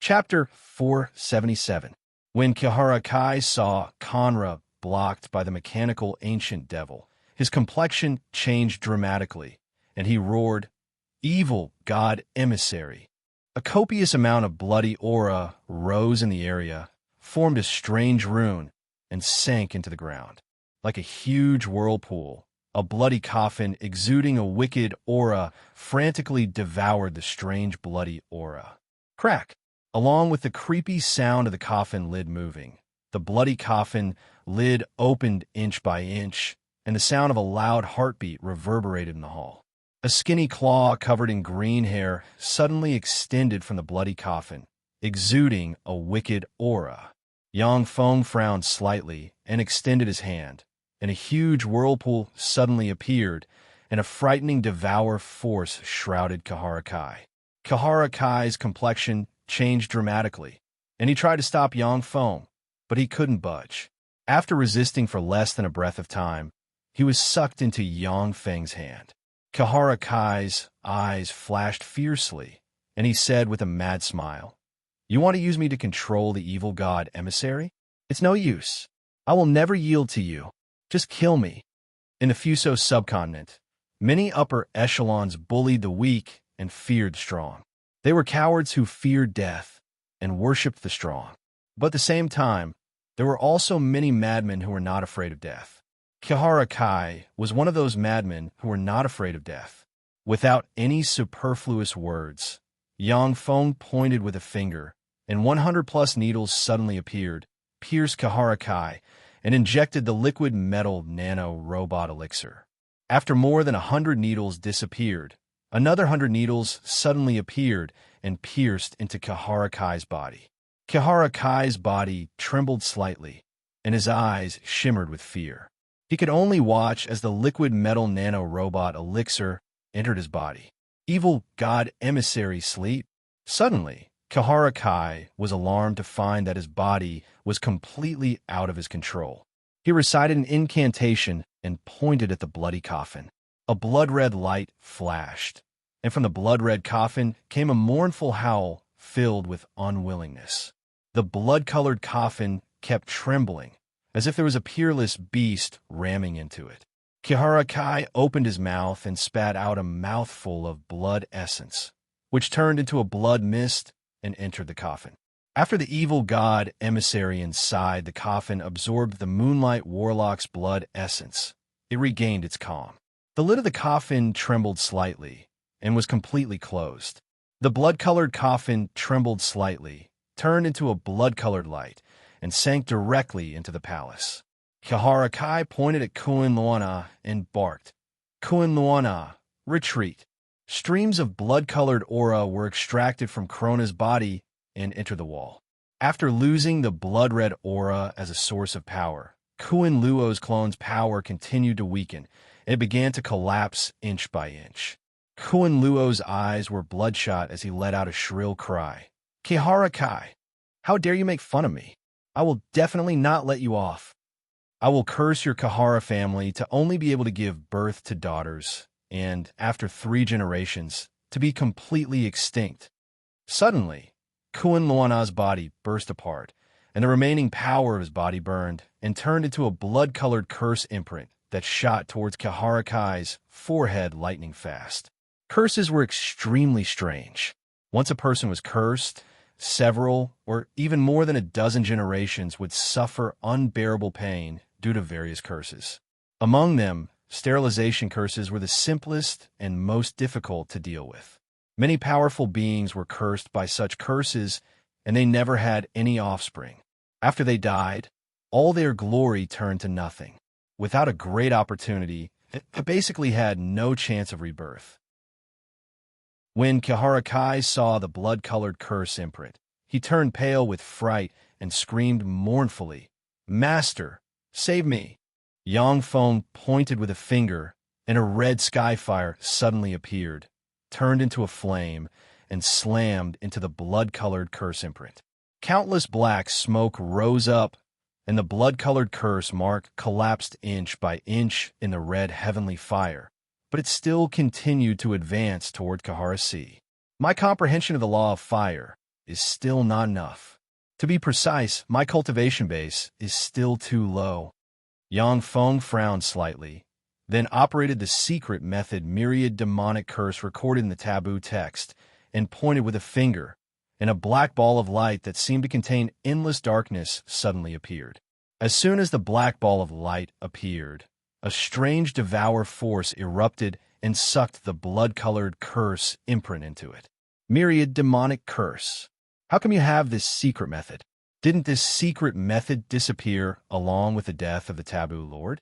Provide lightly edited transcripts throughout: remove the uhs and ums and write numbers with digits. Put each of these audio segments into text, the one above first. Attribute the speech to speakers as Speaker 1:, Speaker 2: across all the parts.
Speaker 1: Chapter 477. When Kihara Kai saw Kanra blocked by the mechanical ancient devil, his complexion changed dramatically, and he roared, "Evil God Emissary!" A copious amount of bloody aura rose in the area, formed a strange rune, and sank into the ground. Like a huge whirlpool, a bloody coffin exuding a wicked aura frantically devoured the strange bloody aura. Crack! Along with the creepy sound of the coffin lid moving, the bloody coffin lid opened inch by inch, and the sound of a loud heartbeat reverberated in the hall. A skinny claw covered in green hair suddenly extended from the bloody coffin, exuding a wicked aura. Yang Feng frowned slightly and extended his hand, and a huge whirlpool suddenly appeared, and a frightening devour force shrouded Kihara Kai. Kihara Kai's complexion changed dramatically, and he tried to stop Yang Feng, but he couldn't budge. After resisting for less than a breath of time, he was sucked into Yang Feng's hand. Kihara Kai's eyes flashed fiercely, and he said with a mad smile, "You want to use me to control the evil god emissary? It's no use. I will never yield to you. Just kill me." In the Fuso subcontinent, many upper echelons bullied the weak and feared the strong. They were cowards who feared death and worshipped the strong. But at the same time, there were also many madmen who were not afraid of death. Kihara Kai was one of those madmen who were not afraid of death. Without any superfluous words, Yang Feng pointed with a finger, and 100+ needles suddenly appeared, pierced Kihara Kai, and injected the liquid metal nano-robot elixir. After more than 100 needles disappeared, another 100 needles suddenly appeared and pierced into Kihara Kai's body. Kihara Kai's body trembled slightly, and his eyes shimmered with fear. He could only watch as the liquid metal nano-robot elixir entered his body. Evil god emissary sleep. Suddenly, Kihara Kai was alarmed to find that his body was completely out of his control. He recited an incantation and pointed at the bloody coffin. A blood-red light flashed, and from the blood-red coffin came a mournful howl filled with unwillingness. The blood-colored coffin kept trembling, as if there was a peerless beast ramming into it. Kihara Kai opened his mouth and spat out a mouthful of blood essence, which turned into a blood mist and entered the coffin. After the evil god emissary inside the coffin absorbed the Moonlight Warlock's blood essence, it regained its calm. The lid of the coffin trembled slightly and was completely closed. The blood-colored coffin trembled slightly, turned into a blood-colored light, and sank directly into the palace. Kihara Kai pointed at Kun Luana and barked, "Kun Luana, retreat." Streams of blood-colored aura were extracted from Krona's body and entered the wall. After losing the blood-red aura as a source of power, Kun Luo's clone's power continued to weaken, and it began to collapse inch by inch. Kun Luo's eyes were bloodshot as he let out a shrill cry. "Kihara Kai, how dare you make fun of me? I will definitely not let you off. I will curse your Kihara family to only be able to give birth to daughters, and, after 3 generations, to be completely extinct." Suddenly, Kun Luana's body burst apart, and the remaining power of his body burned and turned into a blood-colored curse imprint that shot towards Kihara Kai's forehead lightning fast. Curses were extremely strange. Once a person was cursed, several or even more than a dozen generations would suffer unbearable pain due to various curses. Among them, sterilization curses were the simplest and most difficult to deal with. Many powerful beings were cursed by such curses, and they never had any offspring. After they died, all their glory turned to nothing. Without a great opportunity, they basically had no chance of rebirth. When Kihara Kai saw the blood-colored curse imprint, he turned pale with fright and screamed mournfully, "Master, save me!" Yang Feng pointed with a finger, and a red skyfire suddenly appeared, turned into a flame, and slammed into the blood-colored curse imprint. Countless black smoke rose up, and the blood-colored curse mark collapsed inch by inch in the red heavenly fire, but it still continued to advance toward Kihara Sea. My comprehension of the law of fire is still not enough. To be precise, my cultivation base is still too low. Yang Feng frowned slightly, then operated the secret method myriad demonic curse recorded in the taboo text, and pointed with a finger, and a black ball of light that seemed to contain endless darkness suddenly appeared. As soon as the black ball of light appeared, a strange devour force erupted and sucked the blood-colored curse imprint into it. Myriad demonic curse. How come you have this secret method? Didn't this secret method disappear along with the death of the taboo lord?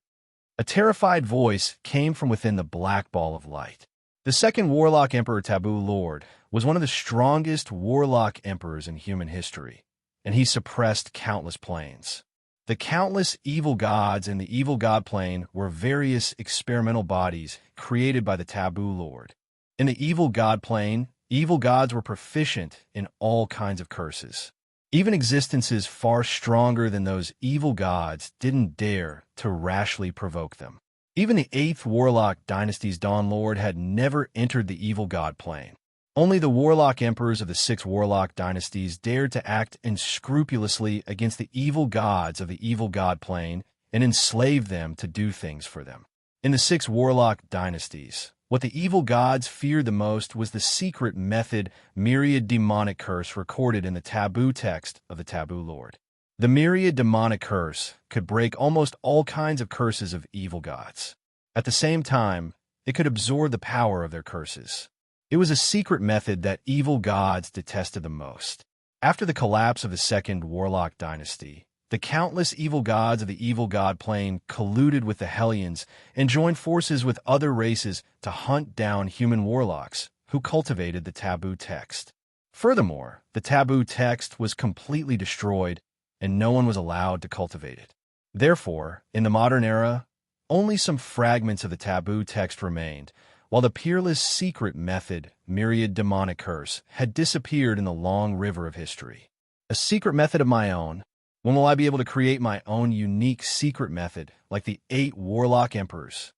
Speaker 1: A terrified voice came from within the black ball of light. The second Warlock Emperor Taboo Lord was one of the strongest Warlock Emperors in human history, and he suppressed countless planes. The countless evil gods in the evil god plane were various experimental bodies created by the Taboo Lord. In the evil god plane, evil gods were proficient in all kinds of curses. Even existences far stronger than those evil gods didn't dare to rashly provoke them. Even the 8th Warlock Dynasty's Dawn Lord had never entered the evil god plane. Only the Warlock Emperors of the 6 Warlock Dynasties dared to act unscrupulously against the evil gods of the evil god plane and enslave them to do things for them. In the 6 Warlock Dynasties, what the evil gods feared the most was the secret method myriad demonic curse recorded in the taboo text of the Taboo Lord. The myriad demonic curse could break almost all kinds of curses of evil gods. At the same time, it could absorb the power of their curses. It was a secret method that evil gods detested the most. After the collapse of the 2nd Warlock Dynasty, the countless evil gods of the evil god plane colluded with the Hellions and joined forces with other races to hunt down human warlocks who cultivated the taboo text. Furthermore, the taboo text was completely destroyed and no one was allowed to cultivate it. Therefore, in the modern era, only some fragments of the taboo text remained, while the peerless secret method, myriad demonic curse, had disappeared in the long river of history. A secret method of my own. When will I be able to create my own unique secret method, like the 8 Warlock Emperors?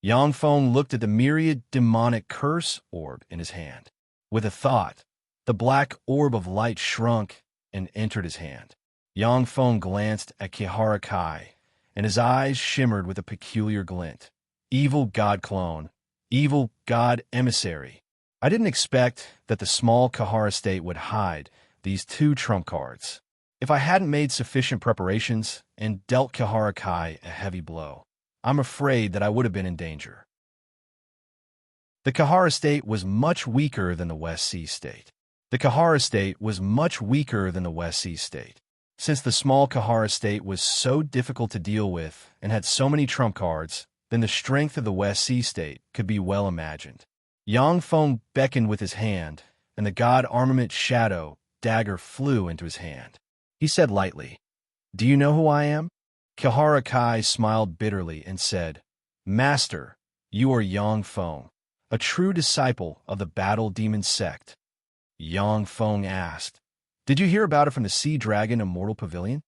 Speaker 1: Yang Feng looked at the myriad demonic curse orb in his hand. With a thought, the black orb of light shrunk and entered his hand. Yang Feng glanced at Kihara Kai, and his eyes shimmered with a peculiar glint. Evil god clone, evil god emissary. I didn't expect that the small Kihara state would hide these 2 trump cards. If I hadn't made sufficient preparations and dealt Kihara Kai a heavy blow, I'm afraid that I would have been in danger. The Kihara state was much weaker than the West Sea state. The Kihara state was much weaker than the West Sea state. Since the small Kihara state was so difficult to deal with and had so many trump cards, then the strength of the West Sea state could be well imagined. Yang Feng beckoned with his hand, and the god armament shadow dagger flew into his hand. He said lightly, "Do you know who I am?" Kihara Kai smiled bitterly and said, "Master, you are Yang Feng, a true disciple of the Battle Demon sect." Yang Feng asked, "Did you hear about it from the Sea Dragon Immortal Pavilion?"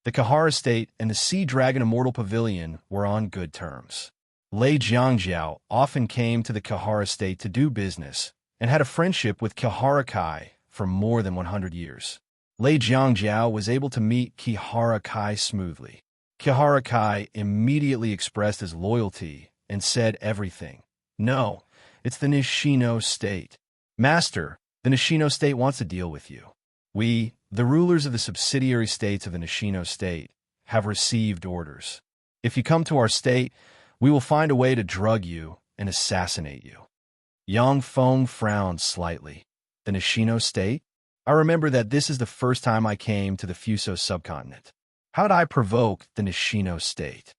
Speaker 1: The Kihara State and the Sea Dragon Immortal Pavilion were on good terms. Lei Jiangjiao often came to the Kihara State to do business and had a friendship with Kihara Kai for more than 100 years. Lei Jiangjiao was able to meet Kihara Kai smoothly. Kihara Kai immediately expressed his loyalty and said everything. "No, it's the Nishino State. Master, the Nishino State wants to deal with you. We, the rulers of the subsidiary states of the Nishino State, have received orders. If you come to our state, we will find a way to drug you and assassinate you." Yang Feng frowned slightly. The Nishino State? I remember that this is the first time I came to the Fuso subcontinent. How did I provoke the Nishino State?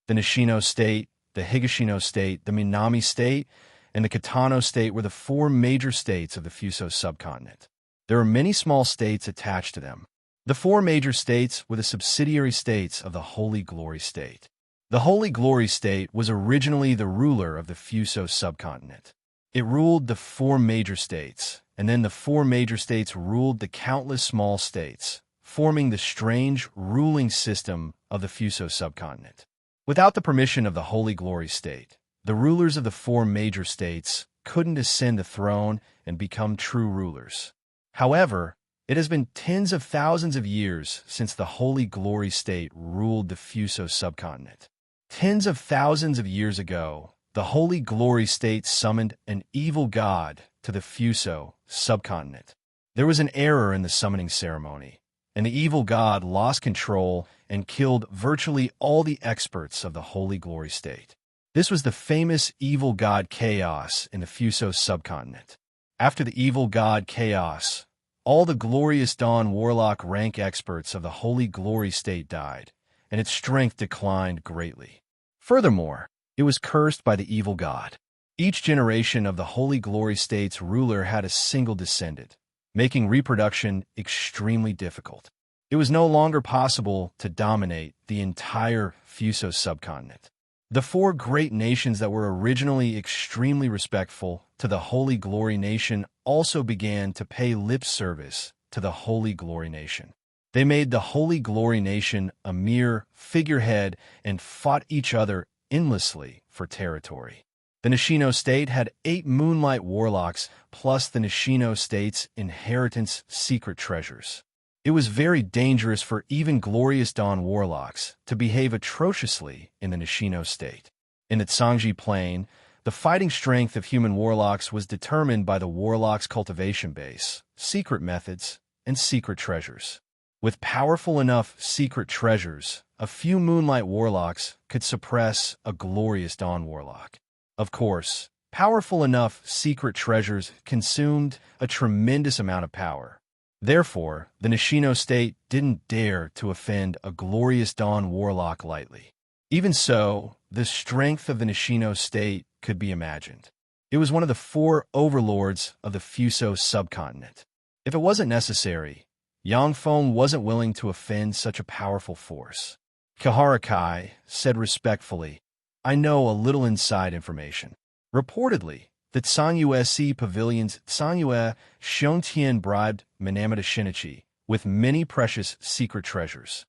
Speaker 1: The Nishino State, the Higashino State, the Minami State, and the Kitano State were the 4 major states of the Fuso subcontinent. There are many small states attached to them. The 4 major states were the subsidiary states of the Holy Glory State. The Holy Glory State was originally the ruler of the Fuso subcontinent. It ruled the 4 major states, and then the 4 major states ruled the countless small states, forming the strange ruling system of the Fuso subcontinent. Without the permission of the Holy Glory State, the rulers of the 4 major states couldn't ascend the throne and become true rulers. However, it has been tens of thousands of years since the Holy Glory State ruled the Fuso subcontinent. Tens of thousands of years ago, the Holy Glory State summoned an evil god to the Fuso subcontinent. There was an error in the summoning ceremony, and the evil god lost control and killed virtually all the experts of the Holy Glory State. This was the famous evil god Chaos in the Fuso subcontinent. After the evil god Chaos, all the Glorious Dawn Warlock rank experts of the Holy Glory State died, and its strength declined greatly. Furthermore, it was cursed by the evil god. Each generation of the Holy Glory State's ruler had a single descendant, making reproduction extremely difficult. It was no longer possible to dominate the entire Fuso subcontinent. The four great nations that were originally extremely respectful to the Holy Glory Nation also began to pay lip service to the Holy Glory Nation. They made the Holy Glory Nation a mere figurehead and fought each other endlessly for territory. The Nishino State had 8 Moonlight Warlocks plus the Nishino State's inheritance secret treasures. It was very dangerous for even Glorious Dawn Warlocks to behave atrociously in the Nishino State. In the Tsangji Plain, the fighting strength of human warlocks was determined by the warlock's cultivation base, secret methods, and secret treasures. With powerful enough secret treasures, a few Moonlight Warlocks could suppress a Glorious Dawn Warlock. Of course, powerful enough secret treasures consumed a tremendous amount of power. Therefore, the Nishino State didn't dare to offend a Glorious Dawn Warlock lightly. Even so, the strength of the Nishino State could be imagined. It was one of the 4 overlords of the Fuso subcontinent. If it wasn't necessary, Yangfeng wasn't willing to offend such a powerful force. Kihara Kai said respectfully, "I know a little inside information. Reportedly, the Tsangyue Sea Pavilion's Tsangyue Shontian bribed Minamata Shinichi with many precious secret treasures.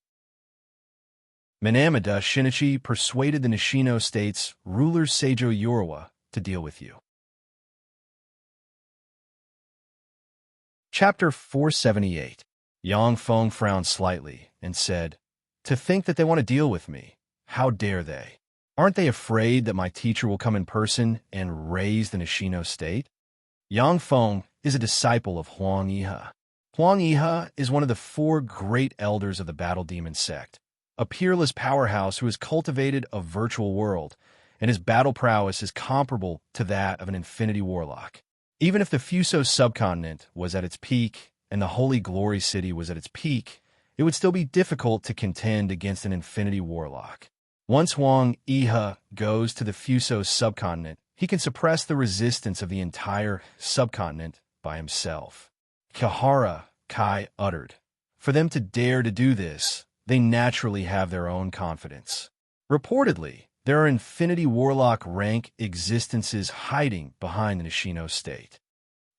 Speaker 1: Minamata Shinichi persuaded the Nishino State's ruler Seijo Yorwa to deal with you." Chapter 478. Yangfeng frowned slightly and said, "To think that they want to deal with me. How dare they? Aren't they afraid that my teacher will come in person and raise the Nishino State?" Yangfeng is a disciple of Huang Yihe. Huang Yihe is one of the 4 great elders of the Battle Demon sect, a peerless powerhouse who has cultivated a virtual world, and his battle prowess is comparable to that of an Infinity Warlock. Even if the Fuso subcontinent was at its peak and the Holy Glory City was at its peak, it would still be difficult to contend against an Infinity Warlock. Once Huang Yihe goes to the Fuso subcontinent, he can suppress the resistance of the entire subcontinent by himself. Kihara Kai uttered, "For them to dare to do this, they naturally have their own confidence. Reportedly, there are Infinity Warlock rank existences hiding behind the Nishino State."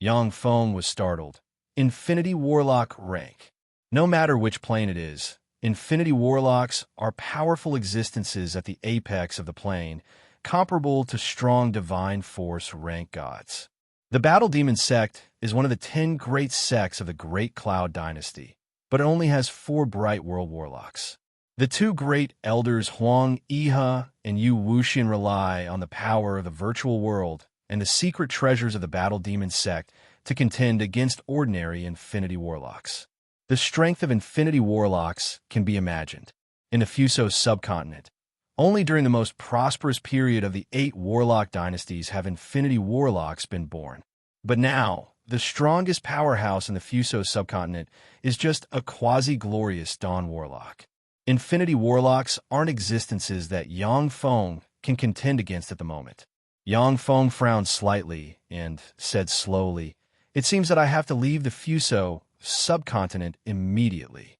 Speaker 1: Yangfeng was startled. Infinity Warlock rank. No matter which plane it is, Infinity Warlocks are powerful existences at the apex of the plane, comparable to strong divine force rank gods. The Battle Demon sect is one of the 10 great sects of the Great Cloud Dynasty, but it only has 4 Bright World Warlocks. The 2 great elders Huang Yihe and Yu Wuxian rely on the power of the virtual world and the secret treasures of the Battle Demon sect to contend against ordinary Infinity Warlocks. The strength of Infinity Warlocks can be imagined. In the Fuso subcontinent, only during the most prosperous period of the 8 Warlock dynasties have Infinity Warlocks been born. But now, the strongest powerhouse in the Fuso subcontinent is just a quasi-glorious Dawn Warlock. Infinity Warlocks aren't existences that Yangfeng can contend against at the moment. Yangfeng frowned slightly and said slowly, "It seems that I have to leave the Fuso subcontinent immediately.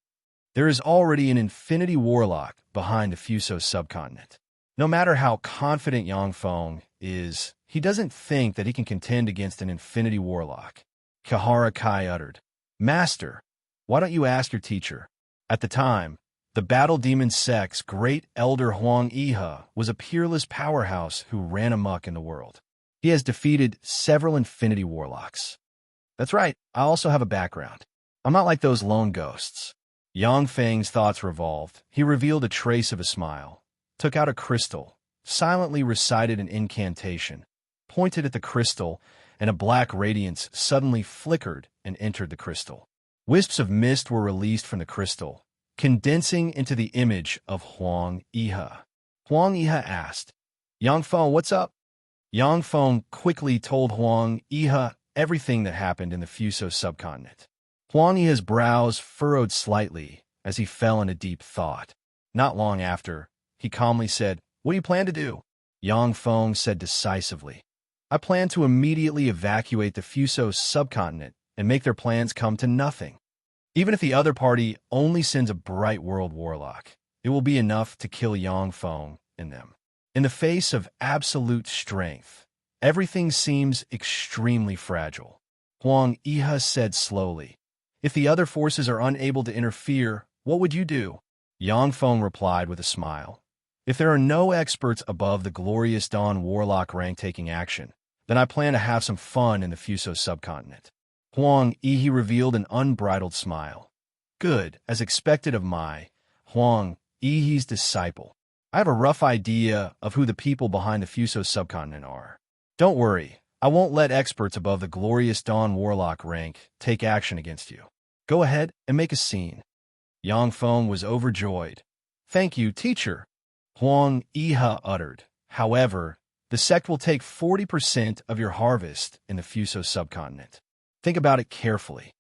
Speaker 1: There is already an Infinity Warlock behind the Fuso subcontinent." No matter how confident Yangfeng is, he doesn't think that he can contend against an Infinity Warlock. Kihara Kai uttered, "Master, why don't you ask your teacher?" At the time, the Battle Demon sect's great elder Huang Yihe was a peerless powerhouse who ran amok in the world. He has defeated several Infinity Warlocks. That's right, I also have a background. I'm not like those lone ghosts. Yang Feng's thoughts revolved. He revealed a trace of a smile, took out a crystal, silently recited an incantation, pointed at the crystal, and a black radiance suddenly flickered and entered the crystal. Wisps of mist were released from the crystal, condensing into the image of Huang Yihe. Huang Yihe asked, "Yang Feng, what's up?" Yang Feng quickly told Huang Yihe everything that happened in the Fuso subcontinent. Huang Yihe's brows furrowed slightly as he fell into deep thought. Not long after, he calmly said, "What do you plan to do?" Yang Feng said decisively, "I plan to immediately evacuate the Fuso subcontinent and make their plans come to nothing. Even if the other party only sends a bright world warlock, it will be enough to kill Yang Feng and them." In the face of absolute strength, everything seems extremely fragile. Huang Yihe said slowly, "If the other forces are unable to interfere, what would you do?" Yang Feng replied with a smile, "If there are no experts above the Glorious Dawn Warlock rank taking action, then I plan to have some fun in the Fuso subcontinent." Huang Yihe revealed an unbridled smile. "Good, as expected of my Huang Yihe's disciple. I have a rough idea of who the people behind the Fuso subcontinent are. Don't worry, I won't let experts above the Glorious Dawn Warlock rank take action against you. Go ahead and make a scene." Yang Feng was overjoyed. "Thank you, teacher," Huang Yihe uttered. "However, the sect will take 40% of your harvest in the Fuso subcontinent. Think about it carefully."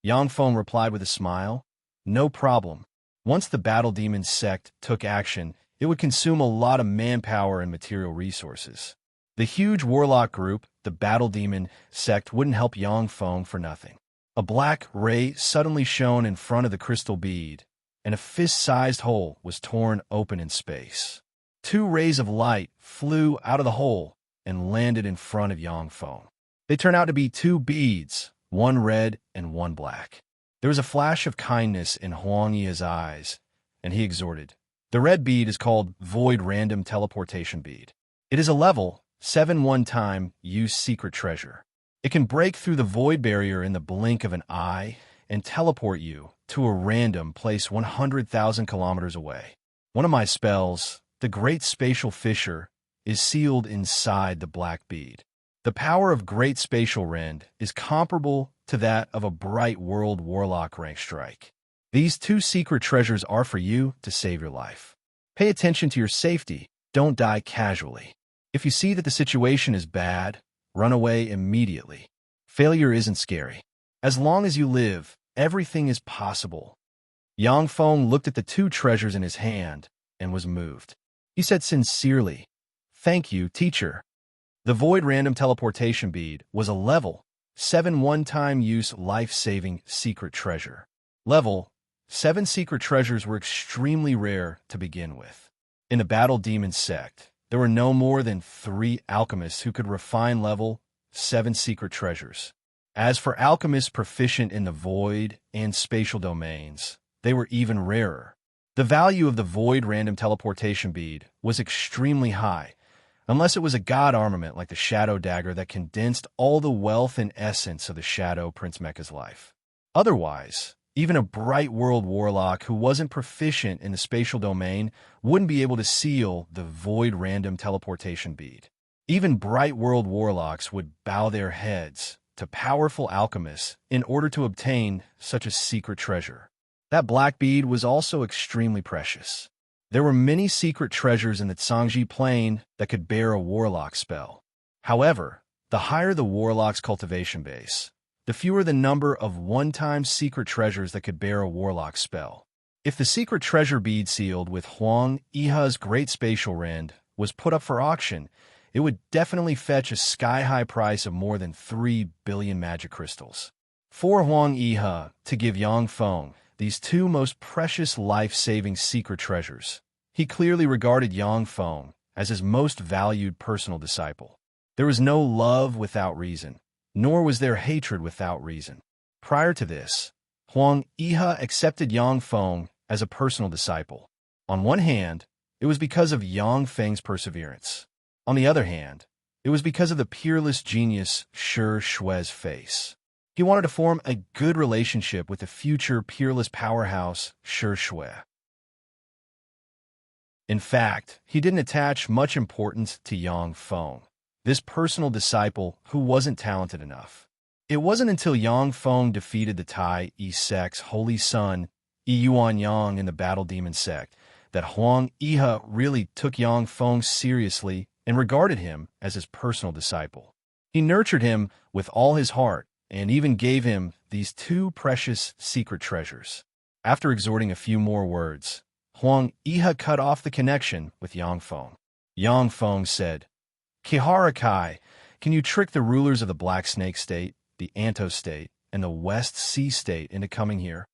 Speaker 1: Yang Feng replied with a smile, "No problem. Once the Battle Demon sect took action, it would consume a lot of manpower and material resources. The huge warlock group, the Battle Demon sect, wouldn't help Yang Feng for nothing." A black ray suddenly shone in front of the crystal bead, and a fist-sized hole was torn open in space. Two rays of light flew out of the hole and landed in front of Yang Feng. They turned out to be two beads, one red and one black. There was a flash of kindness in Huang Yi's eyes, and he exhorted. "The red bead is called Void Random Teleportation Bead. It is a level 7 one-time use secret treasure. It can break through the void barrier in the blink of an eye and teleport you to a random place 100,000 kilometers away. One of my spells, the Great Spatial Fissure, is sealed inside the black bead. The power of Great Spatial Rend is comparable to that of a bright world warlock rank strike. These two secret treasures are for you to save your life. Pay attention to your safety. Don't die casually. If you see that the situation is bad, run away immediately. Failure isn't scary. As long as you live, everything is possible." Yang Feng looked at the two treasures in his hand and was moved. He said sincerely, "Thank you, teacher." The Void Random Teleportation Bead was a level 7 one-time use life-saving secret treasure. Level 7 secret treasures were extremely rare to begin with. In the Battle Demon sect, there were no more than 3 alchemists who could refine level 7 secret treasures. As for alchemists proficient in the void and spatial domains, they were even rarer. The value of the Void Random Teleportation Bead was extremely high, unless it was a god armament like the Shadow Dagger that condensed all the wealth and essence of the Shadow Prince Mecha's life. Otherwise, even a bright world warlock who wasn't proficient in the spatial domain wouldn't be able to seal the Void Random Teleportation Bead. Even bright world warlocks would bow their heads to powerful alchemists in order to obtain such a secret treasure. That black bead was also extremely precious. There were many secret treasures in the Tsangji Plain that could bear a warlock spell. However, the higher the warlock's cultivation base, the fewer the number of one-time secret treasures that could bear a warlock spell. If the secret treasure bead sealed with Huang Yihe's Great Spatial Rend was put up for auction, it would definitely fetch a sky-high price of more than 3 billion magic crystals. For Huang Yihe to give Yang Feng these two most precious life-saving secret treasures, he clearly regarded Yang Feng as his most valued personal disciple. There was no love without reason, nor was there hatred without reason. Prior to this, Huang Yihe accepted Yang Feng as a personal disciple. On one hand, it was because of Yang Feng's perseverance. On the other hand, It was because of the peerless genius Shi Shui's face. He wanted to form a good relationship with the future peerless powerhouse Shi Shui. In fact, he didn't attach much importance to Yang Feng, this personal disciple who wasn't talented enough. It wasn't until Yang Feng defeated the Tai Yi sect's holy son, Yi Yuan Yang, in the Battle Demon sect that Huang Yihe really took Yang Feng seriously and regarded him as his personal disciple. He nurtured him with all his heart and even gave him these two precious secret treasures. After exhorting a few more words, Huang Yihe cut off the connection with Yang Feng. Yang Feng said, "Kihara Kai, can you trick the rulers of the Black Snake State, the Anto State, and the West Sea State into coming here?"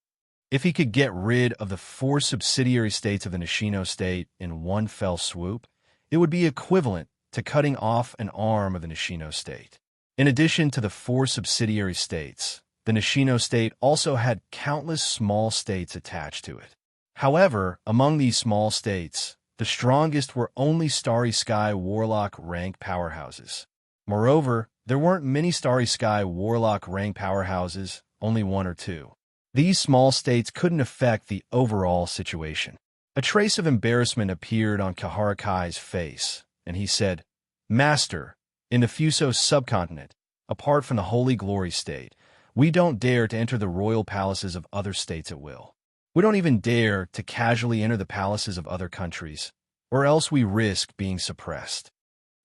Speaker 1: If he could get rid of the 4 subsidiary states of the Nishino State in one fell swoop, it would be equivalent to cutting off an arm of the Nishino State. In addition to the 4 subsidiary states, the Nishino State also had countless small states attached to it. However, among these small states, the strongest were only Starry Sky Warlock rank powerhouses. Moreover, there weren't many Starry Sky Warlock rank powerhouses, only 1 or 2. These small states couldn't affect the overall situation. A trace of embarrassment appeared on Kihara Kai's face, and he said, "Master, in the Fuso subcontinent, apart from the Holy Glory State, we don't dare to enter the royal palaces of other states at will. We don't even dare to casually enter the palaces of other countries, or else we risk being suppressed.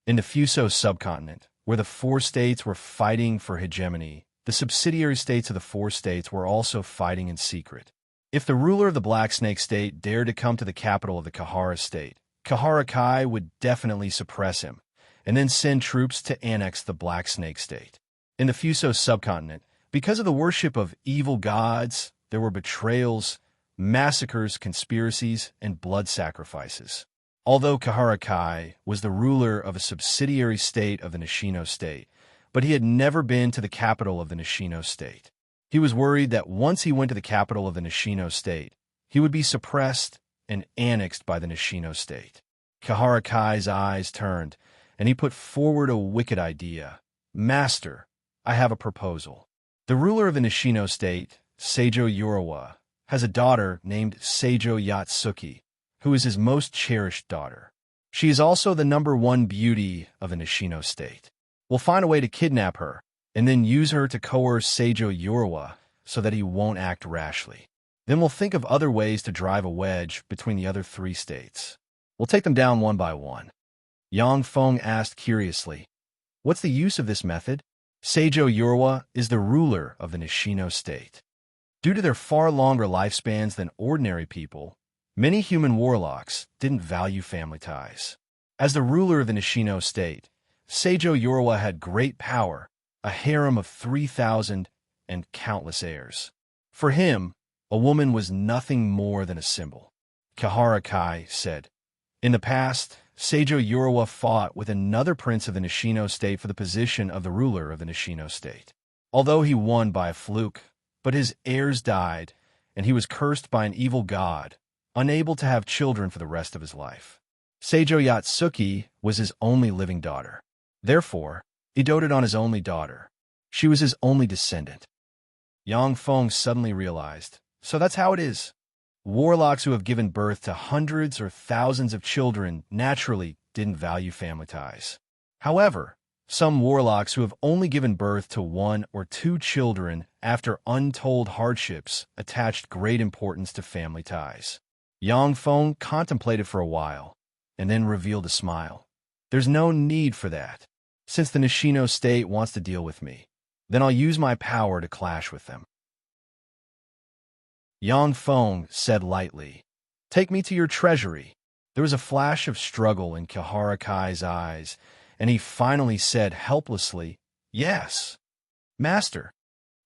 Speaker 1: In the Fuso subcontinent, where the 4 states were fighting for hegemony, the subsidiary states of the 4 states were also fighting in secret. If the ruler of the Black Snake State dared to come to the capital of the Kihara State, Kihara Kai would definitely suppress him, and then send troops to annex the Black Snake State. In the Fuso subcontinent, because of the worship of evil gods, there were betrayals, massacres, conspiracies, and blood sacrifices. Although Kihara Kai was the ruler of a subsidiary state of the Nishino State, but he had never been to the capital of the Nishino State. He was worried that once he went to the capital of the Nishino State, he would be suppressed and annexed by the Nishino State. Kihara Kai's eyes turned, and he put forward a wicked idea. "Master, I have a proposal. The ruler of the Nishino State, Seijo Urawa, has a daughter named Seijo Yatsuki, who is his most cherished daughter. She is also the #1 beauty of the Nishino State. We'll find a way to kidnap her, and then use her to coerce Seijo Urawa so that he won't act rashly. Then we'll think of other ways to drive a wedge between the other 3 states. We'll take them down one by one." Yang Feng asked curiously, "What's the use of this method?" Seijo Urawa is the ruler of the Nishino State. Due to their far longer lifespans than ordinary people, many human warlocks didn't value family ties. As the ruler of the Nishino State, Seijo Urawa had great power, a harem of 3,000, and countless heirs. For him, a woman was nothing more than a symbol. Kihara Kai said, "In the past, Seijo Urawa fought with another prince of the Nishino State for the position of the ruler of the Nishino State. Although he won by a fluke, but his heirs died, and he was cursed by an evil god, unable to have children for the rest of his life. Seijo Yatsuki was his only living daughter. Therefore, he doted on his only daughter. She was his only descendant." Yang Feng suddenly realized, so that's how it is. Warlocks who have given birth to hundreds or thousands of children naturally didn't value family ties. However, some warlocks who have only given birth to 1 or 2 children after untold hardships attached great importance to family ties. Yang Feng contemplated for a while, and then revealed a smile. "There's no need for that. Since the Nishino State wants to deal with me, then I'll use my power to clash with them." Yang Feng said lightly, "Take me to your treasury." There was a flash of struggle in Kihara Kai's eyes, and he finally said helplessly, "Yes, Master."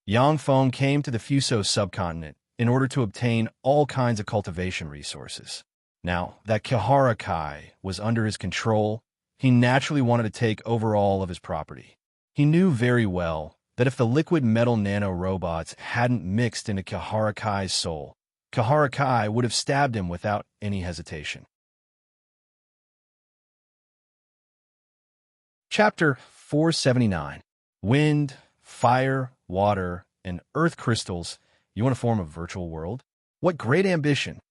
Speaker 1: Yang Feng came to the Fuso subcontinent in order to obtain all kinds of cultivation resources. Now that Kihara Kai was under his control, he naturally wanted to take over all of his property. He knew very well that if the liquid metal nano-robots hadn't mixed into Kihara Kai's soul, Kihara Kai would have stabbed him without any hesitation. Chapter 479. Wind, Fire, Water, and Earth Crystals. You want to form a virtual world? What great ambition!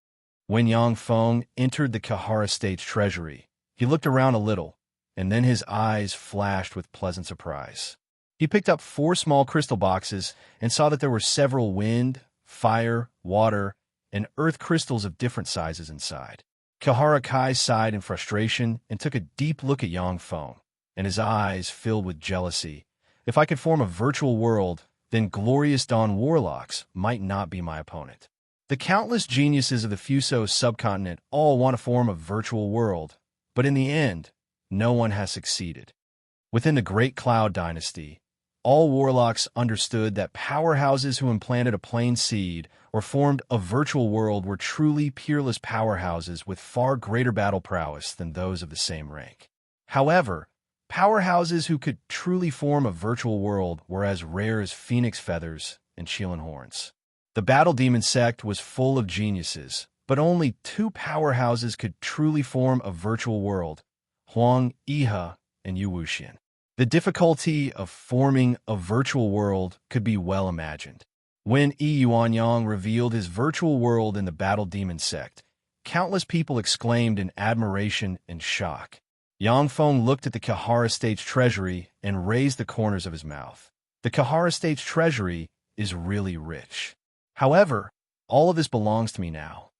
Speaker 1: When Yang Feng entered the Kahara State's treasury, he looked around a little, and then his eyes flashed with pleasant surprise. He picked up 4 small crystal boxes and saw that there were several wind, fire, water, and earth crystals of different sizes inside. Kahara Kai sighed in frustration and took a deep look at Yang Feng, and his eyes filled with jealousy. If I could form a virtual world, then glorious Dawn warlocks might not be my opponent. The countless geniuses of the Fuso subcontinent all want to form a virtual world, but in the end, no one has succeeded. Within the Great Cloud Dynasty, all warlocks understood that powerhouses who implanted a plain seed or formed a virtual world were truly peerless powerhouses with far greater battle prowess than those of the same rank. However, powerhouses who could truly form a virtual world were as rare as phoenix feathers and Chelan horns. The Battle Demon sect was full of geniuses, but only 2 powerhouses could truly form a virtual world: Huang Iha and Yu Wuxian. The difficulty of forming a virtual world could be well imagined. When Yi Yuanyang revealed his virtual world in the Battle Demon sect, countless people exclaimed in admiration and shock. Yang Feng looked at the Kahara State's treasury and raised the corners of his mouth. The Kahara State's treasury is really rich. However, all of this belongs to me now.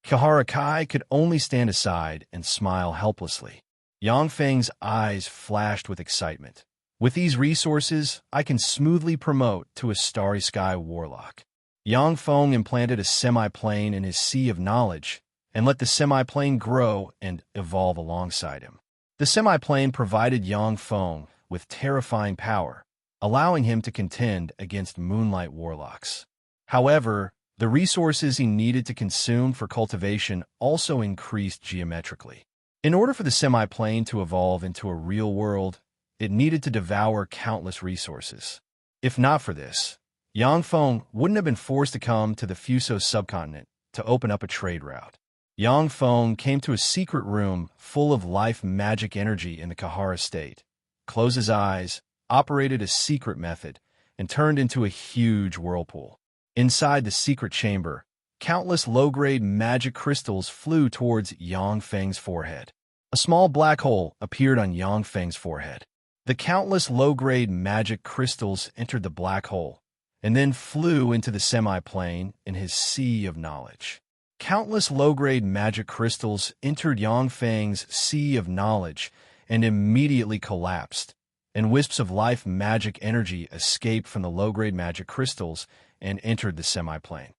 Speaker 1: Kahara Kai could only stand aside and smile helplessly. Yang Feng's eyes flashed with excitement. With these resources, I can smoothly promote to a Starry Sky warlock. Yang Feng implanted a semi-plane in his sea of knowledge and let the semi-plane grow and evolve alongside him. The semi-plane provided Yang Feng with terrifying power, allowing him to contend against Moonlight warlocks. However, the resources he needed to consume for cultivation also increased geometrically. In order for the semi-plane to evolve into a real world, it needed to devour countless resources. If not for this, Yang Feng wouldn't have been forced to come to the Fuso subcontinent to open up a trade route. Yang Feng came to a secret room full of life magic energy in the Kahara state, closed his eyes, operated a secret method, and turned into a huge whirlpool. Inside the secret chamber, countless low-grade magic crystals flew towards Yang Feng's forehead. A small black hole appeared on Yang Feng's forehead. The countless low-grade magic crystals entered the black hole, and then flew into the semi-plane in his sea of knowledge. Countless low-grade magic crystals entered Yang Feng's sea of knowledge and immediately collapsed, and wisps of life magic energy escaped from the low-grade magic crystals and entered the semi-plane.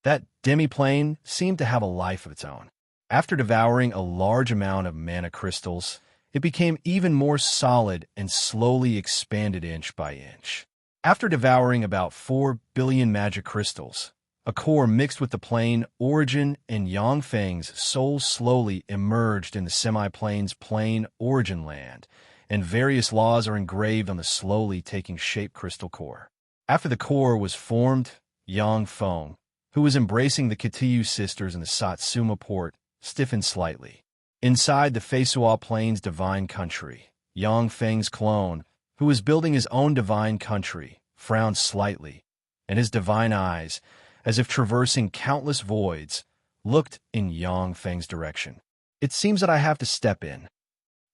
Speaker 1: That demi-plane seemed to have a life of its own. After devouring a large amount of mana crystals, it became even more solid and slowly expanded inch by inch. After devouring about 4 billion magic crystals, a core mixed with the plane origin and Yang Feng's soul slowly emerged in the semi-plane's plane origin land, and various laws are engraved on the slowly taking shape crystal core. After the core was formed, Yang Feng, who was embracing the Katiyu sisters in the Satsuma port, stiffened slightly. Inside the Feisua Plains divine country, Yang Feng's clone, who was building his own divine country, frowned slightly, and his divine eyes, as if traversing countless voids, looked in Yang Feng's direction. It seems that I have to step in.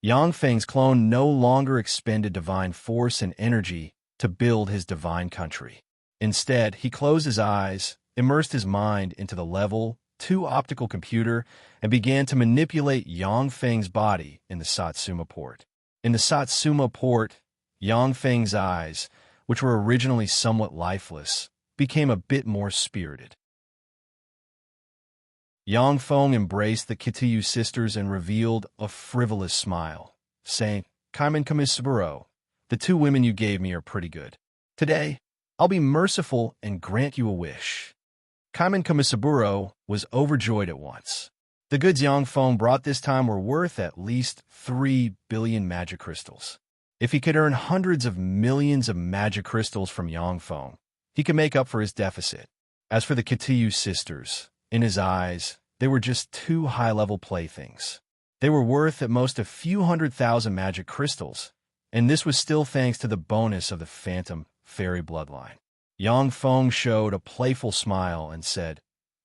Speaker 1: Yang Feng's clone no longer expended divine force and energy to build his divine country. Instead, he closed his eyes, immersed his mind into the level 2 optical computer, and began to manipulate Yang Feng's body in the Satsuma port. In the Satsuma port, Yang Feng's eyes, which were originally somewhat lifeless, became a bit more spirited. Yang Feng embraced the Kitiyu sisters and revealed a frivolous smile, saying, "Kaiman Kamisaburo, the 2 women you gave me are pretty good. Today, I'll be merciful and grant you a wish." Kaiman Kamisaburo was overjoyed at once. The goods Yang Feng brought this time were worth at least 3 billion magic crystals. If he could earn hundreds of millions of magic crystals from Yang Feng, he could make up for his deficit. As for the Katiyu sisters, in his eyes, they were just 2 high-level playthings. They were worth at most a few 100,000 magic crystals, and this was still thanks to the bonus of the phantom fairy bloodline. Yang Feng showed a playful smile and said,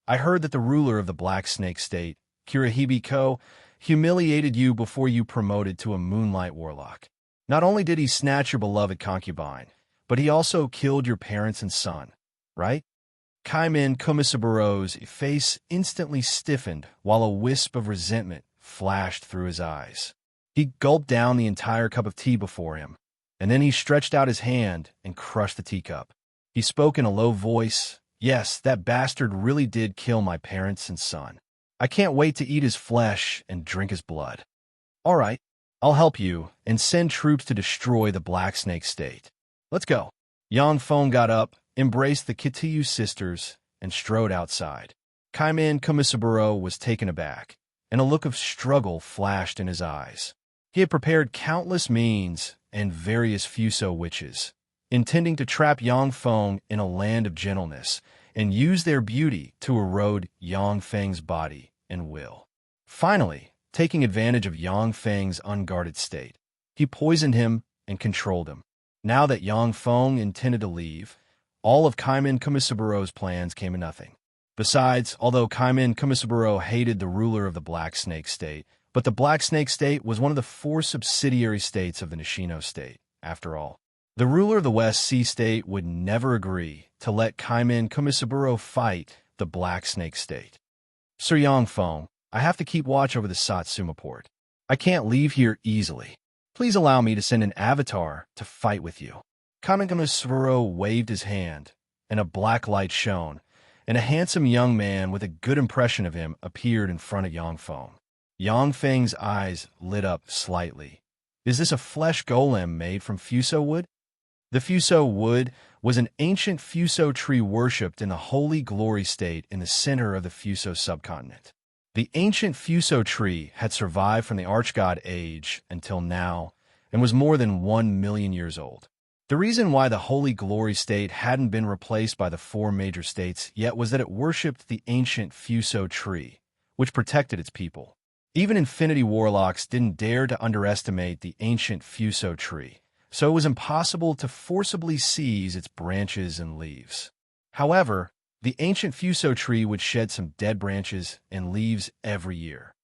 Speaker 1: I heard that the ruler of the Black Snake State, Kirihibiko, humiliated you before you promoted to a moonlight warlock. Not only did he snatch your beloved concubine, but he also killed your parents and son, right? Kaimin Kumisaburo's face instantly stiffened while a wisp of resentment flashed through his eyes. He gulped down the entire cup of tea before him, and then he stretched out his hand and crushed the teacup. He spoke in a low voice, Yes, that bastard really did kill my parents and son. I can't wait to eat his flesh and drink his blood. All right, I'll help you and send troops to destroy the Black Snake State. Let's go. Yang Feng got up, embraced the Kitiyu sisters, and strode outside. Kaiman Kumisaburo was taken aback, and a look of struggle flashed in his eyes. He had prepared countless means and various Fuso witches, intending to trap Yang Feng in a land of gentleness and use their beauty to erode Yang Feng's body and will. Finally, taking advantage of Yang Feng's unguarded state, he poisoned him and controlled him. Now that Yang Feng intended to leave, all of Kaiman Kumisaburo's plans came to nothing. Besides, although Kaiman Kumisaburo hated the ruler of the Black Snake State, but the Black Snake State was one of the 4 subsidiary states of the Nishino State, after all. The ruler of the West Sea State would never agree to let Kaiman Kumisaburo fight the Black Snake State. Sir Yang Feng, I have to keep watch over the Satsuma port. I can't leave here easily. Please allow me to send an avatar to fight with you. Kaiman Kumisaburo waved his hand, and a black light shone, and a handsome young man with a good impression of him appeared in front of Yang Feng. Yang Feng's eyes lit up slightly. Is this a flesh golem made from Fuso wood? The Fuso wood was an ancient Fuso tree worshipped in the Holy Glory State in the center of the Fuso subcontinent. The ancient Fuso tree had survived from the Archgod Age until now and was more than 1 million years old. The reason why the Holy Glory State hadn't been replaced by the 4 major states yet was that it worshipped the ancient Fuso tree, which protected its people. Even Infinity Warlocks didn't dare to underestimate the ancient Fuso tree, so it was impossible to forcibly seize its branches and leaves. However, the ancient Fuso tree would shed some dead branches and leaves every year.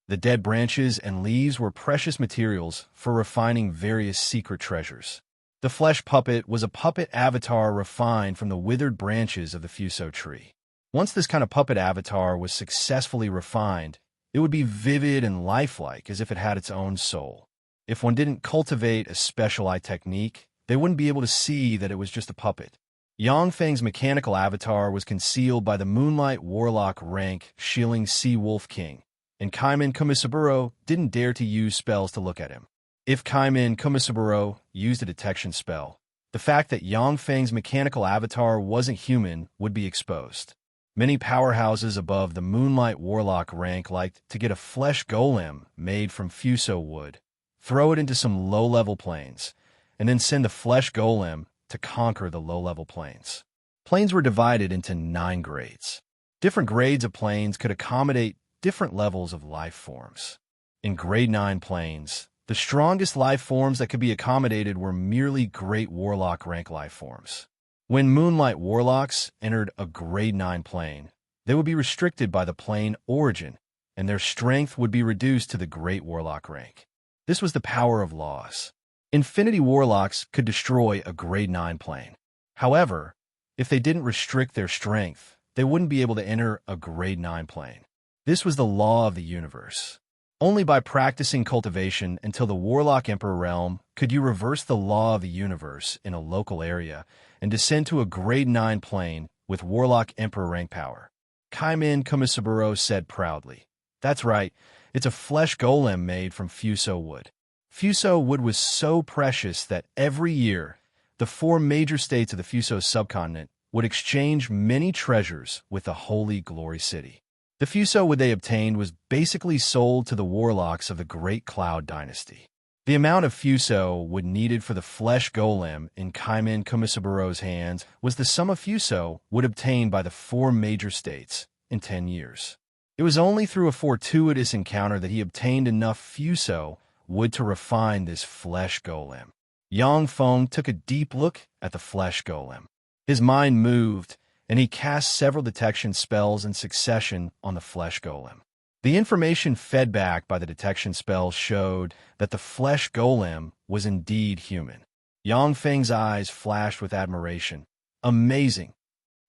Speaker 1: The dead branches and leaves were precious materials for refining various secret treasures. The flesh puppet was a puppet avatar refined from the withered branches of the Fuso tree. Once this kind of puppet avatar was successfully refined, it would be vivid and lifelike as if it had its own soul. If one didn't cultivate a special eye technique, they wouldn't be able to see that it was just a puppet. Yang Feng's mechanical avatar was concealed by the Moonlight Warlock rank Shilling Sea Wolf King, and Kaiman Kumisaburo didn't dare to use spells to look at him. If Kaiman Kumisaburo used a detection spell, the fact that Yang Feng's mechanical avatar wasn't human would be exposed. Many powerhouses above the Moonlight Warlock rank liked to get a flesh golem made from Fuso wood, throw it into some low-level planes, and then send the flesh golem to conquer the low-level planes. Planes were divided into 9 grades. Different grades of planes could accommodate different levels of life forms. In Grade 9 planes, the strongest life forms that could be accommodated were merely Great Warlock rank life forms. When Moonlight Warlocks entered a Grade 9 plane, they would be restricted by the plane origin, and their strength would be reduced to the Great Warlock rank. This was the power of laws. Infinity Warlocks could destroy a Grade 9 plane. However, if they didn't restrict their strength, they wouldn't be able to enter a Grade 9 plane. This was the law of the universe. Only by practicing cultivation until the Warlock Emperor realm could you reverse the law of the universe in a local area and descend to a Grade 9 plane with Warlock Emperor rank power. Kaiman Kumisaburo said proudly, That's right, it's a flesh golem made from Fuso wood. Fuso wood was so precious that every year, the 4 major states of the Fuso subcontinent would exchange many treasures with the Holy Glory City. The Fuso wood they obtained was basically sold to the warlocks of the Great Cloud Dynasty. The amount of Fuso wood needed for the flesh golem in Kaiman Kumisaburo's hands was the sum of Fuso wood obtained by the 4 major states in 10 years. It was only through a fortuitous encounter that he obtained enough Fuso wood to refine this flesh golem. Yang Feng took a deep look at the flesh golem. His mind moved, and he cast several detection spells in succession on the flesh golem. The information fed back by the detection spells showed that the flesh golem was indeed human. Yang Feng's eyes flashed with admiration. Amazing!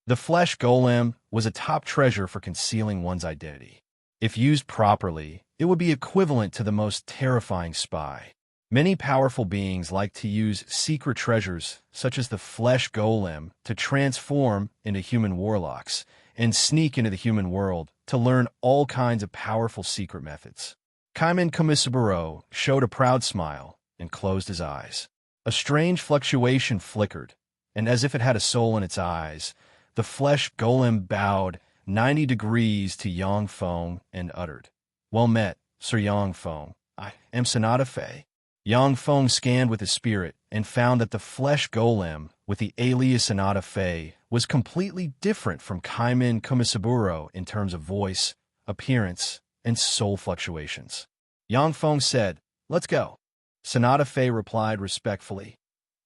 Speaker 1: The flesh golem was a top treasure for concealing one's identity. If used properly, it would be equivalent to the most terrifying spy. Many powerful beings like to use secret treasures, such as the flesh golem, to transform into human warlocks and sneak into the human world to learn all kinds of powerful secret methods. Kaiman Komisaburo showed a proud smile and closed his eyes. A strange fluctuation flickered, and as if it had a soul in its eyes, the flesh golem bowed 90 degrees to Yang Feng and uttered, "Well met, Sir Yang Feng. I am Sonata Fei." Yang Feng scanned with his spirit and found that the flesh golem, with the alias Sonata Fei, was completely different from Kaiman Komisaburo in terms of voice, appearance, and soul fluctuations. Yang Feng said, "Let's go." Sonata Fei replied respectfully,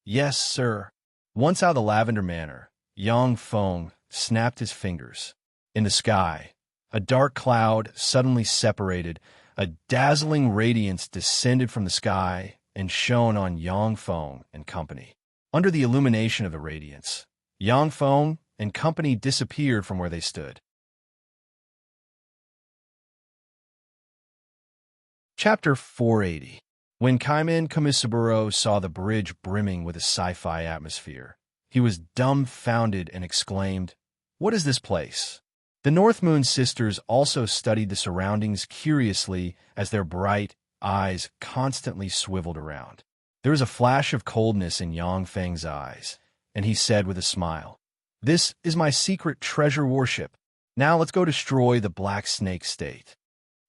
Speaker 1: "Yes, sir." Once out of the Lavender Manor, Yang Feng snapped his fingers. In the sky, a dark cloud suddenly separated. A dazzling radiance descended from the sky and shone on Yang Feng and company. Under the illumination of the radiance, Yang Feng and company disappeared from where they stood. Chapter 480. When Kaiman Komisaburo saw the bridge brimming with a sci-fi atmosphere, he was dumbfounded and exclaimed, "What is this place?" The North Moon sisters also studied the surroundings curiously as their bright eyes constantly swiveled around. There was a flash of coldness in Yang Feng's eyes, and he said with a smile, "This is my secret treasure warship. Now let's go destroy the Black Snake State."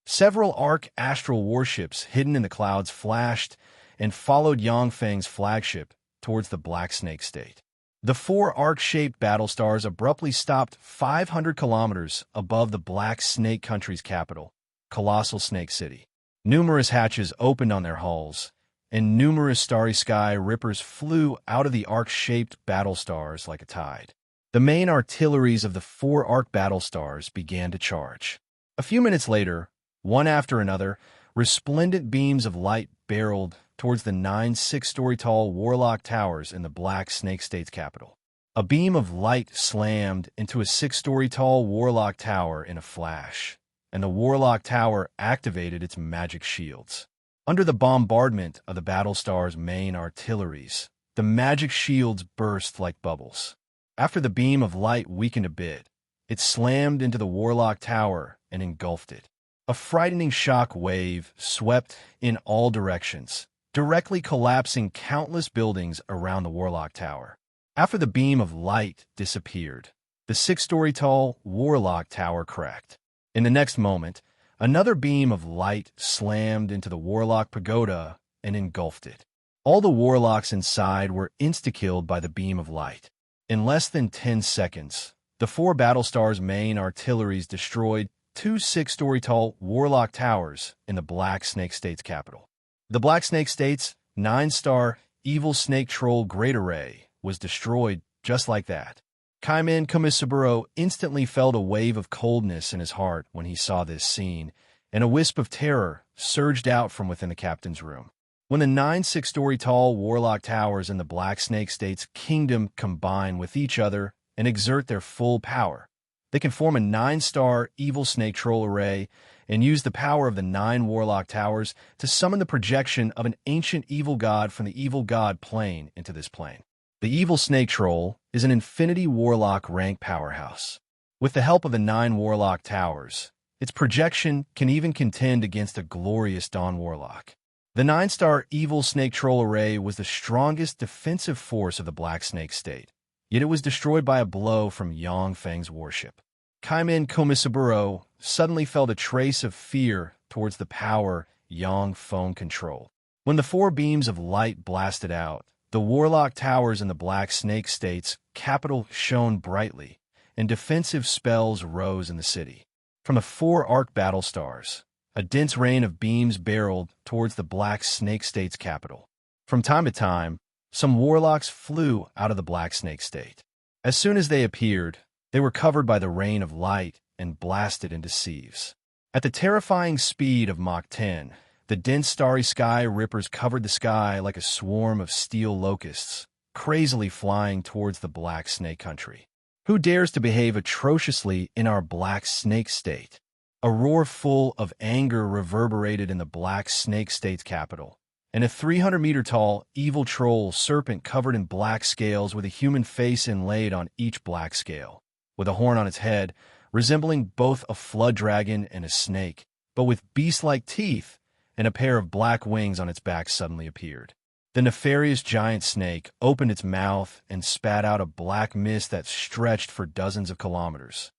Speaker 1: Several arc-astral warships hidden in the clouds flashed and followed Yang Feng's flagship towards the Black Snake State. The 4 arc-shaped battle stars abruptly stopped 500 kilometers above the Black Snake Country's capital, Colossal Snake City. Numerous hatches opened on their hulls, and numerous starry sky rippers flew out of the arc-shaped battle stars like a tide. The main artilleries of the 4 arc battle stars began to charge. A few minutes later, one after another, resplendent beams of light barreled towards the 9 6-story-tall Warlock Towers in the Black Snake State's capital. A beam of light slammed into a 6-story-tall Warlock Tower in a flash, and the Warlock Tower activated its magic shields. Under the bombardment of the Battlestar's main artilleries, the magic shields burst like bubbles. After the beam of light weakened a bit, it slammed into the Warlock Tower and engulfed it. A frightening shock wave swept in all directions, directly collapsing countless buildings around the Warlock Tower. After the beam of light disappeared, the 6-story-tall Warlock Tower cracked. In the next moment, another beam of light slammed into the Warlock Pagoda and engulfed it. All the warlocks inside were insta-killed by the beam of light. In less than 10 seconds, the 4 Battlestar's main artilleries destroyed 2 6-story-tall Warlock Towers in the Black Snake State's capital. The Black Snake State's 9-star Evil Snake Troll Great Array was destroyed just like that. Kaiman Komisaburo instantly felt a wave of coldness in his heart when he saw this scene, and a wisp of terror surged out from within the captain's room. When the 9 6-story-tall Warlock Towers in the Black Snake State's kingdom combine with each other and exert their full power, they can form a 9-star Evil Snake Troll Array and use the power of the 9 Warlock Towers to summon the projection of an ancient evil god from the evil god plane into this plane. The Evil Snake Troll is an Infinity Warlock rank powerhouse. With the help of the 9 Warlock Towers, its projection can even contend against a glorious Dawn Warlock. The 9-star Evil Snake Troll Array was the strongest defensive force of the Black Snake State, yet it was destroyed by a blow from Yang Feng's warship. Kaiman Komisaburo suddenly felt a trace of fear towards the power Yang Feng controlled. When the 4 beams of light blasted out, the Warlock Towers in the Black Snake State's capital shone brightly, and defensive spells rose in the city. From the 4 arc battle stars, A dense rain of beams barreled towards the Black Snake State's capital. From time to time, some warlocks flew out of the Black Snake State. As soon as they appeared, they were covered by the rain of light and blasted into sieves. At the terrifying speed of Mach 10, the dense starry sky rippers covered the sky like a swarm of steel locusts, crazily flying towards the Black Snake Country. Who dares to behave atrociously in our Black Snake State? A roar full of anger reverberated in the Black Snake State's capital, and a 300-meter-tall evil troll serpent covered in black scales with a human face inlaid on each black scale, with a horn on its head, resembling both a flood dragon and a snake, but with beast-like teeth and a pair of black wings on its back suddenly appeared. The nefarious giant snake opened its mouth and spat out a black mist that stretched for dozens of kilometers.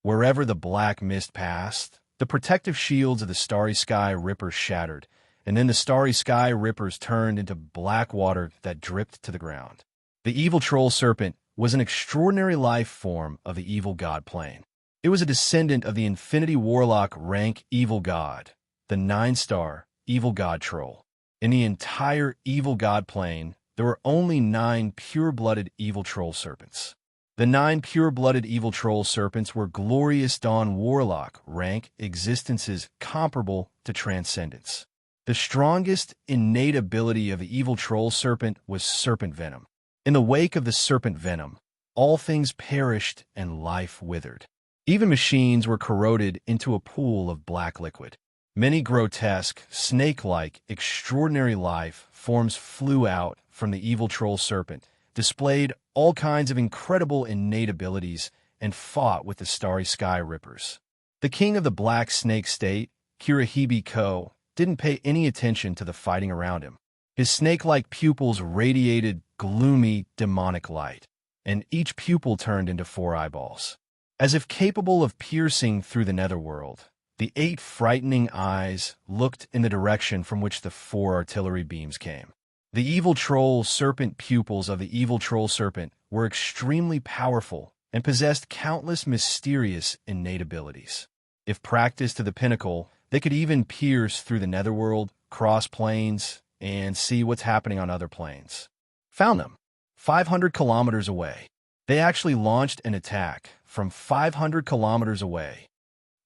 Speaker 1: Wherever the black mist passed, the protective shields of the Starry Sky Rippers shattered, and then the Starry Sky Rippers turned into black water that dripped to the ground. The evil troll serpent was an extraordinary life form of the evil god plane. It was a descendant of the Infinity Warlock rank evil god, the 9-star evil god troll. In the entire evil god plane, there were only 9 pure-blooded evil troll serpents. The 9 pure-blooded evil troll serpents were glorious dawn warlock rank existences comparable to transcendence. The strongest innate ability of the evil troll serpent was serpent venom. In the wake of the serpent venom, all things perished and life withered. Even machines were corroded into a pool of black liquid. Many grotesque, snake-like, extraordinary life forms flew out from the evil troll serpent, displayed all kinds of incredible innate abilities, and fought with the Starry Sky Rippers. The king of the Black Snake State, Kirahibi Ko, didn't pay any attention to the fighting around him. His snake-like pupils radiated gloomy, demonic light, and each pupil turned into 4 eyeballs. As if capable of piercing through the netherworld, the 8 frightening eyes looked in the direction from which the 4 artillery beams came. The evil troll serpent pupils of the evil troll serpent were extremely powerful and possessed countless mysterious innate abilities. If practiced to the pinnacle, they could even pierce through the netherworld, cross planes, and see what's happening on other planes. Found them 500 kilometers away. They actually launched an attack from 500 kilometers away.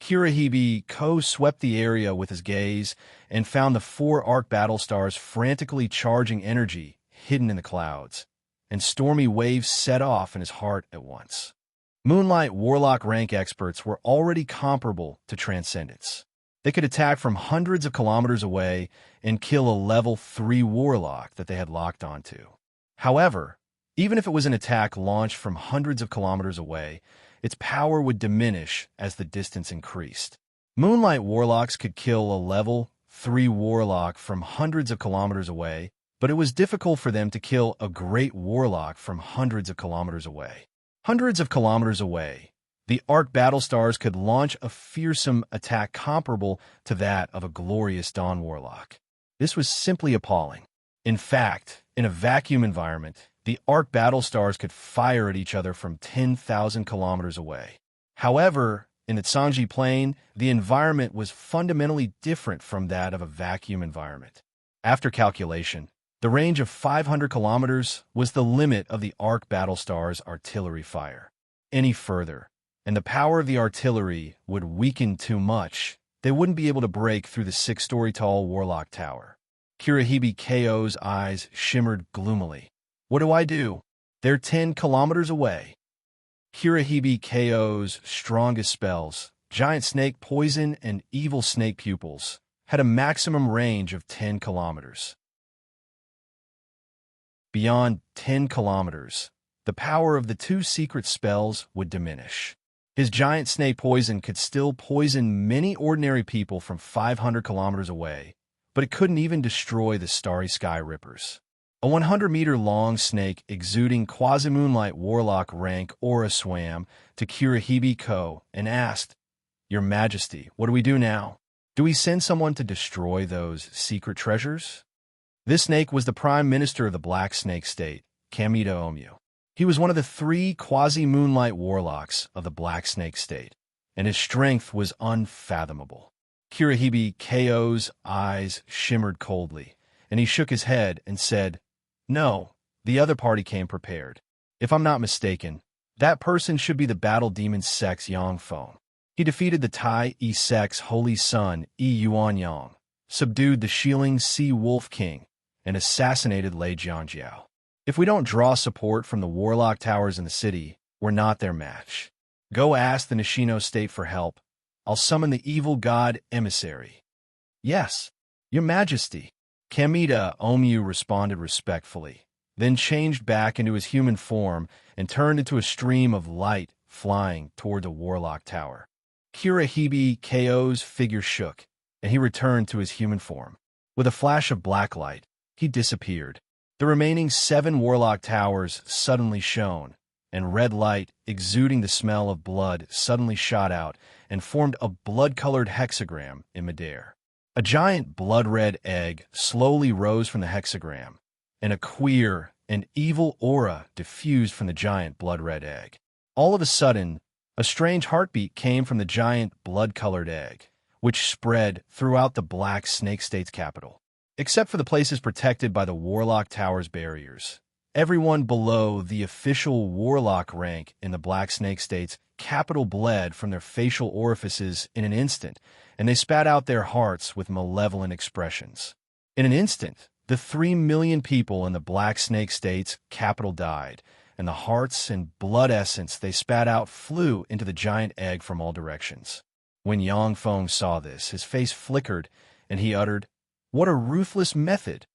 Speaker 1: Kirahibi Ko swept the area with his gaze and found the 4 arc battle stars frantically charging energy hidden in the clouds, and stormy waves set off in his heart at once. Moonlight Warlock rank experts were already comparable to Transcendence. They could attack from hundreds of kilometers away and kill a level 3 Warlock that they had locked onto. However, even if it was an attack launched from hundreds of kilometers away, its power would diminish as the distance increased. Moonlight Warlocks could kill a level 3 Warlock from hundreds of kilometers away, but it was difficult for them to kill a Great Warlock from hundreds of kilometers away. Hundreds of kilometers away, the Arc Battlestars could launch a fearsome attack comparable to that of a Glorious Dawn Warlock. This was simply appalling. In fact, in a vacuum environment, the Arc Battlestars could fire at each other from 10,000 kilometers away. However, in the Tsanji Plain, the environment was fundamentally different from that of a vacuum environment. After calculation, the range of 500 kilometers was the limit of the Arc Battlestar's artillery fire. Any further, and the power of the artillery would weaken too much, they wouldn't be able to break through the 6-story-tall Warlock Tower. Kirahibi Ko's eyes shimmered gloomily. What do I do? They're 10 kilometers away. Kirahibi Ko's strongest spells, Giant Snake Poison and Evil Snake Pupils, had a maximum range of 10 kilometers. Beyond 10 kilometers, the power of the 2 secret spells would diminish. His Giant Snake Poison could still poison many ordinary people from 500 kilometers away, but it couldn't even destroy the Starry Sky Rippers. A 100-meter-long snake exuding quasi-moonlight warlock rank aura swam to Kirahibi Ko and asked, "Your Majesty, what do we do now? Do we send someone to destroy those secret treasures?" This snake was the Prime Minister of the Black Snake State, Kamita Omyu. He was one of the 3 quasi-moonlight warlocks of the Black Snake State. and his strength was unfathomable. Kirahibe Ko's eyes shimmered coldly, and he shook his head and said, "No, the other party came prepared. If I'm not mistaken, that person should be the battle demon Sex Yangfeng. He defeated the Tai E Sex Holy Son E Yuanyang, subdued the Shiling Sea Wolf King, and assassinated Lei Jianjiao. If we don't draw support from the warlock towers in the city, we're not their match. Go ask the Nishino state for help. I'll summon the evil god emissary." "Yes, your majesty." Kamita Omyu responded respectfully, then changed back into his human form and turned into a stream of light flying toward the warlock tower. Kirahibe Ko's figure shook, and he returned to his human form. With a flash of black light, he disappeared. The remaining 7 warlock towers suddenly shone, and red light, exuding the smell of blood, suddenly shot out and formed a blood-colored hexagram in midair. A giant blood-red egg slowly rose from the hexagram, and a queer and evil aura diffused from the giant blood-red egg. All of a sudden, a strange heartbeat came from the giant blood-colored egg, which spread throughout the Black Snake State's capital. Except for the places protected by the Warlock Tower's barriers, everyone below the official Warlock rank in the Black Snake State's capital bled from their facial orifices in an instant, and they spat out their hearts with malevolent expressions. In an instant, the 3 million people in the Black Snake State's capital died, and the hearts and blood essence they spat out flew into the giant egg from all directions. When Yangfeng saw this, his face flickered, and he uttered, "What a ruthless method!"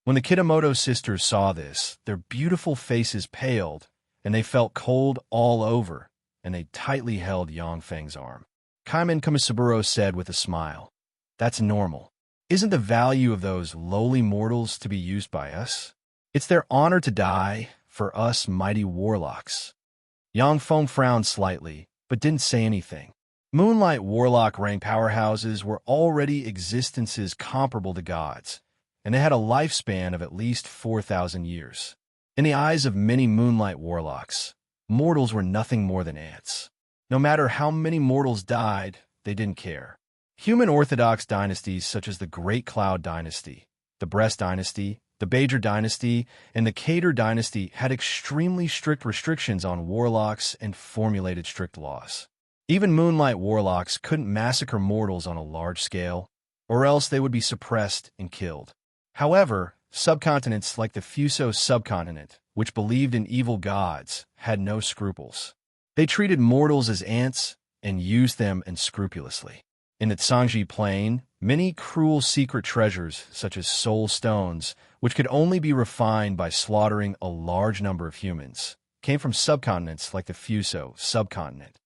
Speaker 1: When the Kitamoto sisters saw this, their beautiful faces paled, and they felt cold all over, and they tightly held Yangfeng's arm. Kaiman Kumasaburo said with a smile, "That's normal. Isn't the value of those lowly mortals to be used by us? It's their honor to die for us mighty warlocks." Yangfeng frowned slightly, but didn't say anything. Moonlight warlock rank powerhouses were already existences comparable to gods, and they had a lifespan of at least 4,000 years. In the eyes of many moonlight warlocks, mortals were nothing more than ants. No matter how many mortals died, they didn't care. Human Orthodox dynasties such as the Great Cloud Dynasty, the Brest Dynasty, the Bajor Dynasty, and the Kader Dynasty had extremely strict restrictions on warlocks and formulated strict laws. Even moonlight warlocks couldn't massacre mortals on a large scale, or else they would be suppressed and killed. However, subcontinents like the Fuso subcontinent, which believed in evil gods, had no scruples. They treated mortals as ants and used them unscrupulously. In the Tsangji Plain, many cruel secret treasures, such as soul stones, which could only be refined by slaughtering a large number of humans, came from subcontinents like the Fuso subcontinent.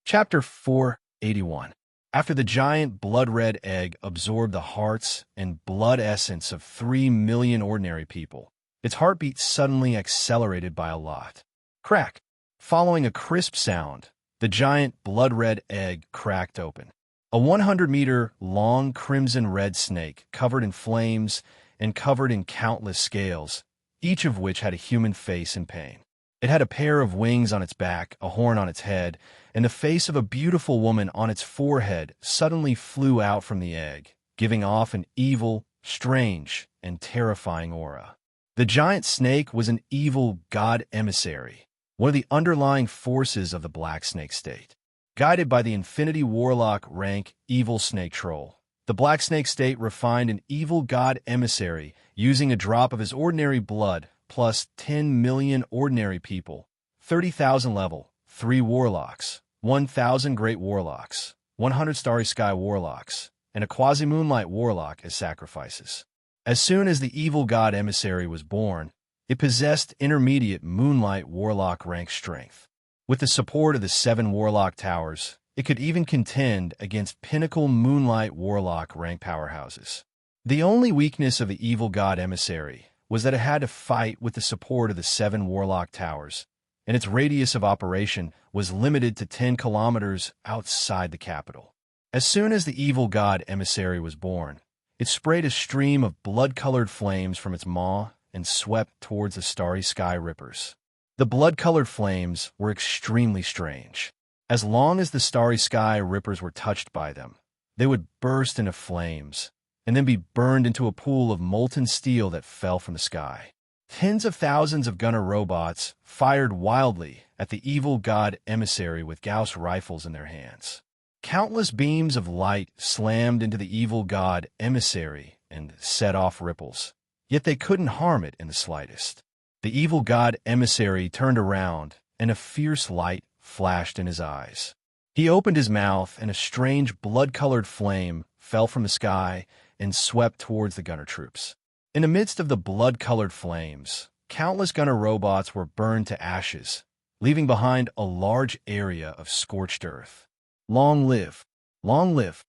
Speaker 1: Chapter 481. After the giant blood-red egg absorbed the hearts and blood essence of 3 million ordinary people, its heartbeat suddenly accelerated by a lot. Crack! Following a crisp sound, the giant blood-red egg cracked open. A 100-meter-long crimson-red snake covered in flames and covered in countless scales, each of which had a human face in pain. It had a pair of wings on its back, a horn on its head, and the face of a beautiful woman on its forehead suddenly flew out from the egg, giving off an evil, strange, and terrifying aura. The giant snake was an evil god emissary, one of the underlying forces of the Black Snake State. Guided by the Infinity Warlock rank Evil Snake Troll, the Black Snake State refined an evil god emissary using a drop of his ordinary blood plus 10 million ordinary people, 30,000 level, 3 warlocks, 1,000 great warlocks, 100 starry sky warlocks, and a quasi-moonlight warlock as sacrifices. As soon as the evil god emissary was born, it possessed intermediate moonlight warlock rank strength. With the support of the 7 warlock towers, it could even contend against pinnacle moonlight warlock rank powerhouses. The only weakness of the evil god emissary was that it had to fight with the support of the 7 warlock towers, and its radius of operation was limited to 10 kilometers outside the capital. As soon as the evil god emissary was born, it sprayed a stream of blood-colored flames from its maw and swept towards the starry sky rippers. The blood-colored flames were extremely strange. As long as the starry sky rippers were touched by them, they would burst into flames, and then be burned into a pool of molten steel that fell from the sky. Tens of thousands of gunner robots fired wildly at the evil god emissary with Gauss rifles in their hands. Countless beams of light slammed into the evil god emissary and set off ripples, yet they couldn't harm it in the slightest. The evil god emissary turned around, and a fierce light flashed in his eyes. He opened his mouth, and a strange blood-colored flame fell from the sky and swept towards the gunner troops. In the midst of the blood-colored flames, countless gunner robots were burned to ashes, leaving behind a large area of scorched earth. Long live, long live,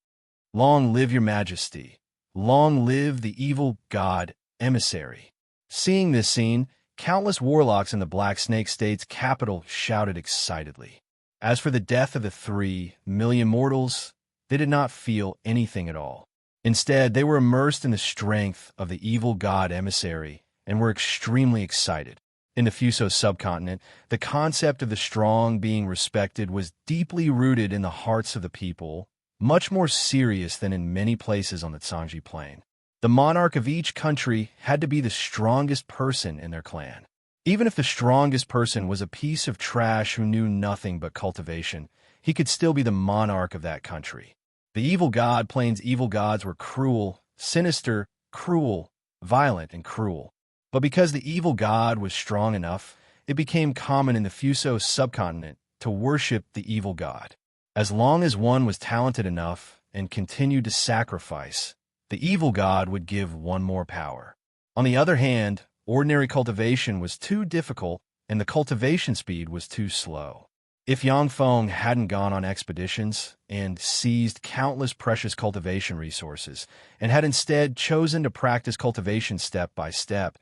Speaker 1: long live your majesty, long live the evil god emissary. Seeing this scene, countless warlocks in the Black Snake State's capital shouted excitedly. As for the death of the 3 million mortals, they did not feel anything at all. Instead, they were immersed in the strength of the evil god emissary and were extremely excited. In the Fuso subcontinent, the concept of the strong being respected was deeply rooted in the hearts of the people, much more serious than in many places on the Tsangji Plain. The monarch of each country had to be the strongest person in their clan. Even if the strongest person was a piece of trash who knew nothing but cultivation, he could still be the monarch of that country. The evil god Plain's evil gods were cruel, sinister, cruel, violent, and cruel. But because the evil god was strong enough, it became common in the Fuso subcontinent to worship the evil god. As long as one was talented enough and continued to sacrifice, the evil god would give one more power. On the other hand, ordinary cultivation was too difficult and the cultivation speed was too slow. If Yang Feng hadn't gone on expeditions and seized countless precious cultivation resources and had instead chosen to practice cultivation step by step,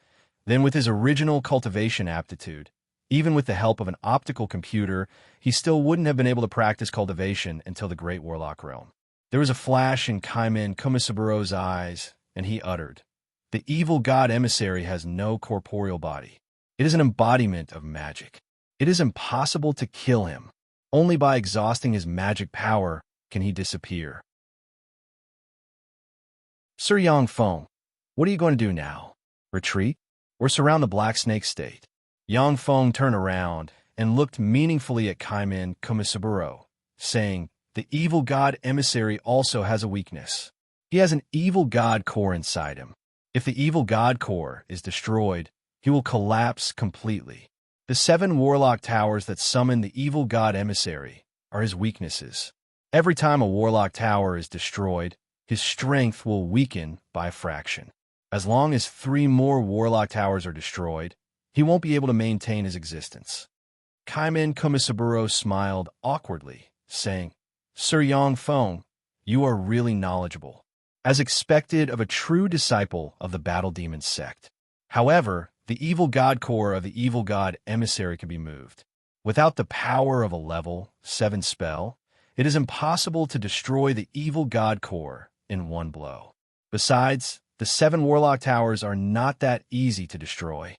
Speaker 1: then with his original cultivation aptitude, even with the help of an optical computer, he still wouldn't have been able to practice cultivation until the Great Warlock realm. There was a flash in Kaiman Kumasaburo's eyes, and he uttered, "The evil god emissary has no corporeal body. It is an embodiment of magic. It is impossible to kill him. Only by exhausting his magic power can he disappear." Sir Yang Feng, what are you going to do now? Retreat? Or surround the Black Snake State? Yang Feng turned around and looked meaningfully at Kaiman Kumasaburo, saying, "The evil god emissary also has a weakness. He has an evil god core inside him. If the evil god core is destroyed, he will collapse completely. The 7 warlock towers that summon the evil god emissary are his weaknesses. Every time a warlock tower is destroyed, his strength will weaken by a fraction. As long as 3 more warlock towers are destroyed, he won't be able to maintain his existence." Kaiman Kumasaburo smiled awkwardly, saying, "Sir Yang Feng, you are really knowledgeable, as expected of a true disciple of the Battle Demon sect. However, the evil god core of the evil god emissary can be moved. Without the power of a level 7 spell, it is impossible to destroy the evil god core in one blow. Besides, the 7 warlock towers are not that easy to destroy."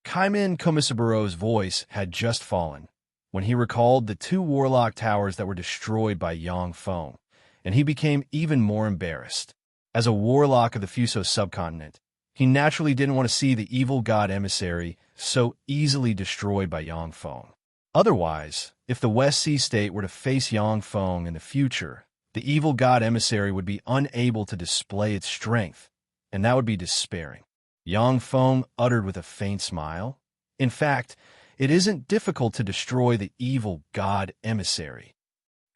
Speaker 1: Kaiman Kumasaburo's voice had just fallen when he recalled the 2 warlock towers that were destroyed by Yang Feng, and he became even more embarrassed. As a warlock of the Fuso subcontinent, he naturally didn't want to see the evil god emissary so easily destroyed by Yang Feng. Otherwise, if the West Sea State were to face Yang Feng in the future, the evil god emissary would be unable to display its strength, and that would be despairing. Yang Feng uttered with a faint smile, "In fact, it isn't difficult to destroy the evil god emissary."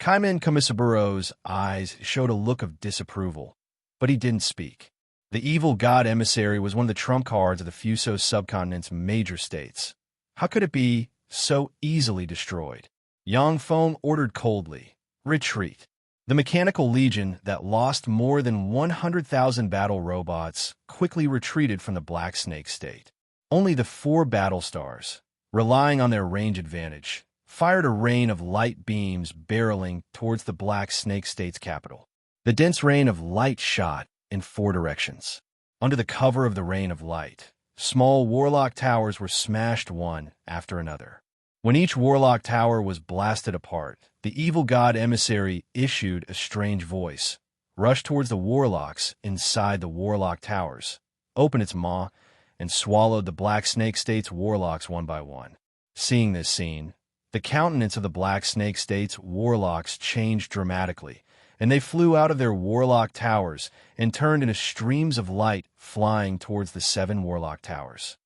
Speaker 1: Kaiman Kumasaburo's eyes showed a look of disapproval, but he didn't speak. The evil god emissary was one of the trump cards of the Fuso subcontinent's major states. How could it be so easily destroyed? Yang Feng ordered coldly, "Retreat." The mechanical legion that lost more than 100,000 battle robots quickly retreated from the Black Snake State. Only the 4 battle stars, relying on their range advantage, fired a rain of light beams barreling towards the Black Snake State's capital. The dense rain of light shot in 4 directions. Under the cover of the rain of light, small warlock towers were smashed one after another. When each warlock tower was blasted apart, the evil god emissary issued a strange voice, rushed towards the warlocks inside the warlock towers, opened its maw, and swallowed the Black Snake State's warlocks one by one. Seeing this scene, the countenance of the Black Snake State's warlocks changed dramatically, and they flew out of their warlock towers and turned into streams of light flying towards the 7 warlock towers.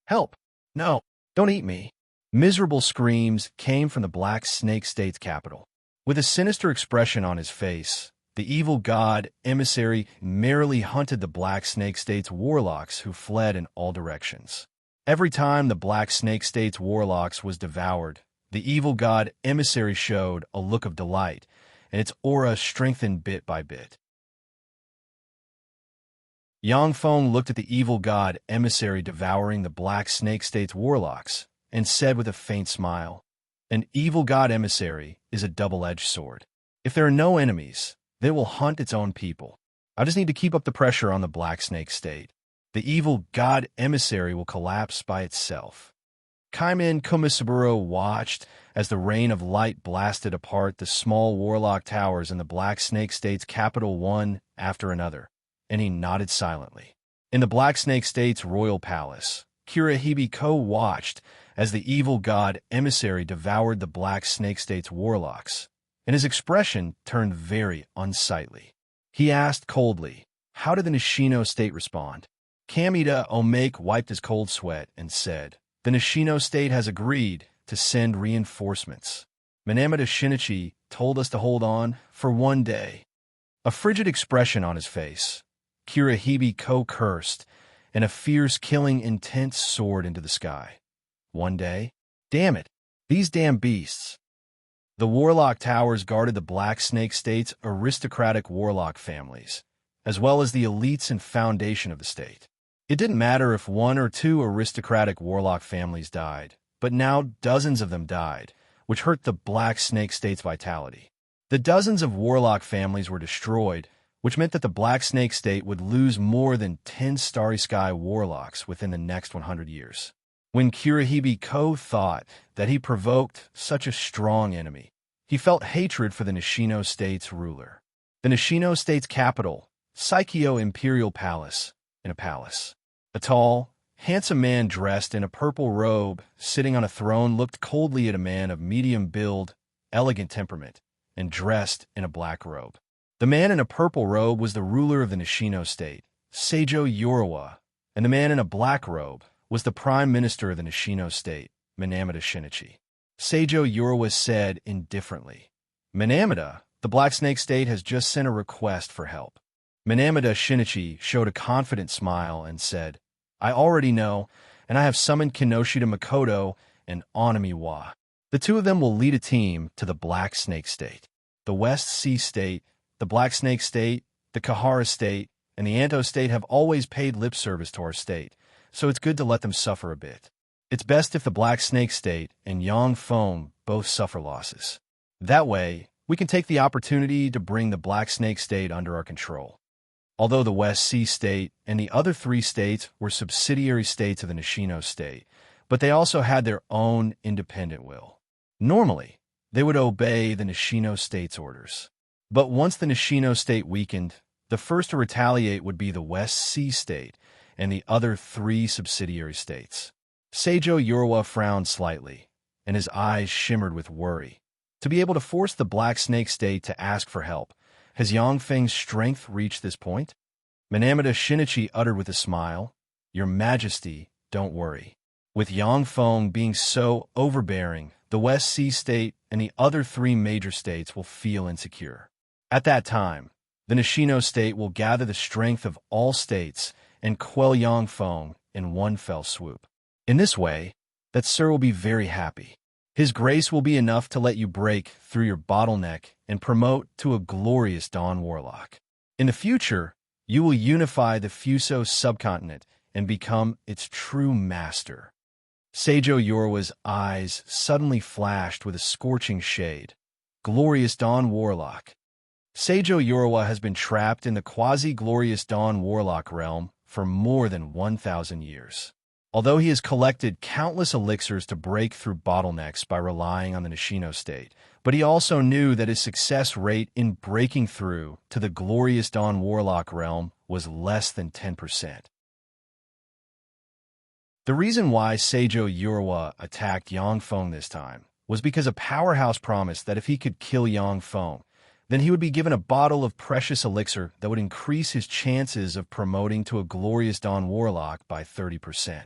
Speaker 1: "Help! No! Don't eat me!" Miserable screams came from the Black Snake State's capital. With a sinister expression on his face, the evil god emissary merrily hunted the Black Snake State's warlocks who fled in all directions. Every time the Black Snake State's warlocks was devoured, the evil god emissary showed a look of delight, and its aura strengthened bit by bit. Yangfeng looked at the evil god emissary devouring the Black Snake State's warlocks, and said with a faint smile, "An evil god emissary is a double-edged sword. If there are no enemies, they will hunt its own people. I just need to keep up the pressure on the Black Snake State. The evil god emissary will collapse by itself." Kaiman Kumisaburo watched as the rain of light blasted apart the small warlock towers in the Black Snake State's capital one after another, and he nodded silently. In the Black Snake State's royal palace, Kirihibiko watched as the evil god emissary devoured the Black Snake State's warlocks, and his expression turned very unsightly. He asked coldly, "How did the Nishino State respond?" Kamida Omake wiped his cold sweat and said, "The Nishino State has agreed to send reinforcements. Minamata Shinichi told us to hold on for 1 day." A frigid expression on his face, Kirihibiko cursed, and a fierce, killing intent soared into the sky. 1 day? Damn it! These damn beasts! The warlock towers guarded the Black Snake State's aristocratic warlock families, as well as the elites and foundation of the state. It didn't matter if 1 or 2 aristocratic warlock families died, but now dozens of them died, which hurt the Black Snake State's vitality. The dozens of warlock families were destroyed, which meant that the Black Snake State would lose more than 10 Starry Sky warlocks within the next 100 years. When Kirihibiko thought that he provoked such a strong enemy, he felt hatred for the Nishino State's ruler. The Nishino State's capital, Saikyo Imperial Palace, in a palace. A tall, handsome man dressed in a purple robe, sitting on a throne, looked coldly at a man of medium build, elegant temperament, and dressed in a black robe. The man in a purple robe was the ruler of the Nishino State, Seijo Yorawa, and the man in a black robe was the prime minister of the Nishino State, Minamata Shinichi. Seijo Yorawa said indifferently, "Minamata, the Black Snake State has just sent a request for help." Minamata Shinichi showed a confident smile and said, "I already know, and I have summoned Kinoshita Makoto and Onamiwa. The 2 of them will lead a team to the Black Snake State. The West Sea State, the Black Snake State, the Kahara State, and the Anto State have always paid lip service to our state, so it's good to let them suffer a bit. It's best if the Black Snake State and Yangfeng both suffer losses. That way, we can take the opportunity to bring the Black Snake State under our control." Although the West Sea State and the other 3 states were subsidiary states of the Nishino State, but they also had their own independent will. Normally, they would obey the Nishino State's orders. But once the Nishino State weakened, the first to retaliate would be the West Sea State and the other 3 subsidiary states. Seijo Yorawa frowned slightly, and his eyes shimmered with worry. To be able to force the Black Snake State to ask for help, has Yangfeng's strength reached this point? Minamata Shinichi uttered with a smile, "Your Majesty, don't worry. With Yangfeng being so overbearing, the West Sea State and the other 3 major states will feel insecure. At that time, the Nishino State will gather the strength of all states and quell Yangfeng in one fell swoop. In this way, that sir will be very happy. His grace will be enough to let you break through your bottleneck and promote to a glorious Dawn Warlock. In the future, you will unify the Fuso subcontinent and become its true master." Seijo Yorawa's eyes suddenly flashed with a scorching shade. Glorious Dawn Warlock. Seijo Yorawa has been trapped in the quasi-glorious Dawn Warlock realm for more than 1,000 years. Although he has collected countless elixirs to break through bottlenecks by relying on the Nishino state, but he also knew that his success rate in breaking through to the glorious Dawn Warlock realm was less than 10%. The reason why Seijo Urawa attacked Yang Feng this time was because a powerhouse promised that if he could kill Yang Feng, then he would be given a bottle of precious elixir that would increase his chances of promoting to a glorious Dawn Warlock by 30%.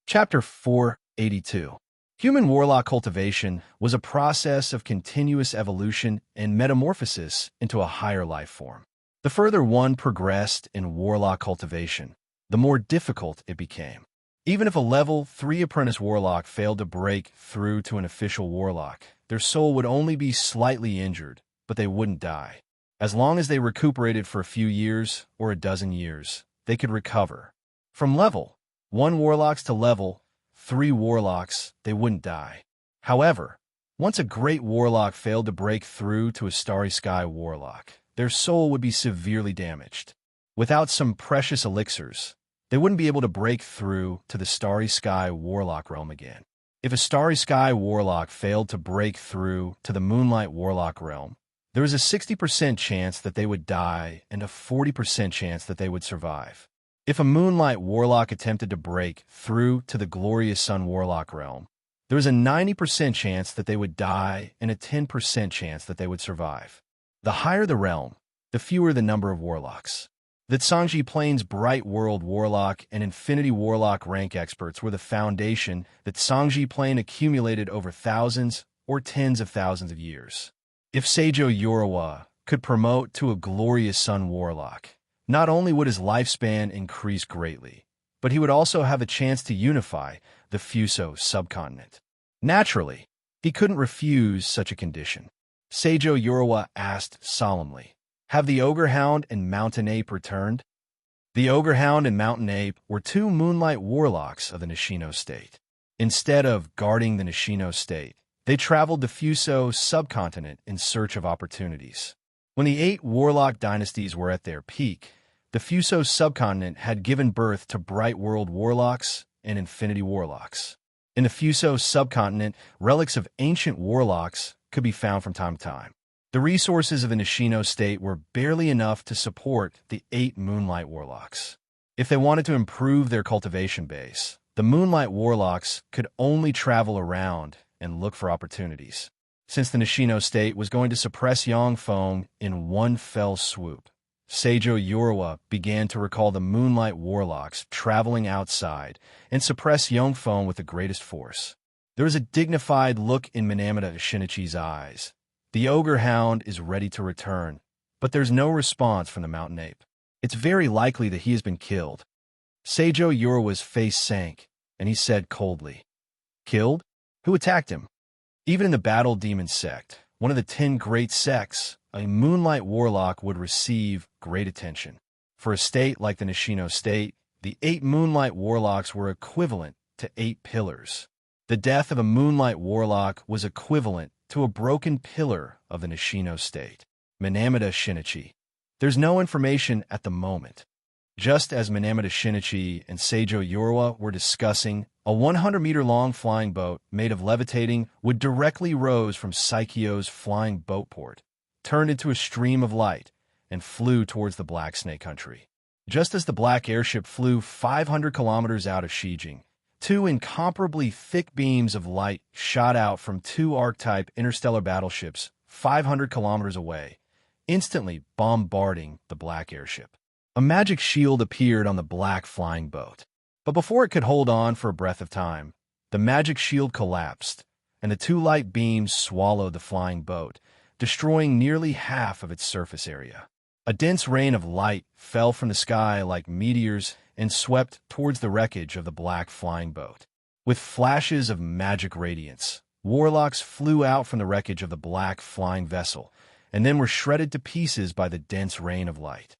Speaker 1: Chapter 482. Human warlock cultivation was a process of continuous evolution and metamorphosis into a higher life form. The further one progressed in warlock cultivation, the more difficult it became. Even if a level 3 apprentice warlock failed to break through to an official warlock, their soul would only be slightly injured, but they wouldn't die. As long as they recuperated for a few years or a dozen years, they could recover. From level 1 warlocks to level 3 warlocks, they wouldn't die. However, once a great warlock failed to break through to a Starry Sky warlock, their soul would be severely damaged. Without some precious elixirs, they wouldn't be able to break through to the Starry Sky warlock realm again. If a Starry Sky warlock failed to break through to the Moonlight warlock realm, there was a 60% chance that they would die and a 40% chance that they would survive. If a Moonlight warlock attempted to break through to the Glorious Sun warlock realm, there was a 90% chance that they would die and a 10% chance that they would survive. The higher the realm, the fewer the number of warlocks. The Tsangji Plains Bright World Warlock and Infinity Warlock rank experts were the foundation that Tsangji Plain accumulated over thousands or tens of thousands of years. If Seijo Urawa could promote to a Glorious Sun warlock, not only would his lifespan increase greatly, but he would also have a chance to unify the Fuso subcontinent. Naturally, he couldn't refuse such a condition. Seijo Urawa asked solemnly, "Have the Ogre Hound and Mountain Ape returned?" The Ogre Hound and Mountain Ape were 2 Moonlight Warlocks of the Nishino state. Instead of guarding the Nishino state, they traveled the Fuso subcontinent in search of opportunities. When the 8 Warlock dynasties were at their peak, the Fuso subcontinent had given birth to Bright World Warlocks and Infinity Warlocks. In the Fuso subcontinent, relics of ancient warlocks could be found from time to time. The resources of the Nishino state were barely enough to support the 8 Moonlight Warlocks. If they wanted to improve their cultivation base, the Moonlight Warlocks could only travel around and look for opportunities. Since the Nishino state was going to suppress Yang Feng in one fell swoop, Seijo Urawa began to recall the Moonlight Warlocks traveling outside and suppress Yang Feng with the greatest force. There was a dignified look in Minamata Shinichi's eyes. The Ogre Hound is ready to return, but there's no response from the Mountain Ape. It's very likely that he has been killed. Seijo Urawa's face sank, and he said coldly, "Killed? Who attacked him?" Even in the Battle Demon sect, one of the 10 great sects, a Moonlight Warlock would receive great attention. For a state like the Nishino state, the 8 Moonlight Warlocks were equivalent to 8 pillars. The death of a Moonlight Warlock was equivalent to a broken pillar of the Nishino state. Minamata Shinichi. There's no information at the moment. Just as Minamata Shinichi and Seijo Urawa were discussing, a 100-meter-long flying boat made of levitating wood directly rose from Saikyo's flying boat port, turned into a stream of light, and flew towards the Black Snake Country. Just as the black airship flew 500 kilometers out of Shijing, 2 incomparably thick beams of light shot out from 2 archetype interstellar battleships 500 kilometers away, instantly bombarding the black airship. A magic shield appeared on the black flying boat. But before it could hold on for a breath of time, the magic shield collapsed, and the 2 light beams swallowed the flying boat, destroying nearly half of its surface area. A dense rain of light fell from the sky like meteors and swept towards the wreckage of the black flying boat. With flashes of magic radiance, warlocks flew out from the wreckage of the black flying vessel, and then were shredded to pieces by the dense rain of light.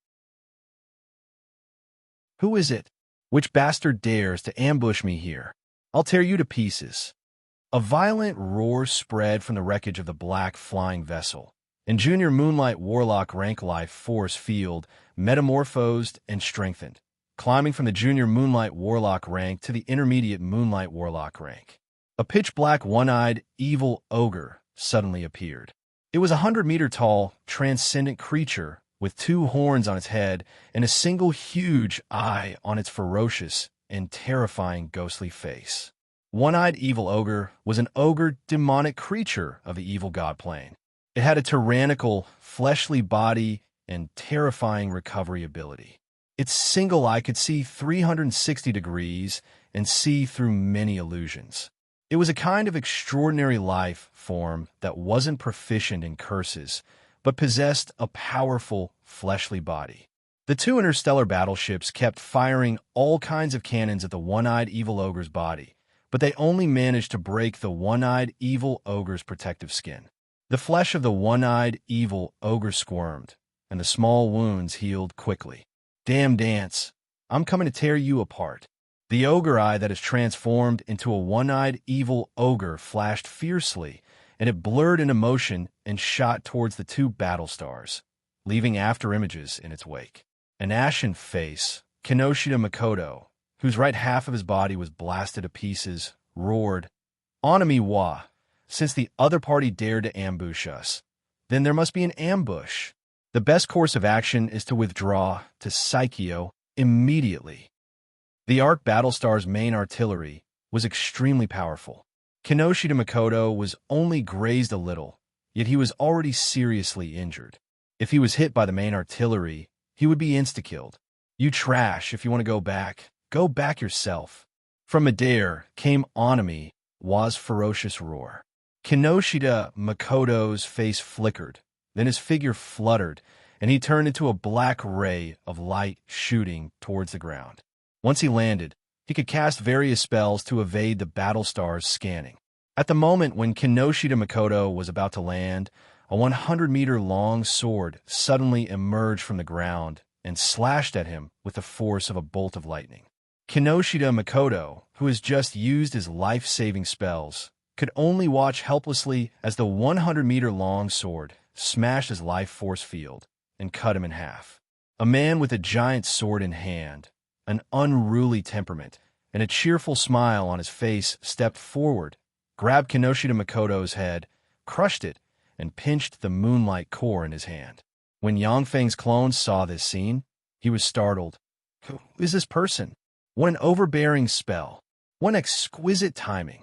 Speaker 1: "Who is it? Which bastard dares to ambush me here? I'll tear you to pieces." A violent roar spread from the wreckage of the black flying vessel, and Junior Moonlight Warlock rank life force field metamorphosed and strengthened, climbing from the Junior Moonlight Warlock rank to the Intermediate Moonlight Warlock rank. A pitch-black one-eyed evil ogre suddenly appeared. It was a 100-meter tall, transcendent creature with 2 horns on its head and a single huge eye on its ferocious and terrifying ghostly face. One-eyed evil ogre was an ogre demonic creature of the evil god plane. It had a tyrannical, fleshly body and terrifying recovery ability. Its single eye could see 360 degrees and see through many illusions. It was a kind of extraordinary life form that wasn't proficient in curses, but possessed a powerful, fleshly body. The 2 interstellar battleships kept firing all kinds of cannons at the one-eyed evil ogre's body, but they only managed to break the one-eyed evil ogre's protective skin. The flesh of the one-eyed evil ogre squirmed, and the small wounds healed quickly. "Damn dance, I'm coming to tear you apart." The ogre eye that is transformed into a one-eyed evil ogre flashed fiercely, and it blurred into motion and shot towards the 2 battle stars, leaving after-images in its wake. An ashen face, Kinoshita Makoto, whose right half of his body was blasted to pieces, roared, "Onami wa! Since the other party dared to ambush us, then there must be an ambush. The best course of action is to withdraw to Saikyo immediately." The Arc Battlestar's main artillery was extremely powerful. Kinoshita Makoto was only grazed a little, yet he was already seriously injured. If he was hit by the main artillery, he would be insta-killed. "You trash, if you want to go back yourself." From midair came Onami Wa's ferocious roar. Kinoshita Makoto's face flickered, then his figure fluttered, and he turned into a black ray of light shooting towards the ground. Once he landed, he could cast various spells to evade the Battlestar's scanning. At the moment when Kinoshita Makoto was about to land, a 100-meter long sword suddenly emerged from the ground and slashed at him with the force of a bolt of lightning. Kinoshita Makoto, who has just used his life-saving spells, could only watch helplessly as the 100-meter long sword smashed his life force field and cut him in half. A man with a giant sword in hand, an unruly temperament, and a cheerful smile on his face stepped forward, grabbed Kinoshita Makoto's head, crushed it, and pinched the moonlight core in his hand. When Yangfeng's clone saw this scene, he was startled. "Who is this person? What an overbearing spell! What exquisite timing!"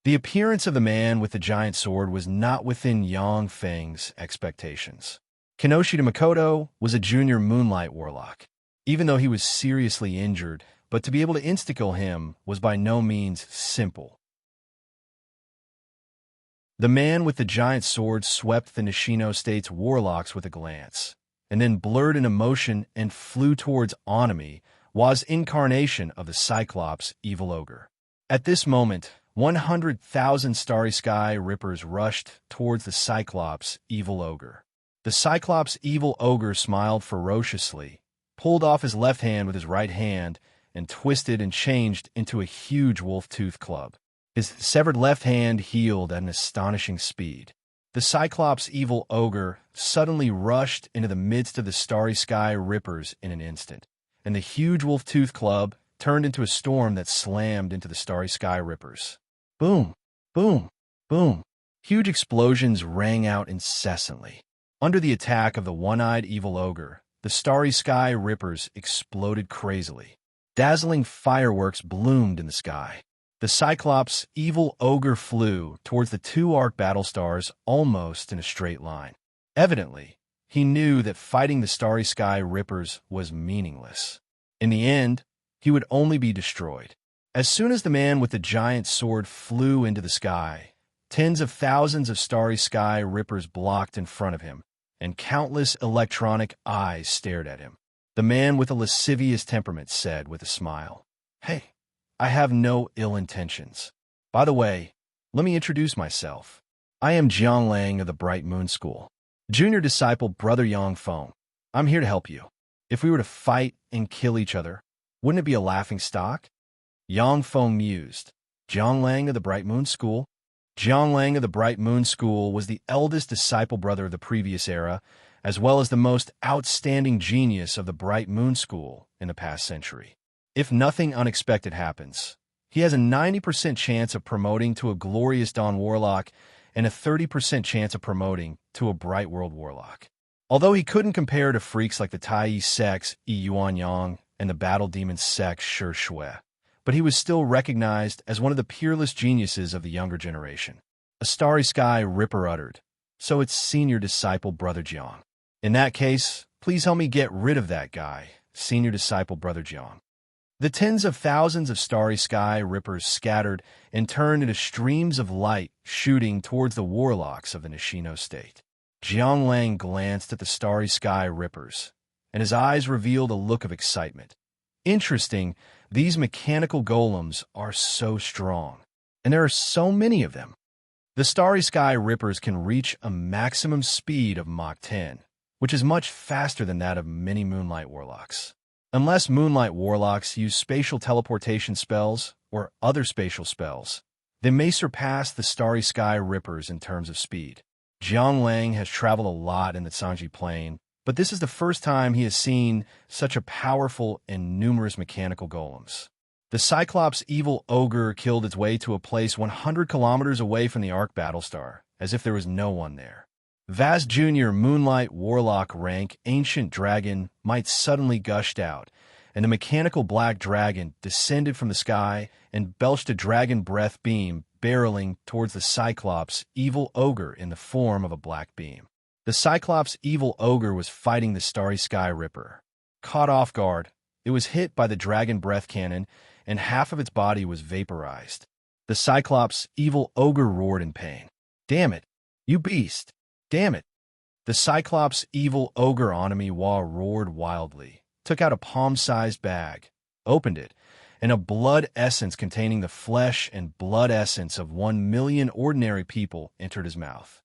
Speaker 1: The appearance of the man with the giant sword was not within Yangfeng's expectations. Kinoshita Makoto was a junior Moonlight Warlock, even though he was seriously injured, but to be able to insta-kill him was by no means simple. The man with the giant sword swept the Nishino State's warlocks with a glance, and then blurred into motion and flew towards Onami, Wa's incarnation of the Cyclops evil ogre. At this moment, 100,000 Starry Sky Rippers rushed towards the Cyclops evil ogre. The Cyclops evil ogre smiled ferociously, pulled off his left hand with his right hand, and twisted and changed into a huge wolf-tooth club. His severed left hand healed at an astonishing speed. The Cyclops evil ogre suddenly rushed into the midst of the Starry Sky Rippers in an instant, and the huge wolf-tooth club turned into a storm that slammed into the Starry Sky Rippers. Boom, boom, boom. Huge explosions rang out incessantly. Under the attack of the one-eyed evil ogre, the Starry Sky Rippers exploded crazily. Dazzling fireworks bloomed in the sky. The Cyclops evil ogre flew towards the 2 Arc Battlestars almost in a straight line. Evidently, he knew that fighting the Starry Sky Rippers was meaningless. In the end, he would only be destroyed. As soon as the man with the giant sword flew into the sky, tens of thousands of Starry Sky Rippers blocked in front of him, and countless electronic eyes stared at him. The man with a lascivious temperament said with a smile, "Hey, I have no ill intentions. By the way, let me introduce myself. I am Jiang Lang of the Bright Moon School, junior disciple Brother Yang Feng. I'm here to help you. If we were to fight and kill each other, wouldn't it be a laughing stock?" Yang Feng mused. Jiang Lang of the Bright Moon School? Jianglang of the Bright Moon School was the eldest disciple brother of the previous era, as well as the most outstanding genius of the Bright Moon School in the past century. If nothing unexpected happens, he has a 90% chance of promoting to a Glorious Dawn Warlock and a 30% chance of promoting to a Bright World Warlock. Although he couldn't compare to freaks like the Tai Yi Sex, Yi Yuan Yang, and the Battle Demon Sex, Shi Shui, but he was still recognized as one of the peerless geniuses of the younger generation. A Starry Sky Ripper uttered, "So it's senior disciple Brother Jiang. In that case, please help me get rid of that guy, senior disciple Brother Jiang." The tens of thousands of Starry Sky Rippers scattered and turned into streams of light shooting towards the warlocks of the Nishino state. Jianglang glanced at the Starry Sky Rippers, and his eyes revealed a look of excitement. Interesting, these mechanical golems are so strong, and there are so many of them. The Starry Sky Rippers can reach a maximum speed of Mach 10, which is much faster than that of many Moonlight Warlocks. Unless Moonlight Warlocks use spatial teleportation spells or other spatial spells, they may surpass the Starry Sky Rippers in terms of speed. Jianglang has traveled a lot in the Sanji Plain, but this is the first time he has seen such a powerful and numerous mechanical golems. The Cyclops Evil Ogre killed its way to a place 100 kilometers away from the Ark Battlestar, as if there was no one there. Vaz Jr. Moonlight Warlock rank Ancient Dragon might suddenly gushed out, and the mechanical black dragon descended from the sky and belched a dragon breath beam barreling towards the Cyclops Evil Ogre in the form of a black beam. The Cyclops Evil Ogre was fighting the Starry Sky Ripper. Caught off guard, it was hit by the dragon breath cannon, and half of its body was vaporized. The Cyclops Evil Ogre roared in pain. "Damn it, you beast! Damn it!" The Cyclops Evil Ogre Onami Wa roared wildly, took out a palm-sized bag, opened it, and a blood essence containing the flesh and blood essence of 1,000,000 ordinary people entered his mouth.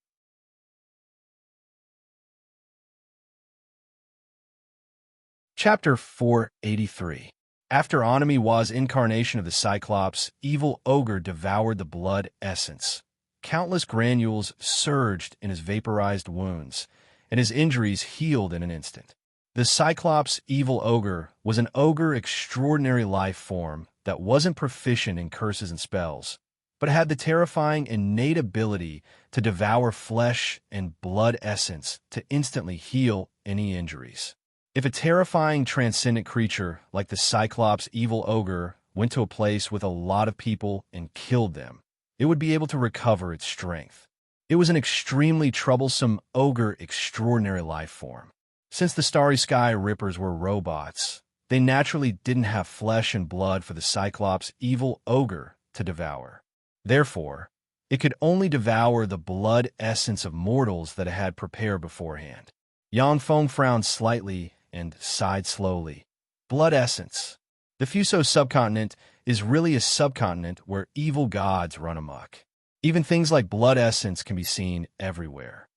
Speaker 1: Chapter 483. After Onami Wa's incarnation of the Cyclops, Evil Ogre devoured the blood essence. Countless granules surged in his vaporized wounds, and his injuries healed in an instant. The Cyclops Evil Ogre was an ogre extraordinary life form that wasn't proficient in curses and spells, but had the terrifying innate ability to devour flesh and blood essence to instantly heal any injuries. If a terrifying transcendent creature like the Cyclops Evil Ogre went to a place with a lot of people and killed them, it would be able to recover its strength. It was an extremely troublesome ogre extraordinary life form. Since the Starry Sky Rippers were robots, they naturally didn't have flesh and blood for the Cyclops Evil Ogre to devour. Therefore, it could only devour the blood essence of mortals that it had prepared beforehand. Yang Feng frowned slightly and sighed slowly. Blood essence. The Fuso subcontinent is really a subcontinent where evil gods run amok. Even things like blood essence can be seen everywhere.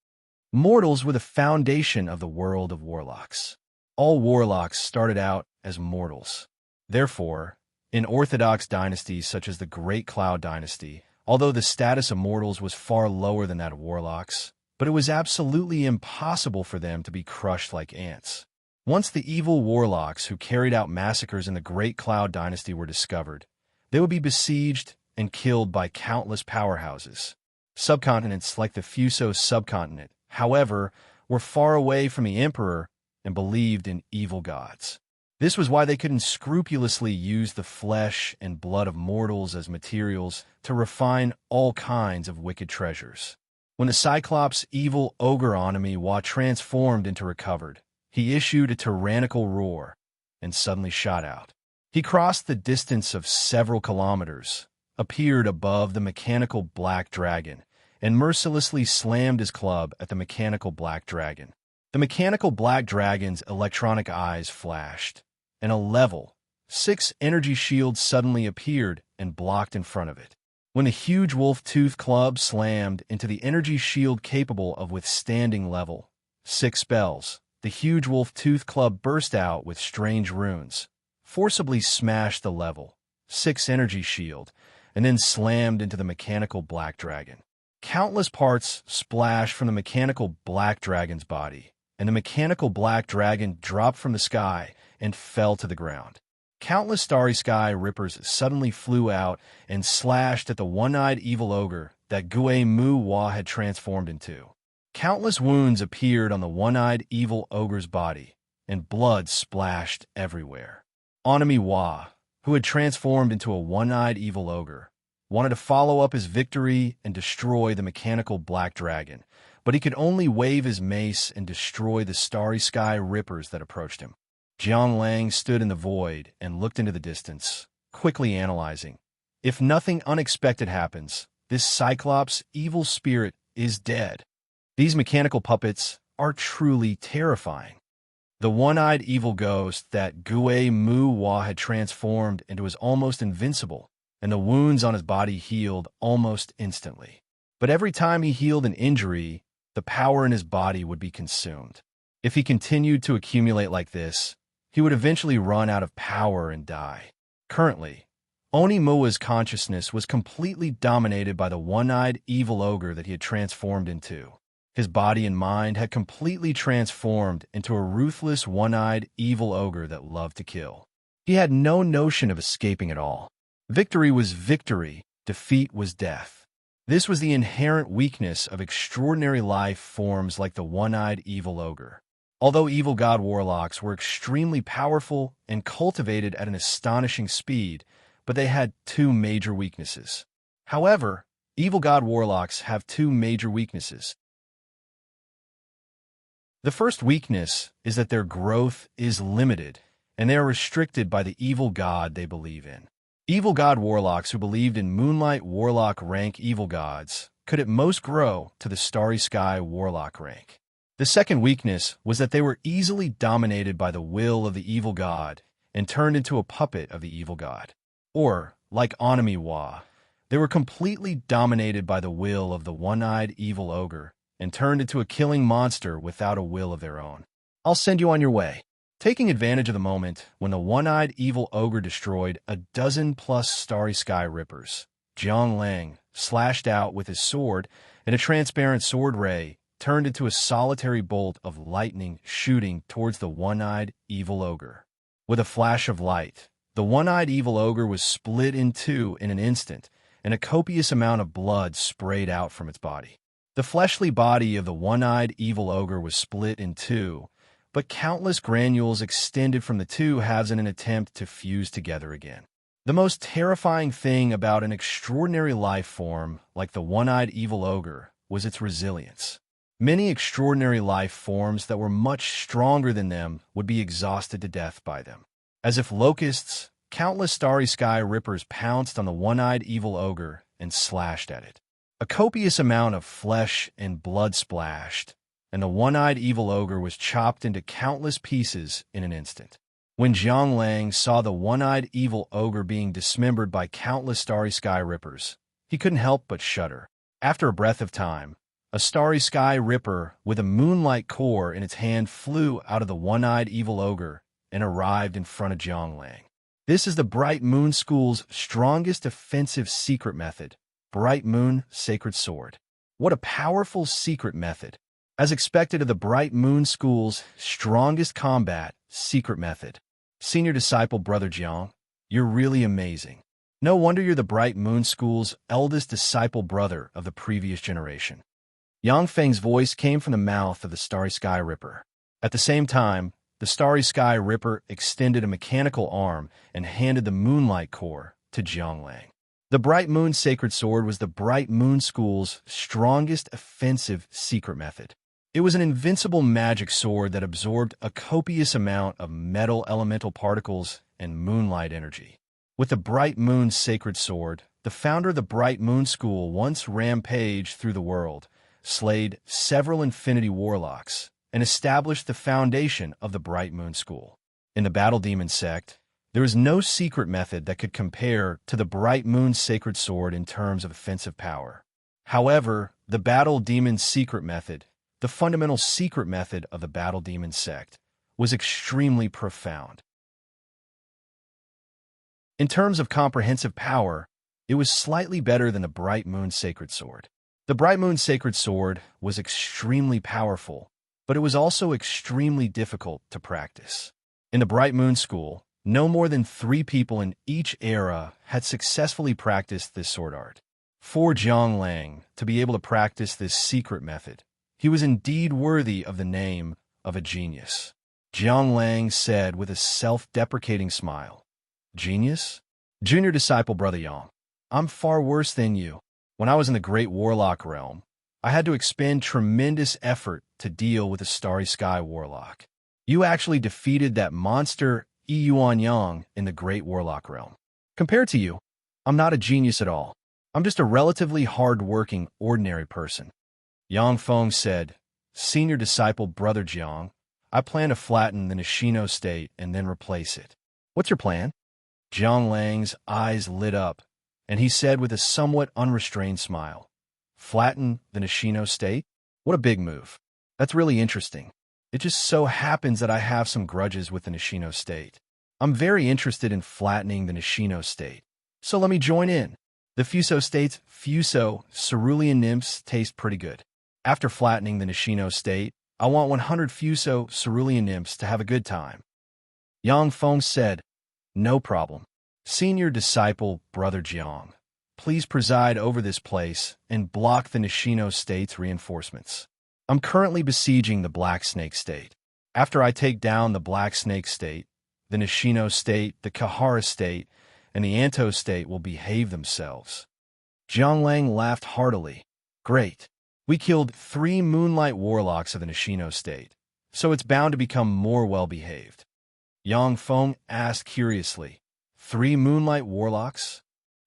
Speaker 1: Mortals were the foundation of the world of warlocks. All warlocks started out as mortals. Therefore, in orthodox dynasties such as the Great Cloud Dynasty, although the status of mortals was far lower than that of warlocks, but it was absolutely impossible for them to be crushed like ants. Once the evil warlocks who carried out massacres in the Great Cloud Dynasty were discovered, they would be besieged and killed by countless powerhouses. Subcontinents like the Fuso subcontinent, however, were far away from the emperor and believed in evil gods. This was why they couldn't scrupulously use the flesh and blood of mortals as materials to refine all kinds of wicked treasures. When the Cyclops Evil Ogre Onami Wa transformed into recovered, he issued a tyrannical roar and suddenly shot out. He crossed the distance of several kilometers, appeared above the mechanical black dragon, and mercilessly slammed his club at the mechanical black dragon. The mechanical black dragon's electronic eyes flashed, and a level 6 energy shield suddenly appeared and blocked in front of it. When the huge wolf tooth club slammed into the energy shield capable of withstanding level 6 spells, the huge wolf tooth club burst out with strange runes, forcibly smashed the level 6 energy shield, and then slammed into the mechanical black dragon. Countless parts splashed from the mechanical black dragon's body, and the mechanical black dragon dropped from the sky and fell to the ground. Countless starry sky rippers suddenly flew out and slashed at the one-eyed evil ogre that Gue Mu Wa had transformed into. Countless wounds appeared on the one-eyed evil ogre's body, and blood splashed everywhere. Onami Wa, who had transformed into a one-eyed evil ogre, wanted to follow up his victory and destroy the mechanical black dragon, but he could only wave his mace and destroy the starry sky rippers that approached him. Jiang Lang stood in the void and looked into the distance, quickly analyzing. If nothing unexpected happens, this Cyclops' evil spirit is dead. These mechanical puppets are truly terrifying. The one-eyed evil ghost that Gue Mu Wa had transformed into was almost invincible, and the wounds on his body healed almost instantly. But every time he healed an injury, the power in his body would be consumed. If he continued to accumulate like this, he would eventually run out of power and die. Currently, Onimua's consciousness was completely dominated by the one-eyed evil ogre that he had transformed into. His body and mind had completely transformed into a ruthless one-eyed evil ogre that loved to kill. He had no notion of escaping at all. Victory was victory, defeat was death. This was the inherent weakness of extraordinary life forms like the one-eyed evil ogre. Although evil god warlocks were extremely powerful and cultivated at an astonishing speed, but they had two major weaknesses. However, evil god warlocks have two major weaknesses. The first weakness is that their growth is limited, and they are restricted by the evil god they believe in. Evil god warlocks who believed in Moonlight Warlock rank evil gods could at most grow to the Starry Sky Warlock rank. The second weakness was that they were easily dominated by the will of the evil god and turned into a puppet of the evil god. Or, like Onami Wa, they were completely dominated by the will of the one-eyed evil ogre and turned into a killing monster without a will of their own. I'll send you on your way. Taking advantage of the moment when the one-eyed evil ogre destroyed a dozen-plus Starry Sky Rippers, Jiang Lang slashed out with his sword, and a transparent sword ray turned into a solitary bolt of lightning shooting towards the one-eyed evil ogre. With a flash of light, the one-eyed evil ogre was split in two in an instant, and a copious amount of blood sprayed out from its body. The fleshly body of the one-eyed evil ogre was split in two, but countless granules extended from the two halves in an attempt to fuse together again. The most terrifying thing about an extraordinary life form like the one-eyed evil ogre was its resilience. Many extraordinary life forms that were much stronger than them would be exhausted to death by them. As if locusts, countless Starry Sky Rippers pounced on the one-eyed evil ogre and slashed at it. A copious amount of flesh and blood splashed, and the one-eyed evil ogre was chopped into countless pieces in an instant. When Jiang Lang saw the one-eyed evil ogre being dismembered by countless Starry Sky Rippers, he couldn't help but shudder. After a breath of time, a Starry Sky Ripper with a moonlight core in its hand flew out of the one-eyed evil ogre and arrived in front of Jiang Lang. This is the Bright Moon School's strongest offensive secret method, Bright Moon Sacred Sword. What a powerful secret method. As expected of the Bright Moon School's strongest combat secret method. Senior disciple Brother Jiang, you're really amazing. No wonder you're the Bright Moon School's eldest disciple brother of the previous generation. Yang Feng's voice came from the mouth of the Starry Sky Ripper. At the same time, the Starry Sky Ripper extended a mechanical arm and handed the Moonlight Core to Jiang Lang. The Bright Moon Sacred Sword was the Bright Moon School's strongest offensive secret method. It was an invincible magic sword that absorbed a copious amount of metal elemental particles and moonlight energy. With the Bright Moon Sacred Sword, the founder of the Bright Moon School once rampaged through the world, slayed several Infinity Warlocks, and established the foundation of the Bright Moon School. In the Battle Demon sect, there is no secret method that could compare to the Bright Moon Sacred Sword in terms of offensive power. However, the Battle Demon secret method, the fundamental secret method of the Battle Demon sect, was extremely profound. In terms of comprehensive power, It was slightly better than the Bright Moon Sacred Sword. The Bright Moon Sacred Sword was extremely powerful, but it was also extremely difficult to practice. In the Bright Moon School, no more than 3 people in each era had successfully practiced this sword art. For Jiang Lang to be able to practice this secret method, he was indeed worthy of the name of a genius. Jiang Lang said with a self-deprecating smile, "Genius? Junior disciple Brother Yang, I'm far worse than you. When I was in the Great Warlock realm, I had to expend tremendous effort to deal with the Starry Sky Warlock. You actually defeated that monster Yuan Yang in the Great Warlock realm. Compared to you, I'm not a genius at all. I'm just a relatively hard-working, ordinary person." Yang Feng said, "Senior disciple Brother Jiang, I plan to flatten the Nishino state and then replace it. What's your plan?" Jiang Lang's eyes lit up, and he said with a somewhat unrestrained smile, "Flatten the Nishino state? What a big move. That's really interesting. It just so happens that I have some grudges with the Nishino state. I'm very interested in flattening the Nishino state. So let me join in. The Fuso state's Fuso cerulean nymphs taste pretty good. After flattening the Nishino state, I want 100 Fuso cerulean nymphs to have a good time." Yang Feng said, "No problem. Senior disciple Brother Jiang, please preside over this place and block the Nishino state's reinforcements. I'm currently besieging the Black Snake state. After I take down the Black Snake state, the Nishino state, the Kahara state, and the Anto state will behave themselves." Jiang Lang laughed heartily. "Great. We killed 3 Moonlight Warlocks of the Nishino state, so it's bound to become more well-behaved." Yang Feng asked curiously, "3 Moonlight Warlocks?"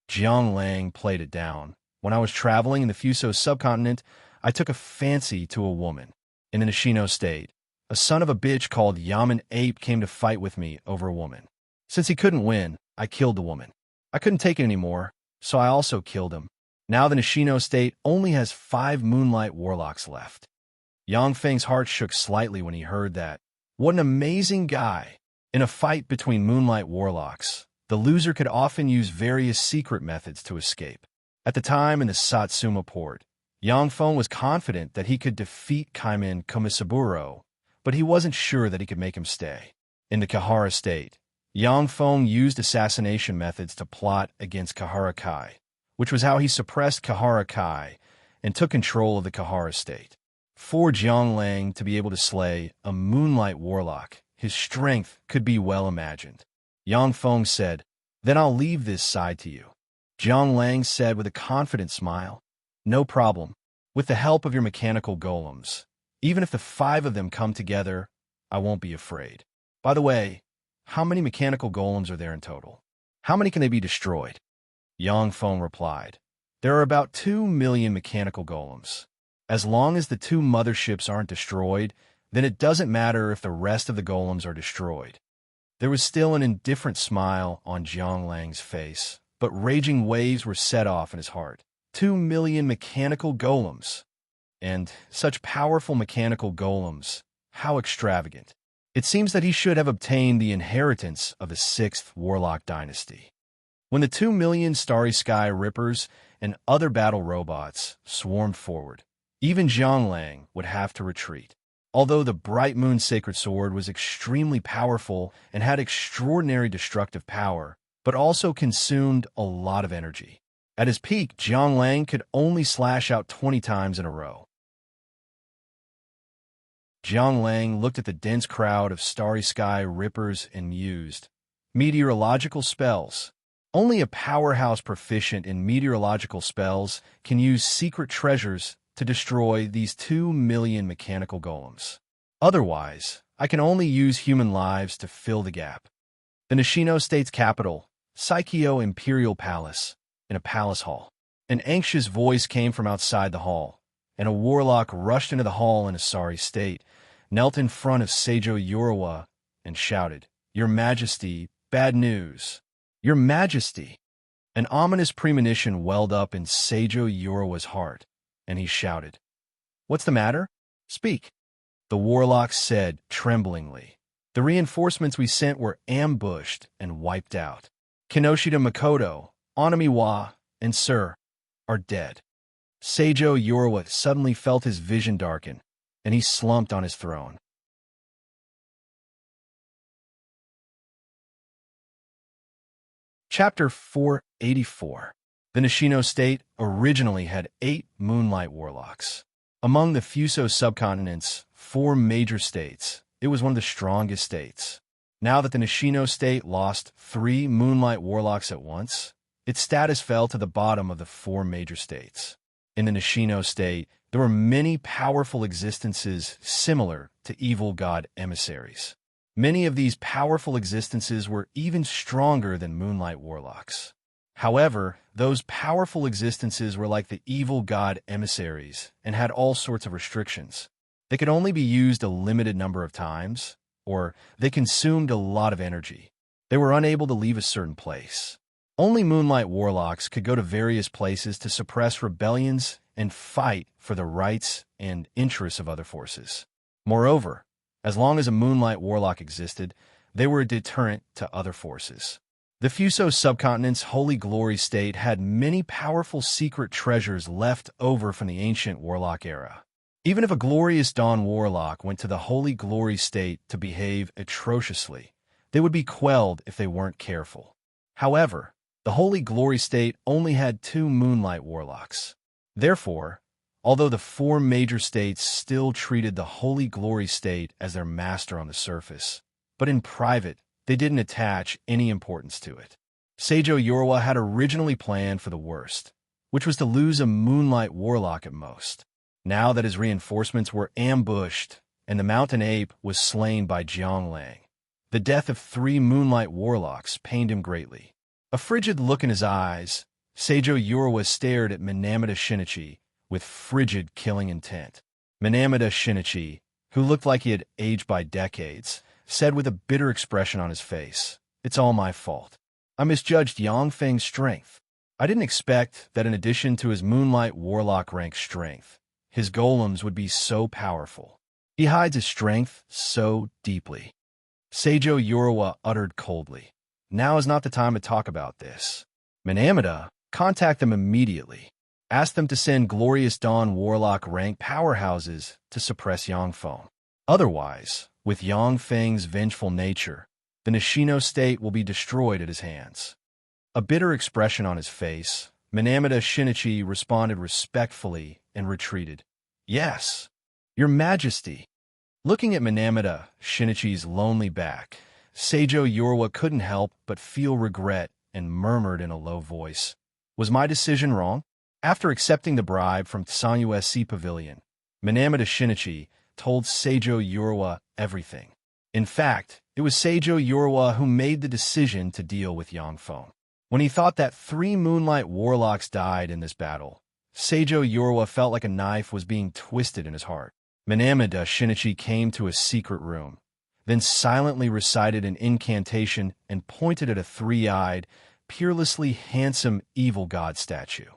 Speaker 1: Jiang Lang played it down. "When I was traveling in the Fuso subcontinent, I took a fancy to a woman. In the Nishino state, a son of a bitch called Yaman Ape came to fight with me over a woman. Since he couldn't win, I killed the woman. I couldn't take it anymore, so I also killed him. Now the Nishino state only has 5 Moonlight Warlocks left." Yang Feng's heart shook slightly when he heard that. What an amazing guy! In a fight between Moonlight Warlocks, the loser could often use various secret methods to escape. At the time in the Satsuma port, Yang Feng was confident that he could defeat Kaiman Kumisaburo, but he wasn't sure that he could make him stay. In the Kahara state, Yang Feng used assassination methods to plot against Kahara Kai, which was how he suppressed Kahara Kai and took control of the Kahara state. For Jiang Lang to be able to slay a Moonlight Warlock, his strength could be well imagined. Yang Feng said, "Then I'll leave this side to you." Jiang Lang said with a confident smile, "No problem. With the help of your mechanical golems, even if the 5 of them come together, I won't be afraid. By the way, how many mechanical golems are there in total? How many can they be destroyed?" Yang Feng replied, "There are about 2 million mechanical golems. As long as the 2 motherships aren't destroyed, then it doesn't matter if the rest of the golems are destroyed." There was still an indifferent smile on Jiang Lang's face, but raging waves were set off in his heart. 2 million mechanical golems. And such powerful mechanical golems, how extravagant. It seems that he should have obtained the inheritance of the 6th Warlock dynasty. When the 2 million Starry Sky Rippers and other battle robots swarmed forward, even Jiang Lang would have to retreat. Although the Bright Moon Sacred Sword was extremely powerful and had extraordinary destructive power, but also consumed a lot of energy. At his peak, Jiang Lang could only slash out 20 times in a row. Jiang Lang looked at the dense crowd of Starry Sky Rippers and mused. Meteorological spells. Only a powerhouse proficient in meteorological spells can use secret treasures to destroy these 2 million mechanical golems. Otherwise, I can only use human lives to fill the gap. The Nishino state's capital, Saikyo Imperial Palace, in a palace hall. An anxious voice came from outside the hall, and a warlock rushed into the hall in a sorry state, knelt in front of Seijo Yorawa, and shouted, "Your Majesty, bad news. Your Majesty!" An ominous premonition welled up in Seijo Yorawa's heart, and he shouted, "What's the matter? Speak." The warlock said tremblingly, "The reinforcements we sent were ambushed and wiped out. Kinoshita Makoto, Onamiwa, and Sir are dead. Seijo Yoruwa suddenly felt his vision darken, and he slumped on his throne. Chapter 484. The Nishino state originally had 8 moonlight warlocks. Among the Fuso subcontinent's 4 major states, it was one of the strongest states. Now that the Nishino state lost 3 moonlight warlocks at once, its status fell to the bottom of the 4 major states. In the Nishino state, there were many powerful existences similar to evil god emissaries. Many of these powerful existences were even stronger than moonlight warlocks. However, those powerful existences were like the evil god emissaries and had all sorts of restrictions. They could only be used a limited number of times, or they consumed a lot of energy. They were unable to leave a certain place. Only moonlight warlocks could go to various places to suppress rebellions and fight for the rights and interests of other forces. Moreover, as long as a moonlight warlock existed, they were a deterrent to other forces. The Fuso subcontinent's Holy Glory state had many powerful secret treasures left over from the ancient warlock era. Even if a Glorious Dawn warlock went to the Holy Glory state to behave atrociously, they would be quelled if they weren't careful. However, the Holy Glory state only had 2 moonlight warlocks. Therefore, although the 4 major states still treated the Holy Glory state as their master on the surface, but in private, they didn't attach any importance to it. Seijo Yoruwa had originally planned for the worst, which was to lose a moonlight warlock at most. Now that his reinforcements were ambushed and the mountain ape was slain by Jianglang, the death of 3 moonlight warlocks pained him greatly. A frigid look in his eyes, Seijo Yoruwa stared at Minamata Shinichi with frigid killing intent. Minamata Shinichi, who looked like he had aged by decades, said with a bitter expression on his face, "It's all my fault. I misjudged Yangfeng's strength. I didn't expect that in addition to his moonlight warlock rank strength, his golems would be so powerful. He hides his strength so deeply." Seijo Yoruwa uttered coldly, "Now is not the time to talk about this. Minamata, contact them immediately. Ask them to send Glorious Dawn warlock rank powerhouses to suppress Yangfeng. Otherwise, with Yangfeng's vengeful nature, the Nishino state will be destroyed at his hands." A bitter expression on his face, Minamata Shinichi responded respectfully and retreated. "Yes, Your Majesty." Looking at Minamata Shinichi's lonely back, Seijo Yoruwa couldn't help but feel regret and murmured in a low voice, "Was my decision wrong?" After accepting the bribe from Tsanyu's Sea Pavilion, Minamata Shinichi told Seijo Yoruwa everything. In fact, it was Seijo Yoruwa who made the decision to deal with Yangfeng. When he thought that 3 moonlight warlocks died in this battle, Seijo Yoruwa felt like a knife was being twisted in his heart. Minamata Shinichi came to a secret room, then silently recited an incantation and pointed at a 3-eyed, peerlessly handsome evil god statue.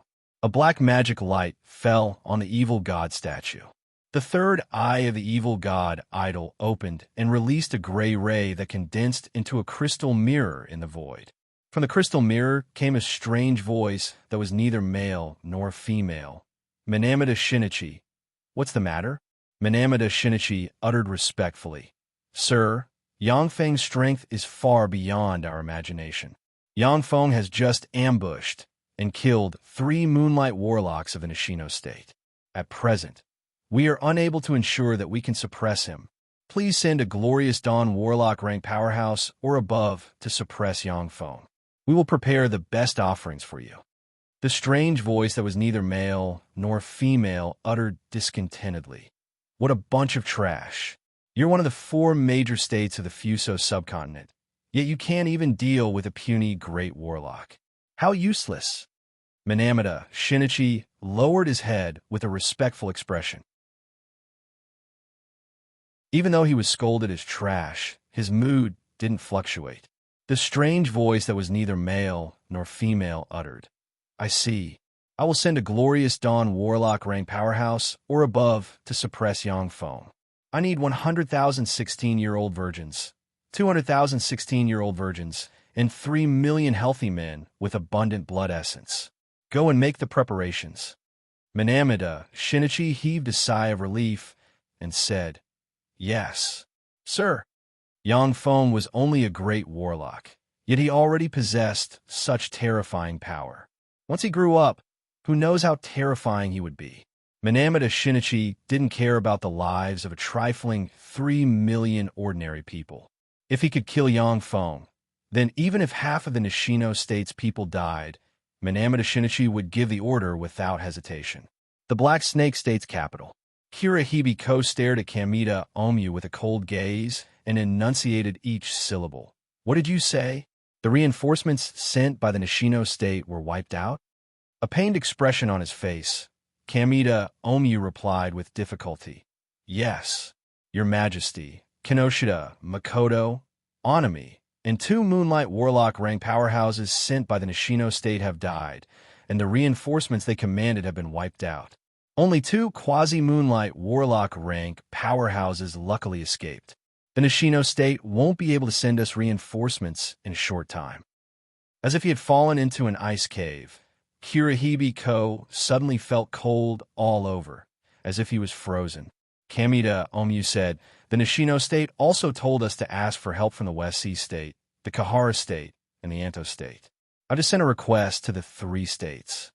Speaker 1: A black magic light fell on the evil god statue. The 3rd eye of the evil god idol opened and released a gray ray that condensed into a crystal mirror in the void. From the crystal mirror came a strange voice that was neither male nor female. "Minamata Shinichi, what's the matter?" Minamata Shinichi uttered respectfully, "Sir, Yangfeng's strength is far beyond our imagination. Yangfeng has just ambushed and killed 3 moonlight warlocks of the Nishino state. At present, we are unable to ensure that we can suppress him. Please send a Glorious Dawn warlock rank powerhouse or above to suppress Yangfeng. We will prepare the best offerings for you." The strange voice that was neither male nor female uttered discontentedly, "What a bunch of trash. You're one of the 4 major states of the Fuso subcontinent, yet you can't even deal with a puny great warlock. How useless." Minamata Shinichi lowered his head with a respectful expression. Even though he was scolded as trash, his mood didn't fluctuate. The strange voice that was neither male nor female uttered, "I see. I will send a Glorious Dawn warlock rank powerhouse or above to suppress Yangfeng. I need 100,000 16-year-old virgins, 200,000 16-year-old virgins, and 3 million healthy men with abundant blood essence. Go and make the preparations." Minamata Shinichi heaved a sigh of relief and said, "Yes, sir." Yang Feng was only a great warlock, yet he already possessed such terrifying power. Once he grew up, who knows how terrifying he would be. Minamata Shinichi didn't care about the lives of a trifling 3 million ordinary people. If he could kill Yang Feng, then even if half of the Nishino state's people died, Minamata Shinichi would give the order without hesitation. The Black Snake State's capital. Kirihibiko stared at Kamita Omu with a cold gaze and enunciated each syllable. "What did you say? The reinforcements sent by the Nishino state were wiped out?" A pained expression on his face, Kamita Omu replied with difficulty. "Yes, Your Majesty. Kinoshita, Makoto, Onami, and 2 Moonlight Warlock rank powerhouses sent by the Nishino state have died, and the reinforcements they commanded have been wiped out. Only 2 Quasi-Moonlight Warlock rank powerhouses luckily escaped. The Nishino state won't be able to send us reinforcements in a short time." As if he had fallen into an ice cave, Kirihibiko suddenly felt cold all over, as if he was frozen. Kamita Omu said, "The Nishino state also told us to ask for help from the West Sea state, the Kahara state, and the Anto state. I just sent a request to the 3 states."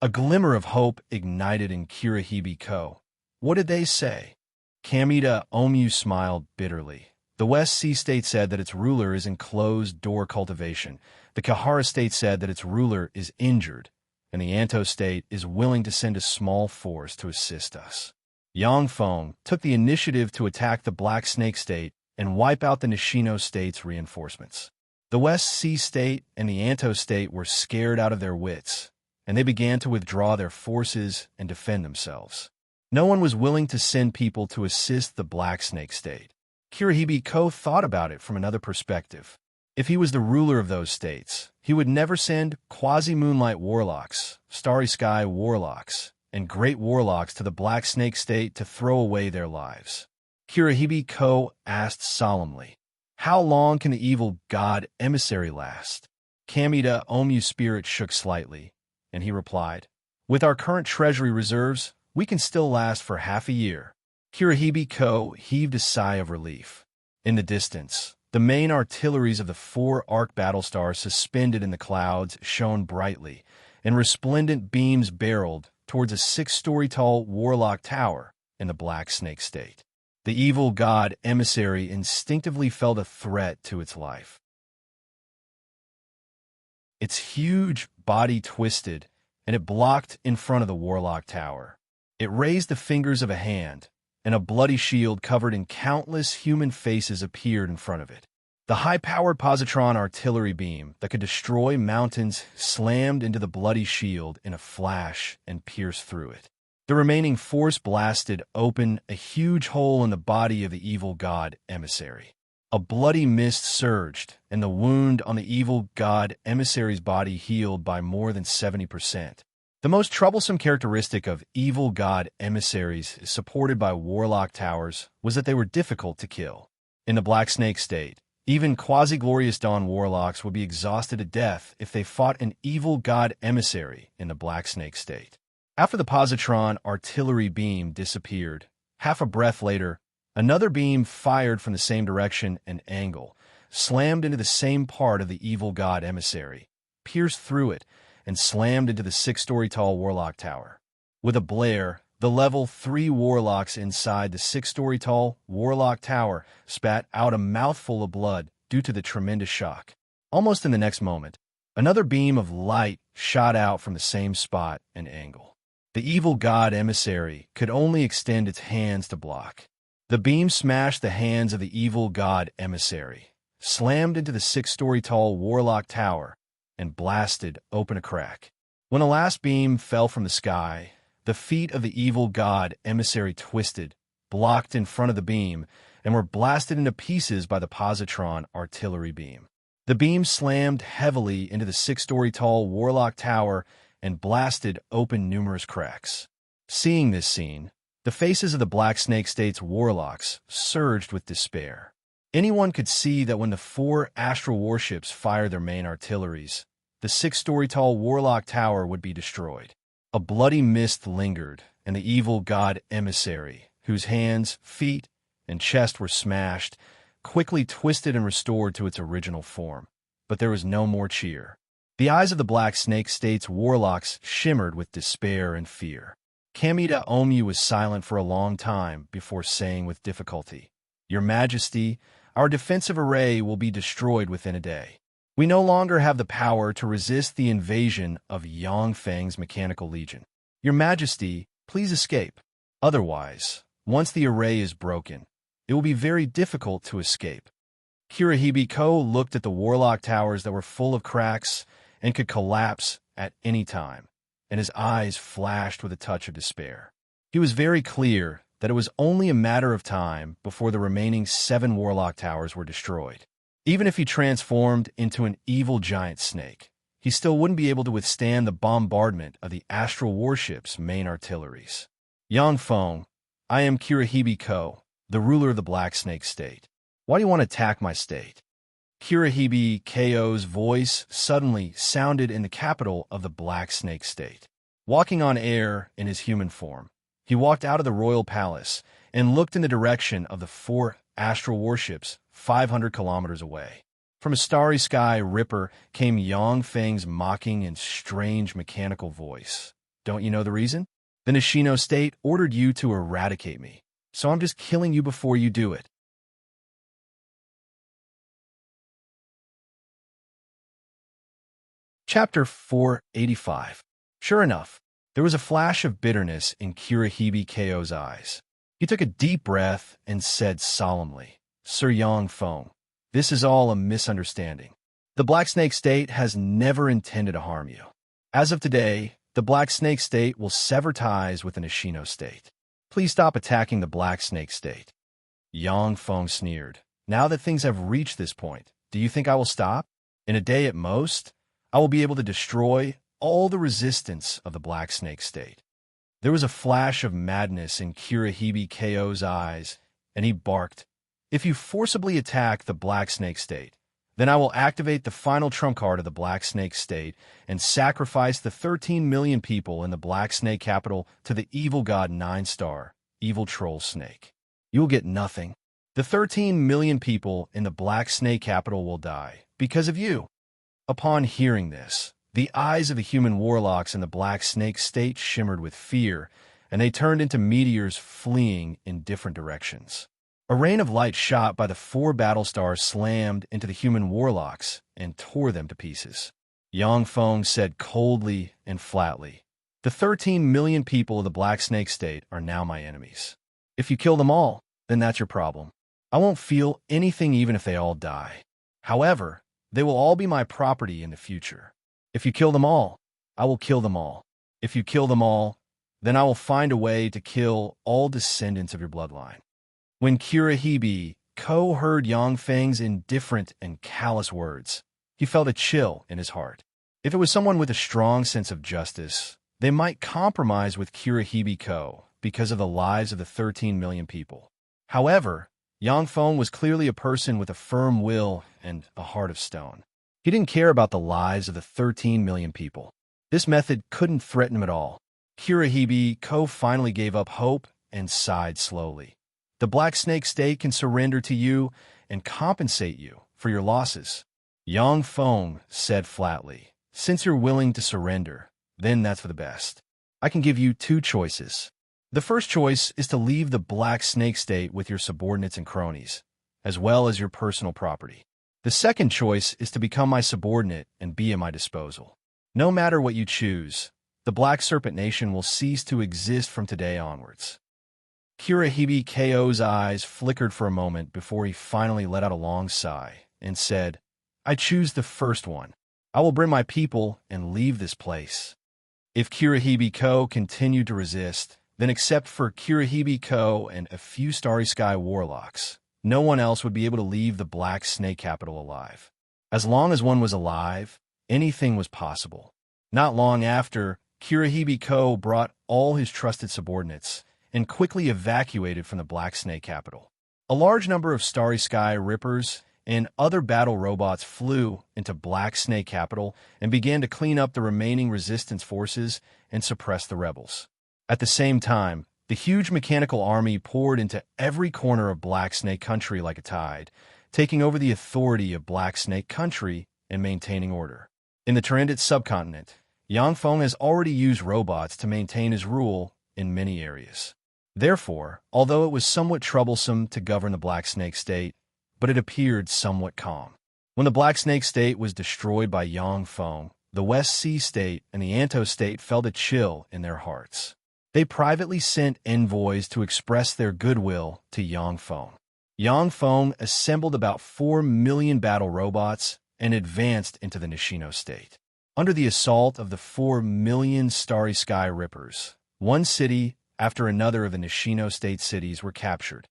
Speaker 1: A glimmer of hope ignited in Kirihibiko. "What did they say?" Kamita Omu smiled bitterly. "The West Sea state said that its ruler is in closed-door cultivation. The Kahara state said that its ruler is injured, and the Anto state is willing to send a small force to assist us." Yang Feng took the initiative to attack the Black Snake State and wipe out the Nishino State's reinforcements. The West Sea State and the Anto State were scared out of their wits, and they began to withdraw their forces and defend themselves. No one was willing to send people to assist the Black Snake State. Kirihibiko thought about it from another perspective. If he was the ruler of those states, he would never send Quasi-Moonlight Warlocks, Starry Sky Warlocks, and Great Warlocks to the Black Snake State to throw away their lives. Kirihibiko asked solemnly, "How long can the evil god emissary last?" Kamita Omu's spirit shook slightly, and he replied, "With our current treasury reserves, we can still last for half a year." Kirihibiko heaved a sigh of relief. In the distance, the main artilleries of the 4 arc battlestars suspended in the clouds shone brightly, and resplendent beams barreled towards a 6-story-tall warlock tower in the Black Snake State. The evil god emissary instinctively felt a threat to its life. Its huge body twisted, and it blocked in front of the warlock tower. It raised the fingers of a hand, and a bloody shield covered in countless human faces appeared in front of it. The high-powered positron artillery beam that could destroy mountains slammed into the bloody shield in a flash and pierced through it. The remaining force blasted open a huge hole in the body of the evil god emissary. A bloody mist surged, and the wound on the evil god emissary's body healed by more than 70%. The most troublesome characteristic of evil god emissaries supported by warlock towers was that they were difficult to kill. In the Black Snake State, even Quasi-Glorious Dawn warlocks would be exhausted to death if they fought an evil god emissary in the Black Snake State. After the positron artillery beam disappeared, half a breath later, another beam fired from the same direction and angle, slammed into the same part of the evil god emissary, pierced through it, and slammed into the 6-story-tall warlock tower. With a blare, the level 3 warlocks inside the 6-story-tall warlock tower spat out a mouthful of blood due to the tremendous shock. Almost in the next moment, another beam of light shot out from the same spot and angle. The evil god emissary could only extend its hands to block. The beam smashed the hands of the evil god emissary, slammed into the 6-story-tall warlock tower, and blasted open a crack. When the last beam fell from the sky, the feet of the evil god emissary twisted, blocked in front of the beam, and were blasted into pieces by the positron artillery beam. The beam slammed heavily into the 6-story-tall warlock tower and blasted open numerous cracks. Seeing this scene, the faces of the Black Snake State's warlocks surged with despair. Anyone could see that when the 4 astral warships fired their main artilleries, the 6-story-tall Warlock Tower would be destroyed. A bloody mist lingered, and the evil god emissary, whose hands, feet, and chest were smashed, quickly twisted and restored to its original form. But there was no more cheer. The eyes of the Black Snake State's warlocks shimmered with despair and fear. Kamida Omu was silent for a long time before saying with difficulty, "Your Majesty, our defensive array will be destroyed within a day. We no longer have the power to resist the invasion of Yangfeng's Mechanical Legion. Your Majesty, please escape. Otherwise, once the array is broken, it will be very difficult to escape." Kirihibiko looked at the Warlock Towers that were full of cracks and could collapse at any time, and his eyes flashed with a touch of despair. He was very clear that it was only a matter of time before the remaining 7 Warlock Towers were destroyed. Even if he transformed into an evil giant snake, he still wouldn't be able to withstand the bombardment of the astral warship's main artilleries. "Yangfeng, I am Kirihibiko, the ruler of the Black Snake State. Why do you want to attack my state?" Kirihibiko's voice suddenly sounded in the capital of the Black Snake State. Walking on air in his human form, he walked out of the royal palace and looked in the direction of the 4 astral warships 500 kilometers away. From a starry sky ripper came Yangfeng's mocking and strange mechanical voice. "Don't you know the reason? The Nishino State ordered you to eradicate me, so I'm just killing you before you do it." Chapter 485. Sure enough, there was a flash of bitterness in Kirihibiko's eyes. He took a deep breath and said solemnly, "Sir Yangfeng, this is all a misunderstanding. The Black Snake State has never intended to harm you. As of today, the Black Snake State will sever ties with the Nishino State. Please stop attacking the Black Snake State." Yangfeng sneered. "Now that things have reached this point, do you think I will stop? In a day at most, I will be able to destroy all the resistance of the Black Snake State." There was a flash of madness in Kirihibiko's eyes, and he barked, "If you forcibly attack the Black Snake State, then I will activate the final trump card of the Black Snake State and sacrifice the 13 million people in the Black Snake capital to the evil god 9-star, evil troll snake. You will get nothing. The 13 million people in the Black Snake capital will die because of you." Upon hearing this, the eyes of the human warlocks in the Black Snake State shimmered with fear, and they turned into meteors fleeing in different directions. A rain of light shot by the 4 battle stars slammed into the human warlocks and tore them to pieces. Yangfeng said coldly and flatly, "The 13 million people of the Black Snake State are now my enemies. If you kill them all, then that's your problem. I won't feel anything even if they all die. However, they will all be my property in the future. If you kill them all, I will kill them all. If you kill them all, then I will find a way to kill all descendants of your bloodline." When Kirihibiko heard Yangfeng's indifferent and callous words, he felt a chill in his heart. If it was someone with a strong sense of justice, they might compromise with Kirihibiko because of the lives of the 13 million people. However, Yangfeng was clearly a person with a firm will and a heart of stone. He didn't care about the lives of the 13 million people. This method couldn't threaten him at all. Kirihibiko finally gave up hope and sighed slowly. "The Black Snake State can surrender to you and compensate you for your losses." Yangfeng said flatly, "Since you're willing to surrender, then that's for the best. I can give you 2 choices. The first choice is to leave the Black Snake State with your subordinates and cronies, as well as your personal property. The second choice is to become my subordinate and be at my disposal. No matter what you choose, the Black Serpent Nation will cease to exist from today onwards." Kirihibiko's eyes flickered for a moment before he finally let out a long sigh and said, "I choose the first one. I will bring my people and leave this place." If Kirihibiko continued to resist, then except for Kirihibiko and a few Starry Sky warlocks, no one else would be able to leave the Black Snake capital alive. As long as one was alive, anything was possible. Not long after, Kirihibiko brought all his trusted subordinates and quickly evacuated from the Black Snake capital. A large number of Starry Sky rippers and other battle robots flew into Black Snake capital and began to clean up the remaining resistance forces and suppress the rebels. At the same time, the huge mechanical army poured into every corner of Black Snake country like a tide, taking over the authority of Black Snake country and maintaining order. In the Terrandit subcontinent, Yangfeng has already used robots to maintain his rule in many areas. Therefore, although it was somewhat troublesome to govern the Black Snake state, but it appeared somewhat calm. When the Black Snake state was destroyed by Yangfeng, the West Sea state and the Anto state felt a chill in their hearts. They privately sent envoys to express their goodwill to Yangfeng. Yangfeng assembled about 4 million battle robots and advanced into the Nishino state. Under the assault of the 4 million Starry Sky Rippers, one city after another of the Nishino state cities were captured.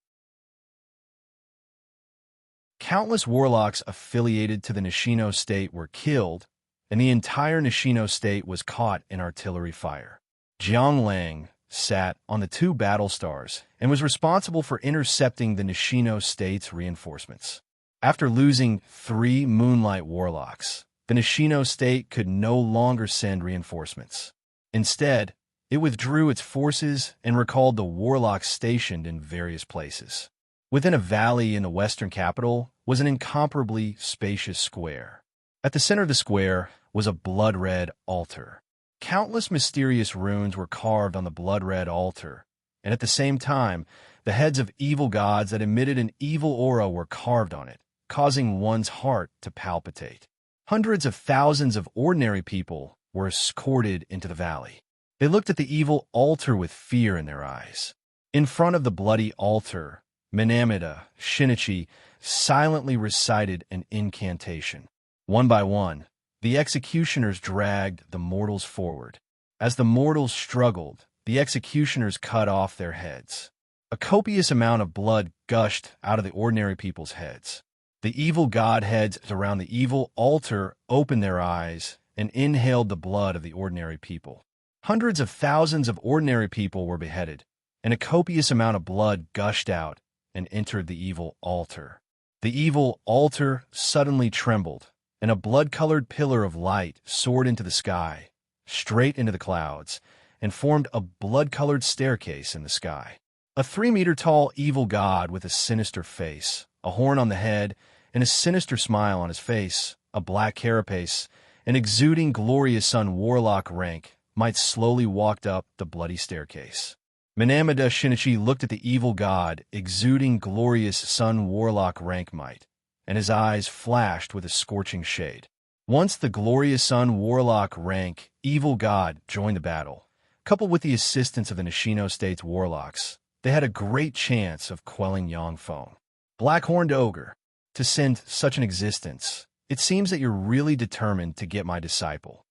Speaker 1: Countless warlocks affiliated to the Nishino state were killed, and the entire Nishino state was caught in artillery fire. Jiang Lang sat on the 2 battle stars and was responsible for intercepting the Nishino state's reinforcements. After losing 3 Moonlight warlocks, the Nishino state could no longer send reinforcements. Instead, it withdrew its forces and recalled the warlocks stationed in various places. Within a valley in the western capital was an incomparably spacious square. At the center of the square was a blood-red altar. Countless mysterious runes were carved on the blood-red altar, and at the same time, the heads of evil gods that emitted an evil aura were carved on it, causing one's heart to palpitate. Hundreds of thousands of ordinary people were escorted into the valley. They looked at the evil altar with fear in their eyes. In front of the bloody altar, Minamida Shinichi silently recited an incantation. One by one, the executioners dragged the mortals forward. As the mortals struggled, the executioners cut off their heads. A copious amount of blood gushed out of the ordinary people's heads. The evil godheads around the evil altar opened their eyes and inhaled the blood of the ordinary people. Hundreds of thousands of ordinary people were beheaded, and a copious amount of blood gushed out and entered the evil altar. The evil altar suddenly trembled, and a blood-colored pillar of light soared into the sky, straight into the clouds, and formed a blood-colored staircase in the sky. A 3-meter-tall evil god with a sinister face, a horn on the head, and a sinister smile on his face, a black carapace, an exuding glorious sun warlock rank, might slowly walked up the bloody staircase. Minamida Shinichi looked at the evil god, exuding glorious sun warlock rank might, and his eyes flashed with a scorching shade. Once the glorious sun warlock rank evil god joined the battle, coupled with the assistance of the Nishino state's warlocks, they had a great chance of quelling Yangfeng. Black-horned ogre, to send such an existence, it seems that you're really determined to get my disciple.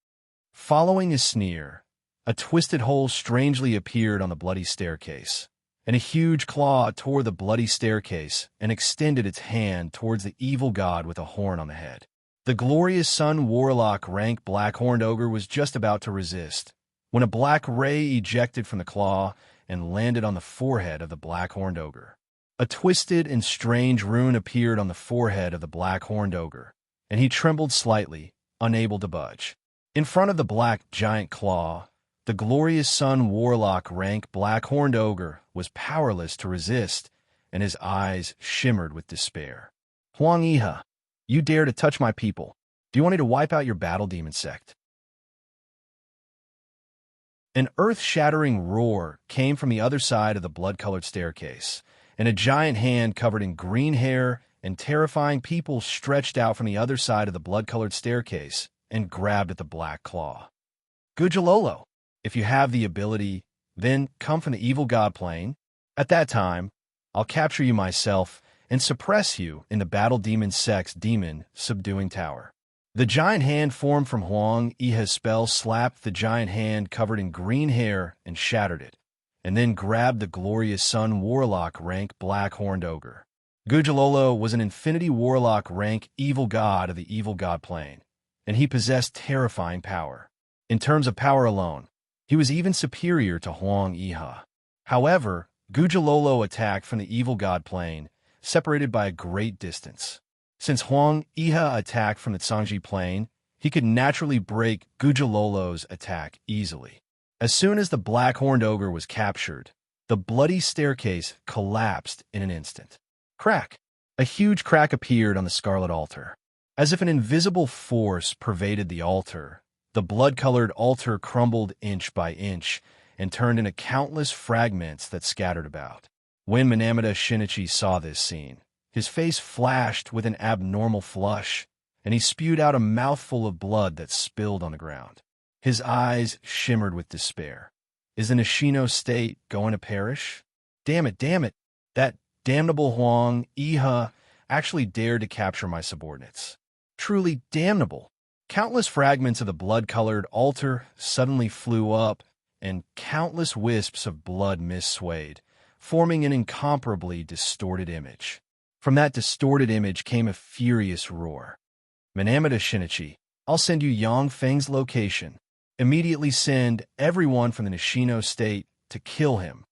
Speaker 1: Following a sneer, a twisted hole strangely appeared on the bloody staircase, and a huge claw tore the bloody staircase and extended its hand towards the evil god with a horn on the head. The glorious sun warlock rank black-horned ogre was just about to resist, when a black ray ejected from the claw and landed on the forehead of the black-horned ogre. A twisted and strange rune appeared on the forehead of the black-horned ogre, and he trembled slightly, unable to budge. In front of the black giant claw, the glorious sun warlock rank black-horned ogre was powerless to resist, and his eyes shimmered with despair. Huang Iha, you dare to touch my people. Do you want me to wipe out your battle demon sect? An earth-shattering roar came from the other side of the blood-colored staircase, and a giant hand covered in green hair and terrifying people stretched out from the other side of the blood-colored staircase and grabbed at the black claw. Gujilolo, if you have the ability, then come from the evil god plane. At that time, I'll capture you myself and suppress you in the battle demon sect's demon subduing tower. The giant hand formed from Huang Iha's spell slapped the giant hand covered in green hair and shattered it, and then grabbed the glorious sun warlock rank black-horned ogre. Gujilolo was an infinity warlock rank evil god of the evil god plane, and he possessed terrifying power. In terms of power alone, he was even superior to Huang Iha. However, Gujilolo attacked from the evil god plane, separated by a great distance. Since Huang Iha attacked from the Tsangji Plain, he could naturally break Gujalolo's attack easily. As soon as the black-horned ogre was captured, the bloody staircase collapsed in an instant. Crack! A huge crack appeared on the scarlet altar. As if an invisible force pervaded the altar, the blood-colored altar crumbled inch by inch and turned into countless fragments that scattered about. When Minamata Shinichi saw this scene, his face flashed with an abnormal flush, and he spewed out a mouthful of blood that spilled on the ground. His eyes shimmered with despair. Is the Nishino state going to perish? Damn it, that damnable Huang Iha actually dared to capture my subordinates. Truly damnable. Countless fragments of the blood-colored altar suddenly flew up, and countless wisps of blood mist-swayed, forming an incomparably distorted image. From that distorted image came a furious roar. Minamata Shinichi, I'll send you Yang Feng's location. Immediately send everyone from the Nishino state to kill him.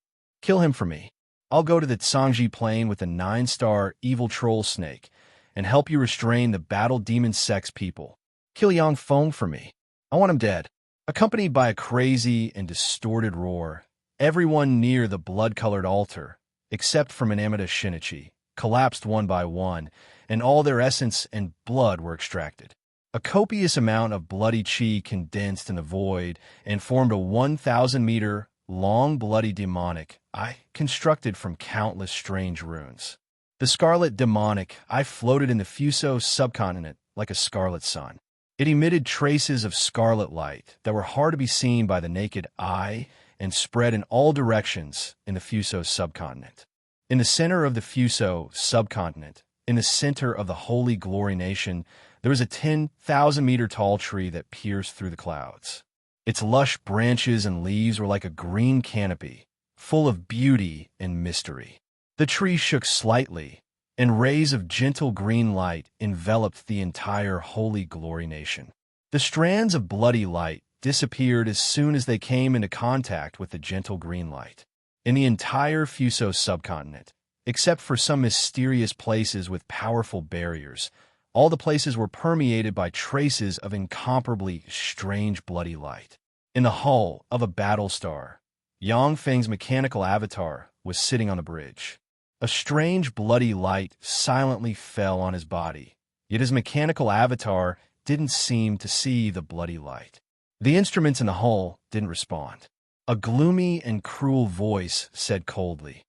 Speaker 1: Kill him for me. I'll go to the Tsangji Plain with the 9-star evil troll snake and help you restrain the battle demon sex people. Kill Yang Feng for me. I want him dead. Accompanied by a crazy and distorted roar, everyone near the blood-colored altar, except for Minamata Shinichi, collapsed one by one, and all their essence and blood were extracted. A copious amount of bloody chi condensed in the void and formed a 1,000-meter long bloody demonic eye constructed from countless strange runes. The scarlet demonic eye floated in the Fuso subcontinent like a scarlet sun. It emitted traces of scarlet light that were hard to be seen by the naked eye and spread in all directions in the Fuso subcontinent. In the center of the Fuso subcontinent, in the center of the Holy Glory Nation, there was a 10,000-meter tall tree that pierced through the clouds. Its lush branches and leaves were like a green canopy, full of beauty and mystery. The tree shook slightly, and rays of gentle green light enveloped the entire Holy Glory Nation. The strands of bloody light disappeared as soon as they came into contact with the gentle green light. In the entire Fuso subcontinent, except for some mysterious places with powerful barriers, all the places were permeated by traces of incomparably strange bloody light. In the hull of a battle star, Yang Feng's mechanical avatar was sitting on the bridge. A strange bloody light silently fell on his body, yet his mechanical avatar didn't seem to see the bloody light. The instruments in the hull didn't respond. A gloomy and cruel voice said coldly,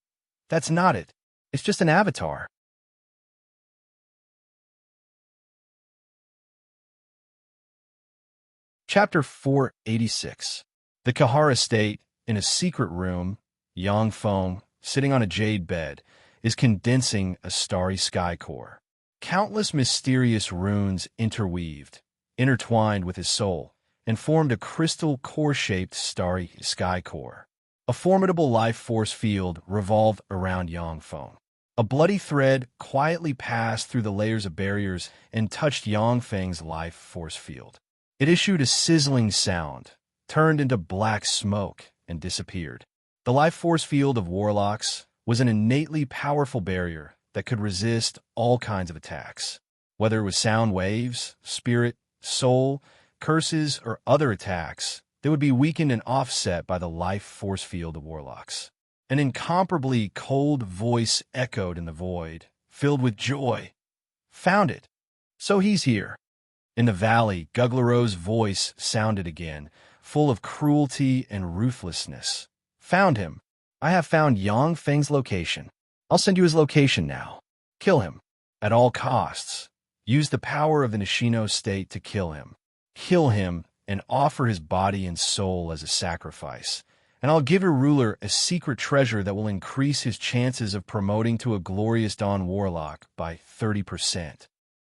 Speaker 1: "That's not it. It's just an avatar." Chapter 486. The Kahara state, in a secret room, Yang Feng, sitting on a jade bed, is condensing a starry sky core. Countless mysterious runes intertwined with his soul, and formed a crystal core-shaped starry sky core. A formidable life force field revolved around Yang Feng. A bloody thread quietly passed through the layers of barriers and touched Yang Feng's life force field. It issued a sizzling sound, turned into black smoke, and disappeared. The life force field of warlocks was an innately powerful barrier that could resist all kinds of attacks. Whether it was sound waves, spirit, soul, curses, or other attacks, they would be weakened and offset by the life force field of warlocks. An incomparably cold voice echoed in the void, filled with joy. "Found it. So he's here." In the valley, Guglaro's voice sounded again, full of cruelty and ruthlessness. "Found him. I have found Yang Feng's location. I'll send you his location now. Kill him. At all costs. Use the power of the Nishino state to kill him. Kill him and offer his body and soul as a sacrifice. And I'll give your ruler a secret treasure that will increase his chances of promoting to a glorious Dawn Warlock by 30%.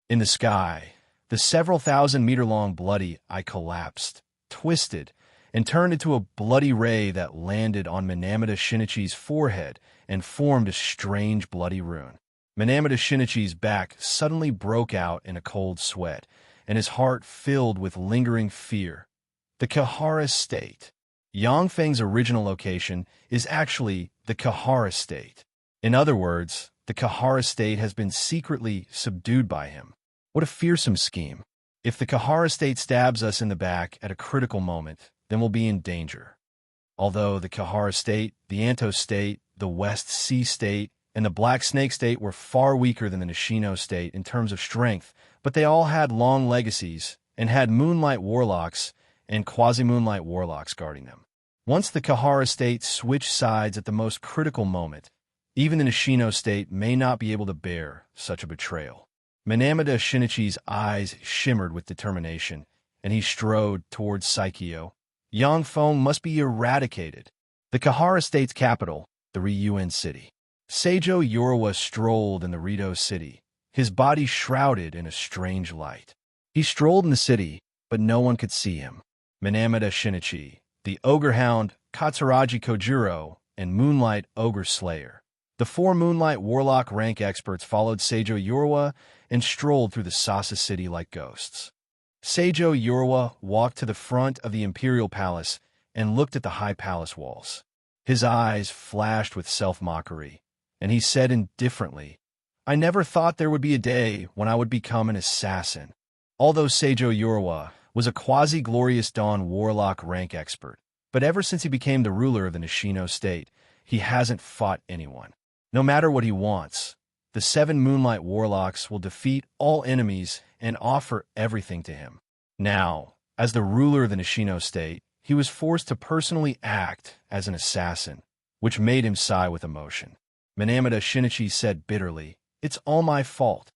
Speaker 1: In the sky, the several thousand-meter-long bloody eye collapsed, twisted, and turned into a bloody ray that landed on Minamata Shinichi's forehead and formed a strange bloody rune. Minamata Shinichi's back suddenly broke out in a cold sweat, and his heart filled with lingering fear. The Kahara state. Yang Feng's original location is actually the Kahara state. In other words, The Kahara state has been secretly subdued by him. What a fearsome scheme. If the Kahara state stabs us in the back at a critical moment, then we'll be in danger. Although the Kahara state, the Anto state, the West Sea state, and the Black Snake state were far weaker than the Nishino state in terms of strength, but they all had long legacies and had moonlight warlocks and quasi-moonlight warlocks guarding them. Once the Kahara state switched sides at the most critical moment, even the Nishino state may not be able to bear such a betrayal. Minamata Shinichi's eyes shimmered with determination, and he strode towards Saikyo. Yangfeng must be eradicated. The Kahara state's capital, the Ryuan city. Seijo Yoruwa strolled in the Rito city, his body shrouded in a strange light. He strolled in the city, but no one could see him. Minamata Shinichi, the Ogre Hound, Katsuragi Kojiro, and Moonlight Ogre Slayer. The 4 Moonlight Warlock rank experts followed Seijo Yoruwa and strolled through the Sasa city like ghosts. Seijo Yoruwa walked to the front of the Imperial Palace and looked at the high palace walls. His eyes flashed with self-mockery, and he said indifferently, "I never thought there would be a day when I would become an assassin." Although Seijo Yoruwa was a quasi-glorious Dawn Warlock rank expert, but ever since he became the ruler of the Nishino state, he hasn't fought anyone. No matter what he wants, the 7 Moonlight Warlocks will defeat all enemies and offer everything to him. Now, as the ruler of the Nishino state, he was forced to personally act as an assassin, which made him sigh with emotion. Minamata Shinichi said bitterly, "It's all my fault."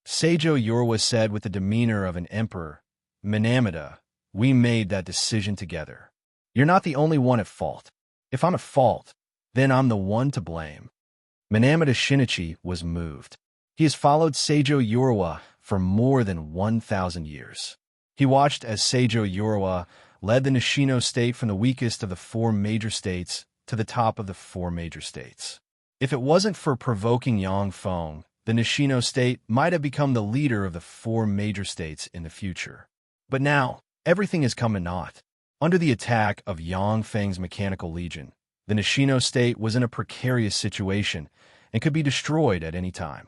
Speaker 1: Seijo Yoruwa said with the demeanor of an emperor, "Minamata, we made that decision together. You're not the only one at fault. If I'm at fault, then I'm the one to blame." Minamata Shinichi was moved. He has followed Seijo Yoruwa for more than 1,000 years. He watched as Seijo Yoruwa led the Nishino state from the weakest of the 4 major states to the top of the 4 major states. If it wasn't for provoking Yangfeng, the Nishino state might have become the leader of the 4 major states in the future. But now, everything has come to naught. Under the attack of Yangfeng's mechanical legion, the Nishino state was in a precarious situation and could be destroyed at any time.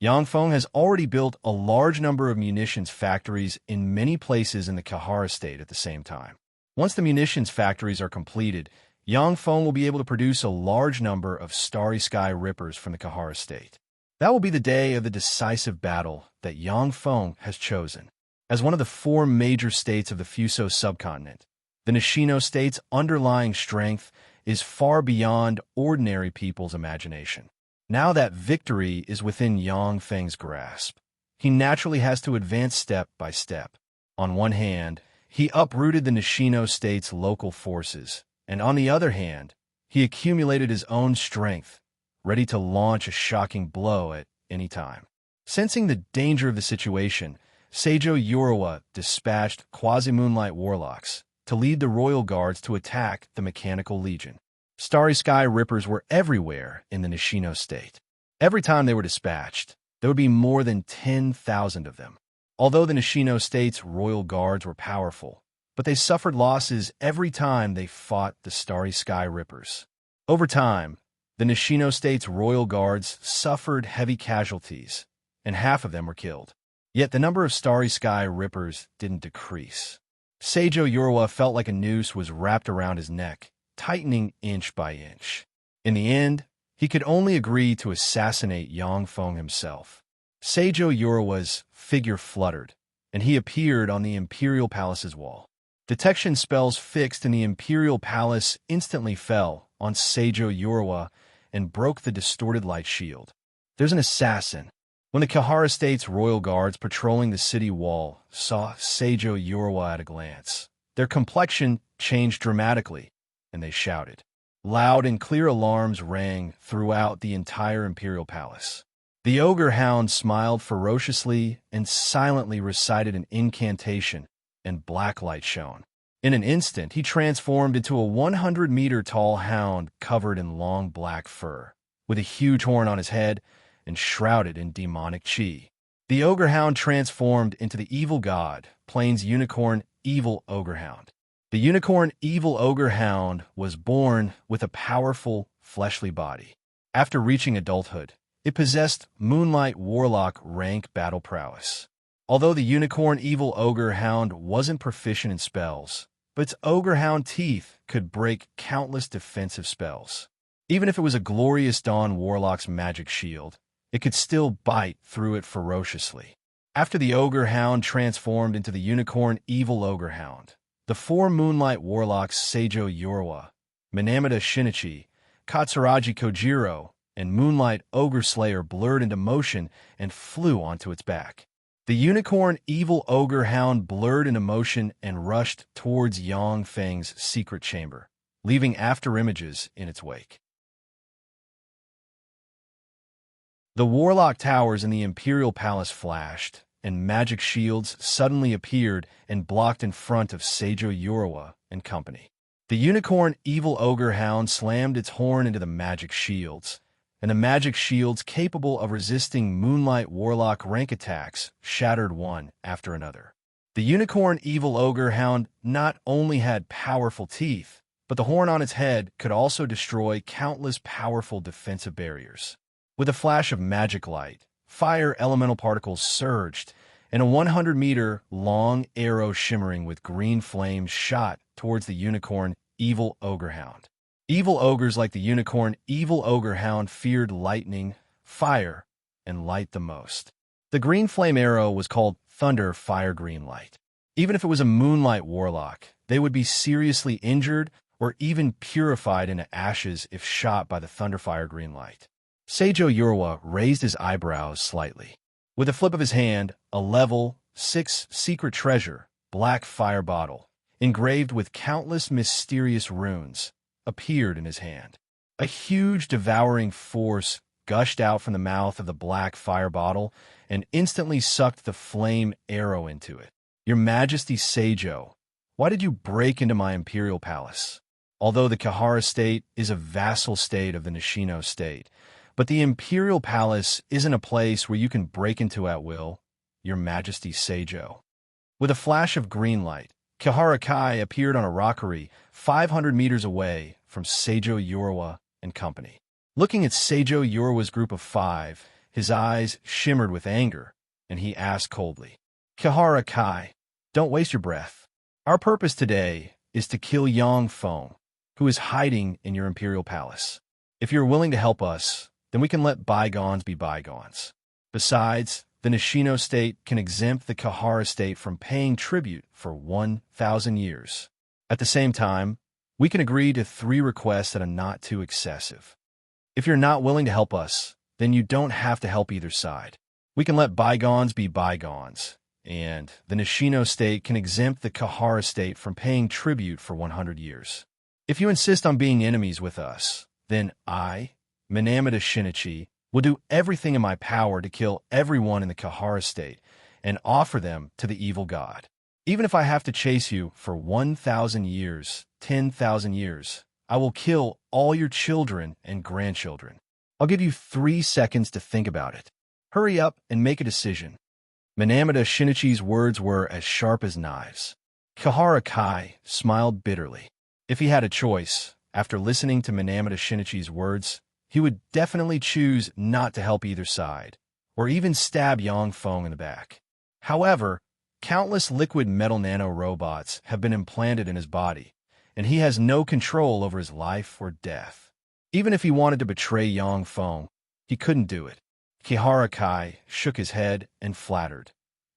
Speaker 1: Yangfeng has already built a large number of munitions factories in many places in the Kahara state at the same time. Once the munitions factories are completed, Yangfeng will be able to produce a large number of Starry Sky Rippers from the Kahara state. That will be the day of the decisive battle that Yangfeng has chosen. As one of the 4 major states of the Fuso subcontinent, the Nishino state's underlying strength is far beyond ordinary people's imagination. Now that victory is within Yangfeng's grasp, he naturally has to advance step by step. On one hand, he uprooted the Nishino state's local forces, and on the other hand, he accumulated his own strength, ready to launch a shocking blow at any time. Sensing the danger of the situation, Seijo Yoruwa dispatched quasi-moonlight warlocks to lead the royal guards to attack the mechanical legion. Starry Sky Rippers were everywhere in the Nishino state. Every time they were dispatched, there would be more than 10,000 of them. Although the Nishino state's royal guards were powerful, but they suffered losses every time they fought the Starry Sky Rippers. Over time, the Nishino state's royal guards suffered heavy casualties, and half of them were killed. Yet the number of Starry Sky Rippers didn't decrease. Seijo Yoruwa felt like a noose was wrapped around his neck, tightening inch by inch. In the end, he could only agree to assassinate Yangfeng himself. Seijo Yoruwa's figure fluttered, and he appeared on the Imperial Palace's wall. Detection spells fixed in the Imperial Palace instantly fell on Seijo Yoruwa and broke the distorted light shield. There's an assassin. When the Kahara state's royal guards patrolling the city wall saw Seijo Yoruwa at a glance, their complexion changed dramatically, and they shouted. Loud and clear alarms rang throughout the entire Imperial Palace. The Ogre Hound smiled ferociously and silently recited an incantation, and black light shone. In an instant, he transformed into a 100-meter-tall hound covered in long black fur, with a huge horn on his head and shrouded in demonic chi. The Ogre Hound transformed into the evil god, Plains Unicorn Evil Ogre Hound. The Unicorn Evil Ogre Hound was born with a powerful, fleshly body. After reaching adulthood, it possessed Moonlight Warlock rank battle prowess. Although the unicorn evil ogre hound wasn't proficient in spells, but its ogre hound teeth could break countless defensive spells. Even if it was a glorious dawn warlock's magic shield, it could still bite through it ferociously. After the ogre hound transformed into the unicorn evil ogre hound, the four Moonlight Warlocks Seijo Yorwa, Minamata Shinichi, Katsuragi Kojiro, and Moonlight Ogre Slayer blurred into motion and flew onto its back. The unicorn evil ogre hound blurred into motion and rushed towards Yang Feng's secret chamber, leaving afterimages in its wake. The warlock towers in the Imperial Palace flashed, and magic shields suddenly appeared and blocked in front of Seijo Yorwa and company. The unicorn evil ogre hound slammed its horn into the magic shields, and the magic shields capable of resisting Moonlight Warlock rank attacks shattered one after another. The unicorn evil ogre hound not only had powerful teeth, but the horn on its head could also destroy countless powerful defensive barriers. With a flash of magic light, fire elemental particles surged, and a 100-meter-long arrow shimmering with green flames shot towards the unicorn evil ogre hound. Evil ogres like the unicorn evil ogre hound feared lightning, fire, and light the most. The green flame arrow was called Thunder Fire Green Light. Even if it was a Moonlight Warlock, they would be seriously injured or even purified into ashes if shot by the Thunderfire Green Light. Seijo Yorwa raised his eyebrows slightly. With a flip of his hand, a level 6 secret treasure, black fire bottle, engraved with countless mysterious runes, appeared in his hand. A huge devouring force gushed out from the mouth of the black fire bottle and instantly sucked the flame arrow into it. Your Majesty Seijo, why did you break into my imperial palace? Although the Kahara state is a vassal state of the Nishino state, but the imperial palace isn't a place where you can break into at will, Your Majesty Seijo. With a flash of green light, Kahara Kai appeared on a rockery 500 meters away from Seijo Yorwa and company. Looking at Seijo Yorwa's group of 5, his eyes shimmered with anger, and he asked coldly, Kahara Kai, don't waste your breath. Our purpose today is to kill Yang Feng, who is hiding in your imperial palace. If you're willing to help us, then we can let bygones be bygones. Besides, the Nishino state can exempt the Kahara state from paying tribute for 1,000 years. At the same time, we can agree to 3 requests that are not too excessive. If you're not willing to help us, then you don't have to help either side. We can let bygones be bygones, and the Nishino state can exempt the Kahara state from paying tribute for 100 years. If you insist on being enemies with us, then I, Minamata Shinichi, will do everything in my power to kill everyone in the Kahara state and offer them to the evil god. Even if I have to chase you for 1,000 years, 10,000 years, I will kill all your children and grandchildren. I'll give you 3 seconds to think about it. Hurry up and make a decision. Minamata Shinichi's words were as sharp as knives. Kahara Kai smiled bitterly. If he had a choice, after listening to Minamata Shinichi's words, he would definitely choose not to help either side, or even stab Yang Feng in the back. However, countless liquid metal nanorobots have been implanted in his body, and he has no control over his life or death. Even if he wanted to betray Yang Feng, he couldn't do it. Kahara Kai shook his head and flattered.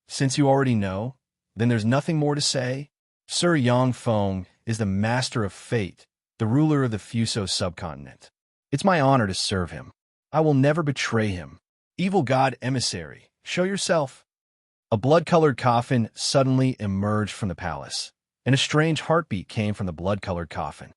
Speaker 1: Since you already know, then there's nothing more to say. Sir Yang Feng is the master of fate, the ruler of the Fuso subcontinent. It's my honor to serve him. I will never betray him. Evil god emissary, show yourself. A blood-colored coffin suddenly emerged from the palace, and a strange heartbeat came from the blood-colored coffin.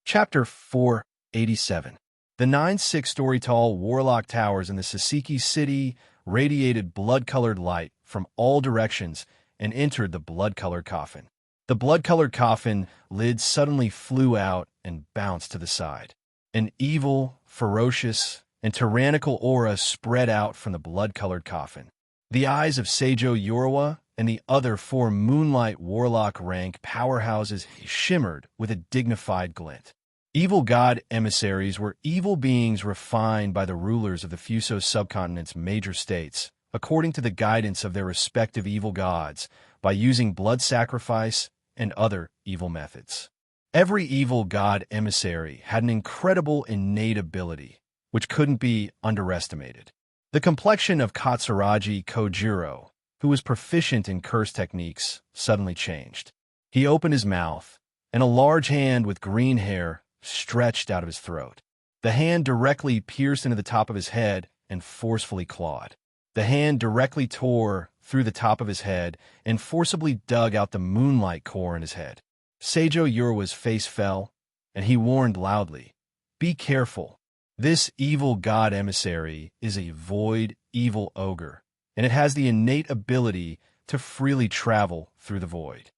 Speaker 1: Chapter 487. The 9 6-story-tall Warlock Towers in the Saseki City radiated blood-colored light from all directions and entered the blood-colored coffin. The blood-colored coffin lid suddenly flew out and bounced to the side. An evil, ferocious, and tyrannical aura spread out from the blood-colored coffin. The eyes of Seijo Yorwa and the other 4 Moonlight Warlock rank powerhouses shimmered with a dignified glint. Evil god emissaries were evil beings refined by the rulers of the Fuso subcontinent's major states, according to the guidance of their respective evil gods, by using blood sacrifice and other evil methods. Every evil god emissary had an incredible innate ability, which couldn't be underestimated. The complexion of Katsuragi Kojiro, who was proficient in curse techniques, suddenly changed. He opened his mouth, and a large hand with green hair stretched out of his throat. The hand directly pierced into the top of his head and forcefully clawed. The hand directly tore through the top of his head and forcibly dug out the moonlight core in his head. Seijo Yuruwa's face fell, and he warned loudly, "Be careful. This evil god emissary is a void evil ogre, and it has the innate ability to freely travel through the void."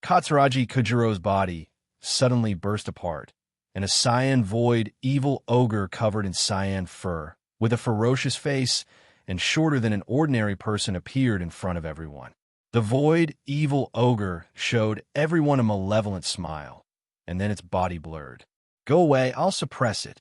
Speaker 1: Katsuragi Kojiro's body suddenly burst apart, and a cyan void evil ogre covered in cyan fur, with a ferocious face and shorter than an ordinary person, appeared in front of everyone. The void evil ogre showed everyone a malevolent smile, and then its body blurred. "Go away, I'll suppress it."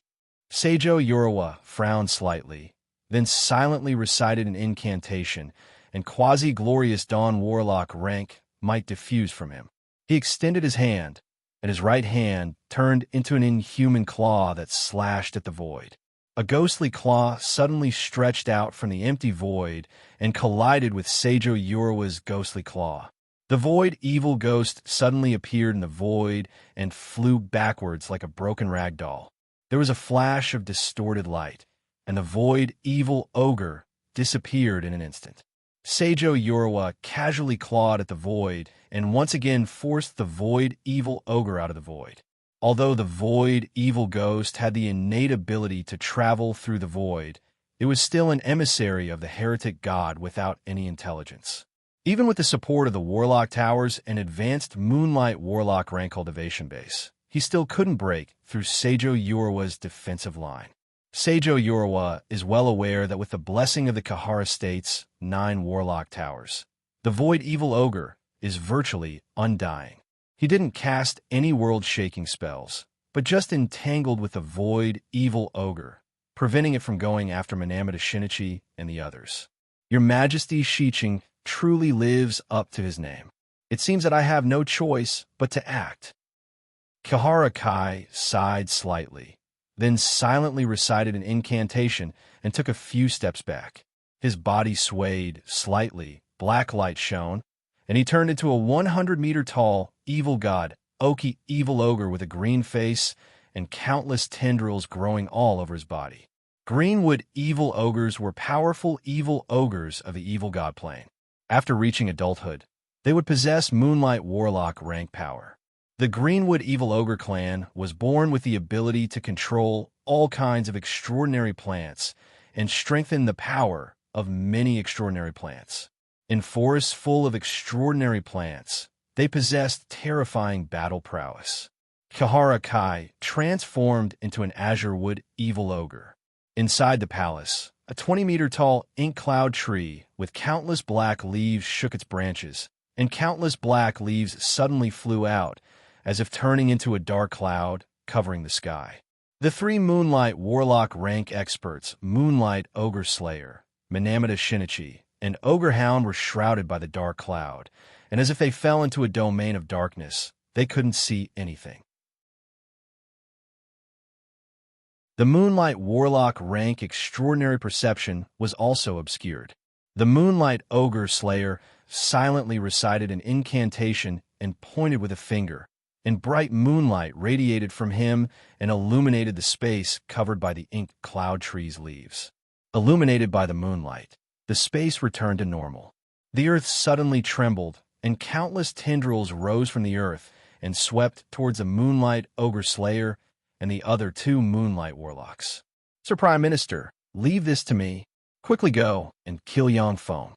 Speaker 1: Seijo Yuruwa frowned slightly, then silently recited an incantation, and quasi-glorious Dawn Warlock rank might diffuse from him. He extended his hand, and his right hand turned into an inhuman claw that slashed at the void. A ghostly claw suddenly stretched out from the empty void and collided with Seijo Yuruwa's ghostly claw. The void evil ghost suddenly appeared in the void and flew backwards like a broken rag doll. There was a flash of distorted light, and the void evil ogre disappeared in an instant. Seijo Yuruwa casually clawed at the void and once again forced the void evil ogre out of the void. Although the void evil ghost had the innate ability to travel through the void, it was still an emissary of the heretic god without any intelligence. Even with the support of the Warlock Towers and advanced Moonlight Warlock rank cultivation base, he still couldn't break through Seijo Yuruwa's defensive line. Seijo Yuruwa is well aware that with the blessing of the Kahara State's 9 Warlock Towers, the void evil ogre is virtually undying. He didn't cast any world-shaking spells, but just entangled with the void evil ogre, preventing it from going after Minamata Shinichi and the others. Your Majesty Shiching truly lives up to his name. It seems that I have no choice but to act. Kihara Kai sighed slightly, then silently recited an incantation and took a few steps back. His body swayed slightly, black light shone, and he turned into a 100-meter-tall evil god, Oki evil ogre with a green face and countless tendrils growing all over his body. Greenwood evil ogres were powerful evil ogres of the evil god plane. After reaching adulthood, they would possess Moonlight Warlock rank power. The Greenwood Evil Ogre clan was born with the ability to control all kinds of extraordinary plants and strengthen the power of many extraordinary plants. In forests full of extraordinary plants, they possessed terrifying battle prowess. Kihara Kai transformed into an Azure Wood Evil Ogre. Inside the palace, a 20-meter-tall ink cloud tree with countless black leaves shook its branches, and countless black leaves suddenly flew out, as if turning into a dark cloud covering the sky. The 3 Moonlight Warlock rank experts, Moonlight Ogre Slayer, Minamata Shinichi, and Ogre Hound, were shrouded by the dark cloud, and as if they fell into a domain of darkness, they couldn't see anything. The Moonlight Warlock rank extraordinary perception was also obscured. The Moonlight Ogre Slayer silently recited an incantation and pointed with a finger, and bright moonlight radiated from him and illuminated the space covered by the ink cloud tree's leaves. Illuminated by the moonlight, the space returned to normal. The earth suddenly trembled, and countless tendrils rose from the earth and swept towards the Moonlight Ogre Slayer and the other 2 Moonlight Warlocks. "Sir Prime Minister, leave this to me. Quickly go and kill Yang Feng."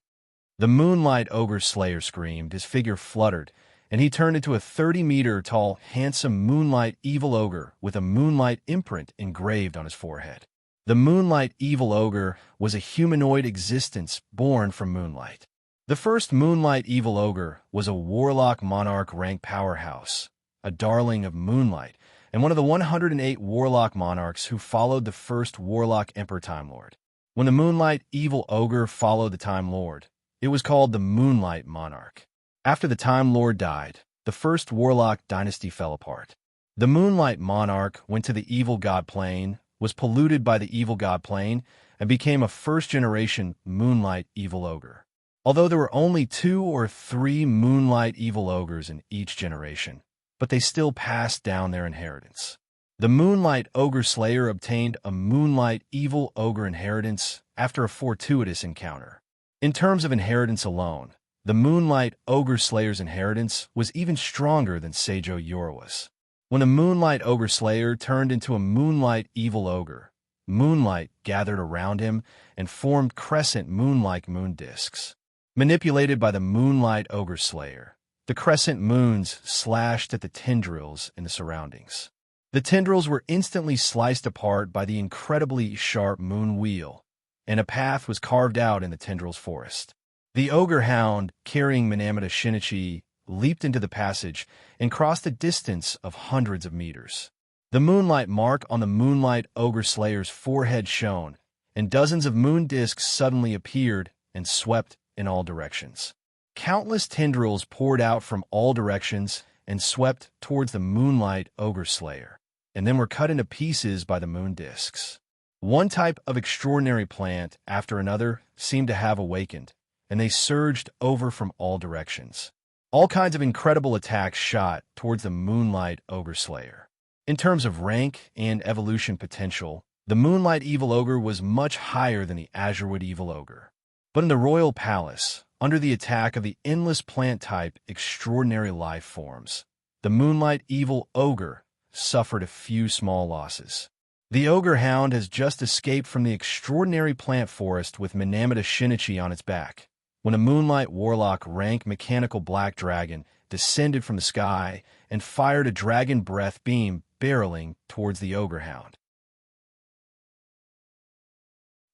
Speaker 1: The Moonlight Ogre Slayer screamed, his figure fluttered, and he turned into a 30-meter-tall, handsome Moonlight Evil Ogre with a moonlight imprint engraved on his forehead. The Moonlight Evil Ogre was a humanoid existence born from moonlight. The first Moonlight Evil Ogre was a warlock monarch rank powerhouse, a darling of moonlight, and one of the 108 warlock monarchs who followed the first warlock emperor Time Lord. When the Moonlight Evil Ogre followed the Time Lord, it was called the Moonlight Monarch. After the Time Lord died, the first warlock dynasty fell apart. The Moonlight Monarch went to the Evil God Plane, was polluted by the Evil God Plane, and became a first-generation Moonlight Evil Ogre. Although there were only 2 or 3 Moonlight Evil Ogres in each generation, but they still passed down their inheritance. The Moonlight Ogre Slayer obtained a Moonlight Evil Ogre inheritance after a fortuitous encounter. In terms of inheritance alone, the Moonlight Ogre Slayer's inheritance was even stronger than Seijo Yorua's. When the Moonlight Ogre Slayer turned into a Moonlight Evil Ogre, moonlight gathered around him and formed crescent moon-like moon discs. Manipulated by the Moonlight Ogre Slayer, the crescent moons slashed at the tendrils in the surroundings. The tendrils were instantly sliced apart by the incredibly sharp moon wheel, and a path was carved out in the tendrils forest. The Ogre Hound, carrying Minamata Shinichi, leaped into the passage and crossed a distance of hundreds of meters. The moonlight mark on the Moonlight Ogre Slayer's forehead shone, and dozens of moon discs suddenly appeared and swept in all directions. Countless tendrils poured out from all directions and swept towards the Moonlight Ogre Slayer, and then were cut into pieces by the moon discs. One type of extraordinary plant after another seemed to have awakened, and they surged over from all directions. All kinds of incredible attacks shot towards the Moonlight Ogre Slayer. In terms of rank and evolution potential, the Moonlight Evil Ogre was much higher than the Azurewood Evil Ogre. But in the Royal Palace, under the attack of the endless plant-type extraordinary life forms, the Moonlight Evil Ogre suffered a few small losses. The Ogre Hound has just escaped from the extraordinary plant forest with Minamata Shinichi on its back, when a Moonlight Warlock rank mechanical black dragon descended from the sky and fired a dragon breath beam barreling towards the Ogre Hound.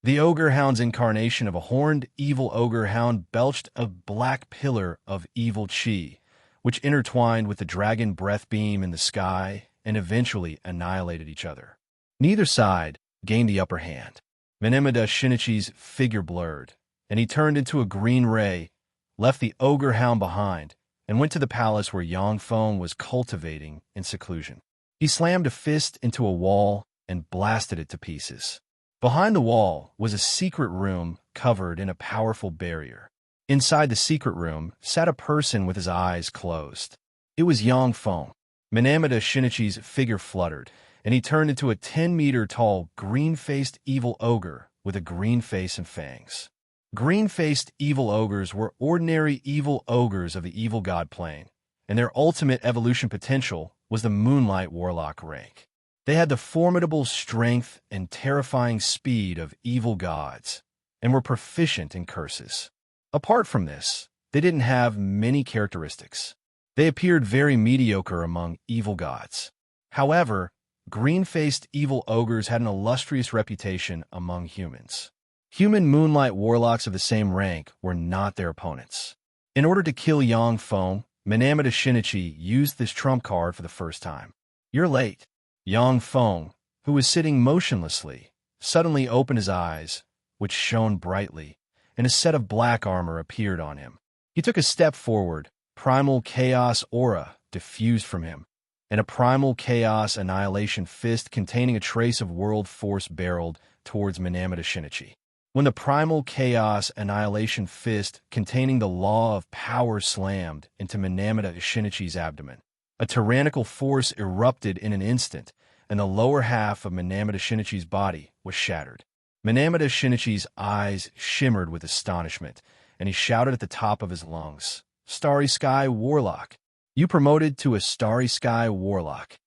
Speaker 1: The Ogre Hound's incarnation of a horned evil Ogre Hound belched a black pillar of evil chi, which intertwined with the dragon breath beam in the sky and eventually annihilated each other. Neither side gained the upper hand. Minamata Shinichi's figure blurred, and he turned into a green ray, left the Ogre Hound behind, and went to the palace where Yang Feng was cultivating in seclusion. He slammed a fist into a wall and blasted it to pieces. Behind the wall was a secret room covered in a powerful barrier. Inside the secret room sat a person with his eyes closed. It was Yang Feng. Minamata Shinichi's figure fluttered, and he turned into a 10-meter-tall, green-faced evil ogre with a green face and fangs. Green-faced evil ogres were ordinary evil ogres of the Evil God Plane, and their ultimate evolution potential was the Moonlight Warlock rank. They had the formidable strength and terrifying speed of evil gods, and were proficient in curses. Apart from this, they didn't have many characteristics. They appeared very mediocre among evil gods. However, green-faced evil ogres had an illustrious reputation among humans. Human Moonlight Warlocks of the same rank were not their opponents. In order to kill Yang Feng, Minamata Shinichi used this trump card for the first time. "You're late." Yang Feng, who was sitting motionlessly, suddenly opened his eyes, which shone brightly, and a set of black armor appeared on him. He took a step forward, primal chaos aura diffused from him, and a primal chaos annihilation fist containing a trace of world force barreled towards Minamata Shinichi. When the primal chaos annihilation fist containing the law of power slammed into Minamata Shinichi's abdomen, a tyrannical force erupted in an instant, and the lower half of Minamata Shinichi's body was shattered. Minamata Shinichi's eyes shimmered with astonishment, and he shouted at the top of his lungs, "Starry Sky Warlock! You promoted to a Starry Sky Warlock."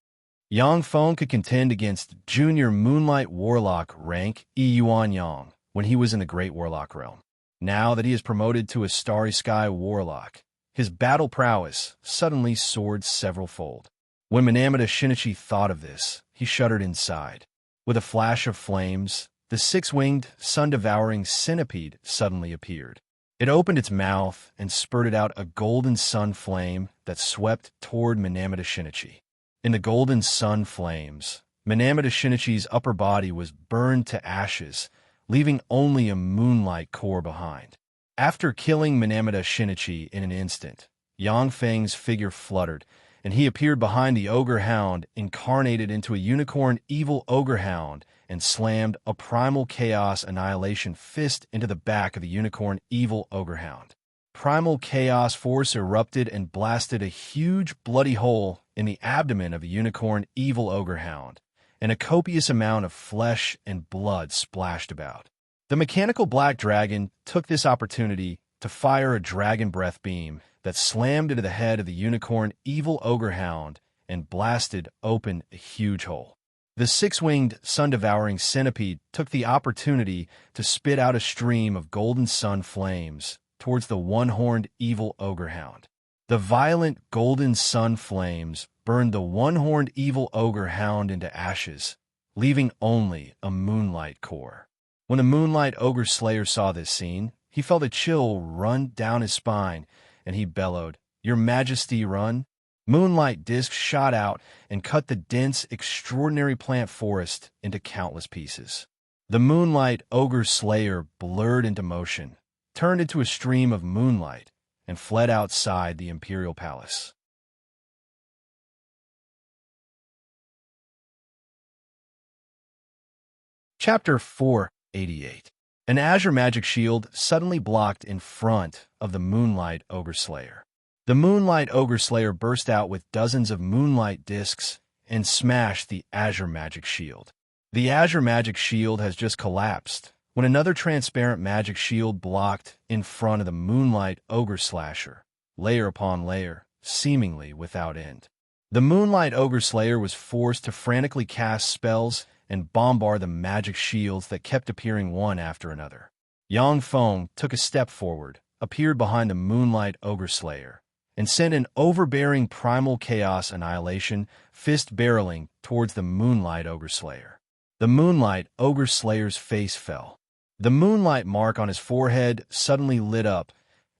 Speaker 1: Yang Feng could contend against Junior Moonlight Warlock rank Yuan Yang when he was in the Great Warlock realm. Now that he is promoted to a Starry Sky Warlock, his battle prowess suddenly soared several-fold. When Minamata Shinichi thought of this, he shuddered inside. With a flash of flames, the six-winged, sun-devouring centipede suddenly appeared. It opened its mouth and spurted out a golden sun flame that swept toward Minamata Shinichi. In the golden sun flames, Minamata Shinichi's upper body was burned to ashes, leaving only a moonlight core behind. After killing Minamata Shinichi in an instant, Yang Feng's figure fluttered, and he appeared behind the ogre hound, incarnated into a unicorn evil ogre hound, and slammed a primal chaos annihilation fist into the back of the unicorn evil ogre hound. Primal chaos force erupted and blasted a huge bloody hole in the abdomen of the unicorn evil ogre hound, and a copious amount of flesh and blood splashed about. The mechanical black dragon took this opportunity to fire a dragon breath beam that slammed into the head of the unicorn evil ogre hound and blasted open a huge hole. The six-winged, sun-devouring centipede took the opportunity to spit out a stream of golden sun flames towards the one-horned evil ogre hound. The violent golden sun flames burned the one-horned evil ogre hound into ashes, leaving only a moonlight core. When the moonlight ogre slayer saw this scene, he felt a chill run down his spine, and he bellowed, "Your Majesty, run!" Moonlight discs shot out and cut the dense, extraordinary plant forest into countless pieces. The moonlight ogre slayer blurred into motion, turned into a stream of moonlight, and fled outside the imperial palace. Chapter 488. An azure magic shield suddenly blocked in front of the moonlight ogre slayer. The moonlight ogre slayer burst out with dozens of moonlight discs and smashed the azure magic shield. The azure magic shield has just collapsed when another transparent magic shield blocked in front of the moonlight ogre slasher, layer upon layer, seemingly without end. The moonlight ogre slayer was forced to frantically cast spells and bombard the magic shields that kept appearing one after another. Yang Feng took a step forward, appeared behind the moonlight ogre slayer, and sent an overbearing primal chaos annihilation fist barreling towards the moonlight ogre slayer. The moonlight ogre slayer's face fell. The moonlight mark on his forehead suddenly lit up,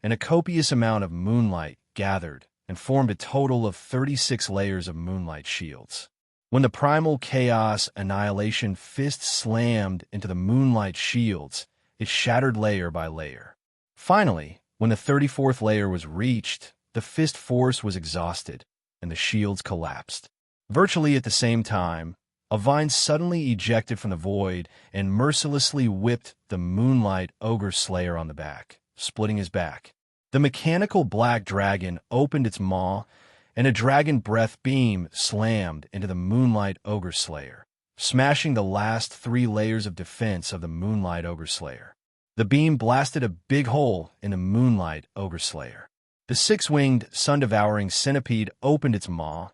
Speaker 1: and a copious amount of moonlight gathered and formed a total of 36 layers of moonlight shields. When the primal chaos annihilation fist slammed into the moonlight shields, it shattered layer by layer. Finally, when the 34th layer was reached, the fist force was exhausted, and the shields collapsed. Virtually at the same time, a vine suddenly ejected from the void and mercilessly whipped the moonlight ogre slayer on the back, splitting his back. The mechanical black dragon opened its maw, and a dragon breath beam slammed into the moonlight ogre slayer, smashing the last 3 layers of defense of the moonlight ogre slayer. The beam blasted a big hole in the moonlight ogre slayer. The six-winged, sun-devouring centipede opened its maw,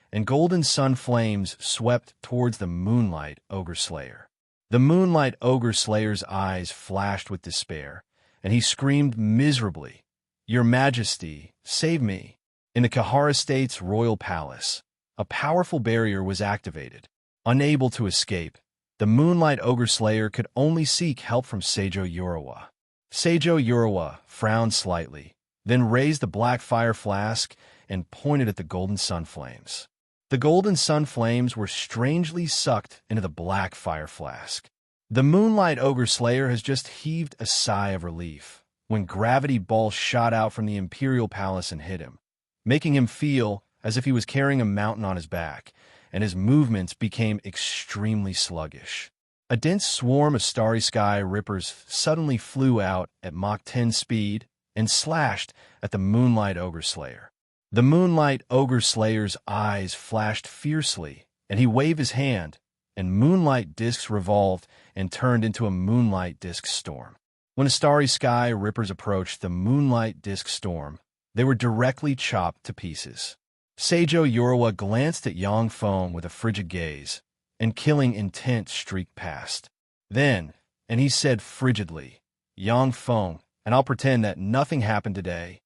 Speaker 1: and golden sun flames swept towards the moonlight ogre slayer. The moonlight ogre slayer's eyes flashed with despair, and he screamed miserably, "Your Majesty, save me!" In the Kahara State's royal palace, a powerful barrier was activated. Unable to escape, the moonlight ogre slayer could only seek help from Seijo Urawa. Seijo Urawa frowned slightly, then raised the black fire flask and pointed at the golden sun flames. The golden sun flames were strangely sucked into the black fire flask. The moonlight ogre slayer has just heaved a sigh of relief when gravity balls shot out from the imperial palace and hit him, making him feel as if he was carrying a mountain on his back, and his movements became extremely sluggish. A dense swarm of starry sky rippers suddenly flew out at Mach 10 speed and slashed at the moonlight ogre slayer. The moonlight ogre slayer's eyes flashed fiercely, and he waved his hand, and moonlight discs revolved and turned into a moonlight disc storm. When the starry sky rippers approached the moonlight disc storm, they were directly chopped to pieces. Seijo Urawa glanced at Yang Feng with a frigid gaze, and killing intent streaked past. Then, and he said frigidly, "Yang Feng, and I'll pretend that nothing happened today."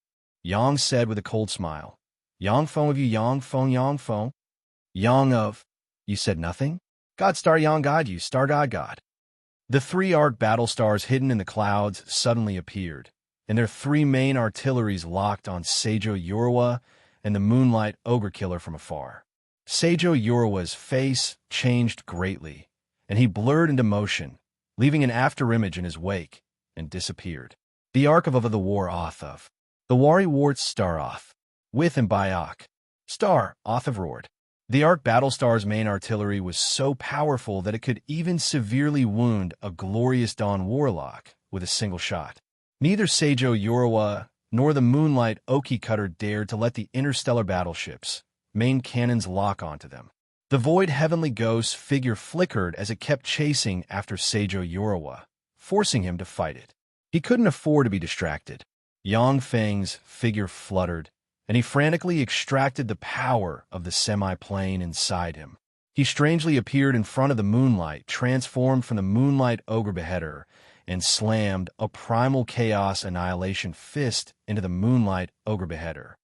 Speaker 1: Yang said with a cold smile, "Yang Feng of you, Yang Feng, Yang Feng. Yang of, you said nothing? God Star Yang God, you Star God God." The 3 arc battle stars hidden in the clouds suddenly appeared, and their three main artilleries locked on Seijo Yoruwa and the Moonlight Ogre Killer from afar. Seijo Yoruwa's face changed greatly, and he blurred into motion, leaving an afterimage in his wake, and disappeared. The Ark of the War Othav. The Wari Wart Staroth. With Embark. Star, Othav roared. The Ark Battlestar's main artillery was so powerful that it could even severely wound a Glorious Dawn warlock with a single shot. Neither Seijo Yoruwa nor the Moonlight Oki Cutter dared to let the interstellar battleships' main cannons lock onto them. The Void Heavenly Ghost's figure flickered as it kept chasing after Seijo Yoruwa, forcing him to fight it. He couldn't afford to be distracted. Yang Feng's figure fluttered, and he frantically extracted the power of the semi-plane inside him. He strangely appeared in front of the Moonlight, transformed from the Moonlight Ogre Beheader, and slammed a primal chaos annihilation fist into the Moonlight Ogre Beheader.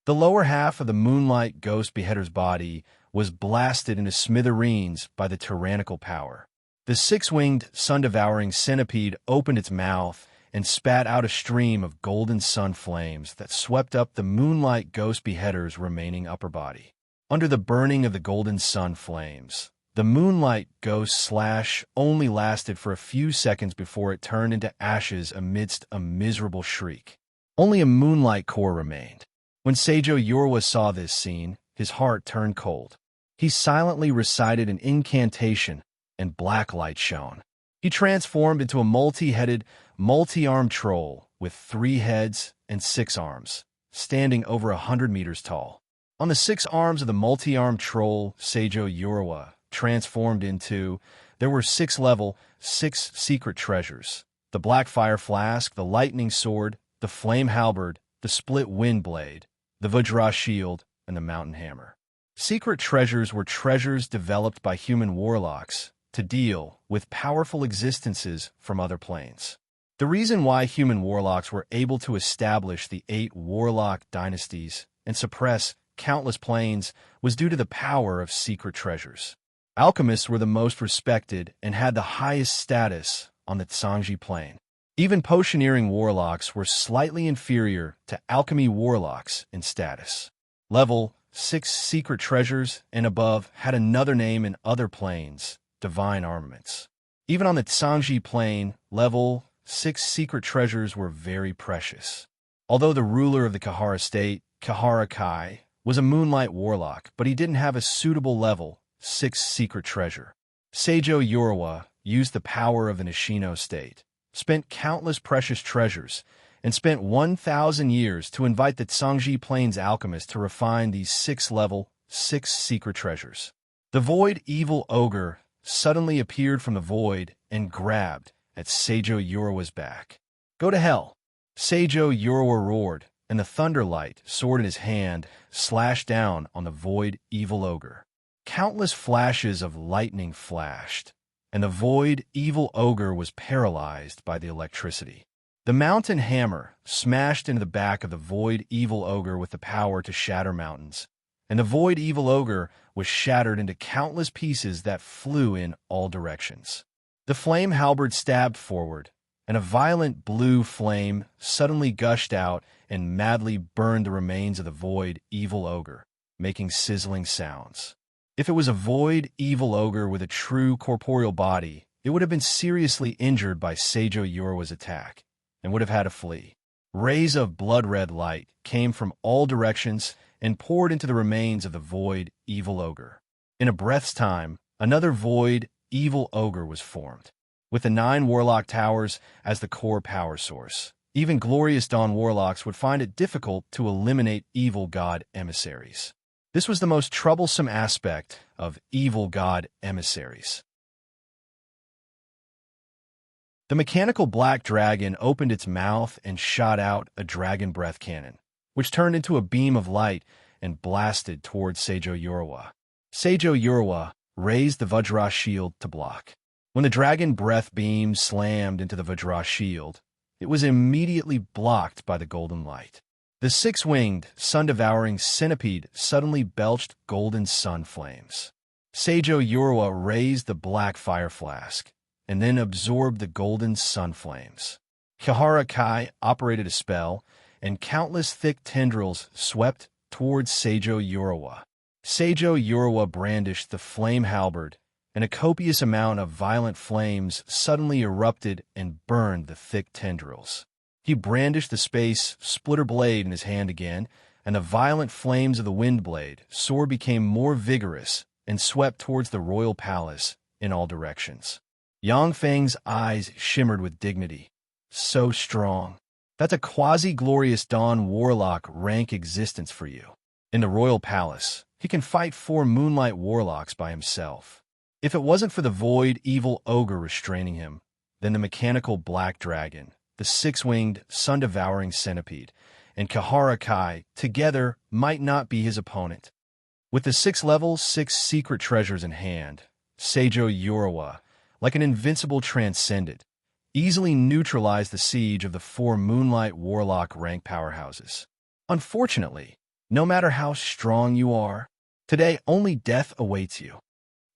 Speaker 1: The lower half of the Moonlight Ghost Beheader's body was blasted into smithereens by the tyrannical power. The six-winged, sun-devouring centipede opened its mouth and spat out a stream of golden sun flames that swept up the Moonlight Ghost Beheader's remaining upper body. Under the burning of the golden sun flames, the Moonlight Ghost slash only lasted for a few seconds before it turned into ashes amidst a miserable shriek. Only a Moonlight core remained. When Seijo Yoruwa saw this scene, his heart turned cold. He silently recited an incantation, and black light shone. He transformed into a multi-headed, multi-armed troll with 3 heads and 6 arms, standing over 100 meters tall. On the 6 arms of the multi-armed troll Seijo Yoruwa transformed into, there were 6 secret treasures: the Black Fire Flask, the Lightning Sword, the Flame Halberd, the Split Wind Blade, the Vajra Shield, and the Mountain Hammer. Secret treasures were treasures developed by human warlocks to deal with powerful existences from other planes. The reason why human warlocks were able to establish the 8 warlock dynasties and suppress countless planes was due to the power of secret treasures. Alchemists were the most respected and had the highest status on the Tsangji plane. Even potioneering warlocks were slightly inferior to alchemy warlocks in status. Level 6 secret treasures and above had another name in other planes: divine armaments. Even on the Tsangji plane, level 6 secret treasures were very precious. Although the ruler of the Kahara state, Kahara Kai, was a Moonlight warlock, but he didn't have a suitable level 6 secret treasure. Seijo Yoruwa used the power of the Nishino state, spent countless precious treasures, and spent 1,000 years to invite the Tsangji Plains alchemist to refine these 6 secret treasures. The Void Evil Ogre suddenly appeared from the void and grabbed at Seijo Yoruwa's back. "Go to hell!" Seijo Yoruwa roared, and the Thunderlight sword in his hand slashed down on the Void Evil Ogre. Countless flashes of lightning flashed, and the Void Evil Ogre was paralyzed by the electricity. The Mountain Hammer smashed into the back of the Void Evil Ogre with the power to shatter mountains, and the Void Evil Ogre was shattered into countless pieces that flew in all directions. The Flame Halberd stabbed forward, and a violent blue flame suddenly gushed out and madly burned the remains of the Void Evil Ogre, making sizzling sounds. If it was a Void Evil Ogre with a true corporeal body, it would have been seriously injured by Seijo Yoruwa's attack, and would have had to flee. Rays of blood-red light came from all directions and poured into the remains of the Void Evil Ogre. In a breath's time, another Void Evil Ogre was formed, with the 9 Warlock Towers as the core power source. Even Glorious Dawn Warlocks would find it difficult to eliminate Evil God Emissaries. This was the most troublesome aspect of Evil God Emissaries. The mechanical black dragon opened its mouth and shot out a dragon breath cannon, which turned into a beam of light and blasted towards Seijo Yoruwa. Seijo Yoruwa raised the Vajra shield to block. When the dragon breath beam slammed into the Vajra shield, it was immediately blocked by the golden light. The 6-winged, sun-devouring centipede suddenly belched golden sun flames. Seijo Yoruwa raised the Black Fire Flask, and then absorbed the golden sun flames. Kihara Kai operated a spell, and countless thick tendrils swept towards Seijo Urawa. Seijo Urawa brandished the flame halberd, and a copious amount of violent flames suddenly erupted and burned the thick tendrils. He brandished the space splitter blade in his hand again, and the violent flames of the wind blade sword became more vigorous and swept towards the royal palace in all directions. Yang Feng's eyes shimmered with dignity. So strong. That's a quasi-glorious Dawn Warlock rank existence for you. In the royal palace, he can fight 4 Moonlight Warlocks by himself. If it wasn't for the Void Evil Ogre restraining him, then the mechanical Black Dragon, the 6-winged, sun-devouring centipede, and Kihara Kai together might not be his opponent. With the 6 levels, 6 secret treasures in hand, Seijo Urawa, like an invincible transcendent, easily neutralized the siege of the 4 Moonlight Warlock rank powerhouses. Unfortunately, no matter how strong you are, today only death awaits you.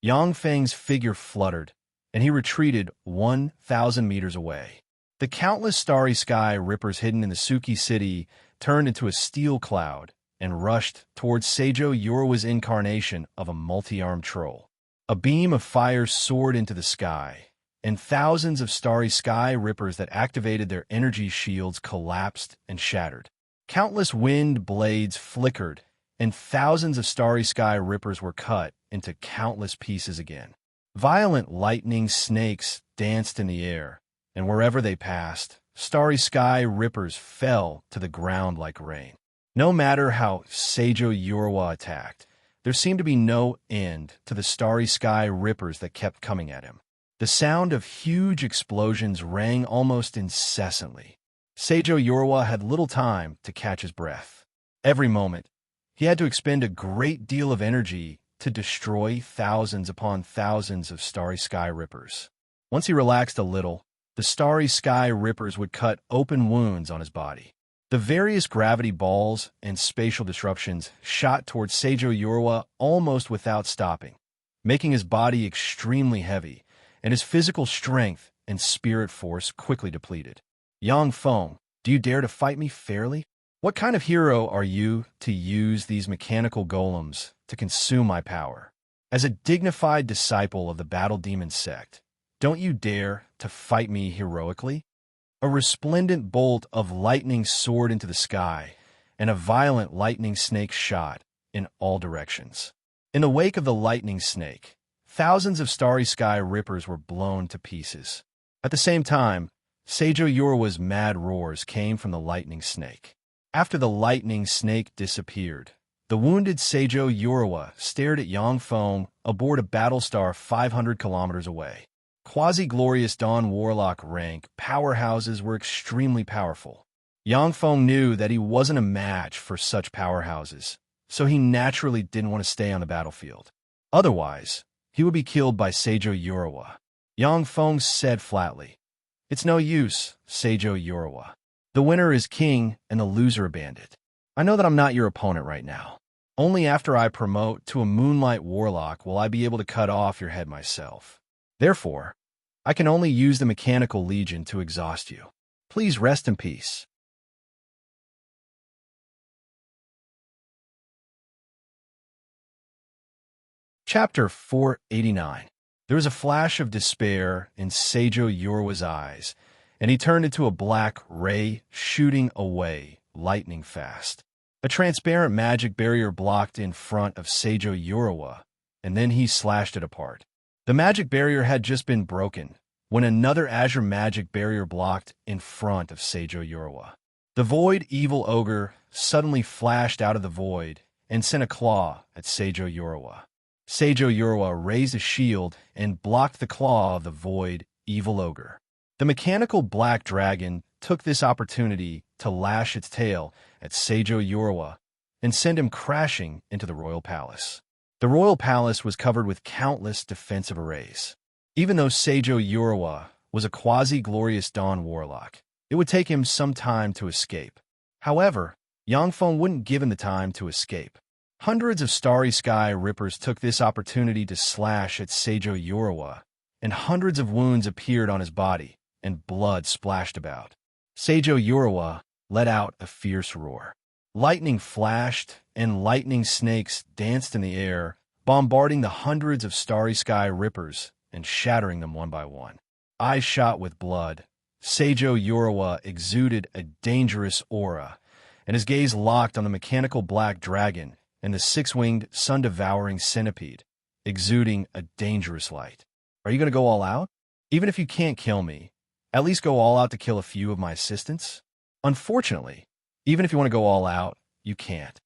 Speaker 1: Yang Feng's figure fluttered, and he retreated 1,000 meters away. The countless starry sky rippers hidden in the Suki city turned into a steel cloud and rushed towards Seijo Urawa's incarnation of a multi-armed troll. A beam of fire soared into the sky, and thousands of starry sky rippers that activated their energy shields collapsed and shattered. Countless wind blades flickered, and thousands of starry sky rippers were cut into countless pieces again. Violent lightning snakes danced in the air, and wherever they passed, starry sky rippers fell to the ground like rain. No matter how Seijo Urawa attacked, there seemed to be no end to the starry sky rippers that kept coming at him. The sound of huge explosions rang almost incessantly. Seijo Urawa had little time to catch his breath. Every moment, he had to expend a great deal of energy to destroy thousands upon thousands of starry sky rippers. Once he relaxed a little, the starry sky rippers would cut open wounds on his body. The various gravity balls and spatial disruptions shot towards Seijo Urawa almost without stopping, making his body extremely heavy, and his physical strength and spirit force quickly depleted. Yang Feng, do you dare to fight me fairly? What kind of hero are you to use these mechanical golems to consume my power? As a dignified disciple of the Battle Demon sect, don't you dare to fight me heroically? A resplendent bolt of lightning soared into the sky, and a violent lightning snake shot in all directions. In the wake of the lightning snake, thousands of starry sky rippers were blown to pieces. At the same time, Seijo Urawa's mad roars came from the lightning snake. After the lightning snake disappeared, the wounded Seijo Urawa stared at Yang Feng aboard a battlestar 500 kilometers away. Quasi-glorious Dawn Warlock rank powerhouses were extremely powerful. Yang Feng knew that he wasn't a match for such powerhouses, so he naturally didn't want to stay on the battlefield. Otherwise, he would be killed by Seijo Urawa. Yang Feng said flatly, "It's no use, Seijo Urawa. The winner is king and the loser a bandit. I know that I'm not your opponent right now. Only after I promote to a Moonlight Warlock will I be able to cut off your head myself. Therefore, I can only use the Mechanical Legion to exhaust you. Please rest in peace." Chapter 489. There was a flash of despair in Seijo Urawa's eyes, and he turned into a black ray shooting away lightning fast. A transparent magic barrier blocked in front of Seijo Urawa, and then he slashed it apart. The magic barrier had just been broken when another azure magic barrier blocked in front of Seijo Urawa. The Void Evil Ogre suddenly flashed out of the void and sent a claw at Seijo Urawa. Seijo Urawa raised a shield and blocked the claw of the Void Evil Ogre. The mechanical black dragon took this opportunity to lash its tail at Seijo Urawa and send him crashing into the royal palace. The royal palace was covered with countless defensive arrays. Even though Seijo Urawa was a quasi-glorious Dawn Warlock, it would take him some time to escape. However, Yang Feng wouldn't give him the time to escape. Hundreds of starry sky rippers took this opportunity to slash at Seijo Urawa, and hundreds of wounds appeared on his body, and blood splashed about. Seijo Urawa let out a fierce roar. Lightning flashed, and lightning snakes danced in the air, bombarding the hundreds of starry sky rippers and shattering them one by one. Eyes shot with blood, Seijo Urawa exuded a dangerous aura, and his gaze locked on the mechanical black dragon and the six-winged, sun-devouring centipede, exuding a dangerous light. Are you going to go all out? Even if you can't kill me, at least go all out to kill a few of my assistants? Unfortunately, even if you want to go all out, you can't.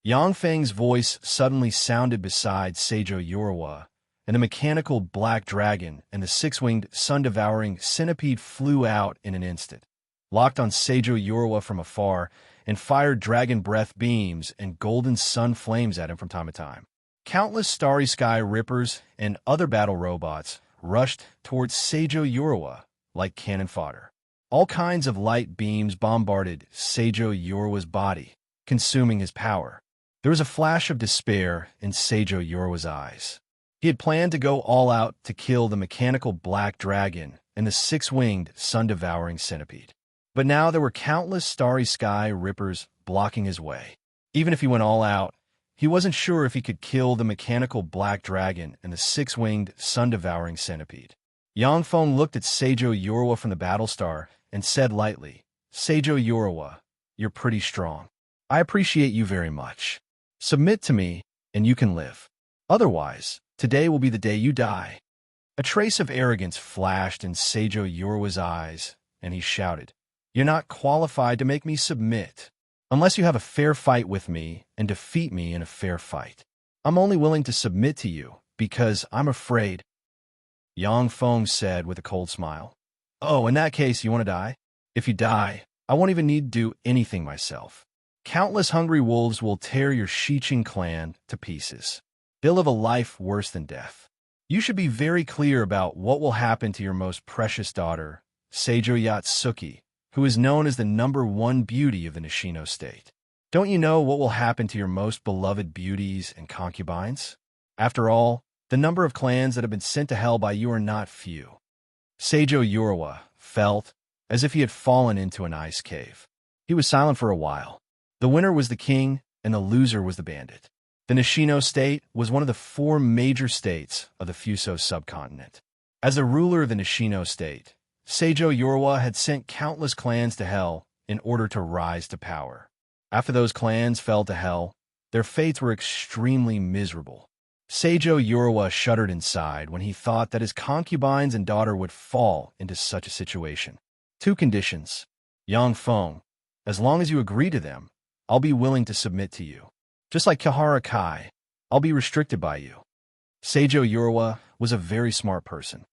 Speaker 1: Yang Feng's voice suddenly sounded beside Seijo Urawa, and the mechanical black dragon and the six-winged, sun-devouring centipede flew out in an instant, locked on Seijo Urawa from afar, and fired dragon breath beams and golden sun flames at him from time to time. Countless starry sky rippers and other battle robots rushed towards Seijo Urawa like cannon fodder. All kinds of light beams bombarded Seijo Urawa's body, consuming his power. There was a flash of despair in Seijo Urawa's eyes. He had planned to go all out to kill the mechanical black dragon and the six-winged, sun-devouring centipede. But now there were countless starry sky rippers blocking his way. Even if he went all out, he wasn't sure if he could kill the mechanical black dragon and the six-winged, sun-devouring centipede. Yang Feng looked at Seijo Urawa from the Battlestar and said lightly, "Seijo Urawa, you're pretty strong. I appreciate you very much. Submit to me, and you can live. Otherwise, today will be the day you die." A trace of arrogance flashed in Seijo Urawa's eyes, and he shouted, "You're not qualified to make me submit, unless you have a fair fight with me and defeat me in a fair fight. I'm only willing to submit to you because I'm afraid." Yang Feng said with a cold smile, "Oh, in that case, you want to die? If you die, I won't even need to do anything myself. Countless hungry wolves will tear your Shiqing clan to pieces. They'll live a life worse than death. You should be very clear about what will happen to your most precious daughter, Seijo Yatsuki, who is known as the #1 beauty of the Nishino state. Don't you know what will happen to your most beloved beauties and concubines? After all, the number of clans that have been sent to hell by you are not few." Seijo Urawa felt as if he had fallen into an ice cave. He was silent for a while. The winner was the king, and the loser was the bandit. The Nishino state was one of the 4 major states of the Fuso subcontinent. As the ruler of the Nishino state, Seijo Urawa had sent countless clans to hell in order to rise to power. After those clans fell to hell, their fates were extremely miserable. Seijo Urawa shuddered inside when he thought that his concubines and daughter would fall into such a situation. 2 conditions. Yang Feng, as long as you agree to them, I'll be willing to submit to you. Just like Kihara Kai, I'll be restricted by you. Seijo Urawa was a very smart person.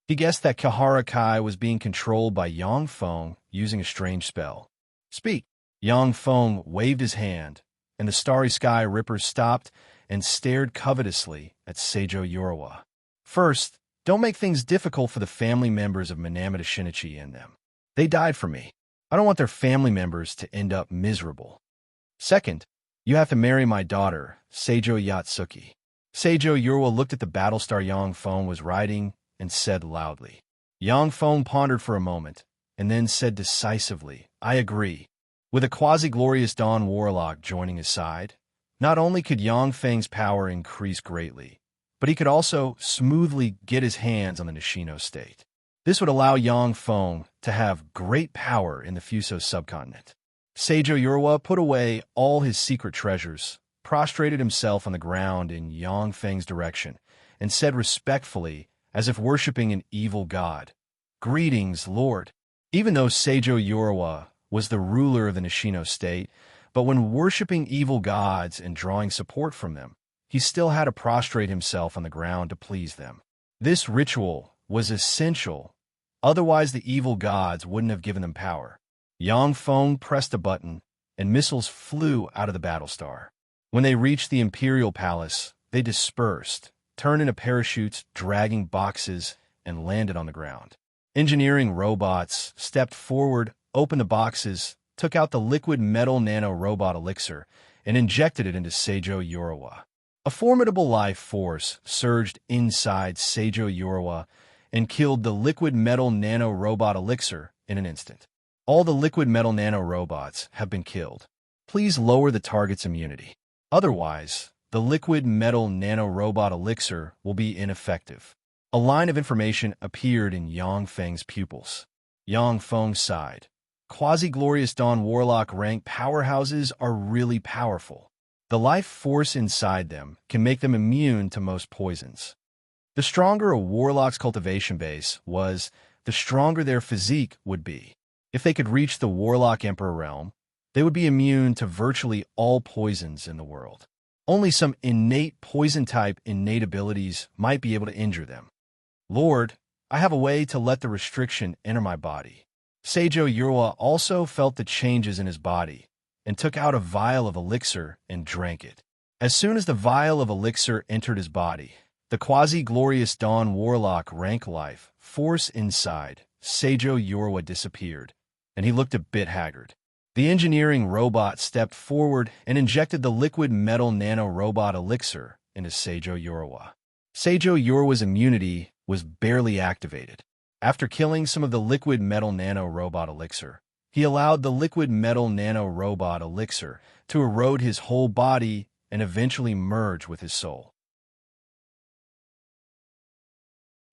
Speaker 1: He guessed that Kihara Kai was being controlled by Yang Feng using a strange spell. "Speak." Yang Feng waved his hand, and the starry sky rippers stopped and stared covetously at Seijo Urawa. "First, don't make things difficult for the family members of Minamata Shinichi and them. They died for me. I don't want their family members to end up miserable. Second, you have to marry my daughter, Seijo Yatsuki." Seijo Urawa looked at the Battlestar Yang Feng was riding and said loudly. Yang Feng pondered for a moment, and then said decisively, "I agree." With a quasi-glorious Dawn Warlock joining his side, not only could Yang Feng's power increase greatly, but he could also smoothly get his hands on the Nishino state. This would allow Yang Feng to have great power in the Fuso subcontinent. Seijo Urawa put away all his secret treasures, prostrated himself on the ground in Yang Feng's direction, and said respectfully, as if worshipping an evil god, "Greetings, Lord." Even though Seijo Urawa was the ruler of the Nishino state, but when worshipping evil gods and drawing support from them, he still had to prostrate himself on the ground to please them. This ritual was essential, otherwise the evil gods wouldn't have given them power. Yang Feng pressed a button, and missiles flew out of the Battlestar. When they reached the Imperial Palace, they dispersed, turned into parachutes, dragging boxes, and landed on the ground. Engineering robots stepped forward, opened the boxes, took out the liquid metal nano-robot elixir, and injected it into Seijo Urawa. A formidable life force surged inside Seijo Yorwa and killed the liquid metal nano-robot elixir in an instant. All the liquid metal nano-robots have been killed. Please lower the target's immunity. Otherwise, the liquid metal nano-robot elixir will be ineffective. A line of information appeared in Yang Feng's pupils. Yang Feng sighed. Quasi-glorious Dawn Warlock rank powerhouses are really powerful. The life force inside them can make them immune to most poisons. The stronger a warlock's cultivation base was, the stronger their physique would be. If they could reach the Warlock Emperor realm, they would be immune to virtually all poisons in the world. Only some innate poison-type innate abilities might be able to injure them. Lord, I have a way to let the restriction enter my body. Seijo Yorwa also felt the changes in his body and took out a vial of elixir and drank it. As soon as the vial of elixir entered his body, the quasi-glorious Dawn Warlock rank life force inside Seijo Yorwa disappeared, and he looked a bit haggard. The engineering robot stepped forward and injected the liquid metal nano-robot elixir into Seijo Yorwa. Seijo Yorwa's immunity was barely activated. After killing some of the liquid metal nano-robot elixir, he allowed the liquid metal nano-robot elixir to erode his whole body and eventually merge with his soul.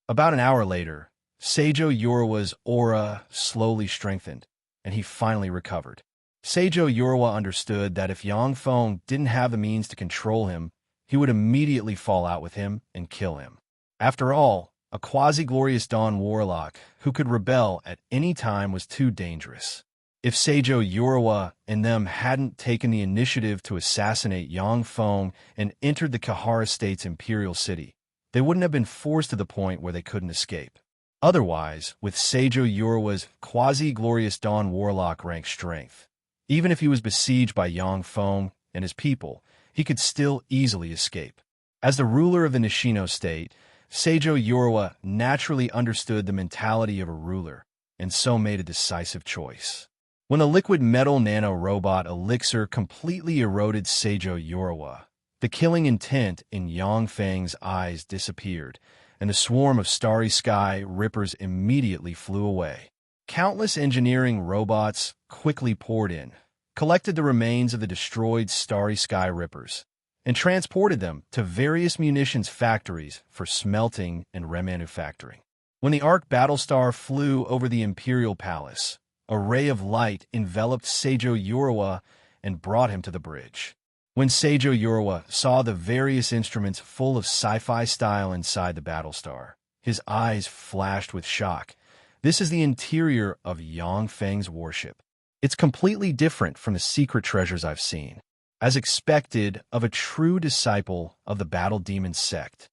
Speaker 1: About an hour later, Seijo Yorwa's aura slowly strengthened, and he finally recovered. Seijo Yorwa understood that if Yang Feng didn't have the means to control him, he would immediately fall out with him and kill him. After all, a quasi-glorious Dawn Warlock who could rebel at any time was too dangerous. If Seijo Yorwa and them hadn't taken the initiative to assassinate Yang Feng and entered the Kahara State's imperial city, they wouldn't have been forced to the point where they couldn't escape. Otherwise, with Seijo Yorwa's quasi-glorious Dawn Warlock rank strength, even if he was besieged by Yang Feng and his people, he could still easily escape. As the ruler of the Nishino state, Seijo Yorwa naturally understood the mentality of a ruler, and so made a decisive choice. When the liquid metal nano-robot elixir completely eroded Seijo Yorwa, the killing intent in Yang Feng's eyes disappeared, and the swarm of starry sky rippers immediately flew away. Countless engineering robots quickly poured in, collected the remains of the destroyed starry sky rippers, and transported them to various munitions factories for smelting and remanufacturing. When the Arc Battlestar flew over the Imperial Palace, a ray of light enveloped Seijo Yorwa and brought him to the bridge. When Seijo Yorwa saw the various instruments full of sci-fi style inside the Battlestar, his eyes flashed with shock. This is the interior of Yang Feng's warship. It's completely different from the secret treasures I've seen, as expected of a true disciple of the Battle Demon sect.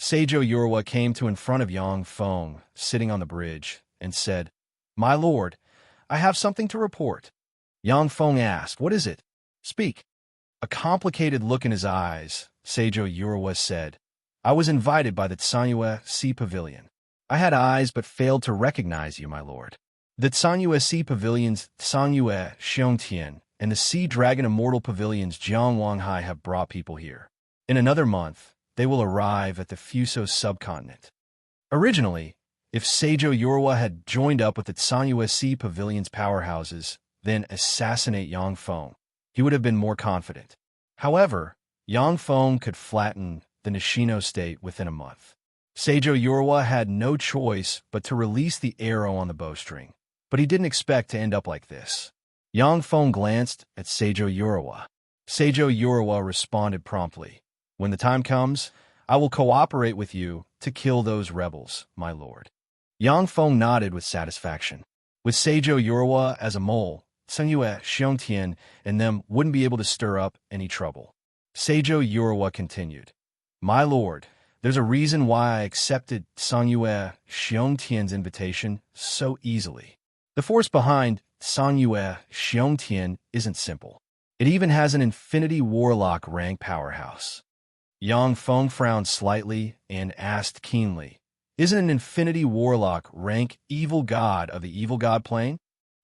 Speaker 1: Seijo Yorwa came to in front of Yang Feng, sitting on the bridge, and said, "My lord, I have something to report." Yang Feng asked, "What is it? Speak." A complicated look in his eyes, Seijo Yorwa said, "I was invited by the Tsanyue Sea Pavilion. I had eyes but failed to recognize you, my lord. The Tsanyue Sea Pavilion's Tsanyue Xiongtian and the Sea Dragon Immortal Pavilion's Jiang Wanghai have brought people here. In another month, they will arrive at the Fuso subcontinent." Originally, if Seijo Yorwa had joined up with the Tsanyue Sea Pavilion's powerhouses, then assassinate Yang Feng, he would have been more confident. However, Yang Feng could flatten the Nishino state within a month. Seijo Yorwa had no choice but to release the arrow on the bowstring, but he didn't expect to end up like this. Yang Feng glanced at Seijo Yorwa. Seijo Yorwa responded promptly, "When the time comes, I will cooperate with you to kill those rebels, my lord." Yang Feng nodded with satisfaction. With Seijo Yorwa as a mole, Tsanyue Xiongtian and them wouldn't be able to stir up any trouble. Seijo Yorwa continued, "My lord, there's a reason why I accepted Tsanyue Xiongtian's invitation so easily. The force behind Tsanyue Xiongtian isn't simple. It even has an Infinity Warlock rank powerhouse." Yang Feng frowned slightly and asked keenly, "Isn't an Infinity Warlock rank evil god of the evil god plane?"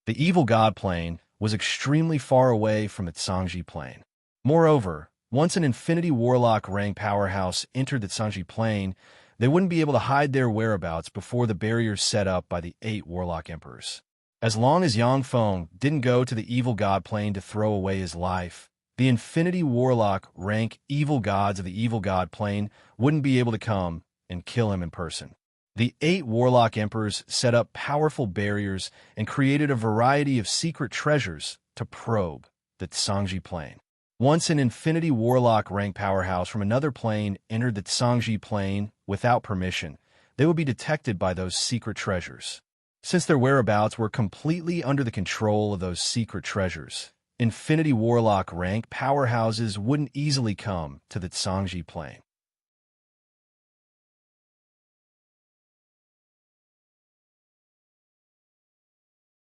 Speaker 1: The evil god plane was extremely far away from the Tsangji plane. Moreover, Once an Infinity Warlock rank powerhouse entered the Sanji Plain, they wouldn't be able to hide their whereabouts before the barriers set up by the 8 Warlock Emperors. As long as Yang Feng didn't go to the Evil God Plane to throw away his life, the Infinity Warlock rank Evil Gods of the Evil God Plane wouldn't be able to come and kill him in person. The 8 Warlock Emperors set up powerful barriers and created a variety of secret treasures to probe the Tsangji Plane. Once an Infinity Warlock rank powerhouse from another plane entered the Tsangji Plane without permission, they would be detected by those secret treasures. Since their whereabouts were completely under the control of those secret treasures, Infinity Warlock rank powerhouses wouldn't easily come to the Tsangji Plane.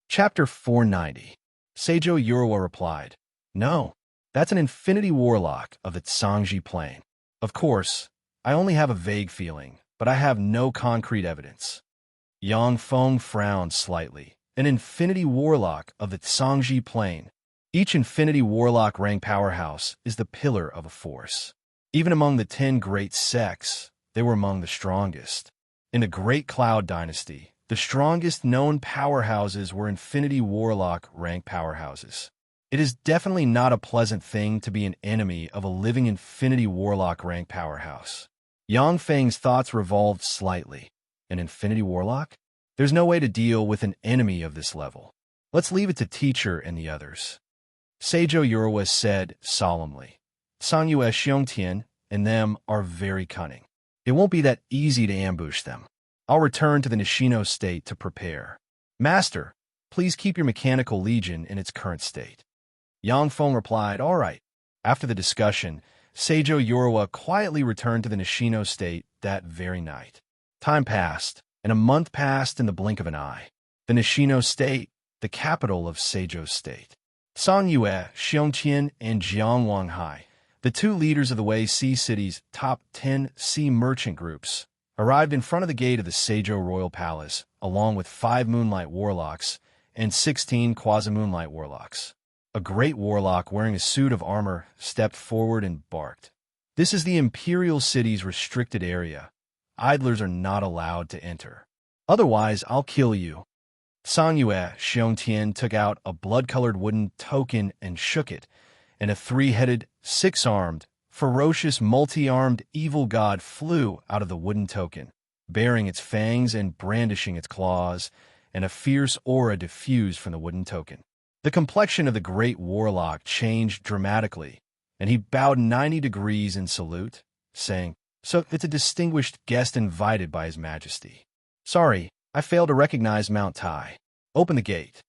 Speaker 1: Chapter 490. Seijo Yurawa replied, "No, that's an Infinity Warlock of the Tsangji Plane. Of course, I only have a vague feeling, but I have no concrete evidence." Yang Feng frowned slightly. An Infinity Warlock of the Tsangji Plane. Each Infinity Warlock rank powerhouse is the pillar of a force. Even among the 10 great sects, they were among the strongest. In the Great Cloud Dynasty, the strongest known powerhouses were Infinity Warlock rank powerhouses. It is definitely not a pleasant thing to be an enemy of a living Infinity Warlock rank powerhouse. Yang Feng's thoughts revolved slightly. An Infinity Warlock? There's no way to deal with an enemy of this level. Let's leave it to Teacher and the others. Seijo Yurawa said solemnly. Sanyue Xiongtian and them are very cunning. It won't be that easy to ambush them. I'll return to the Nishino state to prepare. Master, please keep your mechanical legion in its current state. Yang Feng replied, all right. After the discussion, Seijo Yurawa quietly returned to the Nishino state that very night. Time passed, and a month passed in the blink of an eye. The Nishino state, the capital of Seijo's state. Sanyue, Xiongtian, and Jiang Wanghai, the 2 leaders of the Wei Sea City's top 10 sea merchant groups, arrived in front of the gate of the Seijo Royal Palace, along with 5 Moonlight Warlocks and 16 Quasi-Moonlight Warlocks. A great warlock wearing a suit of armor stepped forward and barked. This is the Imperial City's restricted area. Idlers are not allowed to enter. Otherwise, I'll kill you. Sanyue Xiongtian took out a blood-colored wooden token and shook it, and a 3-headed, 6-armed, ferocious multi-armed evil god flew out of the wooden token, bearing its fangs and brandishing its claws, and a fierce aura diffused from the wooden token. The complexion of the great warlock changed dramatically, and he bowed 90 degrees in salute, saying, "So it's a distinguished guest invited by His Majesty. Sorry, I failed to recognize Mount Tai. Open the gate."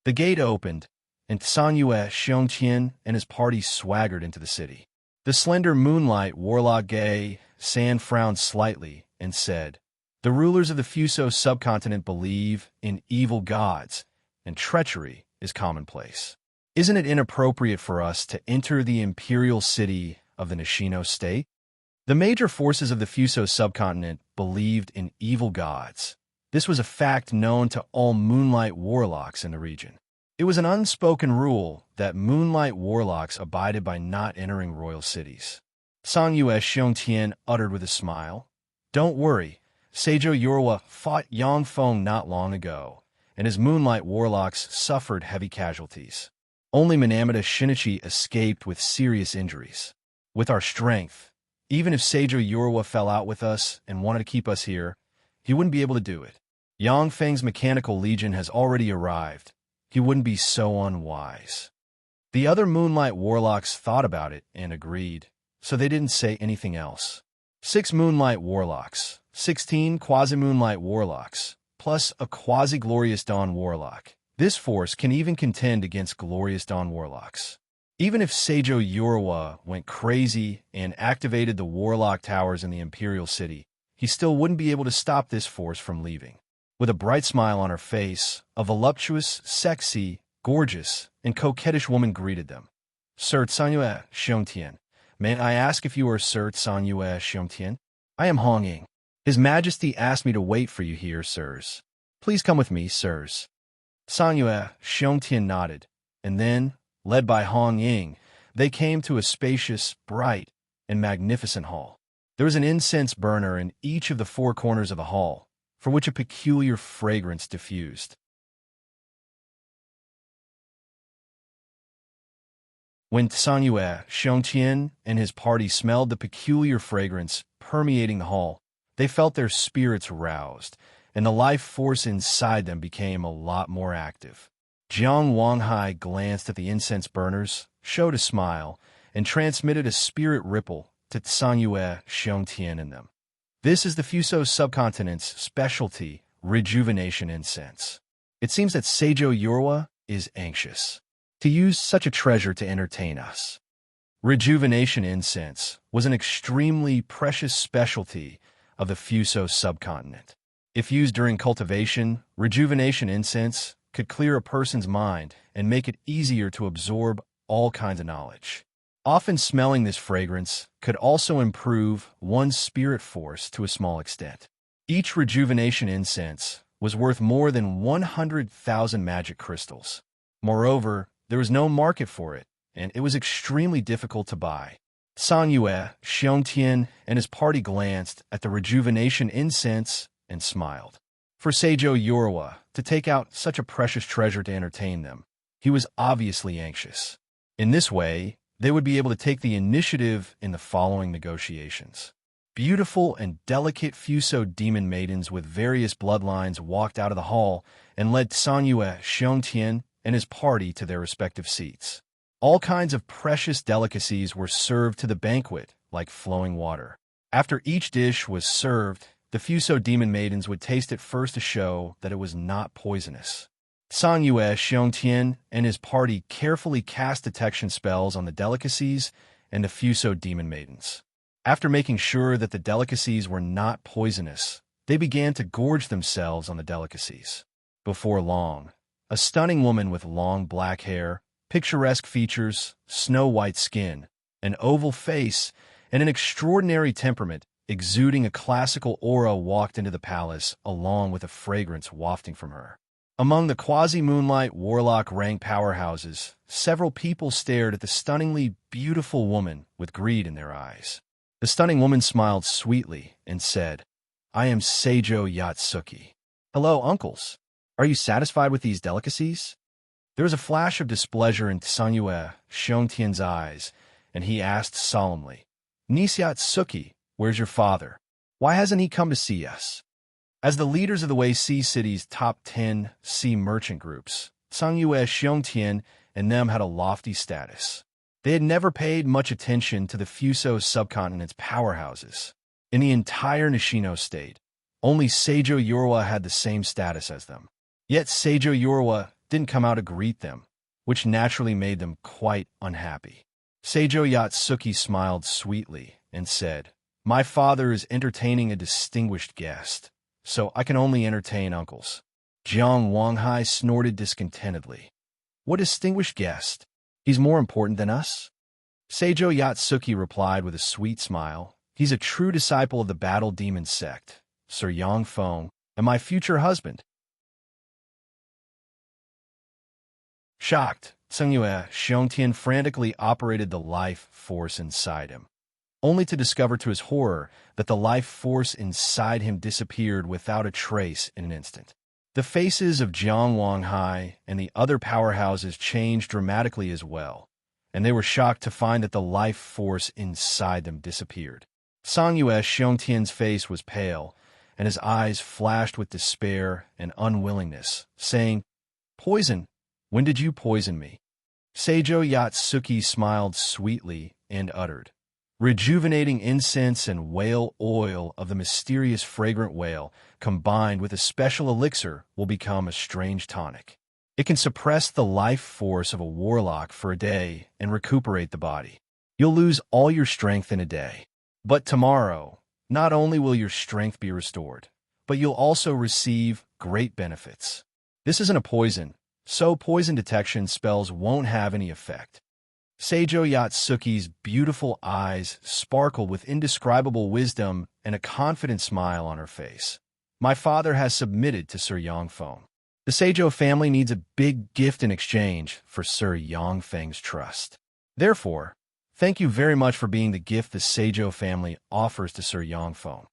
Speaker 1: The gate opened, and Sanyue Xiongtian and his party swaggered into the city. The slender Moonlight Warlock Gay San frowned slightly and said, "The rulers of the Fuso subcontinent believe in evil gods, and treachery is commonplace. Isn't it inappropriate for us to enter the imperial city of the Nishino state?" The major forces of the Fuso subcontinent believed in evil gods. This was a fact known to all Moonlight Warlocks in the region. It was an unspoken rule that Moonlight Warlocks abided by not entering royal cities. Sanyue Xiongtian uttered with a smile, "Don't worry, Seijo Yurawa fought Yang Feng not long ago, and his Moonlight Warlocks suffered heavy casualties. Only Minamata Shinichi escaped with serious injuries. With our strength, even if Seijo Yurawa fell out with us and wanted to keep us here, he wouldn't be able to do it. Yang Feng's mechanical legion has already arrived. He wouldn't be so unwise." The other Moonlight Warlocks thought about it and agreed, so they didn't say anything else. 6 Moonlight Warlocks, 16 Quasi-Moonlight Warlocks, plus a Quasi-Glorious Dawn Warlock. This force can even contend against Glorious Dawn Warlocks. Even if Seijo Yurawa went crazy and activated the Warlock Towers in the Imperial City, he still wouldn't be able to stop this force from leaving. With a bright smile on her face, a voluptuous, sexy, gorgeous, and coquettish woman greeted them. "Sir Sanyue Xiongtian, may I ask if you are Sir Sanyue Xiongtian? I am Hong Ying. His Majesty asked me to wait for you here, sirs. Please come with me, sirs." Sanyue Xiongtian nodded, and then, led by Hong Ying, They came to a spacious, bright, and magnificent hall. There was an incense burner in each of the four corners of the hall, from which a peculiar fragrance diffused. When Sanyue Xiongtian and his party smelled the peculiar fragrance permeating the hall, they felt their spirits roused, and the life force inside them became a lot more active. Jiang Wanghai glanced at the incense burners, showed a smile, and transmitted a spirit ripple to Sanyue Xiongtian in them. This is the Fuso subcontinent's specialty, rejuvenation incense. It seems that Seijo Yorwa is anxious to use such a treasure to entertain us. Rejuvenation incense was an extremely precious specialty of the Fuso subcontinent. If used during cultivation, rejuvenation incense could clear a person's mind and make it easier to absorb all kinds of knowledge. Often smelling this fragrance could also improve one's spirit force to a small extent. Each rejuvenation incense was worth more than 100,000 magic crystals. Moreover, there was no market for it, and it was extremely difficult to buy. Sanyue Xiongtian and his party glanced at the rejuvenation incense and smiled. For Seijo Yorwa to take out such a precious treasure to entertain them, he was obviously anxious. In this way, they would be able to take the initiative in the following negotiations. Beautiful and delicate Fuso demon maidens with various bloodlines walked out of the hall and led Sanyue Xiongtian and his party to their respective seats. All kinds of precious delicacies were served to the banquet like flowing water. After each dish was served, the Fuso demon maidens would taste it first to show that it was not poisonous. Sanyue Xiongtian and his party carefully cast detection spells on the delicacies and the Fuso demon maidens. After making sure that the delicacies were not poisonous, they began to gorge themselves on the delicacies. Before long, a stunning woman with long black hair, picturesque features, snow-white skin, an oval face, and an extraordinary temperament exuding a classical aura walked into the palace along with a fragrance wafting from her. Among the quasi-moonlight warlock rank powerhouses, several people stared at the stunningly beautiful woman with greed in their eyes. The stunning woman smiled sweetly and said, "I am Seijo Yatsuki." "Hello, uncles. Are you satisfied with these delicacies?" There was a flash of displeasure in Sanyue Xiongtian's eyes, and he asked solemnly, "Niece Yatsuki, where's your father? Why hasn't he come to see us?" As the leaders of the Wei Sea City's top 10 sea merchant groups, Sanyue Xiongtian and them had a lofty status. They had never paid much attention to the Fuso subcontinent's powerhouses. In the entire Nishino state, only Seijo Yorwa had the same status as them. Yet Seijo Yorwa didn't come out to greet them, which naturally made them quite unhappy. Seijo Yatsuki smiled sweetly and said, "My father is entertaining a distinguished guest, so I can only entertain uncles." Jiang Wanghai snorted discontentedly. "What distinguished guest? He's more important than us?" Seijo Yatsuki replied with a sweet smile, "He's a true disciple of the Battle Demon sect, Sir Yang Feng, and my future husband." Shocked, Sanyue Xiongtian frantically operated the life force inside him, only to discover to his horror that the life force inside him disappeared without a trace in an instant. The faces of Jiang Wanghai and the other powerhouses changed dramatically as well, and they were shocked to find that the life force inside them disappeared. Sanyue Xiongtian's face was pale, and his eyes flashed with despair and unwillingness, saying, "Poison? When did you poison me?" Seijo Yatsuki smiled sweetly and uttered, "Rejuvenating incense and whale oil of the mysterious fragrant whale combined with a special elixir will become a strange tonic. It can suppress the life force of a warlock for a day and recuperate the body. You'll lose all your strength in a day. But tomorrow, not only will your strength be restored, but you'll also receive great benefits. This isn't a poison, so poison detection spells won't have any effect." Seijo Yatsuki's beautiful eyes sparkled with indescribable wisdom and a confident smile on her face. "My father has submitted to Sir Yangfeng. The Seijo family needs a big gift in exchange for Sir Yangfeng's trust." Therefore, thank you very much for being the gift the Seijo family offers to Sir Yangfeng.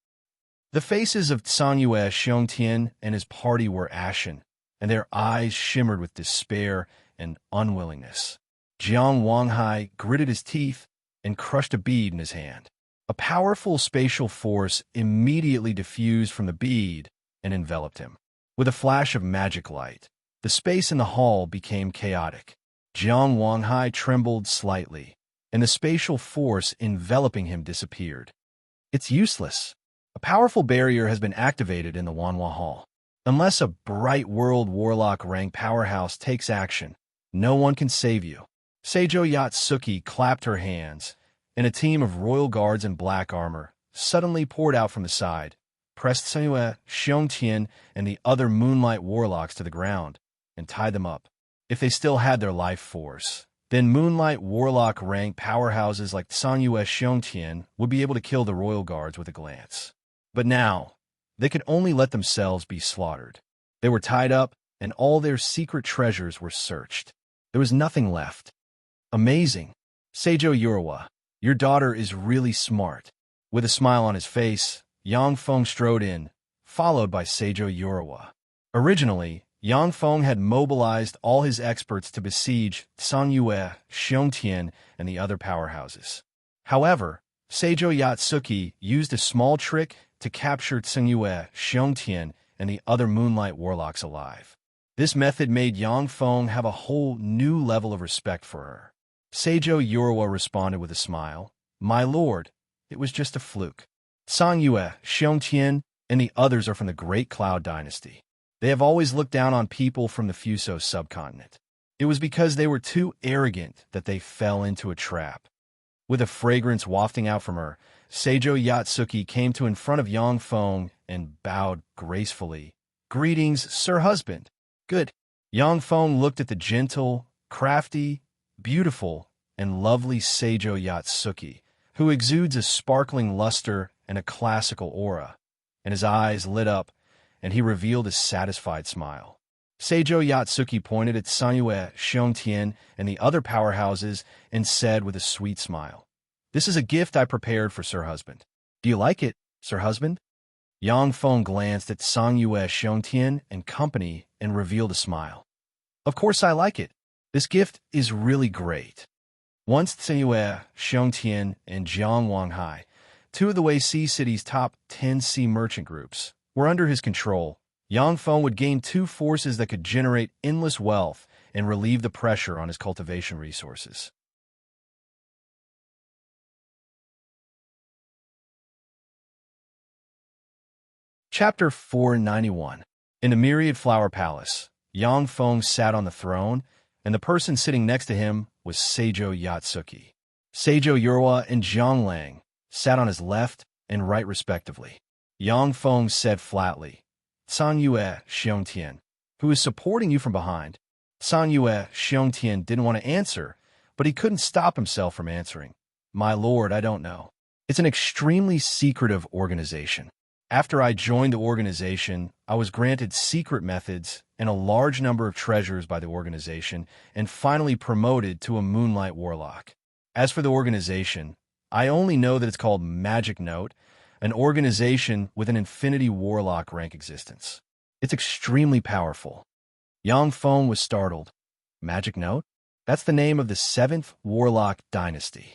Speaker 1: The faces of Tsangyue Xiongtian and his party were ashen, and their eyes shimmered with despair and unwillingness. Jiang Wanghai gritted his teeth and crushed a bead in his hand. A powerful spatial force immediately diffused from the bead and enveloped him. With a flash of magic light, the space in the hall became chaotic. Jiang Wanghai trembled slightly, and the spatial force enveloping him disappeared. It's useless. A powerful barrier has been activated in the Wanhua Hall. Unless a bright world warlock rank powerhouse takes action, no one can save you. Seijo Yatsuki clapped her hands, and a team of royal guards in black armor suddenly poured out from the side, pressed Tsangyue Xiongtian and the other moonlight warlocks to the ground, and tied them up. If they still had their life force, then moonlight warlock rank powerhouses like Tsangyue Xiongtian would be able to kill the royal guards with a glance. But now, they could only let themselves be slaughtered. They were tied up, and all their secret treasures were searched. There was nothing left. Amazing. Seijo Yurawa, your daughter is really smart. With a smile on his face, Yang Feng strode in, followed by Seijo Yurawa. Originally, Yang Feng had mobilized all his experts to besiege Tsangyue, Xiongtian, and the other powerhouses. However, Seijo Yatsuki used a small trick to capture Tsangyue, Xiongtian, and the other moonlight warlocks alive. This method made Yang Feng have a whole new level of respect for her. Seijo Yurawa responded with a smile. My lord, it was just a fluke. Tsangyue, Xiongtian, and the others are from the Great Cloud Dynasty. They have always looked down on people from the Fuso subcontinent. It was because they were too arrogant that they fell into a trap. With a fragrance wafting out from her, Seijo Yatsuki came to in front of Yang Feng and bowed gracefully. Greetings, Sir Husband. Good. Yang Feng looked at the gentle, crafty, beautiful, and lovely Seijo Yatsuki, who exudes a sparkling luster and a classical aura, and his eyes lit up, and he revealed a satisfied smile. Seijo Yatsuki pointed at Tsangyue, Xiongtian, and the other powerhouses and said with a sweet smile, This is a gift I prepared for Sir Husband. Do you like it, Sir Husband? Yang Feng glanced at Tsangyue, Xiongtian, and company and revealed a smile. Of course I like it. This gift is really great. Once Tsangyue, Xiongtian, and Jiang Wanghai, two of the Wei Sea City's top 10 sea merchant groups, were under his control, Yang Feng would gain two forces that could generate endless wealth and relieve the pressure on his cultivation resources. Chapter 491. In the Myriad Flower Palace, Yang Feng sat on the throne, and the person sitting next to him was Seijo Yatsuki. Seijo Yurawa and Zhang Lang sat on his left and right respectively. Yang Feng said flatly, Tsangyue Xiongtian, who is supporting you from behind. Tsangyue Xiongtian didn't want to answer, but he couldn't stop himself from answering. My lord, I don't know. It's an extremely secretive organization. After I joined the organization, I was granted secret methods and a large number of treasures by the organization, and finally promoted to a moonlight warlock. As for the organization, I only know that it's called Magic Note, an organization with an infinity warlock rank existence. It's extremely powerful. Yang Feng was startled. Magic Note? That's the name of the 7th warlock dynasty.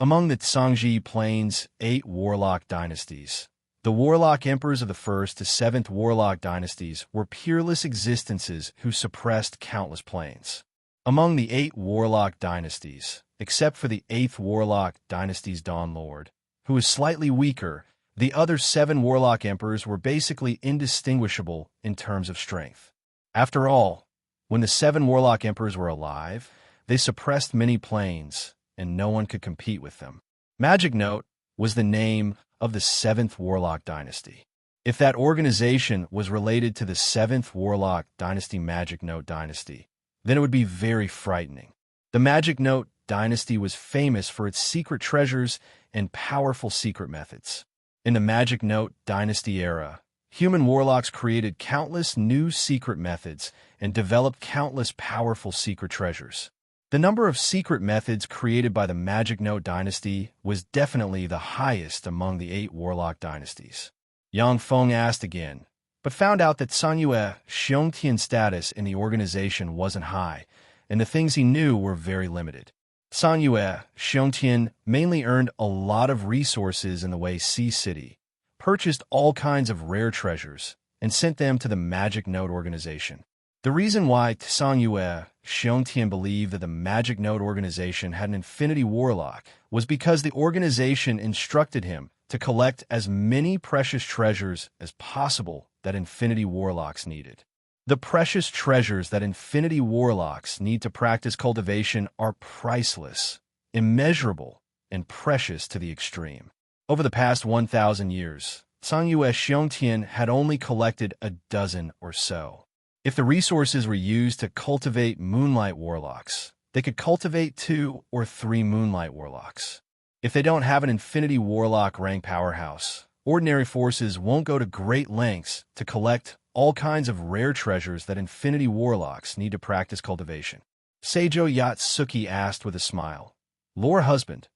Speaker 1: Among the Tsangji Plains' 8 warlock dynasties, the warlock emperors of the 1st to 7th warlock dynasties were peerless existences who suppressed countless planes. Among the 8 warlock dynasties, except for the 8th warlock dynasty's Dawn Lord, who was slightly weaker, the other 7 warlock emperors were basically indistinguishable in terms of strength. After all, when the 7 warlock emperors were alive, they suppressed many planes, and no one could compete with them. Magic Note was the name of the 7th warlock dynasty. If that organization was related to the 7th warlock dynasty Magic Note dynasty, then it would be very frightening. The Magic Note dynasty was famous for its secret treasures and powerful secret methods. In the Magic Note dynasty era, human warlocks created countless new secret methods and developed countless powerful secret treasures. The number of secret methods created by the Magic Note dynasty was definitely the highest among the 8 warlock dynasties. Yang Feng asked again, but found out that Sanyue Xiongtian's status in the organization wasn't high, and the things he knew were very limited. Sanyue Xiongtian mainly earned a lot of resources in the Wei Sea City, purchased all kinds of rare treasures, and sent them to the Magic Note organization. The reason why Sanyue Xiongtian believed that the Magic Note organization had an infinity warlock was because the organization instructed him to collect as many precious treasures as possible that infinity warlocks needed. The precious treasures that infinity warlocks need to practice cultivation are priceless, immeasurable, and precious to the extreme. Over the past 1,000 years, Sanyue Xiongtian had only collected a dozen or so. If the resources were used to cultivate moonlight warlocks, they could cultivate 2 or 3 moonlight warlocks. If they don't have an infinity warlock rank powerhouse, ordinary forces won't go to great lengths to collect all kinds of rare treasures that infinity warlocks need to practice cultivation. Seijo Yatsuki asked with a smile, "Lord husband,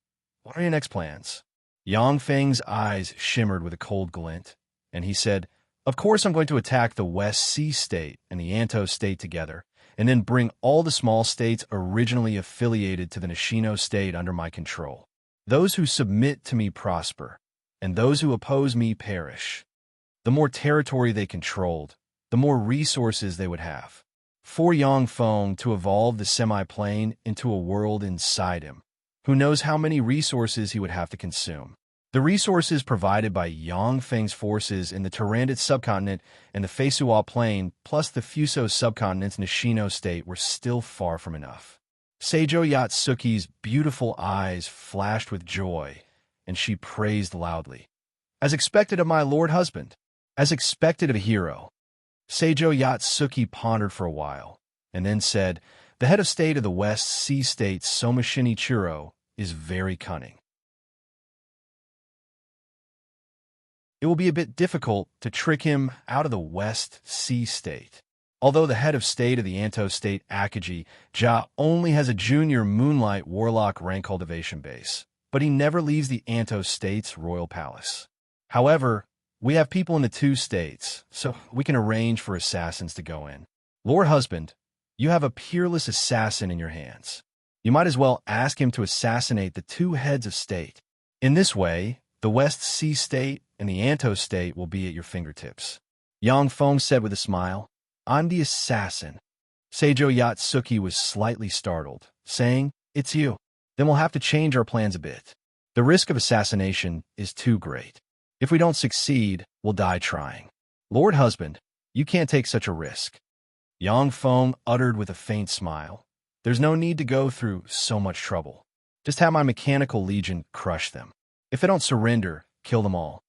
Speaker 1: what are your next plans?" Yang Feng's eyes shimmered with a cold glint, and he said, "Of course I'm going to attack the West Sea State and the Anto State together, and then bring all the small states originally affiliated to the Nishino State under my control. Those who submit to me prosper, and those who oppose me perish. The more territory they controlled, the more resources they would have. For Yang Feng to evolve the semi-plane into a world inside him, who knows how many resources he would have to consume. The resources provided by Yang Feng's forces in the Tyrannid subcontinent and the Feisua plain, plus the Fuso subcontinent's Nishino state, were still far from enough." Seijo Yatsuki's beautiful eyes flashed with joy, and she praised loudly. "As expected of my lord husband, as expected of a hero." Seijo Yatsuki pondered for a while, and then said, "The head of state of the West Sea State, Soma Shinichiro, is very cunning. It will be a bit difficult to trick him out of the West Sea State. Although the head of state of the Anto State, Akagi Ja, only has a junior Moonlight Warlock rank cultivation base, but he never leaves the Anto State's royal palace. However, we have people in the 2 states, so we can arrange for assassins to go in. Lord husband, you have a peerless assassin in your hands. You might as well ask him to assassinate the 2 heads of state. In this way, the West Sea State and the Anto State will be at your fingertips." Yang Feng said with a smile, "I'm the assassin." Seijo Yatsuki was slightly startled, saying, "It's you. Then we'll have to change our plans a bit. The risk of assassination is too great. If we don't succeed, we'll die trying. Lord husband, you can't take such a risk." Yang Feng uttered with a faint smile, "There's no need to go through so much trouble. Just have my mechanical legion crush them. If they don't surrender, kill them all."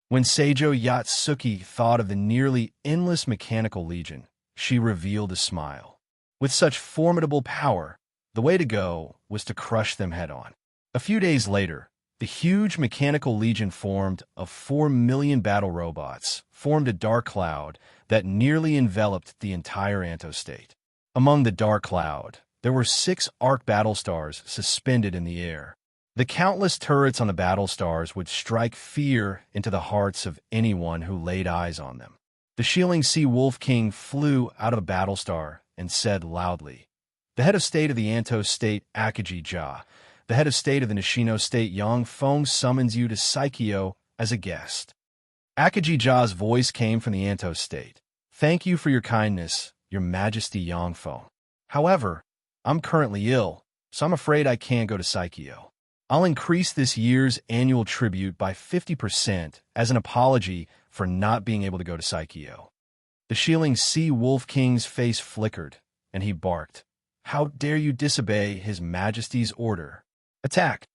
Speaker 1: When Seijo Yatsuki thought of the nearly endless mechanical legion, she revealed a smile. With such formidable power, the way to go was to crush them head-on. A few days later, the huge mechanical legion formed of 4 million battle robots formed a dark cloud that nearly enveloped the entire Anto State. Among the dark cloud, there were 6 arc battle stars suspended in the air. The countless turrets on the battle stars would strike fear into the hearts of anyone who laid eyes on them. The Shieling Sea Wolf King flew out of a battle star and said loudly, "The head of state of the Anto State, Akagi Ja, the head of state of the Nishino State, Yang Feng, summons you to Saikyo as a guest." Akagi Ja's voice came from the Anto State. "Thank you for your kindness, Your Majesty Yang Feng. However, I'm currently ill, so I'm afraid I can't go to Saikyo. I'll increase this year's annual tribute by 50% as an apology for not being able to go to Saikyo." The Shieling Sea Wolf King's face flickered, and he barked, "How dare you disobey His Majesty's order? Attack!"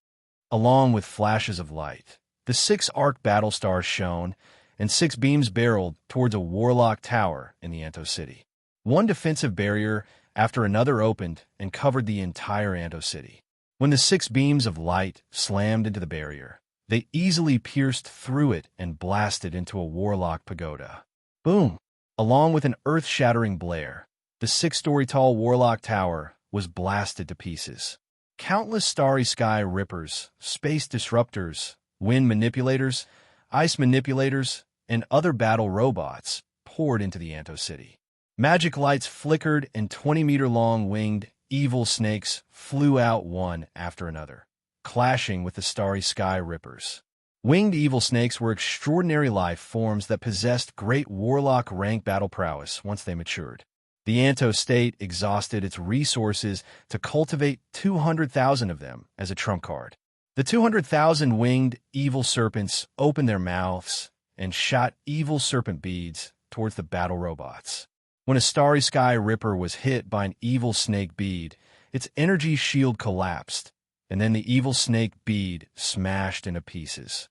Speaker 1: Along with flashes of light, the 6 arc battle stars shone, and 6 beams barreled towards a warlock tower in the Anto City. One defensive barrier after another opened and covered the entire Anto City. When the 6 beams of light slammed into the barrier, they easily pierced through it and blasted into a warlock pagoda. Boom! Along with an earth-shattering blare, the 6-story-tall warlock tower was blasted to pieces. Countless starry sky rippers, space disruptors, wind manipulators, ice manipulators, and other battle robots poured into the Anto City. Magic lights flickered and 20-meter-long winged evil snakes flew out one after another, clashing with the starry sky rippers. Winged evil snakes were extraordinary life forms that possessed great warlock rank battle prowess once they matured. The Anto state exhausted its resources to cultivate 200,000 of them as a trump card. The 200,000 winged evil serpents opened their mouths and shot evil serpent beads towards the battle robots. When a starry sky ripper was hit by an evil snake bead, its energy shield collapsed, and then the evil snake bead smashed into pieces.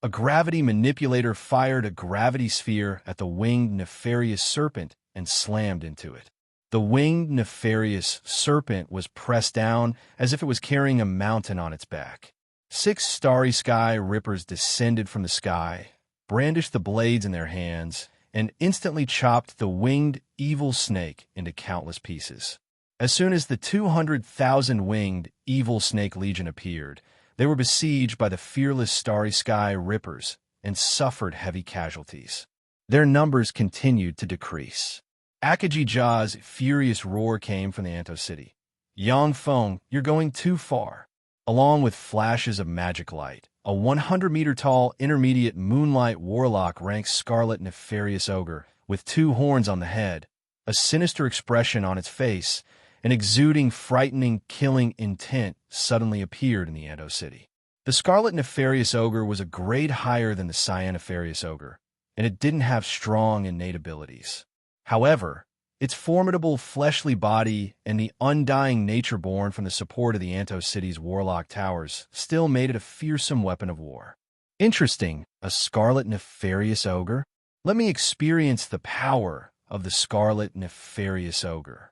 Speaker 1: A gravity manipulator fired a gravity sphere at the winged nefarious serpent and slammed into it. The winged nefarious serpent was pressed down as if it was carrying a mountain on its back. 6 starry sky rippers descended from the sky, brandished the blades in their hands, and instantly chopped the winged evil snake into countless pieces. As soon as the 200,000 winged evil snake legion appeared, they were besieged by the fearless starry sky rippers and suffered heavy casualties. Their numbers continued to decrease. Akaji Ja's furious roar came from the Anto City. "Yang Feng, you're going too far." Along with flashes of magic light, a 100-meter-tall intermediate moonlight warlock ranked Scarlet Nefarious Ogre with 2 horns on the head, a sinister expression on its face, and exuding frightening, killing intent suddenly appeared in the Anto City. The Scarlet Nefarious Ogre was a grade higher than the Cyan Nefarious Ogre, and it didn't have strong innate abilities. However, its formidable fleshly body and the undying nature born from the support of the Anto City's warlock towers still made it a fearsome weapon of war. Interesting, a Scarlet Nefarious Ogre? Let me experience the power of the Scarlet Nefarious Ogre.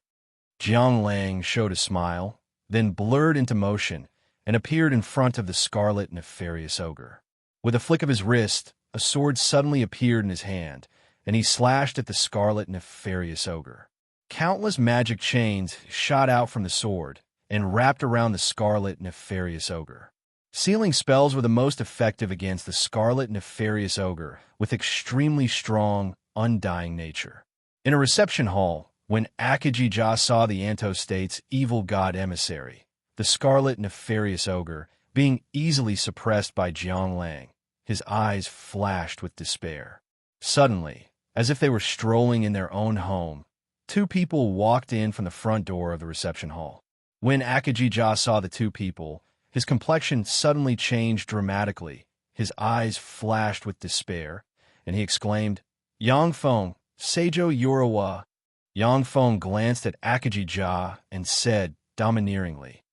Speaker 1: Jiang Lang showed a smile, then blurred into motion and appeared in front of the Scarlet Nefarious Ogre. With a flick of his wrist, a sword suddenly appeared in his hand, and he slashed at the Scarlet Nefarious Ogre. Countless magic chains shot out from the sword and wrapped around the Scarlet Nefarious Ogre. Sealing spells were the most effective against the Scarlet Nefarious Ogre with extremely strong, undying nature. In a reception hall, when Akaji Ja saw the Anto State's evil god emissary, the Scarlet Nefarious Ogre, being easily suppressed by Jiang Lang, his eyes flashed with despair. Suddenly, as if they were strolling in their own home, 2 people walked in from the front door of the reception hall. When Akaji Ja saw the 2 people, his complexion suddenly changed dramatically, his eyes flashed with despair, and he exclaimed, "Yang Feng, Seijo Yorawa." Yang Feng glanced at Akaji Ja and said domineeringly,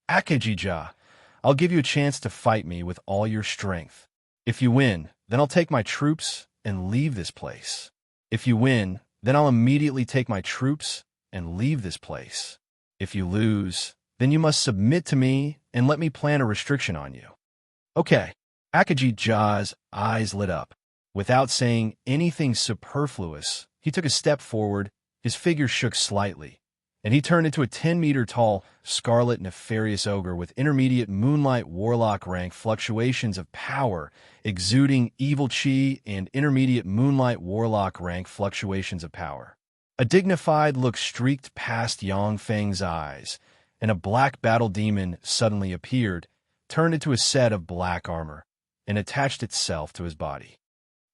Speaker 1: "Akaji Ja, I'll give you a chance to fight me with all your strength. If you win, then I'll take my troops and leave this place. If you win, then I'll immediately take my troops and leave this place. If you lose, then you must submit to me and let me plant a restriction on you." "Okay." Akaji Ja's eyes lit up. Without saying anything superfluous, he took a step forward, his figure shook slightly, and he turned into a 10-meter-tall Scarlet Nefarious Ogre with intermediate Moonlight Warlock rank fluctuations of power, exuding evil chi, and intermediate Moonlight Warlock rank fluctuations of power. A dignified look streaked past Yang Feng's eyes, and a black battle demon suddenly appeared, turned into a set of black armor, and attached itself to his body.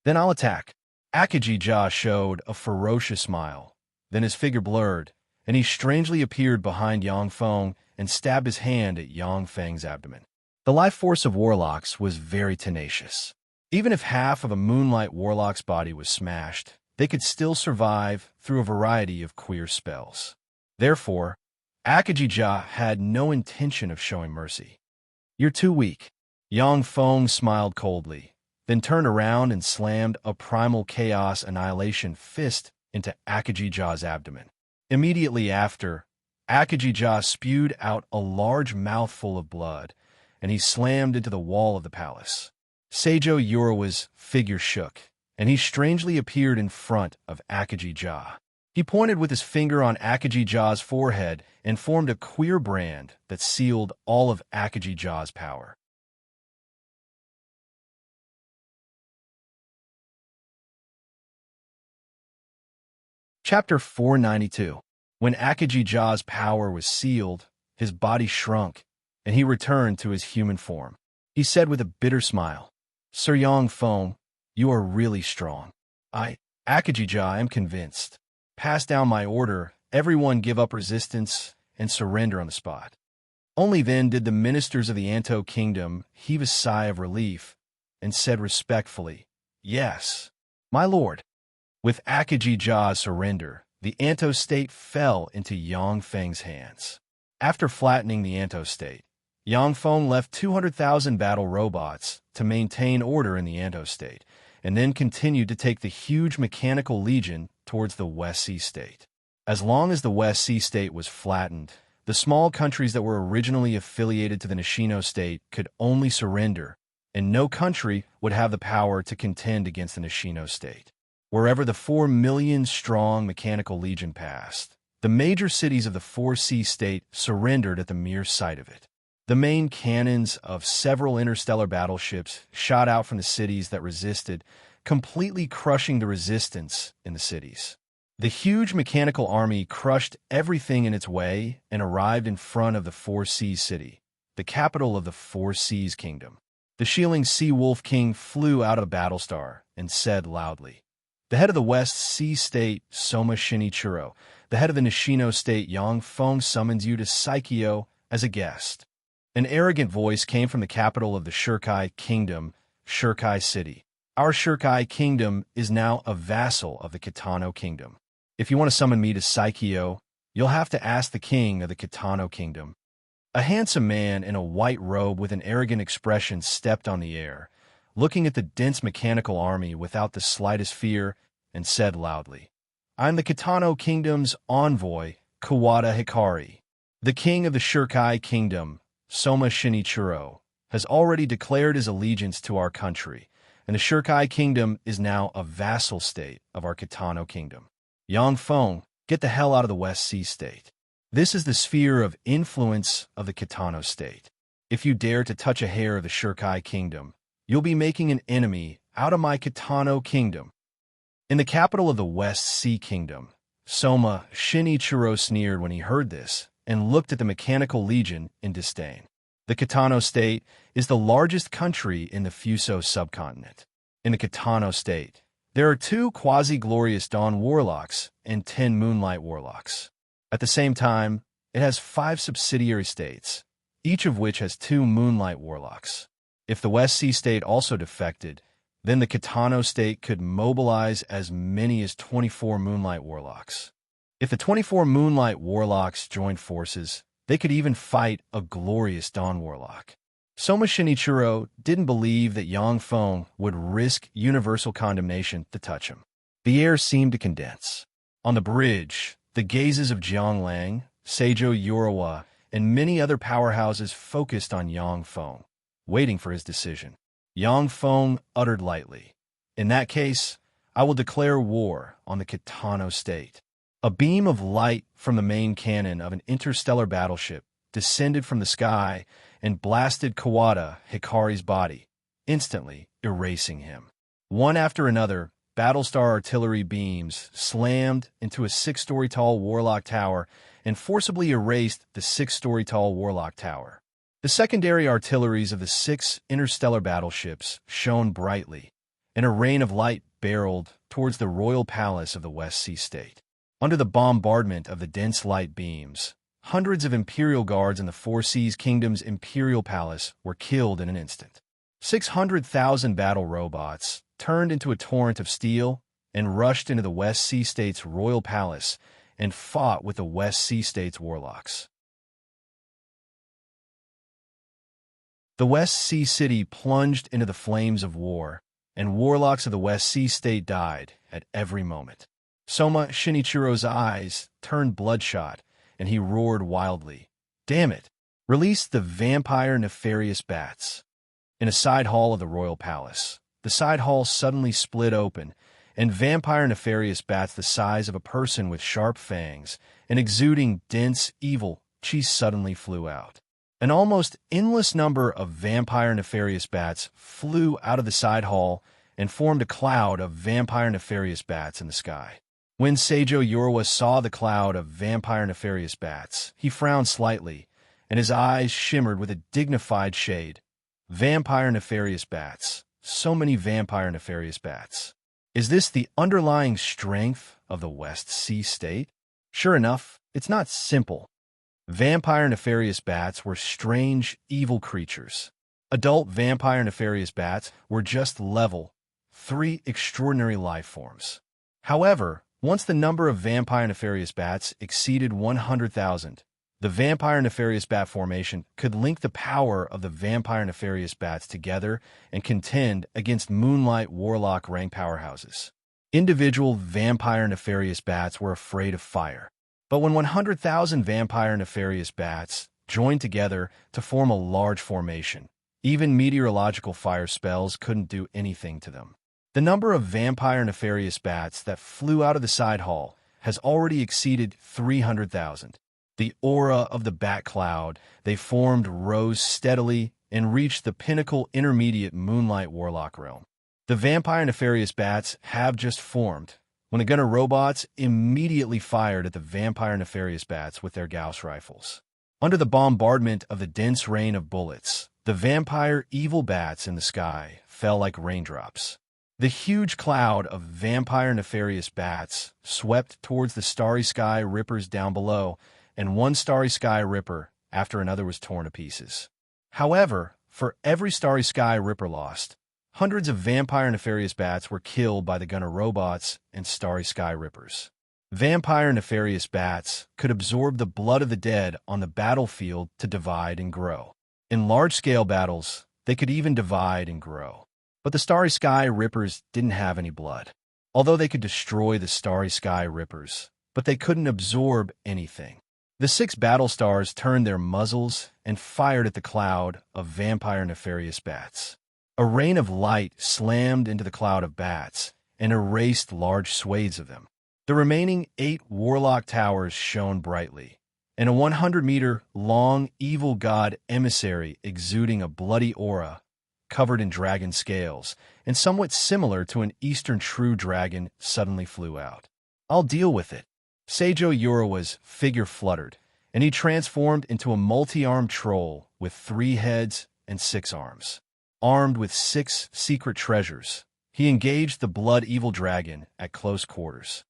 Speaker 1: "Then I'll attack." Akaji Ja showed a ferocious smile. Then his figure blurred, and he strangely appeared behind Yang Feng and stabbed his hand at Yang Feng's abdomen. The life force of warlocks was very tenacious. Even if half of a Moonlight Warlock's body was smashed, they could still survive through a variety of queer spells. Therefore, Akaji Ja had no intention of showing mercy. "You're too weak." Yang Feng smiled coldly, then turned around and slammed a Primal Chaos Annihilation fist into Akaji Ja's abdomen. Immediately after, Akaji Ja spewed out a large mouthful of blood, and he slammed into the wall of the palace. Seijo Yorawa's figure shook, and he strangely appeared in front of Akagi-ja. He pointed with his finger on Akagi-ja's forehead and formed a queer brand that sealed all of Akagi-ja's power. Chapter 492. When Akagi-ja's power was sealed, his body shrunk, and he returned to his human form. He said with a bitter smile, "Sir Yongfeng, you are really strong. Akagi-ja, am convinced. Pass down my order, everyone give up resistance and surrender on the spot." Only then did the ministers of the Anto kingdom heave a sigh of relief and said respectfully, "Yes, my lord." With Akagi-ja's surrender, the Anto state fell into Yongfeng's hands. After flattening the Anto state, Yongfeng left 200,000 battle robots to maintain order in the Anto state, and then continued to take the huge mechanical legion towards the West Sea state. As long as the West Sea state was flattened, the small countries that were originally affiliated to the Nishino state could only surrender, and no country would have the power to contend against the Nishino state. Wherever the 4 million-strong mechanical legion passed, the major cities of the 4C state surrendered at the mere sight of it. The main cannons of several interstellar battleships shot out from the cities that resisted, completely crushing the resistance in the cities. The huge mechanical army crushed everything in its way and arrived in front of the 4C city, the capital of the 4C's kingdom. The Shieling Sea Wolf King flew out of Battlestar and said loudly, "The head of the West Sea State, Soma Shinichiro, the head of the Nishino State, Yongfeng, summons you to Saikyo as a guest." An arrogant voice came from the capital of the Shirkai Kingdom, Shirkai City. "Our Shirkai Kingdom is now a vassal of the Kitano Kingdom. If you want to summon me to Saikyo, you'll have to ask the king of the Kitano Kingdom." A handsome man in a white robe with an arrogant expression stepped on the air, looking at the dense mechanical army without the slightest fear, and said loudly, "I'm the Kitano Kingdom's envoy, Kawada Hikari. The king of the Shirkai Kingdom, Soma Shinichiro, has already declared his allegiance to our country, and the Shirkai Kingdom is now a vassal state of our Kitano Kingdom. Yongfeng, get the hell out of the West Sea State. This is the sphere of influence of the Kitano State. If you dare to touch a hair of the Shirkai Kingdom, you'll be making an enemy out of my Kitano Kingdom." In the capital of the West Sea Kingdom, Soma Shinichiro sneered when he heard this and looked at the mechanical legion in disdain. The Kitano State is the largest country in the Fuso subcontinent. In the Kitano State, there are 2 quasi-glorious Dawn Warlocks and 10 Moonlight Warlocks. At the same time, it has 5 subsidiary states, each of which has 2 Moonlight Warlocks. If the West Sea State also defected, then the Kitano State could mobilize as many as 24 Moonlight Warlocks. If the 24 Moonlight Warlocks joined forces, they could even fight a glorious Dawn Warlock. Soma Shinichiro didn't believe that Yongfeng would risk universal condemnation to touch him. The air seemed to condense. On the bridge, the gazes of Jianglang, Seijo Urawa, and many other powerhouses focused on Yongfeng, waiting for his decision. Yongfeng uttered lightly, "In that case, I will declare war on the Kitano State." A beam of light from the main cannon of an interstellar battleship descended from the sky and blasted Kawada Hikari's body, instantly erasing him. One after another, Battlestar artillery beams slammed into a 6-story tall Warlock tower and forcibly erased the 6-story tall Warlock tower. The secondary artilleries of the 6 interstellar battleships shone brightly, and a rain of light barreled towards the royal palace of the West Sea State. Under the bombardment of the dense light beams, hundreds of Imperial guards in the 4C's Kingdom's Imperial Palace were killed in an instant. 600,000 battle robots turned into a torrent of steel and rushed into the West Sea State's royal palace and fought with the West Sea State's warlocks. The West Sea City plunged into the flames of war, and warlocks of the West Sea State died at every moment. Soma Shinichiro's eyes turned bloodshot, and he roared wildly, "Damn it! Release the vampire nefarious bats!" In a side hall of the royal palace, the side hall suddenly split open, and vampire nefarious bats the size of a person with sharp fangs and exuding dense evil chi suddenly flew out. An almost endless number of vampire nefarious bats flew out of the side hall and formed a cloud of vampire nefarious bats in the sky. When Seijo Yorwa saw the cloud of vampire nefarious bats, he frowned slightly, and his eyes shimmered with a dignified shade. Vampire nefarious bats. So many vampire nefarious bats. Is this the underlying strength of the West Sea state? Sure enough, it's not simple. Vampire nefarious bats were strange, evil creatures. Adult vampire nefarious bats were just level 3 extraordinary life forms. However, once the number of vampire nefarious bats exceeded 100,000, the vampire nefarious bat formation could link the power of the vampire nefarious bats together and contend against moonlight warlock rank powerhouses. Individual vampire nefarious bats were afraid of fire. But when 100,000 vampire nefarious bats joined together to form a large formation, even meteorological fire spells couldn't do anything to them. The number of vampire nefarious bats that flew out of the side hall has already exceeded 300,000. The aura of the bat cloud they formed rose steadily and reached the pinnacle intermediate moonlight warlock realm. The vampire nefarious bats have just formed, when the gunner robots immediately fired at the vampire nefarious bats with their Gauss rifles. Under the bombardment of the dense rain of bullets, the vampire evil bats in the sky fell like raindrops. The huge cloud of vampire nefarious bats swept towards the starry sky rippers down below, and one starry sky ripper after another was torn to pieces. However, for every starry sky ripper lost, hundreds of vampire nefarious bats were killed by the gunner robots and starry sky rippers. Vampire nefarious bats could absorb the blood of the dead on the battlefield to divide and grow. In large-scale battles, they could even divide and grow. But the starry sky rippers didn't have any blood. Although they could destroy the starry sky rippers, but they couldn't absorb anything. The 6 battle stars turned their muzzles and fired at the cloud of vampire nefarious bats. A rain of light slammed into the cloud of bats and erased large swathes of them. The remaining 8 warlock towers shone brightly, and a 100-meter-long evil god emissary exuding a bloody aura, covered in dragon scales, and somewhat similar to an eastern true dragon, suddenly flew out. I'll deal with it. Seijo Yurawa's figure fluttered, and he transformed into a multi-armed troll with 3 heads and 6 arms. Armed with 6 secret treasures, he engaged the blood evil dragon at close quarters.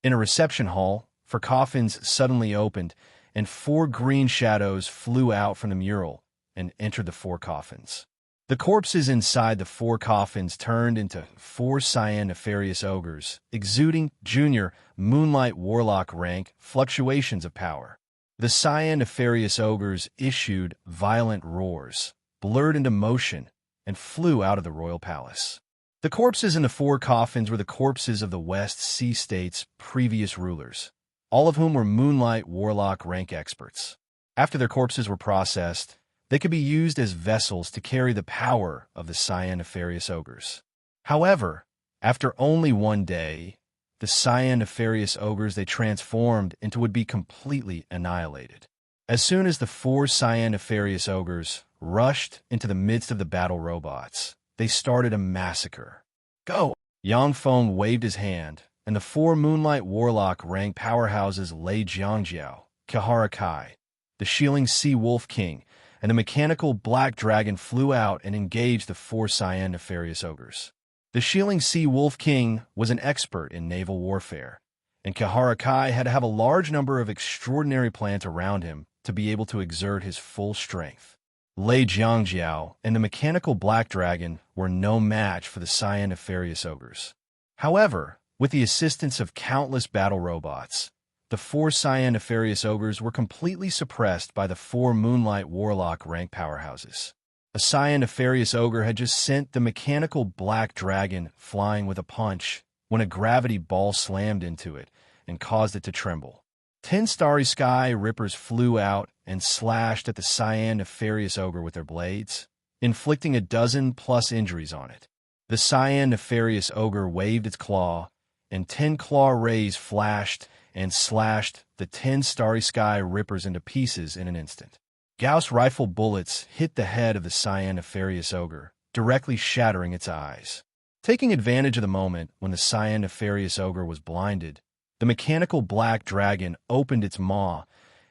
Speaker 1: In a reception hall, 4 coffins suddenly opened, and 4 green shadows flew out from the mural and entered the 4 coffins. The corpses inside the 4 coffins turned into 4 cyan nefarious ogres, exuding junior moonlight warlock rank fluctuations of power. The cyan nefarious ogres issued violent roars, blurred into motion, and flew out of the royal palace. The corpses in the 4 coffins were the corpses of the West Sea State's previous rulers, all of whom were moonlight warlock rank experts. After their corpses were processed, they could be used as vessels to carry the power of the cyan nefarious ogres. However, after only 1 day, the cyan nefarious ogres they transformed into would be completely annihilated. As soon as the 4 cyan nefarious ogres rushed into the midst of the battle robots, they started a massacre. Go! Yang Feng waved his hand, and the 4 moonlight warlock rank powerhouses Lei Jiangjiao, Kihara Kai, the Shieling Sea Wolf King, and the mechanical black dragon flew out and engaged the 4 cyan nefarious ogres. The Shieling Sea Wolf King was an expert in naval warfare, and Kihara Kai had to have a large number of extraordinary plants around him to be able to exert his full strength. Lei Jiangjiao and the mechanical black dragon were no match for the cyan nefarious ogres. However, with the assistance of countless battle robots, the 4 cyan nefarious ogres were completely suppressed by the 4 moonlight warlock rank powerhouses. A cyan nefarious ogre had just sent the mechanical black dragon flying with a punch when a gravity ball slammed into it and caused it to tremble. 10 starry sky rippers flew out and slashed at the cyan nefarious ogre with their blades, inflicting a dozen-plus injuries on it. The cyan nefarious ogre waved its claw, and 10 claw rays flashed and slashed the 10 starry sky rippers into pieces in an instant. Gauss rifle bullets hit the head of the cyan nefarious ogre, directly shattering its eyes. Taking advantage of the moment when the cyan nefarious ogre was blinded, the mechanical black dragon opened its maw,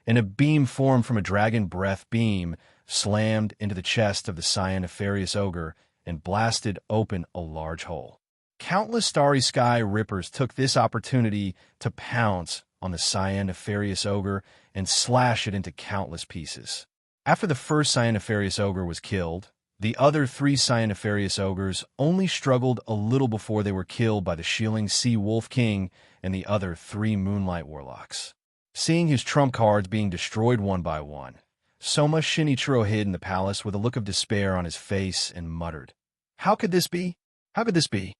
Speaker 1: and a beam formed from a dragon breath beam slammed into the chest of the cyan nefarious ogre and blasted open a large hole. Countless starry sky rippers took this opportunity to pounce on the cyan nefarious ogre and slash it into countless pieces. After the first cyan nefarious ogre was killed, the other 3 cyan nefarious ogres only struggled a little before they were killed by the shielding Sea Wolf King and the other 3 Moonlight Warlocks. Seeing his trump cards being destroyed one by one, Soma Shinichiro hid in the palace with a look of despair on his face and muttered, "How could this be? How could this be?"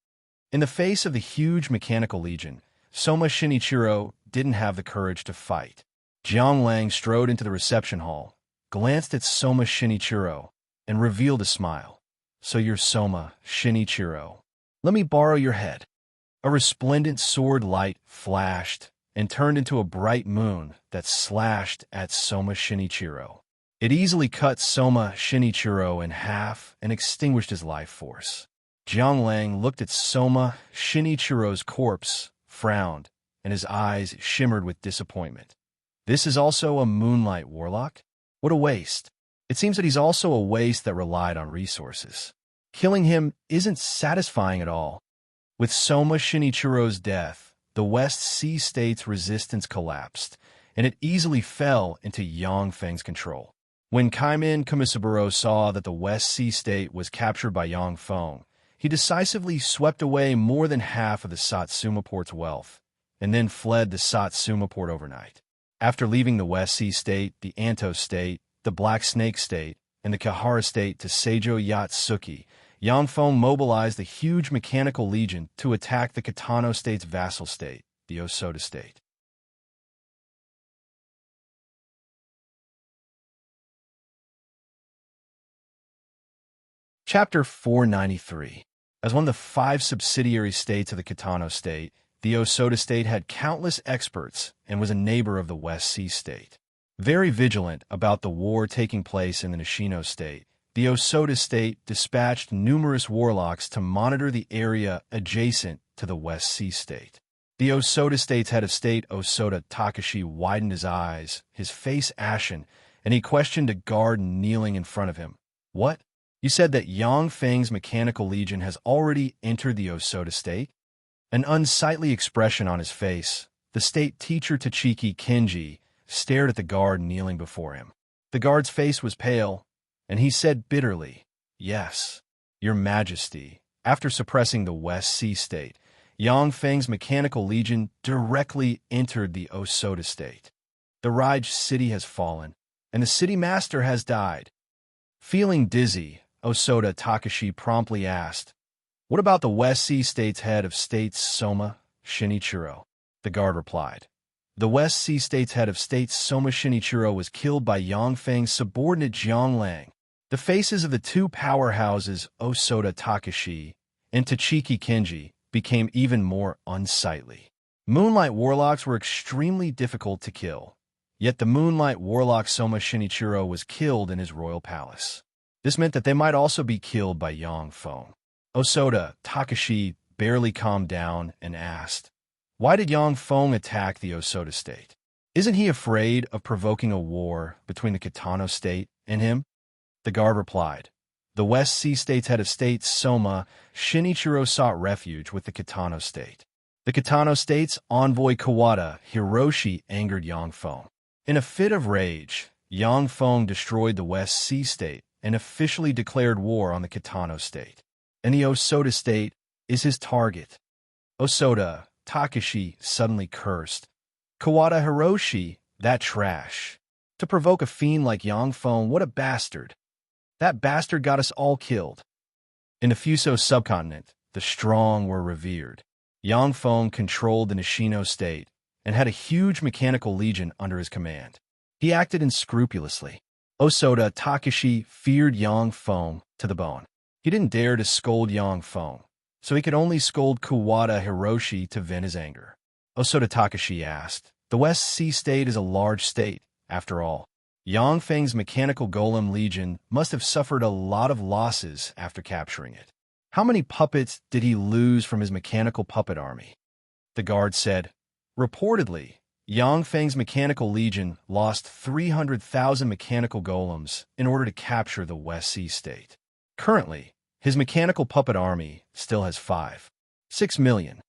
Speaker 1: In the face of the huge mechanical legion, Soma Shinichiro didn't have the courage to fight. Jiang Lang strode into the reception hall, glanced at Soma Shinichiro, and revealed a smile. "So you're Soma Shinichiro. Let me borrow your head." A resplendent sword light flashed and turned into a bright moon that slashed at Soma Shinichiro. It easily cut Soma Shinichiro in half and extinguished his life force. Jiang Lang looked at Soma Shinichiro's corpse, frowned, and his eyes shimmered with disappointment. This is also a Moonlight Warlock? What a waste. It seems that he's also a waste that relied on resources. Killing him isn't satisfying at all. With Soma Shinichiro's death, the West Sea State's resistance collapsed, and it easily fell into Yang Feng's control. When Kaiman Kumisaburo saw that the West Sea State was captured by Yang Feng, he decisively swept away more than half of the Satsuma port's wealth, and then fled the Satsuma port overnight. After leaving the West Sea State, the Anto State, the Black Snake State, and the Kahara State to Seijo Yatsuki, Yang Feng mobilized the huge mechanical legion to attack the Kitano State's vassal state, the Osoda State. Chapter 493. As one of the 5 subsidiary states of the Kitano State, the Osoda State had countless experts and was a neighbor of the West Sea State. Very vigilant about the war taking place in the Nishino State, the Osoda State dispatched numerous warlocks to monitor the area adjacent to the West Sea State. The Osoda State's head of state, Osoda Takashi, widened his eyes, his face ashen, and he questioned a guard kneeling in front of him. "What? You said that Yang Feng's mechanical legion has already entered the Osoda State?" An unsightly expression on his face, the state teacher Tachiki Kenji stared at the guard kneeling before him. The guard's face was pale, and he said bitterly, "Yes, Your Majesty." After suppressing the West Sea State, Yang Feng's mechanical legion directly entered the Osoda State. The Raj city has fallen, and the city master has died. Feeling dizzy, Osoda Takashi promptly asked, "What about the West Sea State's head of state, Soma Shinichiro?" The guard replied, "The West Sea State's head of state, Soma Shinichiro, was killed by Yang Feng's subordinate Jiang Lang." The faces of the 2 powerhouses, Osoda Takashi and Tachiki Kenji, became even more unsightly. Moonlight Warlocks were extremely difficult to kill, yet the Moonlight Warlock Soma Shinichiro was killed in his royal palace. This meant that they might also be killed by Yang Feng. Osoda Takashi barely calmed down and asked, "Why did Yang Feng attack the Osoda State? Isn't he afraid of provoking a war between the Kitano State and him?" The guard replied, "The West Sea State's head of state, Soma Shinichiro, sought refuge with the Kitano State. The Kitano State's envoy Kawada Hiroshi angered Yang Feng. In a fit of rage, Yang Feng destroyed the West Sea State and officially declared war on the Kitano State. And the Osoda State is his target." Osoda Takashi suddenly cursed. "Kawada Hiroshi, that trash. To provoke a fiend like Yang Feng, what a bastard. That bastard got us all killed." In the Fuso subcontinent, the strong were revered. Yang Feng controlled the Nishino State and had a huge mechanical legion under his command. He acted unscrupulously. Osoda Takashi feared Yang Feng to the bone. He didn't dare to scold Yang Feng, so he could only scold Kuwata Hiroshi to vent his anger. Osoda Takashi asked, "The West Sea State is a large state, after all. Yang Feng's mechanical golem legion must have suffered a lot of losses after capturing it. How many puppets did he lose from his mechanical puppet army?" The guard said, "Reportedly, Yang Feng's mechanical legion lost 300,000 mechanical golems in order to capture the West Sea State. Currently, his mechanical puppet army still has 6 million.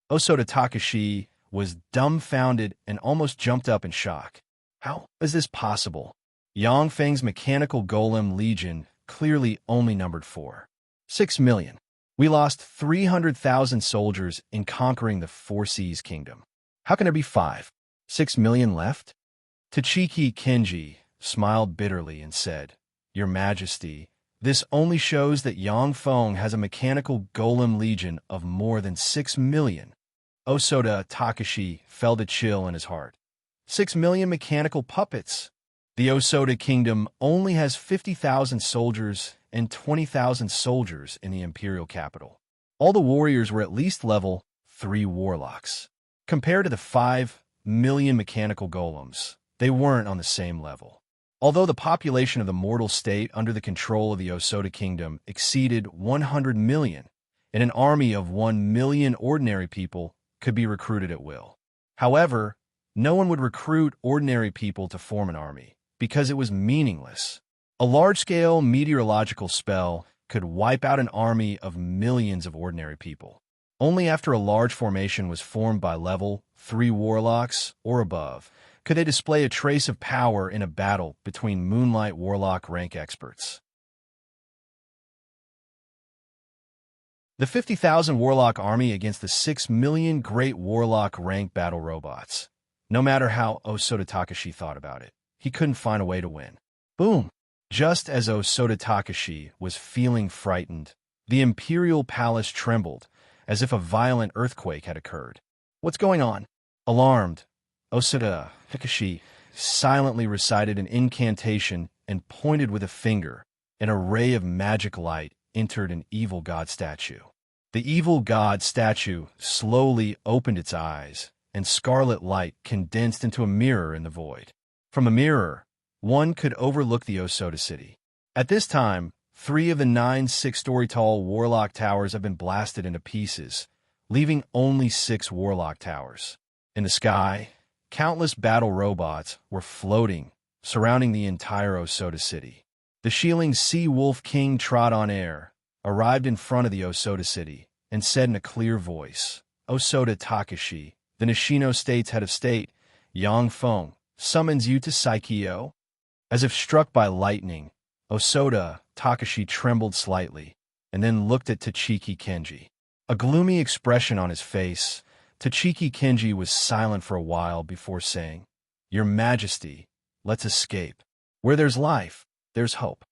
Speaker 1: Osoda Takashi was dumbfounded and almost jumped up in shock. How is this possible? Yang Feng's mechanical golem legion clearly only numbered 6 million. We lost 300,000 soldiers in conquering the Four Seas Kingdom. How can there be 6 million left?" Tachiki Kenji smiled bitterly and said, "Your Majesty, this only shows that Yang Feng has a mechanical golem legion of more than 6 million. Osoda Takashi felt a chill in his heart. 6 million mechanical puppets. The Osoda Kingdom only has 50,000 soldiers and 20,000 soldiers in the imperial capital. All the warriors were at least level 3 warlocks. Compared to the 5 million mechanical golems, they weren't on the same level. Although the population of the mortal state under the control of the Osoda Kingdom exceeded 100 million, and an army of 1 million ordinary people could be recruited at will. However, no one would recruit ordinary people to form an army, because it was meaningless. A large-scale meteorological spell could wipe out an army of millions of ordinary people. Only after a large formation was formed by level 3 warlocks or above could they display a trace of power in a battle between Moonlight Warlock rank experts. The 50,000 Warlock army against the 6 million Great Warlock rank battle robots. No matter how Osoda Takashi thought about it, he couldn't find a way to win. Boom! Just as Osoda Takashi was feeling frightened, the Imperial Palace trembled, as if a violent earthquake had occurred. "What's going on?" Alarmed, Osoda Takashi silently recited an incantation and pointed with a finger. An array of magic light entered an evil god statue. The evil god statue slowly opened its eyes, and scarlet light condensed into a mirror in the void. From a mirror, one could overlook the Osoda city. At this time, 3 of the 9 6-story-tall warlock towers have been blasted into pieces, leaving only 6 warlock towers. In the sky, countless battle robots were floating, surrounding the entire Osoda city. The Sheeling Sea Wolf King trod on air, arrived in front of the Osoda city, and said in a clear voice, "Osoda Takashi, the Nishino State's head of state, Yang Feng, summons you to Saikyo." As if struck by lightning, Osoda Takashi trembled slightly, and then looked at Tachiki Kenji. A gloomy expression on his face, Tachiki Kenji was silent for a while before saying, "Your Majesty, let's escape. Where there's life, there's hope."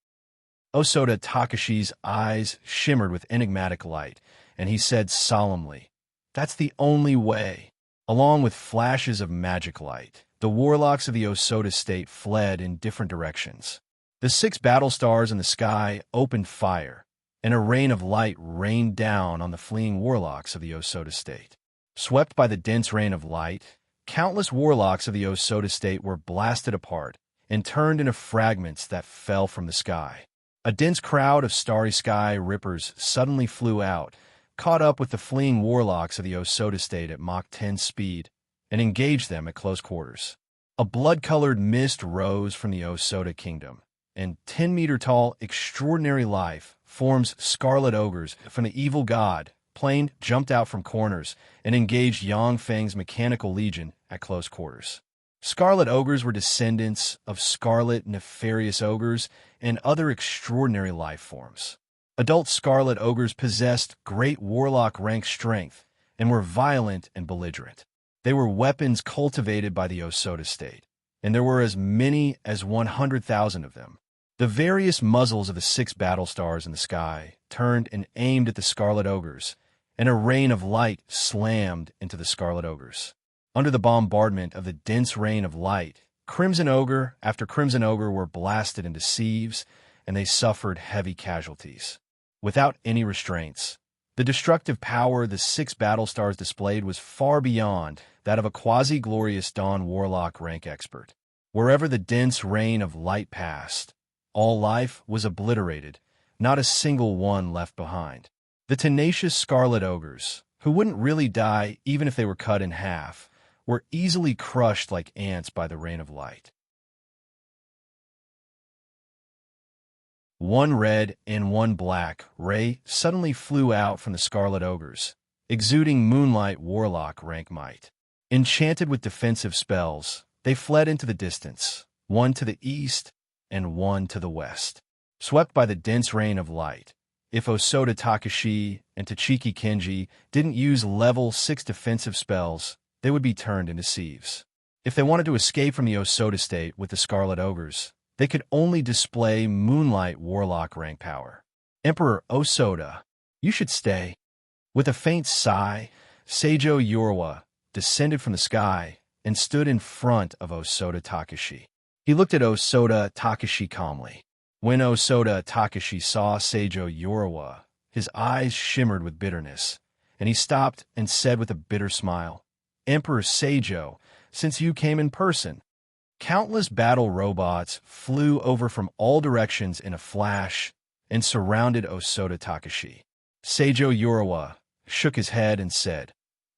Speaker 1: Osoda Takashi's eyes shimmered with enigmatic light, and he said solemnly, "That's the only way." Along with flashes of magic light, the warlocks of the Osoda state fled in different directions. The 6 battle stars in the sky opened fire, and a rain of light rained down on the fleeing warlocks of the Osoda state. Swept by the dense rain of light, countless warlocks of the Osoda state were blasted apart and turned into fragments that fell from the sky. A dense crowd of starry sky rippers suddenly flew out, caught up with the fleeing warlocks of the Osoda state at Mach 10 speed, and engaged them at close quarters. A blood-colored mist rose from the Osoda kingdom, and 10-meter-tall extraordinary life forms scarlet ogres from the evil god plane jumped out from corners and engaged Yang Feng's mechanical legion at close quarters. Scarlet ogres were descendants of scarlet nefarious ogres and other extraordinary life forms. Adult scarlet ogres possessed great warlock rank strength and were violent and belligerent. They were weapons cultivated by the Osoda state, and there were as many as 100,000 of them. The various muzzles of the 6 battle stars in the sky turned and aimed at the scarlet ogres, and a rain of light slammed into the scarlet ogres. Under the bombardment of the dense rain of light, Crimson Ogre after Crimson Ogre were blasted into sieves, and they suffered heavy casualties. Without any restraints, the destructive power the 6 battle stars displayed was far beyond that of a quasi-glorious Dawn Warlock rank expert. Wherever the dense rain of light passed, all life was obliterated, not a single one left behind. The tenacious Scarlet Ogres, who wouldn't really die even if they were cut in half, were easily crushed like ants by the rain of light. One red and one black ray suddenly flew out from the Scarlet Ogres, exuding Moonlight Warlock rank might. Enchanted with defensive spells, they fled into the distance, one to the east and one to the west. Swept by the dense rain of light, if Osoda Takashi and Tachiki Kenji didn't use level 6 defensive spells, they would be turned into sieves. If they wanted to escape from the Osoda state with the Scarlet Ogres, they could only display Moonlight Warlock rank power. Emperor Osoda, you should stay. With a faint sigh, Seijo Yorwa descended from the sky and stood in front of Osoda Takashi. He looked at Osoda Takashi calmly. When Osoda Takashi saw Seijo Yorwa, his eyes shimmered with bitterness, and he stopped and said with a bitter smile, "Emperor Seijo, since you came in person." Countless battle robots flew over from all directions in a flash and surrounded Osoda Takashi. Seijo Yorwa shook his head and said,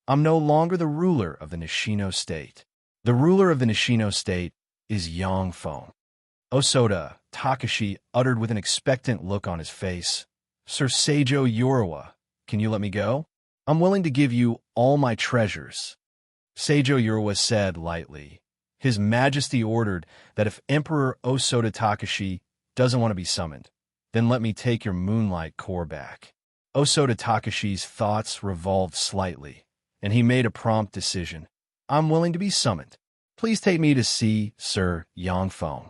Speaker 1: "I'm no longer the ruler of the Nishino state. The ruler of the Nishino state is Yongfeng." Osoda Takashi uttered with an expectant look on his face, "Sir Seijo Yorwa, can you let me go? I'm willing to give you all my treasures." Seijo Yorwa said lightly, "His Majesty ordered that if Emperor Osoda Takashi doesn't want to be summoned, then let me take your Moonlight core back." Osoda Takashi's thoughts revolved slightly, and he made a prompt decision. "I'm willing to be summoned. Please take me to see Sir Yongfeng."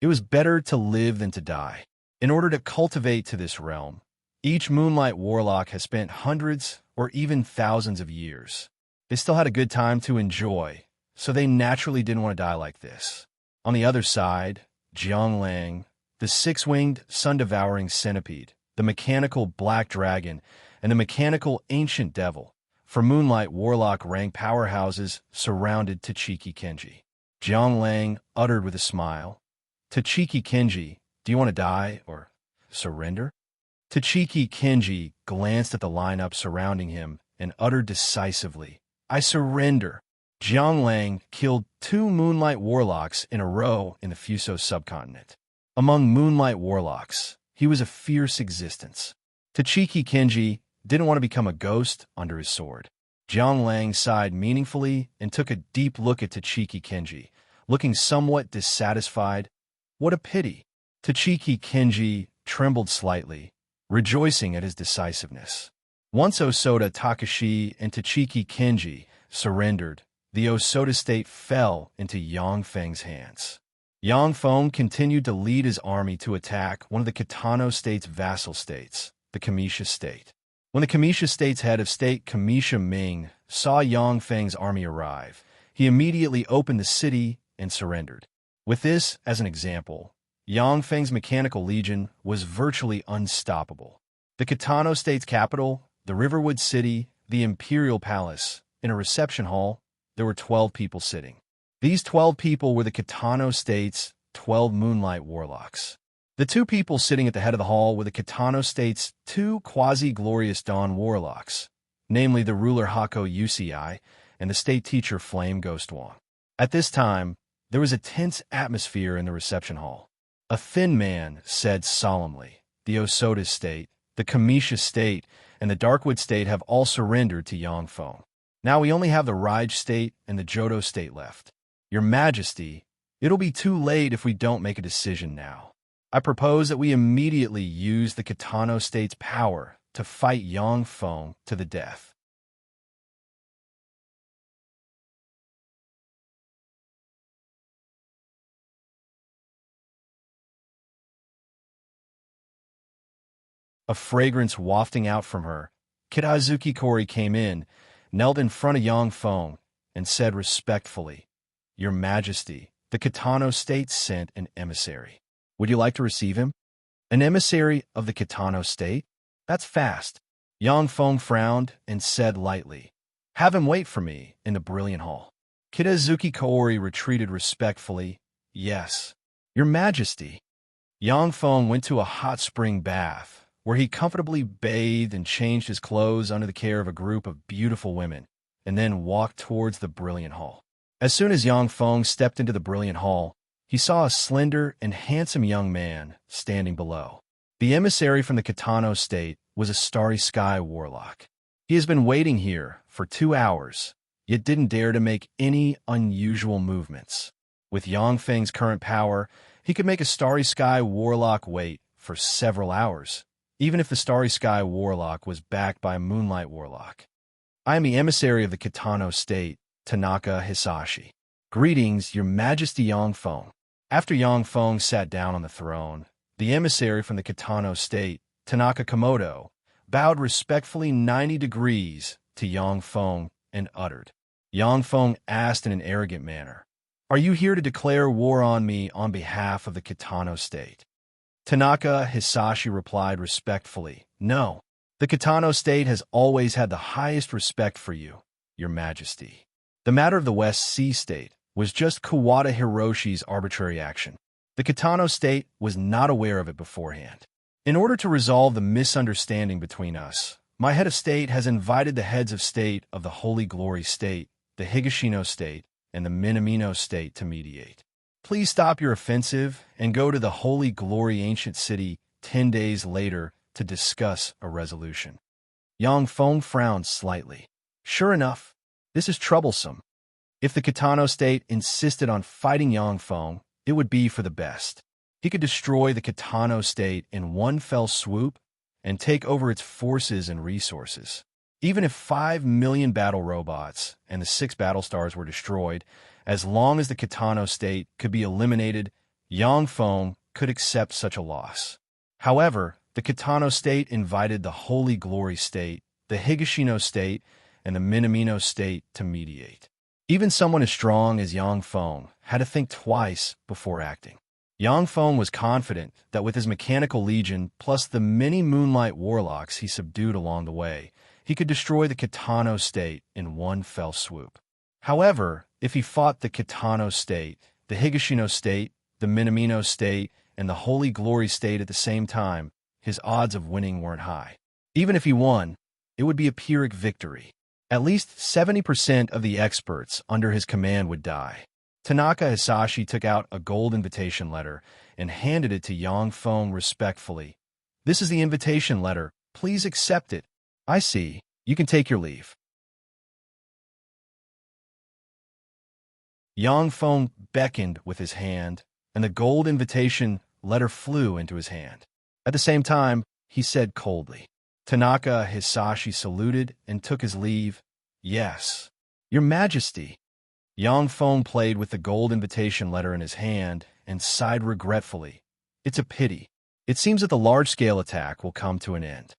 Speaker 1: It was better to live than to die. In order to cultivate to this realm, each Moonlight Warlock has spent hundreds or even thousands of years. They still had a good time to enjoy, so they naturally didn't want to die like this. On the other side, Jianglang, the 6-winged, sun-devouring centipede, the mechanical black dragon, and the mechanical ancient devil, for Moonlight Warlock rank powerhouses surrounded Tachiki Kenji. Jianglang uttered with a smile, "Tachiki Kenji, do you want to die or surrender?" Tachiki Kenji glanced at the lineup surrounding him and uttered decisively, "I surrender." Jianglang killed 2 Moonlight Warlocks in a row in the Fuso subcontinent. Among Moonlight Warlocks, he was a fierce existence. Tachiki Kenji didn't want to become a ghost under his sword. Jianglang sighed meaningfully and took a deep look at Tachiki Kenji, looking somewhat dissatisfied. What a pity. Tachiki Kenji trembled slightly, rejoicing at his decisiveness. Once Osoda Takashi and Tachiki Kenji surrendered, the Osoda state fell into Yongfeng's hands. Yongfeng continued to lead his army to attack one of the Kitano state's vassal states, the Kamisha state. When the Kamisha state's head of state, Kamisha Ming, saw Yongfeng's army arrive, he immediately opened the city and surrendered. With this as an example, Yongfeng's mechanical legion was virtually unstoppable. The Kitano state's capital, the Riverwood City, the Imperial Palace, in a reception hall, there were 12 people sitting. These 12 people were the Kitano state's 12 Moonlight Warlocks. The 2 people sitting at the head of the hall were the Kitano state's 2 quasi-glorious Dawn Warlocks, namely the ruler Hako Uci and the state teacher Flame Ghost Wong. At this time, there was a tense atmosphere in the reception hall. A thin man said solemnly, "The Osoda state, the Kamisha state, and the Darkwood state have all surrendered to Yongfeng. Now we only have the Rige state and the Johto state left. Your Majesty, it'll be too late if we don't make a decision now. I propose that we immediately use the Kitano state's power to fight Yongfeng to the death." A fragrance wafting out from her, Kitazuki Kori came in, knelt in front of Yongfeng, and said respectfully, "Your Majesty, the Kitano state sent an emissary. Would you like to receive him?" An emissary of the Kitano state? That's fast. Yang Feng frowned and said lightly, "Have him wait for me in the brilliant hall." Kitazuki Kaori retreated respectfully. "Yes, Your Majesty." Yang Feng went to a hot spring bath, where he comfortably bathed and changed his clothes under the care of a group of beautiful women, and then walked towards the brilliant hall. As soon as Yang Feng stepped into the brilliant hall, he saw a slender and handsome young man standing below. The emissary from the Kitano state was a starry sky warlock. He has been waiting here for 2 hours, yet didn't dare to make any unusual movements. With Yang Feng's current power, he could make a starry sky warlock wait for several hours, even if the starry sky warlock was backed by a moonlight warlock. "I am the emissary of the Kitano state, Tanaka Hisashi. Greetings, Your Majesty Yang Feng." After Yang Feng sat down on the throne, the emissary from the Kitano state, Tanaka Komodo, bowed respectfully 90 degrees to Yang Feng and uttered. Yang Feng asked in an arrogant manner, "Are you here to declare war on me on behalf of the Kitano state?" Tanaka Hisashi replied respectfully, "No. The Kitano state has always had the highest respect for you, Your Majesty. The matter of the West Sea state was just Kawada Hiroshi's arbitrary action. The Kitano state was not aware of it beforehand. In order to resolve the misunderstanding between us, my head of state has invited the heads of state of the Holy Glory state, the Higashino state, and the Minamino state to mediate. Please stop your offensive and go to the Holy Glory ancient city 10 days later to discuss a resolution." Yang Feng frowned slightly. Sure enough, this is troublesome. If the Kitano state insisted on fighting Yang Feng, it would be for the best. He could destroy the Kitano state in one fell swoop and take over its forces and resources. Even if 5 million battle robots and the 6 battle stars were destroyed, as long as the Kitano state could be eliminated, Yang Feng could accept such a loss. However, the Kitano state invited the Holy Glory state, the Higashino state, and the Minamino state to mediate. Even someone as strong as Yang Feng had to think twice before acting. Yang Feng was confident that with his mechanical legion plus the many moonlight warlocks he subdued along the way, he could destroy the Kitano state in one fell swoop. However, if he fought the Kitano state, the Higashino state, the Minamino state, and the Holy Glory state at the same time, his odds of winning weren't high. Even if he won, it would be a Pyrrhic victory. At least 70% of the experts under his command would die. Tanaka Hisashi took out a gold invitation letter and handed it to Yang Feng respectfully. "This is the invitation letter. Please accept it." "I see. You can take your leave." Yang Feng beckoned with his hand, and the gold invitation letter flew into his hand. At the same time, he said coldly. Tanaka Hisashi saluted and took his leave. "Yes, Your Majesty." Yang Feng played with the gold invitation letter in his hand and sighed regretfully. "It's a pity. It seems that the large-scale attack will come to an end.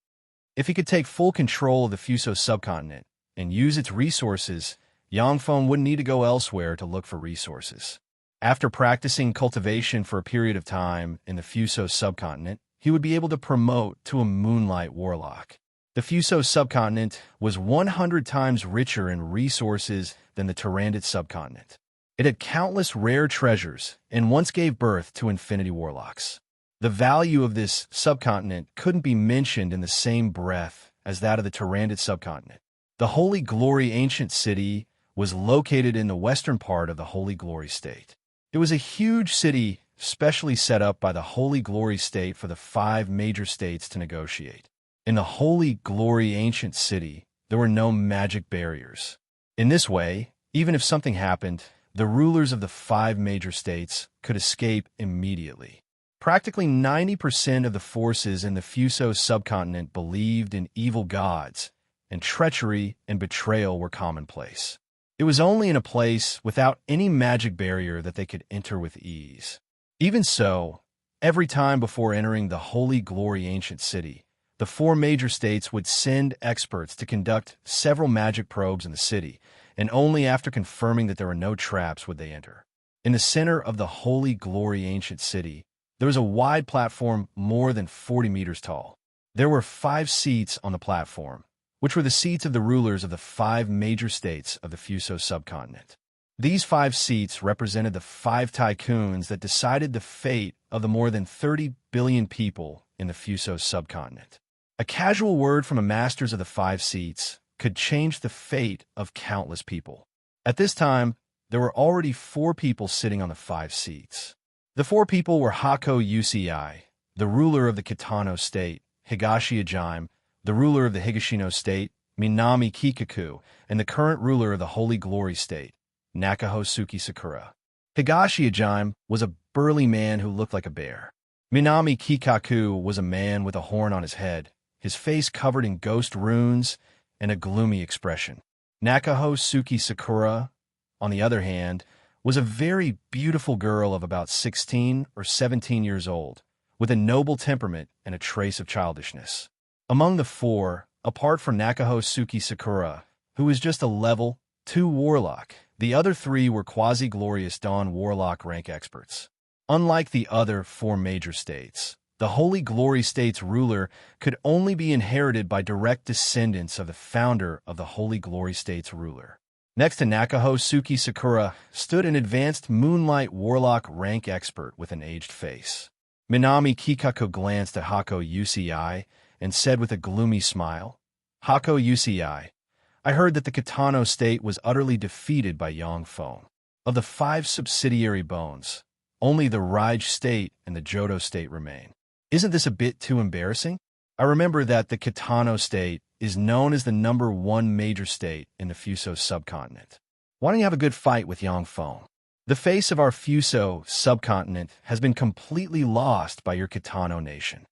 Speaker 1: If he could take full control of the Fuso subcontinent and use its resources, Yang Feng wouldn't need to go elsewhere to look for resources. After practicing cultivation for a period of time in the Fuso subcontinent, he would be able to promote to a moonlight warlock. The Fuso subcontinent was 100 times richer in resources than the Tyrannid subcontinent. It had countless rare treasures and once gave birth to infinity warlocks. The value of this subcontinent couldn't be mentioned in the same breath as that of the Tyrannid subcontinent. The Holy Glory ancient city was located in the western part of the Holy Glory state. It was a huge city specially set up by the Holy Glory state for the 5 major states to negotiate. In the Holy Glory ancient city, there were no magic barriers. In this way, even if something happened, the rulers of the 5 major states could escape immediately. Practically 90% of the forces in the Fuso subcontinent believed in evil gods, and treachery and betrayal were commonplace. It was only in a place without any magic barrier that they could enter with ease. Even so, every time before entering the Holy Glory ancient city, the 4 major states would send experts to conduct several magic probes in the city, and only after confirming that there were no traps would they enter. In the center of the Holy Glory ancient city, There was a wide platform more than 40 meters tall. There were 5 seats on the platform, which were the seats of the rulers of the 5 major states of the Fuso subcontinent. These 5 seats represented the 5 tycoons that decided the fate of the more than 30 billion people in the Fuso subcontinent. A casual word from a masters of the 5 seats could change the fate of countless people. At this time, there were already 4 people sitting on the 5 seats. The 4 people were Hako Uci, the ruler of the Kitano state, Higashi Ajime, the ruler of the Higashino state, Minami Kikaku, and the current ruler of the Holy Glory state, Nakahosuke Sakura. Higashi Ajime was a burly man who looked like a bear. Minami Kikaku was a man with a horn on his head, his face covered in ghost runes, and a gloomy expression. Nakahosuke Sakura, on the other hand, was a very beautiful girl of about 16 or 17 years old, with a noble temperament and a trace of childishness. Among the 4, apart from Nakahosuke Sakura, who was just a level 2 warlock, the other 3 were quasi-glorious Dawn warlock rank experts. Unlike the other 4 major states, the Holy Glory state's ruler could only be inherited by direct descendants of the founder of the Holy Glory state's ruler. Next to Nakahosuke Sakura stood an advanced Moonlight Warlock rank expert with an aged face. Minami Kikaku glanced at Hako Uci and said with a gloomy smile, "Hako Uci, I heard that the Kitano state was utterly defeated by Yongfeng. Of the 5 subsidiary bones, only the Raij state and the Johto state remain. Isn't this a bit too embarrassing? I remember that the Kitano state is known as the number 1 major state in the Fuso subcontinent. Why don't you have a good fight with Yongfeng? The face of our Fuso subcontinent has been completely lost by your Kitano nation."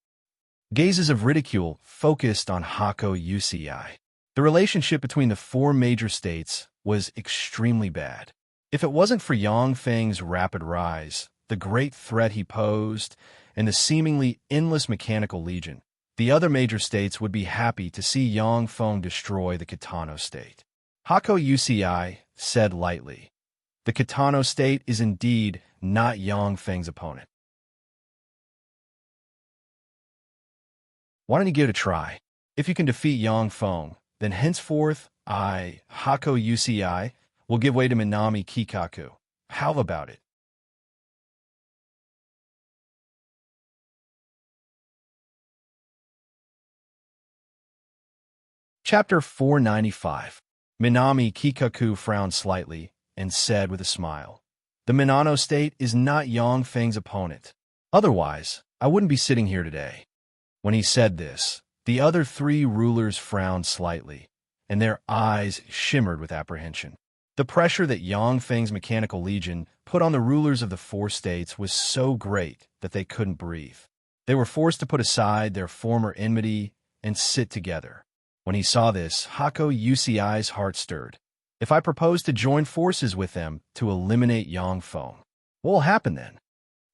Speaker 1: Gazes of ridicule focused on Hako Uci. The relationship between the 4 major states was extremely bad. If it wasn't for Yongfeng's rapid rise, the great threat he posed, and the seemingly endless mechanical legion, the other major states would be happy to see Yongfeng destroy the Kitano state. Hako Uci said lightly, "The Kitano state is indeed not Yongfeng's opponent. Why don't you give it a try? If you can defeat Yongfeng, then henceforth I, Hako Uci, will give way to Minami Kikaku. How about it?" Chapter 495. Minami Kikaku frowned slightly and said with a smile, "The Minano state is not Yongfeng's opponent. Otherwise, I wouldn't be sitting here today." When he said this, the other 3 rulers frowned slightly, and their eyes shimmered with apprehension. The pressure that Yongfeng's mechanical legion put on the rulers of the 4 states was so great that they couldn't breathe. They were forced to put aside their former enmity and sit together. When he saw this, Hako Uci's heart stirred. If I propose to join forces with them to eliminate Yongfeng, what will happen then?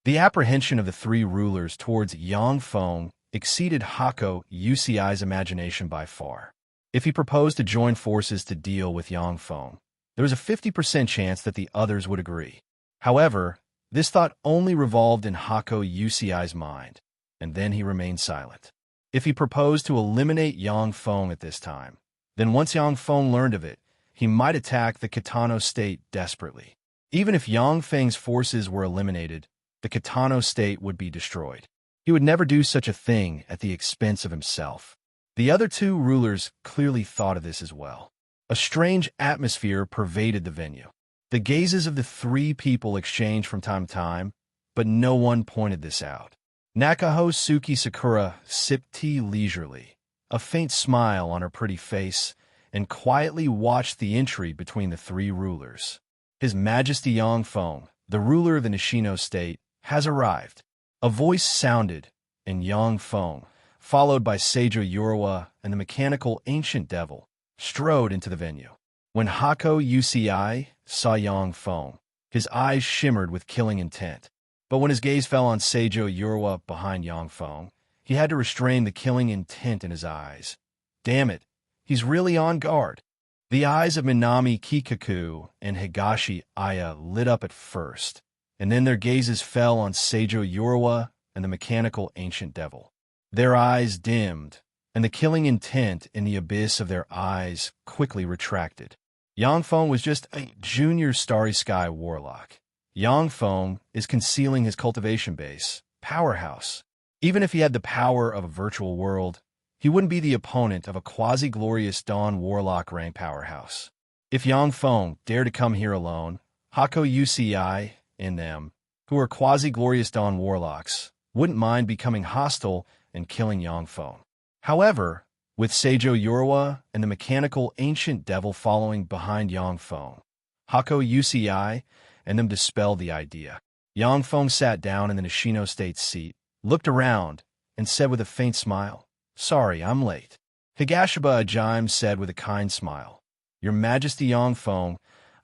Speaker 1: The apprehension of the 3 rulers towards Yongfeng exceeded Hako Uci's imagination by far. If he proposed to join forces to deal with Yongfeng, there was a 50% chance that the others would agree. However, this thought only revolved in Hako Uci's mind, and then he remained silent. If he proposed to eliminate Yongfeng at this time, then once Yongfeng learned of it, he might attack the Kitano state desperately. Even if Yongfeng's forces were eliminated, the Kitano state would be destroyed. He would never do such a thing at the expense of himself. The other 2 rulers clearly thought of this as well. A strange atmosphere pervaded the venue. The gazes of the 3 people exchanged from time to time, but no one pointed this out. Nakahosuke Sakura sipped tea leisurely, a faint smile on her pretty face, and quietly watched the entry between the 3 rulers. His Majesty Yongfeng, the ruler of the Nishino state, has arrived. A voice sounded, and Yongfeng, followed by Seijo Urawa and the mechanical ancient devil, strode into the venue. When Hako Uci saw Yongfeng, his eyes shimmered with killing intent. But when his gaze fell on Seijo Urawa behind Yongfeng, he had to restrain the killing intent in his eyes. Damn it, he's really on guard. The eyes of Minami Kikaku and Higashi Aya lit up at first, and then their gazes fell on Seijo Urawa and the mechanical ancient devil. Their eyes dimmed, and the killing intent in the abyss of their eyes quickly retracted. Yangfeng was just a junior starry sky warlock. Yangfeng is concealing his cultivation base, powerhouse. Even if he had the power of a virtual world, he wouldn't be the opponent of a quasi-glorious Dawn warlock rank powerhouse. If Yangfeng dared to come here alone, Hako UCI and them, who are quasi-glorious Dawn warlocks, wouldn't mind becoming hostile and killing Yangfeng. However, with Seijo Yorwa and the mechanical ancient devil following behind Yangfeng, Hako UCI and them dispelled the idea. Yangfeng sat down in the Nishino State's seat, looked around, and said with a faint smile, "Sorry, I'm late." Higashiba Ajime said with a kind smile, "Your Majesty Yangfeng,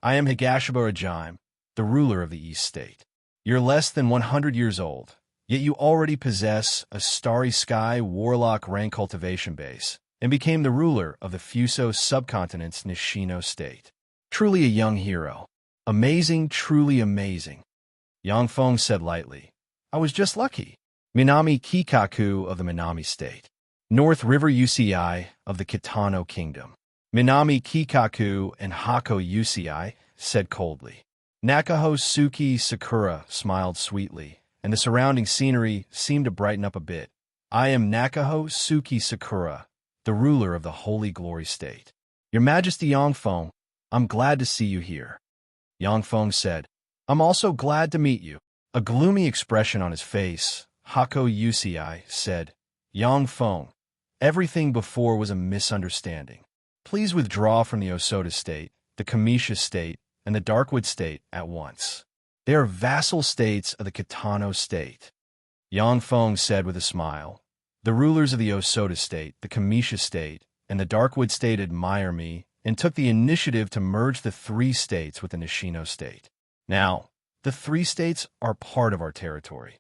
Speaker 1: I am Higashiba Ajime, the ruler of the East State. You're less than 100 years old, yet you already possess a starry sky warlock rank cultivation base, and became the ruler of the Fuso subcontinent's Nishino State. Truly a young hero. Amazing, truly amazing." Yangfeng said lightly, "I was just lucky. Minami Kikaku of the Minami State. North River UCI of the Kitano Kingdom." Minami Kikaku and Hako UCI said coldly. Nakaho Suki Sakura smiled sweetly, and the surrounding scenery seemed to brighten up a bit. "I am Nakaho Suki Sakura, the ruler of the Holy Glory State. Your Majesty Yangfeng, I'm glad to see you here." Yangfeng said, "I'm also glad to meet you." A gloomy expression on his face, Hako UCI said, "Yangfeng, everything before was a misunderstanding. Please withdraw from the Osoda State, the Kamisha State, and the Darkwood State at once. They are vassal states of the Kitano State." Yangfeng said with a smile, "The rulers of the Osoda State, the Kamisha State, and the Darkwood State admire me and took the initiative to merge the 3 states with the Nishino State. Now, the 3 states are part of our territory.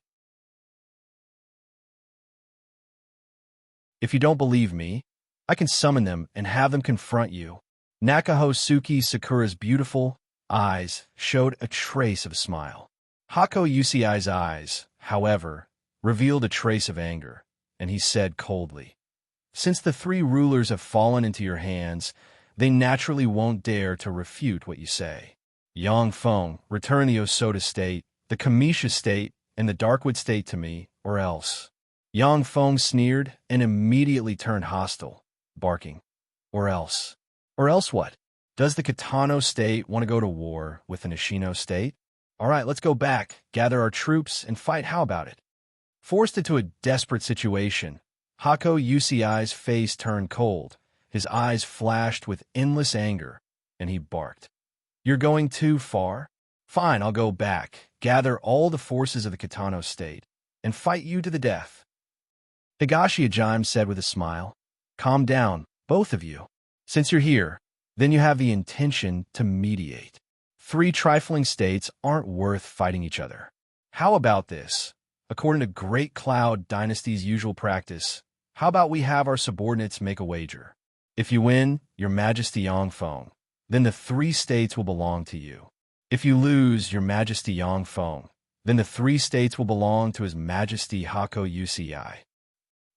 Speaker 1: If you don't believe me, I can summon them and have them confront you." Nakaho Suki Sakura's beautiful eyes showed a trace of a smile. Hako UCI's eyes, however, revealed a trace of anger, and he said coldly, "Since the 3 rulers have fallen into your hands, they naturally won't dare to refute what you say. Yangfeng, return the Osoda State, the Kamisha State, and the Darkwood State to me, or else." Yangfeng sneered and immediately turned hostile, barking, "Or else? Or else what? Does the Kitano State want to go to war with the Nishino State? All right, let's go back, gather our troops, and fight. How about it?" Forced into a desperate situation, Hako UCI's face turned cold, his eyes flashed with endless anger, and he barked, "You're going too far? Fine, I'll go back, gather all the forces of the Kitano State, and fight you to the death." Higashi Ajime said with a smile, "Calm down, both of you. Since you're here, then you have the intention to mediate. 3 trifling states aren't worth fighting each other. How about this? According to Great Cloud Dynasty's usual practice, how about we have our subordinates make a wager? If you win, Your Majesty Yangfeng, then the 3 states will belong to you. If you lose, Your Majesty Yangfeng, then the 3 states will belong to His Majesty Hako UCI.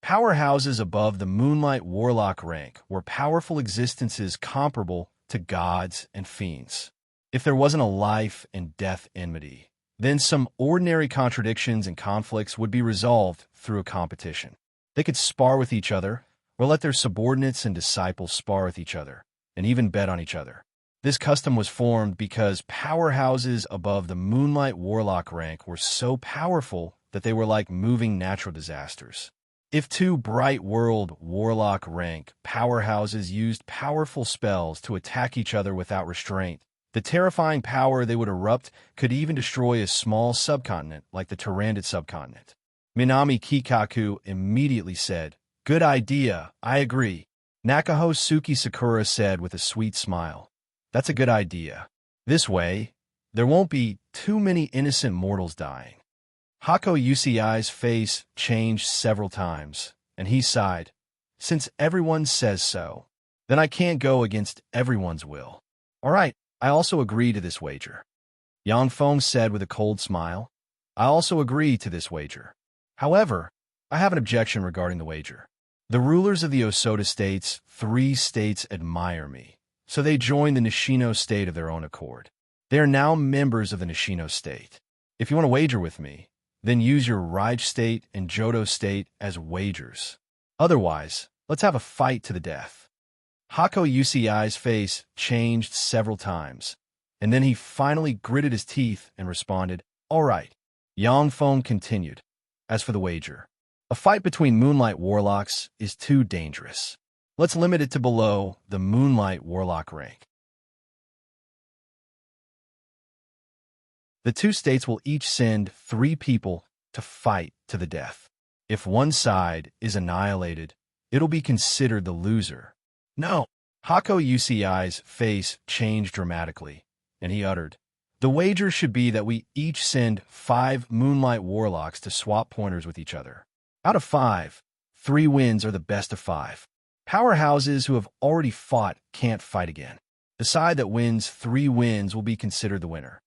Speaker 1: Powerhouses above the Moonlight Warlock rank were powerful existences comparable to gods and fiends. If there wasn't a life and death enmity, then some ordinary contradictions and conflicts would be resolved through a competition. They could spar with each other, or let their subordinates and disciples spar with each other, and even bet on each other. This custom was formed because powerhouses above the Moonlight Warlock rank were so powerful that they were like moving natural disasters. If 2 Bright World Warlock rank powerhouses used powerful spells to attack each other without restraint, the terrifying power they would erupt could even destroy a small subcontinent like the Tyrannid subcontinent. Minami Kikaku immediately said, "Good idea, I agree." Nakaho Suki Sakura said with a sweet smile, "That's a good idea. This way, there won't be too many innocent mortals dying." Hako UCI's face changed several times, and he sighed, "Since everyone says so, then I can't go against everyone's will. All right, I also agree to this wager." Yangfeng said with a cold smile, "I also agree to this wager. However, I have an objection regarding the wager. The rulers of the Osoda states, 3 states, admire me, so they join the Nishino state of their own accord. They are now members of the Nishino state. If you want to wager with me, then use your Raij state and Johto state as wagers. Otherwise, let's have a fight to the death. Hako UCI's face changed several times, and then he finally gritted his teeth and responded, "All right." Yang Feng continued, "As for the wager, a fight between Moonlight Warlocks is too dangerous. Let's limit it to below the Moonlight Warlock rank. The 2 states will each send 3 people to fight to the death. If one side is annihilated, it'll be considered the loser." "No." Hako UCI's face changed dramatically, and he uttered, "The wager should be that we each send 5 Moonlight Warlocks to swap pointers with each other. Out of 5, 3 wins are the best of 5. Powerhouses who have already fought can't fight again. The side that wins 3 wins will be considered the winner."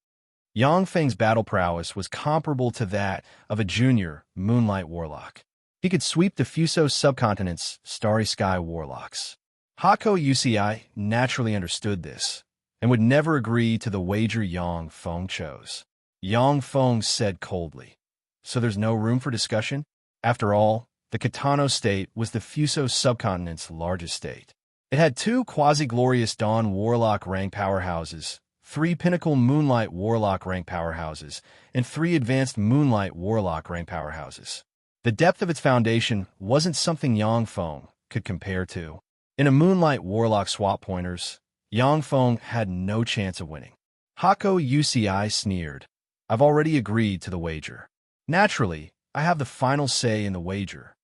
Speaker 1: Yang Feng's battle prowess was comparable to that of a junior Moonlight Warlock. He could sweep the Fuso subcontinent's Starry Sky Warlocks. Hako UCI naturally understood this, and would never agree to the wager Yang Feng chose. Yang Feng said coldly, "So there's no room for discussion? After all, the Kitano state was the Fuso subcontinent's largest state. It had 2 quasi-glorious Dawn Warlock rank powerhouses, 3 Pinnacle Moonlight Warlock rank powerhouses, and 3 Advanced Moonlight Warlock rank powerhouses. The depth of its foundation wasn't something Yang Feng could compare to. In a Moonlight Warlock swap pointers, Yang Feng had no chance of winning." Hako UCI sneered, "I've already agreed to the wager. Naturally, I have the final say in the wager."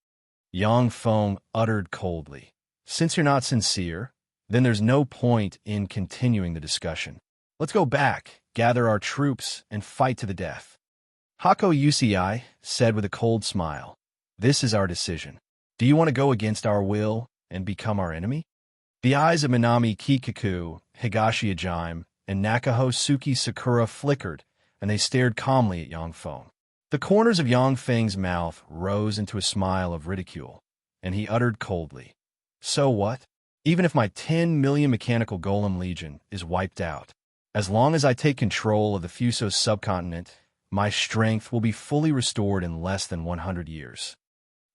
Speaker 1: Yang Feng uttered coldly, "Since you're not sincere, then there's no point in continuing the discussion. Let's go back, gather our troops, and fight to the death." Hako UCI said with a cold smile, "This is our decision. Do you want to go against our will and become our enemy?" The eyes of Minami Kikaku, Higashi Ajime, and Nakahosuke Sakura flickered, and they stared calmly at Yang Feng. The corners of Yang Feng's mouth rose into a smile of ridicule, and he uttered coldly, "So what? Even if my 10 million mechanical golem legion is wiped out, as long as I take control of the Fuso subcontinent, my strength will be fully restored in less than 100 years.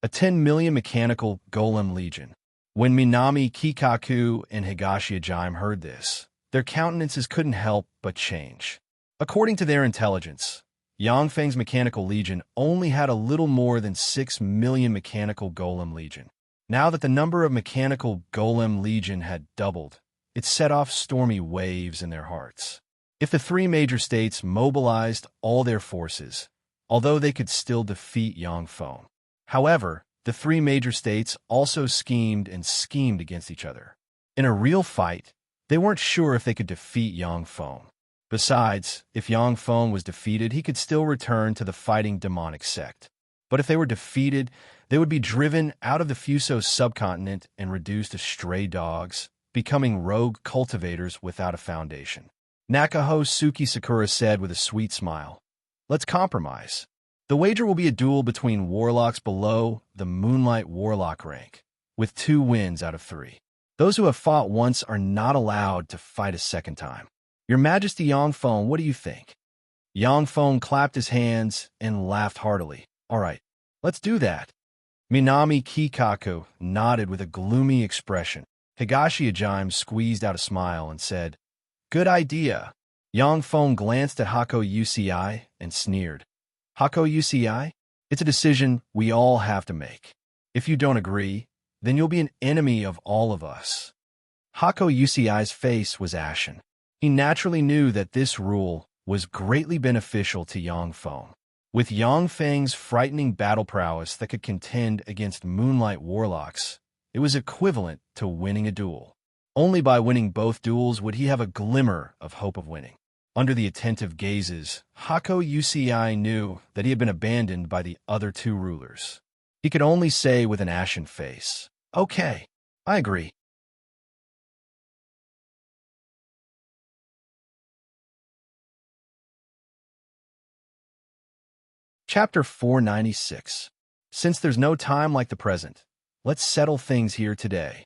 Speaker 1: A 10 million mechanical golem legion." When Minami Kikaku and Higashi Ajime heard this, their countenances couldn't help but change. According to their intelligence, Yang Feng's mechanical legion only had a little more than 6 million mechanical golem legion. Now that the number of mechanical golem legion had doubled, it set off stormy waves in their hearts. If the 3 major states mobilized all their forces, although they could still defeat Yang Feng. However, the 3 major states also schemed against each other. In a real fight, they weren't sure if they could defeat Yang Feng. Besides, if Yang Feng was defeated, he could still return to the fighting demonic sect. But if they were defeated, they would be driven out of the Fuso subcontinent and reduced to stray dogs, becoming rogue cultivators without a foundation. Nakahosuke Sakura said with a sweet smile, "Let's compromise. The wager will be a duel between warlocks below the Moonlight Warlock rank, with 2 wins out of 3. Those who have fought once are not allowed to fight a second time. Your Majesty Yang Feng, what do you think?" Yang Feng clapped his hands and laughed heartily. "All right, let's do that." Minami Kikaku nodded with a gloomy expression. Higashi Ajime squeezed out a smile and said, "Good idea." Yang Feng glanced at Hako UCI and sneered. "Hako UCI, it's a decision we all have to make. If you don't agree, then you'll be an enemy of all of us." Hako UCI's face was ashen. He naturally knew that this rule was greatly beneficial to Yang Feng. With Yang Feng's frightening battle prowess that could contend against Moonlight Warlocks, it was equivalent to winning a duel. Only by winning both duels would he have a glimmer of hope of winning. Under the attentive gazes, Hako UCI knew that he had been abandoned by the other 2 rulers. He could only say with an ashen face, "Okay, I agree." Chapter 496. Since there's no time like the present, let's settle things here today.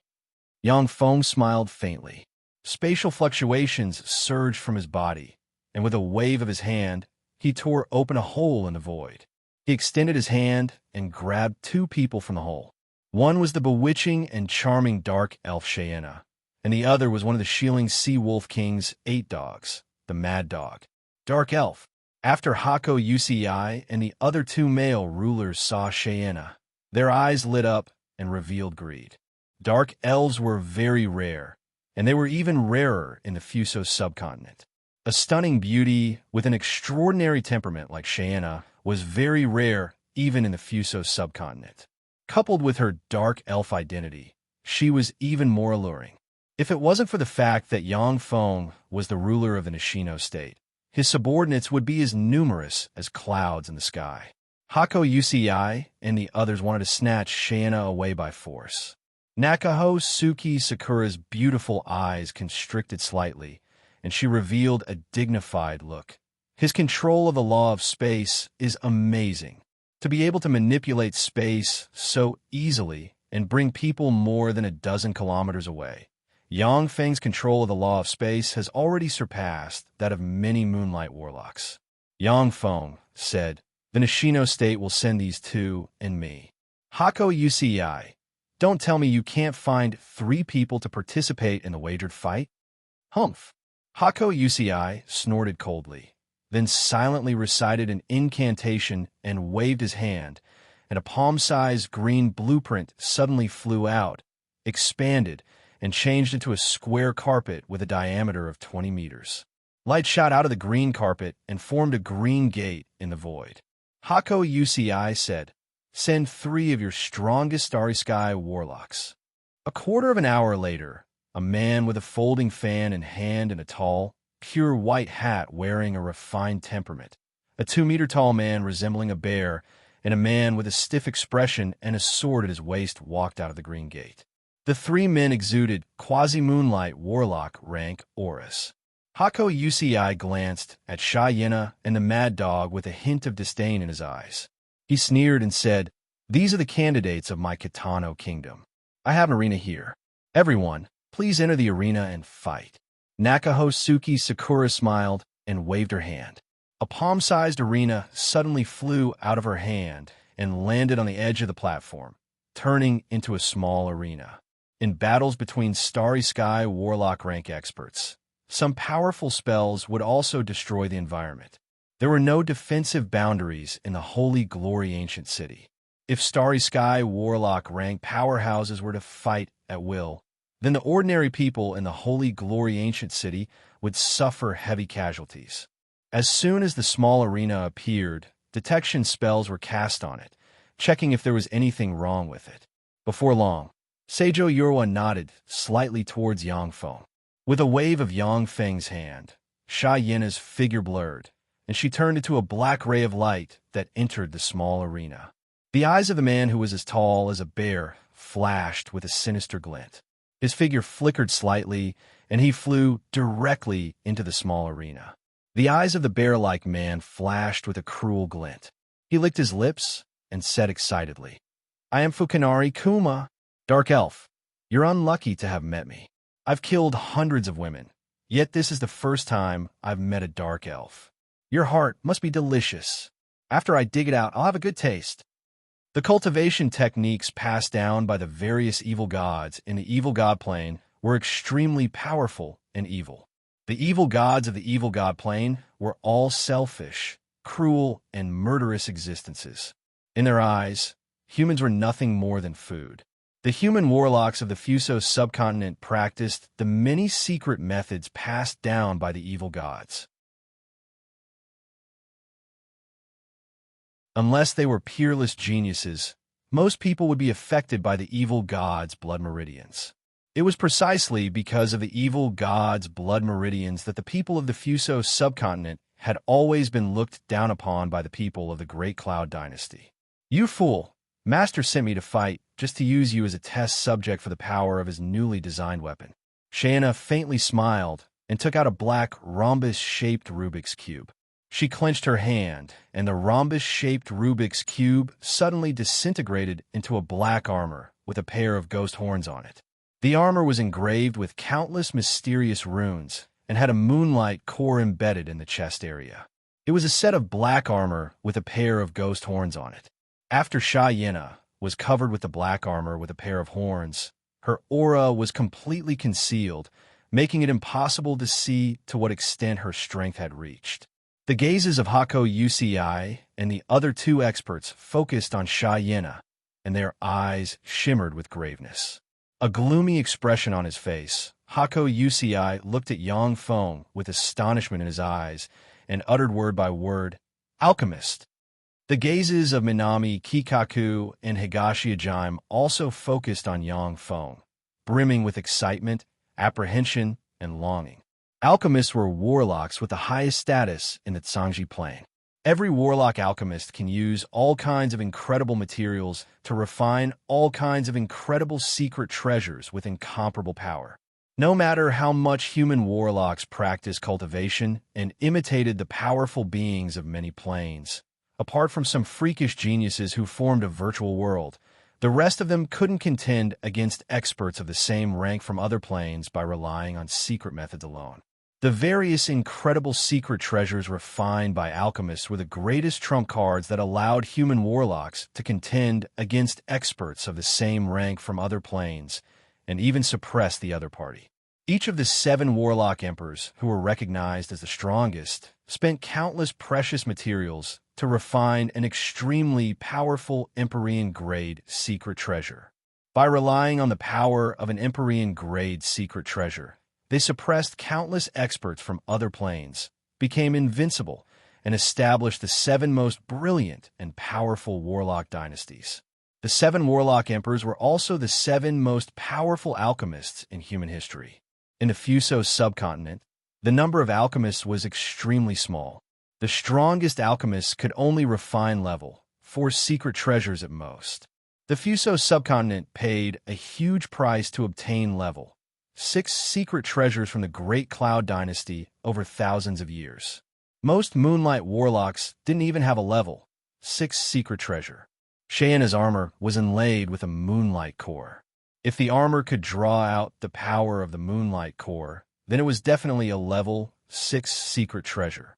Speaker 1: Yang Feng smiled faintly. Spatial fluctuations surged from his body, and with a wave of his hand, he tore open a hole in the void. He extended his hand and grabbed two people from the hole. One was the bewitching and charming dark elf Cheyenne, and the other was one of the shieling sea wolf king's 8 dogs, the mad dog. Dark elf. After Hako UCI and the other 2 male rulers saw Cheyenne, their eyes lit up and revealed greed. Dark elves were very rare, and they were even rarer in the Fuso subcontinent. A stunning beauty with an extraordinary temperament like Cheyenne was very rare even in the Fuso subcontinent. Coupled with her dark elf identity, she was even more alluring. If it wasn't for the fact that Yang Feng was the ruler of the Nishino state, his subordinates would be as numerous as clouds in the sky. Hako UCI and the others wanted to snatch Cheyenne away by force. Nakaho Suki Sakura's beautiful eyes constricted slightly, and she revealed a dignified look. His control of the law of space is amazing. To be able to manipulate space so easily and bring people more than a dozen kilometers away. Yang Feng's control of the law of space has already surpassed that of many Moonlight Warlocks. Yang Feng said, "The Nishino state will send these 2 and me." Hako UCI, don't tell me you can't find 3 people to participate in the wagered fight? Humph. Hako UCI snorted coldly, then silently recited an incantation and waved his hand, and a palm-sized green blueprint suddenly flew out, expanded, and changed into a square carpet with a diameter of 20 meters. Light shot out of the green carpet and formed a green gate in the void. Hako UCI said, "Send 3 of your strongest Starry Sky warlocks." A quarter of an hour later, a man with a folding fan in hand and a tall, pure white hat wearing a refined temperament, a 2-meter-tall man resembling a bear, and a man with a stiff expression and a sword at his waist walked out of the green gate. The 3 men exuded quasi-moonlight warlock rank auras. Hako UCI glanced at Cheyenne and the mad dog with a hint of disdain in his eyes. He sneered and said, "These are the candidates of my Kitano kingdom. I have an arena here. Everyone, please enter the arena and fight." Nakaho Suki Sakura smiled and waved her hand. A palm-sized arena suddenly flew out of her hand and landed on the edge of the platform, turning into a small arena. In battles between Starry Sky Warlock rank experts, some powerful spells would also destroy the environment. There were no defensive boundaries in the Holy Glory Ancient City. If Starry Sky Warlock rank powerhouses were to fight at will, then the ordinary people in the Holy Glory Ancient City would suffer heavy casualties. As soon as the small arena appeared, detection spells were cast on it, checking if there was anything wrong with it. Before long, Seijo Yorwa nodded slightly towards Yang Feng. With a wave of Yang Feng's hand, Cheyenne's figure blurred, and she turned into a black ray of light that entered the small arena. The eyes of the man who was as tall as a bear flashed with a sinister glint. His figure flickered slightly, and he flew directly into the small arena. The eyes of the bear-like man flashed with a cruel glint. He licked his lips and said excitedly, "I am Fukanari Kuma, Dark Elf. You're unlucky to have met me. I've killed hundreds of women, yet this is the first time I've met a Dark Elf. Your heart must be delicious. After I dig it out, I'll have a good taste." The cultivation techniques passed down by the various evil gods in the evil god plane were extremely powerful and evil. The evil gods of the evil god plane were all selfish, cruel, and murderous existences. In their eyes, humans were nothing more than food. The human warlocks of the Fuso subcontinent practiced the many secret methods passed down by the evil gods. Unless they were peerless geniuses, most people would be affected by the evil gods' blood meridians. It was precisely because of the evil gods' blood meridians that the people of the Fuso subcontinent had always been looked down upon by the people of the Great Cloud Dynasty. "You fool! Master sent me to fight, just to use you as a test subject for the power of his newly designed weapon." Cheyenne faintly smiled and took out a black rhombus-shaped Rubik's Cube. She clenched her hand, and the rhombus-shaped Rubik's Cube suddenly disintegrated into a black armor with a pair of ghost horns on it. The armor was engraved with countless mysterious runes and had a moonlight core embedded in the chest area. It was a set of black armor with a pair of ghost horns on it. After Cheyenne was covered with the black armor with a pair of horns, her aura was completely concealed, making it impossible to see to what extent her strength had reached. The gazes of Hako UCI and the other two experts focused on Cheyenne, and their eyes shimmered with graveness. A gloomy expression on his face, Hako UCI looked at Yang Feng with astonishment in his eyes and uttered word by word, "Alchemist." The gazes of Minami Kikaku and Higashi Ajime also focused on Yang Feng, brimming with excitement, apprehension, and longing. Alchemists were warlocks with the highest status in the Tsangji plane. Every warlock alchemist can use all kinds of incredible materials to refine all kinds of incredible secret treasures with incomparable power. No matter how much human warlocks practiced cultivation and imitated the powerful beings of many planes, apart from some freakish geniuses who formed a virtual world, the rest of them couldn't contend against experts of the same rank from other planes by relying on secret methods alone. The various incredible secret treasures refined by alchemists were the greatest trump cards that allowed human warlocks to contend against experts of the same rank from other planes and even suppress the other party. Each of the 7 warlock emperors, who were recognized as the strongest, spent countless precious materials to refine an extremely powerful Empyrean-grade secret treasure. By relying on the power of an Empyrean-grade secret treasure, they suppressed countless experts from other planes, became invincible, and established the 7 most brilliant and powerful warlock dynasties. The 7 warlock emperors were also the 7 most powerful alchemists in human history. In the Fuso subcontinent, the number of alchemists was extremely small. The strongest alchemists could only refine level 4 secret treasures at most. The Fuso subcontinent paid a huge price to obtain level 6 secret treasures from the Great Cloud Dynasty over thousands of years. Most Moonlight warlocks didn't even have a level 6 secret treasure. Cheyenne's armor was inlaid with a Moonlight core. If the armor could draw out the power of the Moonlight core, then it was definitely a level 6 secret treasure.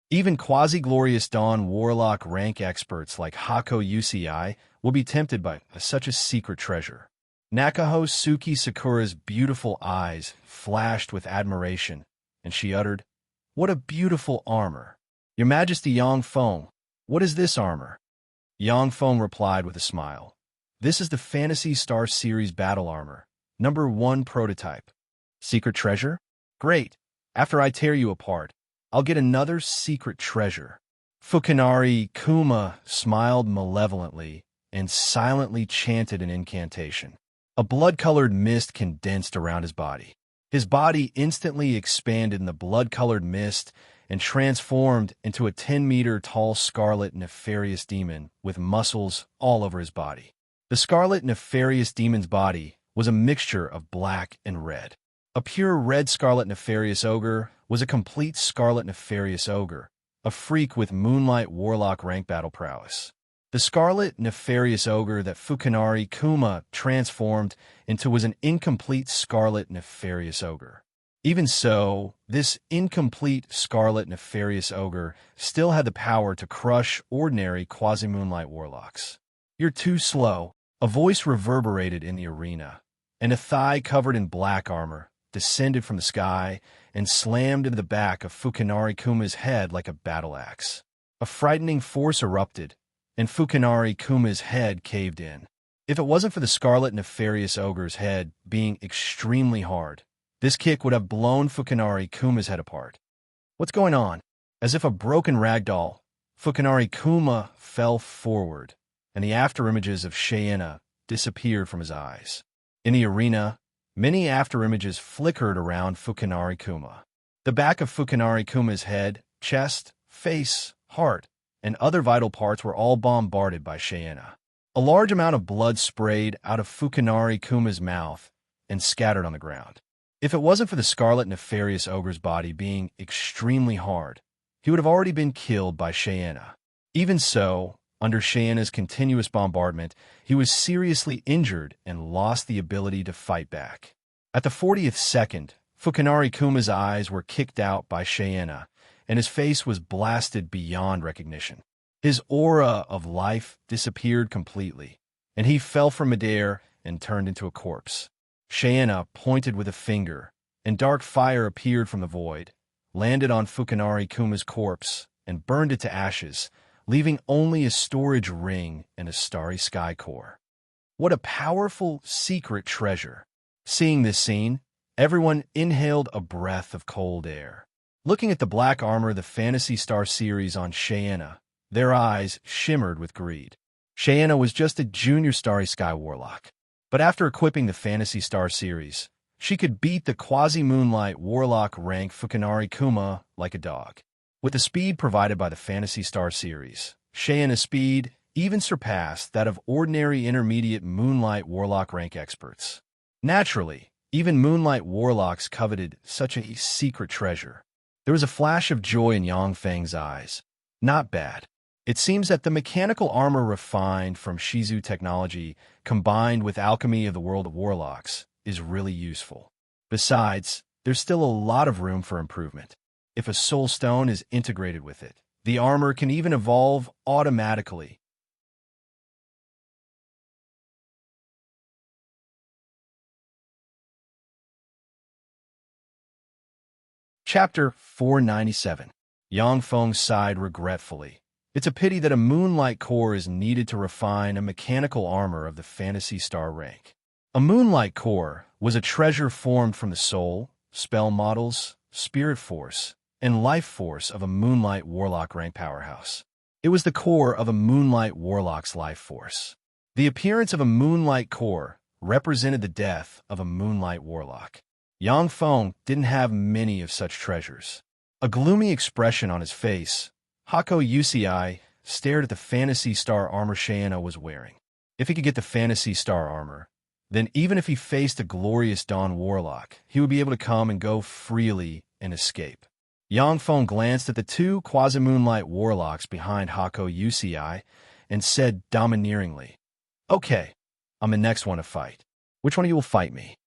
Speaker 1: Even quasi-glorious Dawn warlock rank experts like Hako UCI will be tempted by such a secret treasure. Nakaho Suki Sakura's beautiful eyes flashed with admiration, and she uttered, "What a beautiful armor! Your Majesty Yang Feng, what is this armor?" Yang Feng replied with a smile, "This is the Phantasy Star Series battle armor, number 1 prototype. Secret treasure? Great. After I tear you apart, I'll get another secret treasure." Fukinari Kuma smiled malevolently and silently chanted an incantation. A blood-colored mist condensed around his body. His body instantly expanded in the blood-colored mist and transformed into a 10-meter-tall scarlet nefarious demon with muscles all over his body. The scarlet nefarious demon's body was a mixture of black and red. A pure red scarlet nefarious ogre was a complete scarlet nefarious ogre, a freak with Moonlight warlock rank battle prowess. The scarlet nefarious ogre that Fukinari Kuma transformed into was an incomplete scarlet nefarious ogre. Even so, this incomplete scarlet nefarious ogre still had the power to crush ordinary quasi-Moonlight warlocks. "You're too slow," a voice reverberated in the arena, and a thigh covered in black armor descended from the sky and slammed into the back of Fukinari Kuma's head like a battle axe. A frightening force erupted, and Fukinari Kuma's head caved in. If it wasn't for the scarlet nefarious ogre's head being extremely hard, this kick would have blown Fukinari Kuma's head apart. "What's going on?" As if a broken ragdoll, Fukinari Kuma fell forward, and the afterimages of Cheyenne disappeared from his eyes. In the arena, many afterimages flickered around Fukinari Kuma. The back of Fukinari Kuma's head, chest, face, heart, and other vital parts were all bombarded by Cheyenne. A large amount of blood sprayed out of Fukinari Kuma's mouth and scattered on the ground. If it wasn't for the scarlet nefarious ogre's body being extremely hard, he would have already been killed by Cheyenne. Even so, under Cheyenne's continuous bombardment, he was seriously injured and lost the ability to fight back. At the 40th second, Fukinari Kuma's eyes were kicked out by Cheyenne, and his face was blasted beyond recognition. His aura of life disappeared completely, and he fell from midair and turned into a corpse. Cheyenne pointed with a finger, and dark fire appeared from the void, landed on Fukinari Kuma's corpse, and burned it to ashes, leaving only a storage ring and a starry sky core. What a powerful, secret treasure! Seeing this scene, everyone inhaled a breath of cold air. Looking at the black armor of the Phantasy Star series on Cheyenne, their eyes shimmered with greed. Cheyenne was just a junior Starry Sky Warlock, but after equipping the Phantasy Star series, she could beat the Quasi-Moonlight Warlock rank Fukinari Kuma like a dog. With the speed provided by the Phantasy Star series, Cheyenne's speed even surpassed that of ordinary intermediate Moonlight Warlock rank experts. Naturally, even Moonlight Warlocks coveted such a secret treasure. There was a flash of joy in Yang Feng's eyes. Not bad. It seems that the mechanical armor refined from Shizu technology, combined with alchemy of the world of warlocks, is really useful. Besides, there's still a lot of room for improvement. If a soul stone is integrated with it, the armor can even evolve automatically. Chapter 497. Yang Feng sighed regretfully. It's a pity that a Moonlight Core is needed to refine a mechanical armor of the Phantasy Star rank. A Moonlight Core was a treasure formed from the soul, spell models, spirit force, and life force of a Moonlight Warlock rank powerhouse. It was the core of a Moonlight Warlock's life force. The appearance of a Moonlight Core represented the death of a Moonlight Warlock. Yang Feng didn't have many of such treasures. A gloomy expression on his face, Hako Yusei stared at the Phantasy Star armor Cheyenne was wearing. If he could get the Phantasy Star armor, then even if he faced a glorious Dawn Warlock, he would be able to come and go freely and escape. Yang Feng glanced at the two Quasi-Moonlight Warlocks behind Hako Yusei and said domineeringly, "Okay, I'm the next one to fight. Which one of you will fight me?"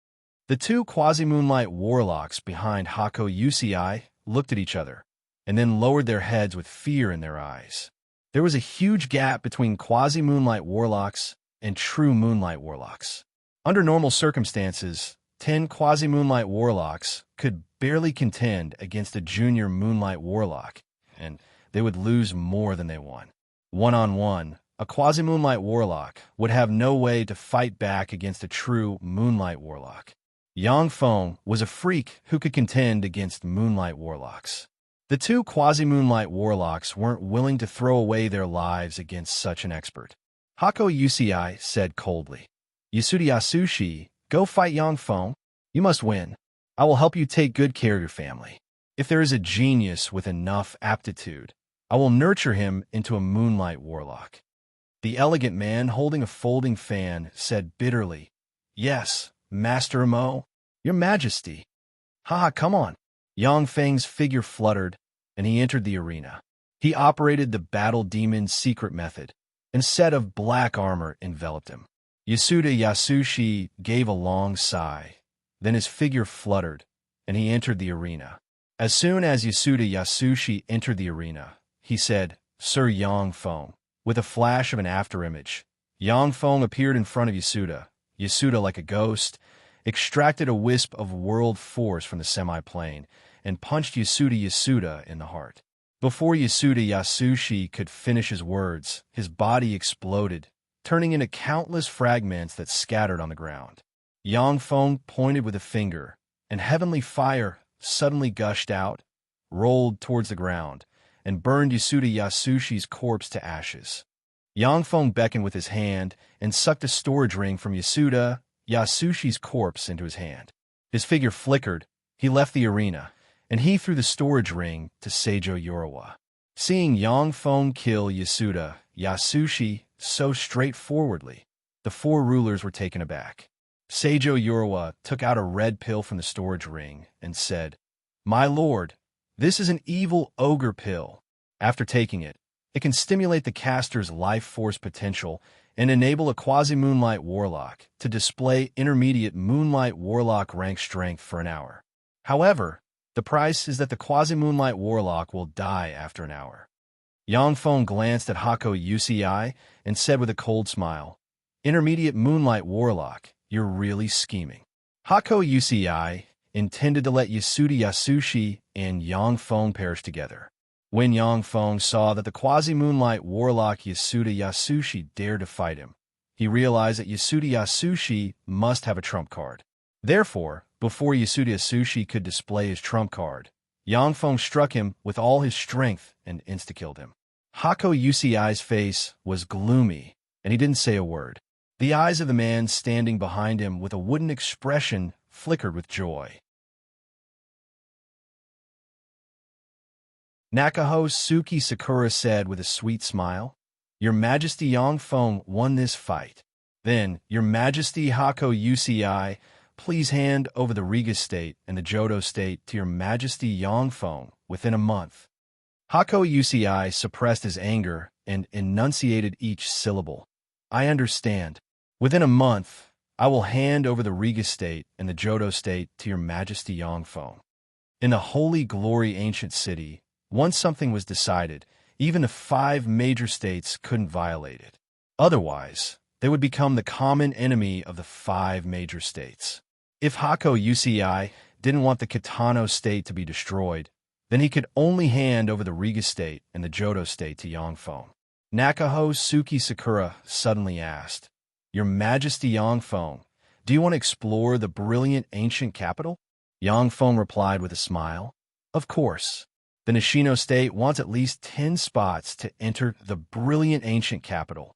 Speaker 1: The two Quasi-Moonlight Warlocks behind Hako Yusei looked at each other, and then lowered their heads with fear in their eyes. There was a huge gap between Quasi-Moonlight Warlocks and true Moonlight Warlocks. Under normal circumstances, 10 Quasi-Moonlight Warlocks could barely contend against a junior Moonlight Warlock, and they would lose more than they won. One-on-one, a Quasi-Moonlight Warlock would have no way to fight back against a true Moonlight Warlock. Yang Feng was a freak who could contend against Moonlight Warlocks. The two Quasi-Moonlight Warlocks weren't willing to throw away their lives against such an expert. Hako Yusei said coldly, "Yasuda Yasushi, go fight Yang Feng. You must win. I will help you take good care of your family. If there is a genius with enough aptitude, I will nurture him into a Moonlight Warlock." The elegant man holding a folding fan said bitterly, "Yes, Master Mo, your majesty." "Haha, come on." Yang Feng's figure fluttered, and he entered the arena. He operated the Battle Demon's secret method, and a set of black armor enveloped him. Yasuda Yasushi gave a long sigh. Then his figure fluttered, and he entered the arena. As soon as Yasuda Yasushi entered the arena, he said, "Sir Yang Feng." With a flash of an afterimage, Yang Feng appeared in front of Yasuda. Yasuda, like a ghost, extracted a wisp of world force from the semi-plane and punched Yasuda in the heart. Before Yasuda Yasushi could finish his words, his body exploded, turning into countless fragments that scattered on the ground. Yang Feng pointed with a finger, and heavenly fire suddenly gushed out, rolled towards the ground, and burned Yasuda Yasushi's corpse to ashes. Yang Feng beckoned with his hand and sucked a storage ring from Yasuda Yasushi's corpse into his hand. His figure flickered, he left the arena, and he threw the storage ring to Seijo Yorawa. Seeing Yang Feng kill Yasuda Yasushi so straightforwardly, the four rulers were taken aback. Seijo Yorwa took out a red pill from the storage ring and said, "My lord, this is an evil ogre pill. After taking it, it can stimulate the caster's life force potential and enable a quasi-moonlight warlock to display intermediate moonlight warlock rank strength for an hour. However, the price is that the quasi-moonlight warlock will die after an hour." Yangfeng glanced at Hako UCI and said with a cold smile, "Intermediate moonlight warlock, you're really scheming." Hako UCI intended to let Yasuda Yasushi and Yangfeng perish together. When Yangfeng saw that the quasi-moonlight warlock Yasuda Yasushi dared to fight him, he realized that Yasuda Yasushi must have a trump card. Therefore, before Yasuda Yasushi could display his trump card, Yangfeng struck him with all his strength and insta-killed him. Hako UCI's face was gloomy, and he didn't say a word. The eyes of the man standing behind him with a wooden expression flickered with joy. Nakaho Suki Sakura said with a sweet smile, "Your Majesty Yangfeng won this fight. Then, Your Majesty Hako UCI, please hand over the Riga state and the Johto state to Your Majesty Yangfeng within a month." Hako UCI suppressed his anger and enunciated each syllable. "I understand. Within a month, I will hand over the Riga state and the Johto state to Your Majesty Yangfeng." In the Holy Glory Ancient City, once something was decided, even the 5 major states couldn't violate it. Otherwise, they would become the common enemy of the 5 major states. If Hako UCI didn't want the Kitano state to be destroyed, then he could only hand over the Riga state and the Johto state to Yangfeng. Nakaho Suki Sakura suddenly asked, "Your Majesty Yangfeng, do you want to explore the brilliant ancient capital?" Yangfeng replied with a smile, "Of course. The Nishino state wants at least 10 spots to enter the brilliant ancient capital."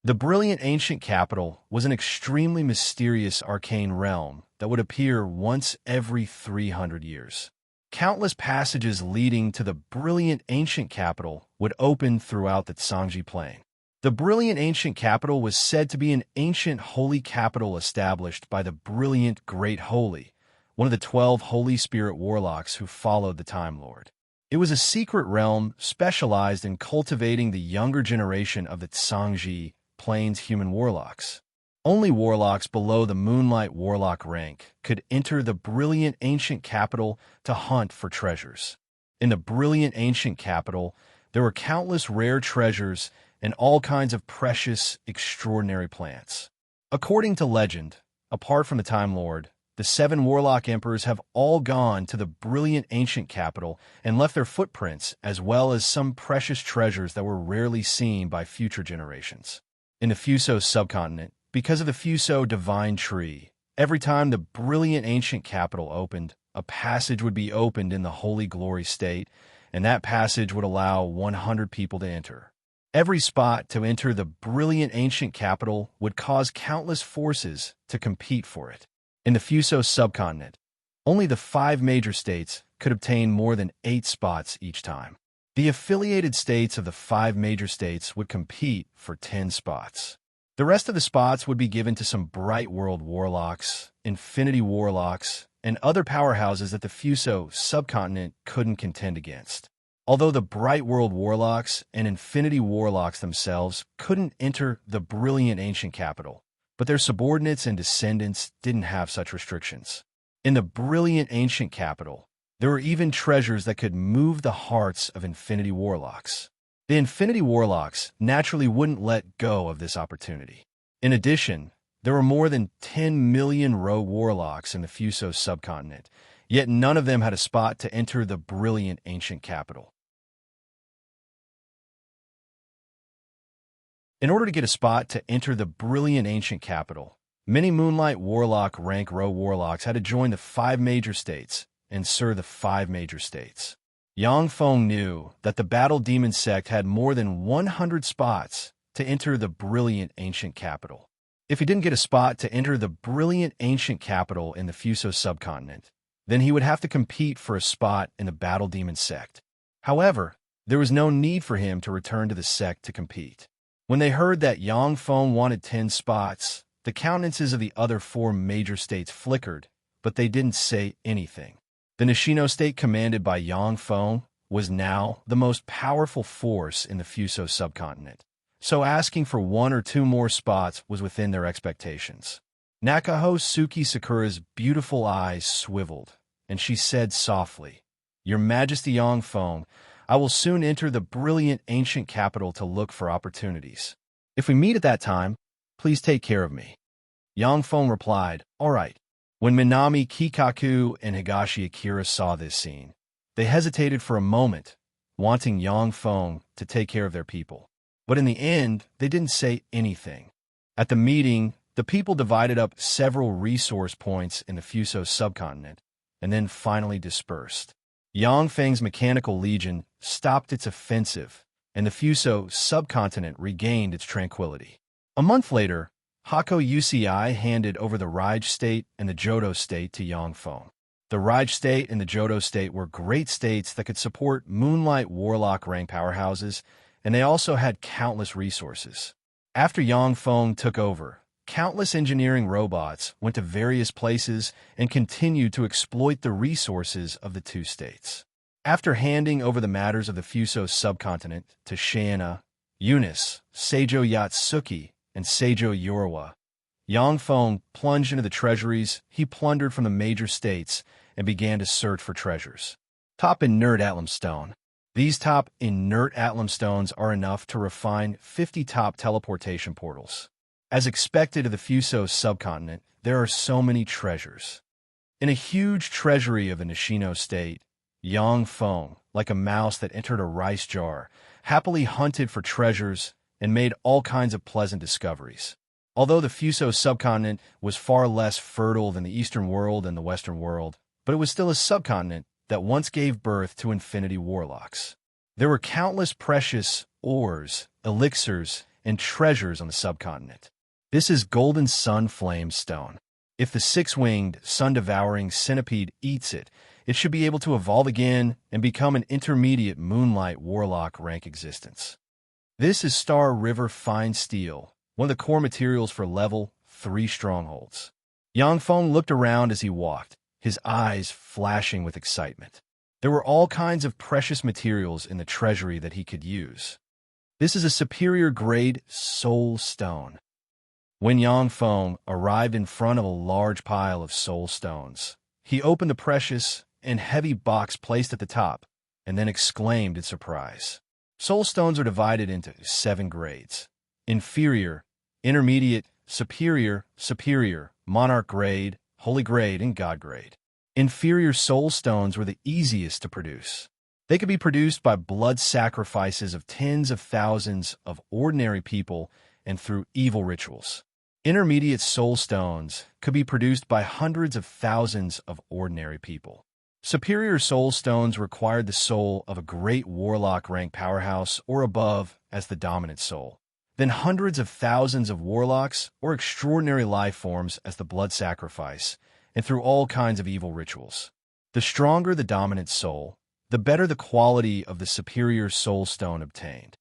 Speaker 1: The brilliant ancient capital was an extremely mysterious arcane realm that would appear once every 300 years. Countless passages leading to the brilliant ancient capital would open throughout the Tsangji Plain. The brilliant ancient capital was said to be an ancient holy capital established by the brilliant Great Holy, one of the 12 Holy Spirit warlocks who followed the Time Lord. It was a secret realm specialized in cultivating the younger generation of the Tsangji Plains human warlocks. Only warlocks below the Moonlight Warlock rank could enter the brilliant ancient capital to hunt for treasures. In the brilliant ancient capital, there were countless rare treasures and all kinds of precious, extraordinary plants. According to legend, apart from the Time Lord, the 7 Warlock Emperors have all gone to the brilliant ancient capital and left their footprints as well as some precious treasures that were rarely seen by future generations. In the Fuso subcontinent, because of the Fuso divine tree, every time the brilliant ancient capital opened, a passage would be opened in the Holy Glory state, and that passage would allow 100 people to enter. Every spot to enter the brilliant ancient capital would cause countless forces to compete for it. In the Fuso subcontinent, only the 5 major states could obtain more than 8 spots each time. The affiliated states of the 5 major states would compete for 10 spots. The rest of the spots would be given to some Bright World warlocks, Infinity warlocks, and other powerhouses that the Fuso subcontinent couldn't contend against. Although the Bright World warlocks and Infinity warlocks themselves couldn't enter the brilliant ancient capital, but their subordinates and descendants didn't have such restrictions. In the brilliant ancient capital, there were even treasures that could move the hearts of Infinity warlocks. The Infinity warlocks naturally wouldn't let go of this opportunity. In addition, there were more than 10 million rogue warlocks in the Fuso subcontinent, yet none of them had a spot to enter the brilliant ancient capital. In order to get a spot to enter the brilliant ancient capital, many Moonlight Warlock rank rogue warlocks had to join the 5 major states and serve the 5 major states. Yangfeng knew that the Battle Demon sect had more than 100 spots to enter the brilliant ancient capital. If he didn't get a spot to enter the brilliant ancient capital in the Fuso subcontinent, then he would have to compete for a spot in the Battle Demon sect. However, there was no need for him to return to the sect to compete. When they heard that Yangfeng wanted 10 spots, The countenances of the other four major states flickered, but they didn't say anything. The Nishino state, commanded by Yang Feng, was now the most powerful force in the Fuso subcontinent, so asking for one or two more spots was within their expectations. Nakaho Suki Sakura's beautiful eyes swiveled, and she said softly, "Your Majesty Yang Feng, I will soon enter the brilliant ancient capital to look for opportunities. If we meet at that time, please take care of me." Yang Feng replied, "All right." When Minami Kikaku and Higashi Akira saw this scene, they hesitated for a moment, wanting Yang Feng to take care of their people. But in the end, they didn't say anything. At the meeting, the people divided up several resource points in the Fuso subcontinent, and then finally dispersed. Yang Feng's mechanical legion stopped its offensive, and the Fuso subcontinent regained its tranquility. A month later, Hako UCI handed over the Raj state and the Johto state to Yang Feng. The Raj state and the Johto state were great states that could support Moonlight Warlock rank powerhouses, and they also had countless resources. After Yang Feng took over, countless engineering robots went to various places and continued to exploit the resources of the two states. After handing over the matters of the Fuso subcontinent to Shiina, Eunice, Seijo Yatsuki, and Seijo Yorawa, Yang Feng plunged into the treasuries he plundered from the major states and began to search for treasures. Top inert Atlam stone. These top inert Atlam stones are enough to refine 50 top teleportation portals. As expected of the Fuso subcontinent, there are so many treasures. In a huge treasury of the Nishino state, Yang Feng, like a mouse that entered a rice jar, happily hunted for treasures and made all kinds of pleasant discoveries. Although the Fuso subcontinent was far less fertile than the Eastern world and the Western world, but it was still a subcontinent that once gave birth to infinity warlocks. There were countless precious ores, elixirs, and treasures on the subcontinent. This is Golden Sun Flame Stone. If the six-winged, sun-devouring centipede eats it, it should be able to evolve again and become an intermediate Moonlight Warlock rank existence. This is Star River Fine Steel, one of the core materials for level 3 strongholds. Yang Feng looked around as he walked, his eyes flashing with excitement. There were all kinds of precious materials in the treasury that he could use. This is a superior grade soul stone. When Yang Feng arrived in front of a large pile of soul stones, he opened the precious and heavy box placed at the top, and then exclaimed in surprise. Soul stones are divided into 7 grades: inferior, intermediate, superior, superior, monarch grade, holy grade, and god grade. Inferior soul stones were the easiest to produce. They could be produced by blood sacrifices of tens of thousands of ordinary people and through evil rituals. Intermediate soul stones could be produced by hundreds of thousands of ordinary people. Superior soul stones required the soul of a great warlock rank powerhouse or above as the dominant soul. Then hundreds of thousands of warlocks or extraordinary life forms as the blood sacrifice, and through all kinds of evil rituals. The stronger the dominant soul, the better the quality of the superior soul stone obtained.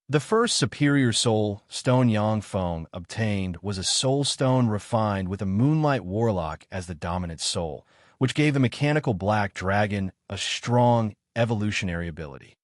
Speaker 1: The first superior soul stone Yang Feng obtained was a soul stone refined with a Moonlight Warlock as the dominant soul, which gave the mechanical black dragon a strong evolutionary ability.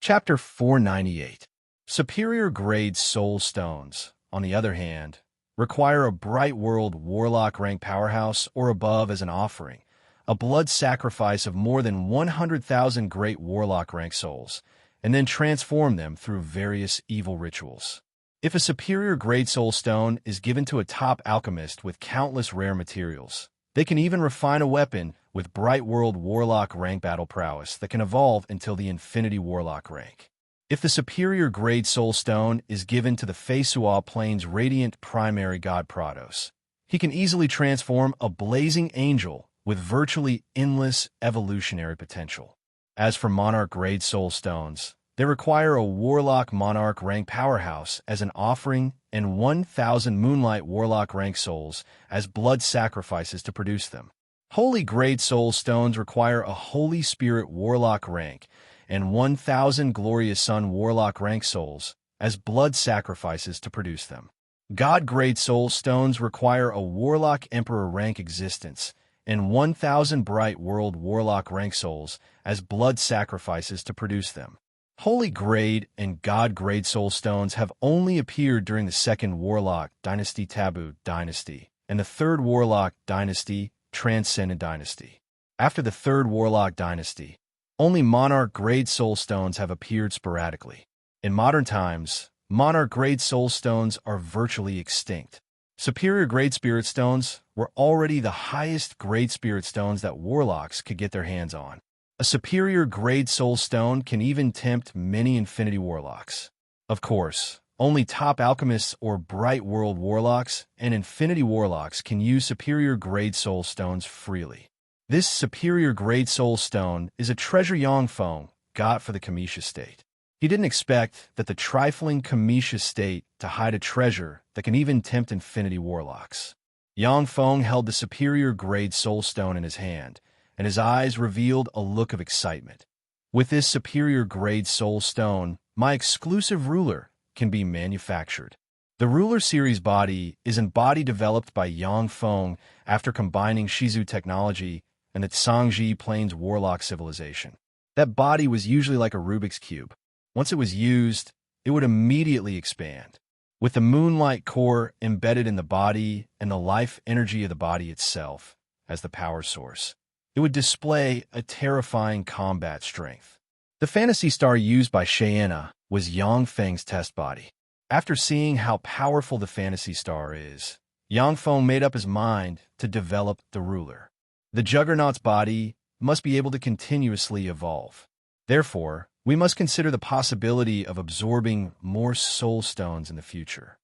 Speaker 1: Chapter 498. Superior grade soul stones, on the other hand, require a Bright World Warlock rank powerhouse or above as an offering, a blood sacrifice of more than 100,000 great Warlock rank souls, and then transform them through various evil rituals. If a superior grade soul stone is given to a top alchemist with countless rare materials, they can even refine a weapon with Bright World Warlock rank battle prowess that can evolve until the Infinity Warlock rank. If the superior grade soul stone is given to the Feisua Plains Radiant Primary God Prados, he can easily transform a blazing angel with virtually endless evolutionary potential. As for monarch grade soul stones, They require a Warlock Monarch rank powerhouse as an offering and 1,000 Moonlight Warlock rank souls as blood sacrifices to produce them. Holy Grade Soul Stones require a Holy Spirit Warlock rank and 1,000 Glorious Sun Warlock rank souls as blood sacrifices to produce them. God Grade Soul Stones require a Warlock Emperor rank existence and 1,000 Bright World Warlock rank souls as blood sacrifices to produce them. Holy Grade and God Grade Soul Stones have only appeared during the Second Warlock Dynasty Taboo Dynasty and the Third Warlock Dynasty Transcendent Dynasty. After the Third Warlock Dynasty, only Monarch Grade Soul Stones have appeared sporadically. In modern times, Monarch Grade Soul Stones are virtually extinct. Superior Grade Spirit Stones were already the highest Grade Spirit Stones that Warlocks could get their hands on. A Superior Grade Soul Stone can even tempt many Infinity Warlocks. Of course, only top Alchemists or Bright World Warlocks and Infinity Warlocks can use Superior Grade Soul Stones freely. This Superior Grade Soul Stone is a treasure Yangfeng got for the Kamisha state. He didn't expect that the trifling Kamisha state to hide a treasure that can even tempt Infinity Warlocks. Yangfeng held the Superior Grade Soul Stone in his hand, and his eyes revealed a look of excitement. With this Superior Grade Soul Stone, my exclusive ruler can be manufactured. The Ruler Series body is a body developed by Yangfeng after combining Shizu technology and the Tsangji Plains Warlock civilization. That body was usually like a Rubik's Cube. Once it was used, it would immediately expand. With the Moonlight core embedded in the body and the life energy of the body itself as the power source, it would display a terrifying combat strength. The Fantasy Star used by Cheyenne was Yangfeng's test body. After seeing how powerful the Fantasy Star is, Yangfeng made up his mind to develop the ruler. The Juggernaut's body must be able to continuously evolve. Therefore, we must consider the possibility of absorbing more soul stones in the future.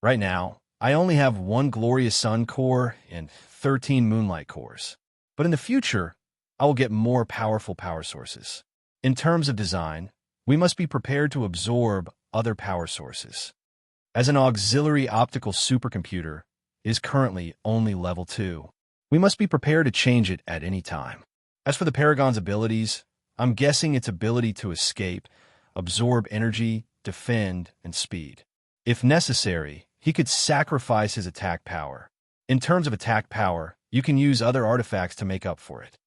Speaker 1: Right now, I only have 1 Glorious Sun core and 13 Moonlight cores. But in the future, I will get more powerful power sources. In terms of design, we must be prepared to absorb other power sources. As an auxiliary optical supercomputer is currently only level 2, we must be prepared to change it at any time. As for the Paragon's abilities, I'm guessing its ability to escape, absorb energy, defend, and speed. If necessary, he could sacrifice his attack power. In terms of attack power, you can use other artifacts to make up for it.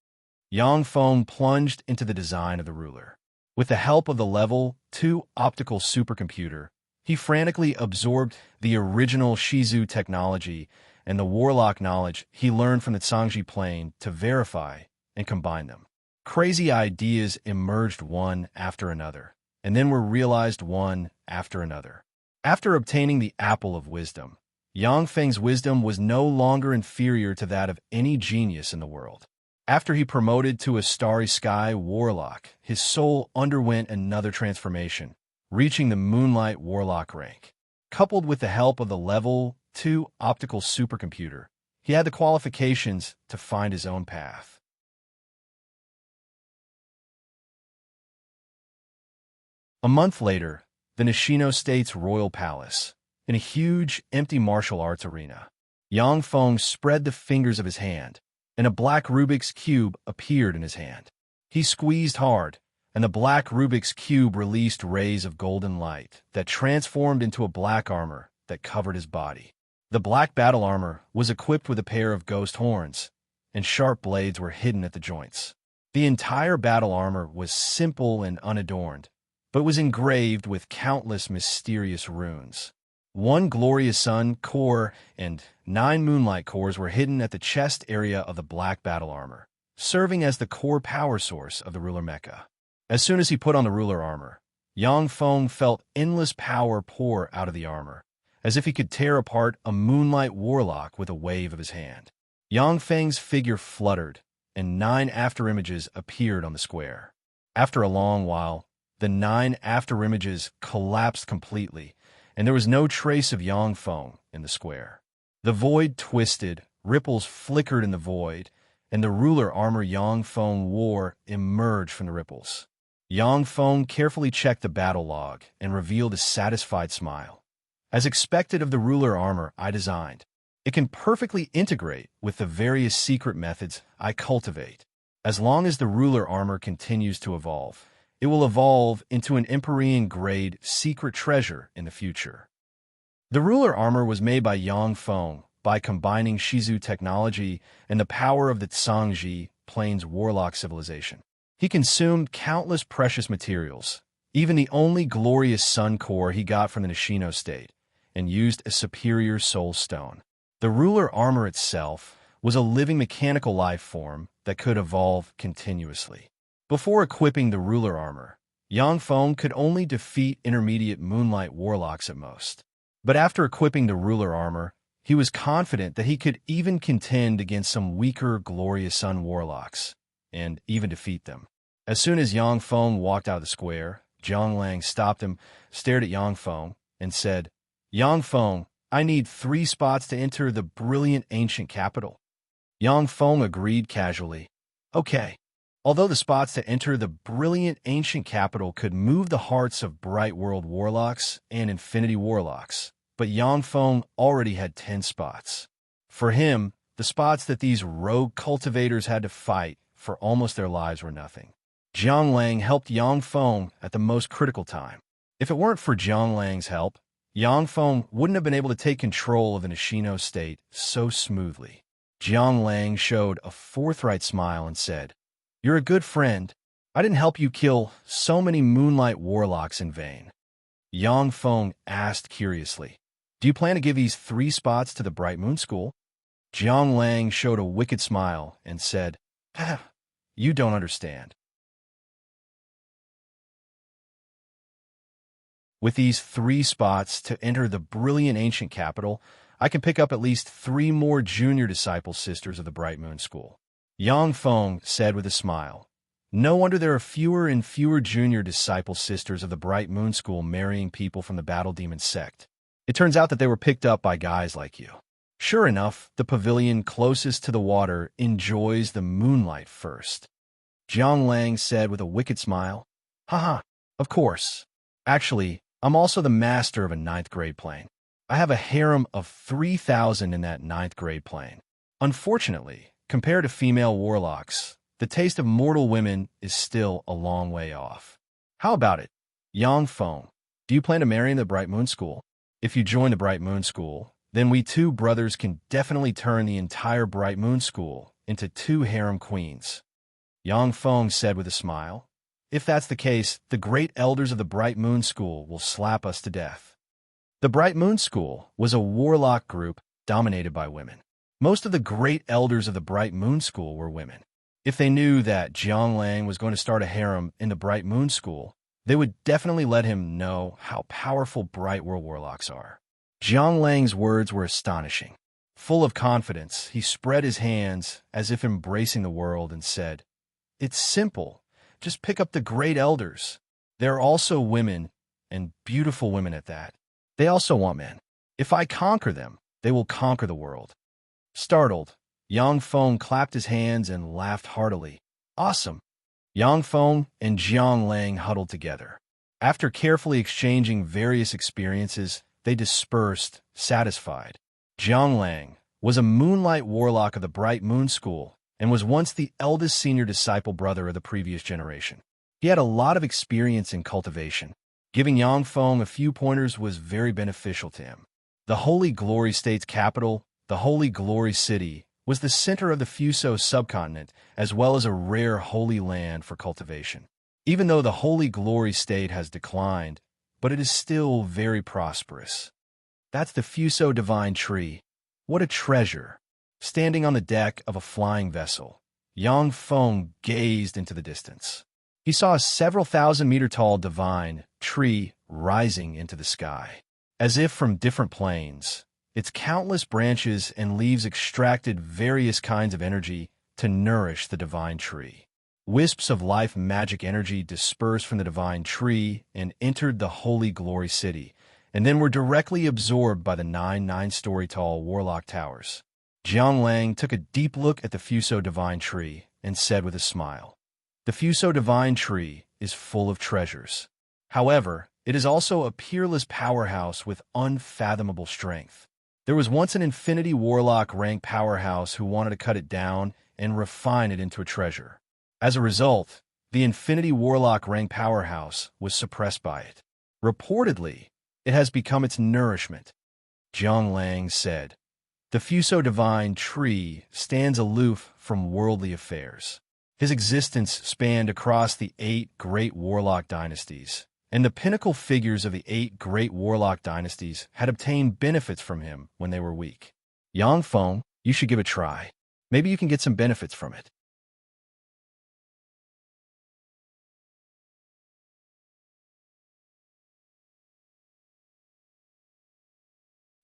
Speaker 1: Yangfeng plunged into the design of the ruler. With the help of the level 2 optical supercomputer, he frantically absorbed the original Shizu technology and the Warlock knowledge he learned from the Tsangji plane to verify and combine them. Crazy ideas emerged one after another, and then were realized one after another. After obtaining the Apple of Wisdom, Yangfeng's wisdom was no longer inferior to that of any genius in the world. After he promoted to a Starry Sky Warlock, his soul underwent another transformation, reaching the Moonlight Warlock rank. Coupled with the help of the level 2 optical supercomputer, he had the qualifications to find his own path. A month later, the Nishino State's royal palace, in a huge, empty martial arts arena, Yangfeng spread the fingers of his hand, and a black Rubik's Cube appeared in his hand. He squeezed hard, and the black Rubik's Cube released rays of golden light that transformed into a black armor that covered his body. The black battle armor was equipped with a pair of ghost horns, and sharp blades were hidden at the joints. The entire battle armor was simple and unadorned, but was engraved with countless mysterious runes. 1 Glorious Sun core and 9 Moonlight cores were hidden at the chest area of the black battle armor, serving as the core power source of the ruler mecha. As soon as he put on the ruler armor, Yangfeng felt endless power pour out of the armor, as if he could tear apart a Moonlight Warlock with a wave of his hand. Yangfeng's figure fluttered, and 9 afterimages appeared on the square. After a long while, the 9 afterimages collapsed completely, and there was no trace of Yangfeng in the square. The void twisted, ripples flickered in the void, and the ruler armor Yangfeng wore emerged from the ripples. Yang Feng carefully checked the battle log and revealed a satisfied smile. As expected of the ruler armor I designed, it can perfectly integrate with the various secret methods I cultivate. As long as the ruler armor continues to evolve, it will evolve into an Empyrean-grade secret treasure in the future. The ruler armor was made by Yang Feng by combining Shizu technology and the power of the Zhangji Plains warlock civilization. He consumed countless precious materials, even the only glorious sun core he got from the Nishino state, and used a superior soul stone. The ruler armor itself was a living mechanical life form that could evolve continuously. Before equipping the ruler armor, Yang Feng could only defeat intermediate moonlight warlocks at most. But after equipping the ruler armor, he was confident that he could even contend against some weaker glorious sun warlocks, and even defeat them. As soon as Yang Feng walked out of the square, Jiang Lang stopped him, stared at Yang Feng, and said, "Yang Feng, I need 3 spots to enter the brilliant ancient capital." Yang Feng agreed casually. Okay. Although the spots to enter the brilliant ancient capital could move the hearts of Bright World warlocks and Infinity warlocks, but Yang Feng already had 10 spots. For him, the spots that these rogue cultivators had to fight for almost their lives were nothing. Jiang Lang helped Yang Feng at the most critical time. If it weren't for Jiang Lang's help, Yang Feng wouldn't have been able to take control of the Nishino state so smoothly. Jiang Lang showed a forthright smile and said, "You're a good friend. I didn't help you kill so many moonlight warlocks in vain." Yang Feng asked curiously, "Do you plan to give these 3 spots to the Bright Moon School?" Jiang Lang showed a wicked smile and said, "You don't understand. With these 3 spots to enter the brilliant ancient capital, I can pick up at least 3 more junior disciple sisters of the Bright Moon School." Yang Feng said with a smile, "No wonder there are fewer and fewer junior disciple sisters of the Bright Moon School marrying people from the Battle Demon sect. It turns out that they were picked up by guys like you." Sure enough, the pavilion closest to the water enjoys the moonlight first. Jiang Lang said with a wicked smile, "Haha, of course. Actually, I'm also the master of a 9th grade plane. I have a harem of 3,000 in that 9th grade plane. Unfortunately, compared to female warlocks, the taste of mortal women is still a long way off. How about it, Yang Feng? Do you plan to marry in the Bright Moon School? If you join the Bright Moon School, then we 2 brothers can definitely turn the entire Bright Moon School into 2 harem queens." Yang Feng said with a smile, "If that's the case, the great elders of the Bright Moon School will slap us to death." The Bright Moon School was a warlock group dominated by women. Most of the great elders of the Bright Moon School were women. If they knew that Jiang Lang was going to start a harem in the Bright Moon School, they would definitely let him know how powerful Bright World warlocks are. Jiang Lang's words were astonishing. Full of confidence, he spread his hands as if embracing the world and said, "It's simple. Just pick up the great elders. There are also women, and beautiful women at that. They also want men. If I conquer them, they will conquer the world." Startled, Yang Feng clapped his hands and laughed heartily. "Awesome." Yang Feng and Jiang Lang huddled together. After carefully exchanging various experiences, they dispersed, satisfied. Jiang Lang was a moonlight warlock of the Bright Moon School and was once the eldest senior disciple brother of the previous generation. He had a lot of experience in cultivation. Giving Yang Feng a few pointers was very beneficial to him. The Holy Glory State's capital, the Holy Glory City, was the center of the Fuso subcontinent, as well as a rare holy land for cultivation. Even though the Holy Glory State has declined, but it is still very prosperous. That's the Fuso Divine Tree. What a treasure! Standing on the deck of a flying vessel, Yang Feng gazed into the distance. He saw a several thousand-meter-tall divine tree rising into the sky. As if from different planes, its countless branches and leaves extracted various kinds of energy to nourish the divine tree. Wisps of life magic energy dispersed from the divine tree and entered the Holy Glory City, and then were directly absorbed by the 9-story-tall warlock towers. Jiang Lang took a deep look at the Fuso Divine Tree and said with a smile, "The Fuso Divine Tree is full of treasures. However, it is also a peerless powerhouse with unfathomable strength. There was once an Infinity Warlock rank powerhouse who wanted to cut it down and refine it into a treasure. As a result, the Infinity Warlock rank powerhouse was suppressed by it. Reportedly, it has become its nourishment. Jiang Lang said, "The Fuso Divine Tree stands aloof from worldly affairs. His existence spanned across the 8 great warlock dynasties, and the pinnacle figures of the 8 great warlock dynasties had obtained benefits from him when they were weak. Yang Feng, you should give it a try. Maybe you can get some benefits from it."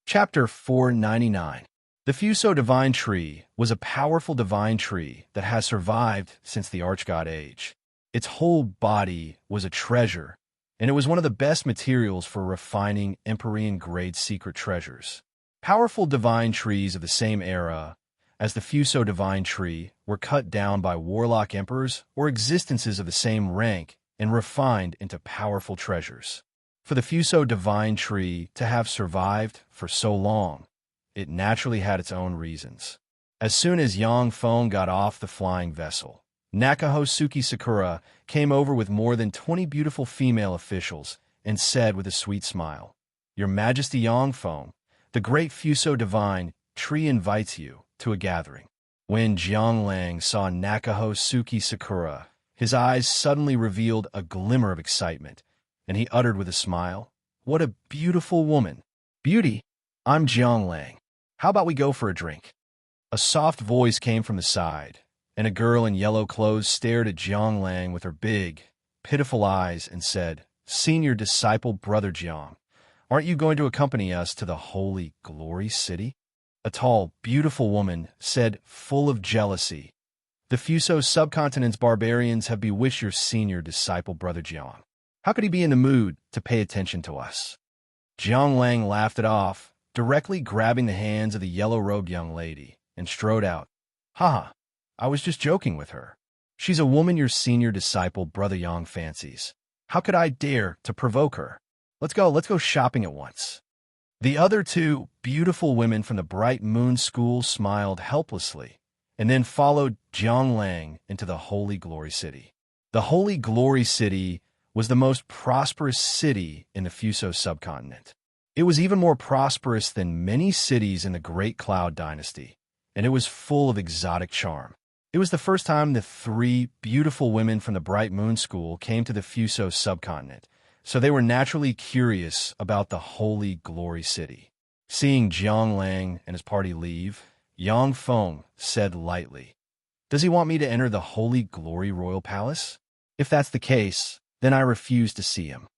Speaker 1: Chapter 499. The Fuso Divine Tree was a powerful divine tree that has survived since the Archgod Age. Its whole body was a treasure, and it was one of the best materials for refining Empyrean-grade secret treasures. Powerful divine trees of the same era as the Fuso Divine Tree were cut down by warlock emperors or existences of the same rank and refined into powerful treasures. For the Fuso Divine Tree to have survived for so long, it naturally had its own reasons. As soon as Yang Feng got off the flying vessel, Nakahosuke Sakura came over with more than 20 beautiful female officials and said with a sweet smile, "Your Majesty Yang Feng, the great Fuso Divine Tree invites you to a gathering." When Jiang Lang saw Nakahosuke Sakura, his eyes suddenly revealed a glimmer of excitement, and he uttered with a smile, "What a beautiful woman! Beauty, I'm Jiang Lang. How about we go for a drink?" A soft voice came from the side, and a girl in yellow clothes stared at Jiang Lang with her big, pitiful eyes and said, "Senior disciple Brother Jiang, aren't you going to accompany us to the Holy Glory City?" A tall, beautiful woman said, full of jealousy, "The Fuso subcontinent's barbarians have bewitched your senior disciple Brother Jiang. How could he be in the mood to pay attention to us?" Jiang Lang laughed it off, directly grabbing the hands of the yellow-robed young lady, and strode out. "Haha, I was just joking with her. She's a woman your senior disciple Brother Yang fancies. How could I dare to provoke her? Let's go shopping at once." The other 2 beautiful women from the Bright Moon School smiled helplessly, and then followed Jiang Lang into the Holy Glory City. The Holy Glory City was the most prosperous city in the Fuso subcontinent. It was even more prosperous than many cities in the Great Cloud Dynasty, and it was full of exotic charm. It was the first time the 3 beautiful women from the Bright Moon School came to the Fuso subcontinent, so they were naturally curious about the Holy Glory City. Seeing Jiang Lang and his party leave, Yang Feng said lightly, "Does he want me to enter the Holy Glory Royal Palace? If that's the case, then I refuse to see him."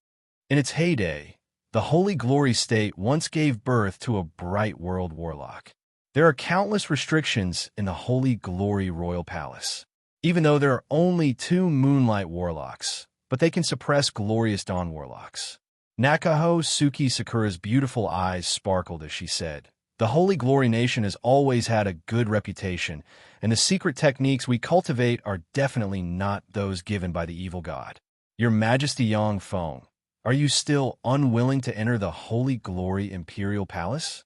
Speaker 1: In its heyday, the Holy Glory State once gave birth to a bright world warlock. There are countless restrictions in the Holy Glory Royal Palace. Even though there are only 2 Moonlight Warlocks, but they can suppress Glorious Dawn Warlocks. Nakahosuke Sakura's beautiful eyes sparkled as she said, "The Holy Glory Nation has always had a good reputation, and the secret techniques we cultivate are definitely not those given by the evil god. Your Majesty Yang Feng, are you still unwilling to enter the Holy Glory Imperial Palace?"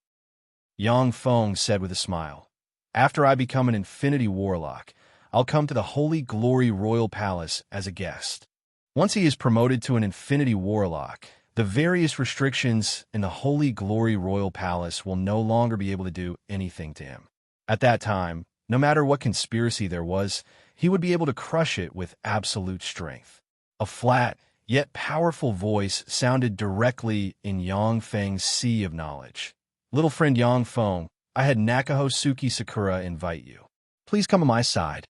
Speaker 1: Yang Feng said with a smile, "After I become an Infinity Warlock, I'll come to the Holy Glory Royal Palace as a guest." Once he is promoted to an Infinity Warlock, the various restrictions in the Holy Glory Royal Palace will no longer be able to do anything to him. At that time, no matter what conspiracy there was, he would be able to crush it with absolute strength. A flat, yet powerful voice sounded directly in Yang Feng's sea of knowledge. "Little friend Yang Feng, I had Nakahosuke Sakura invite you. Please come on my side."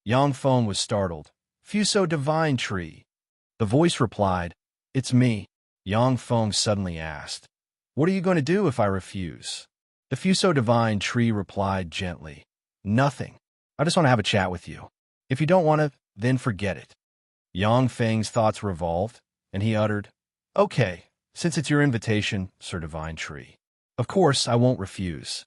Speaker 1: Yang Feng was startled. "Fuso Divine Tree." The voice replied, "It's me." Yang Feng suddenly asked, "What are you going to do if I refuse?" The Fuso Divine Tree replied gently, "Nothing. I just want to have a chat with you. If you don't want to, then forget it." Yang Feng's thoughts revolved, and he uttered, "Okay, since it's your invitation, Sir Divine Tree. Of course, I won't refuse."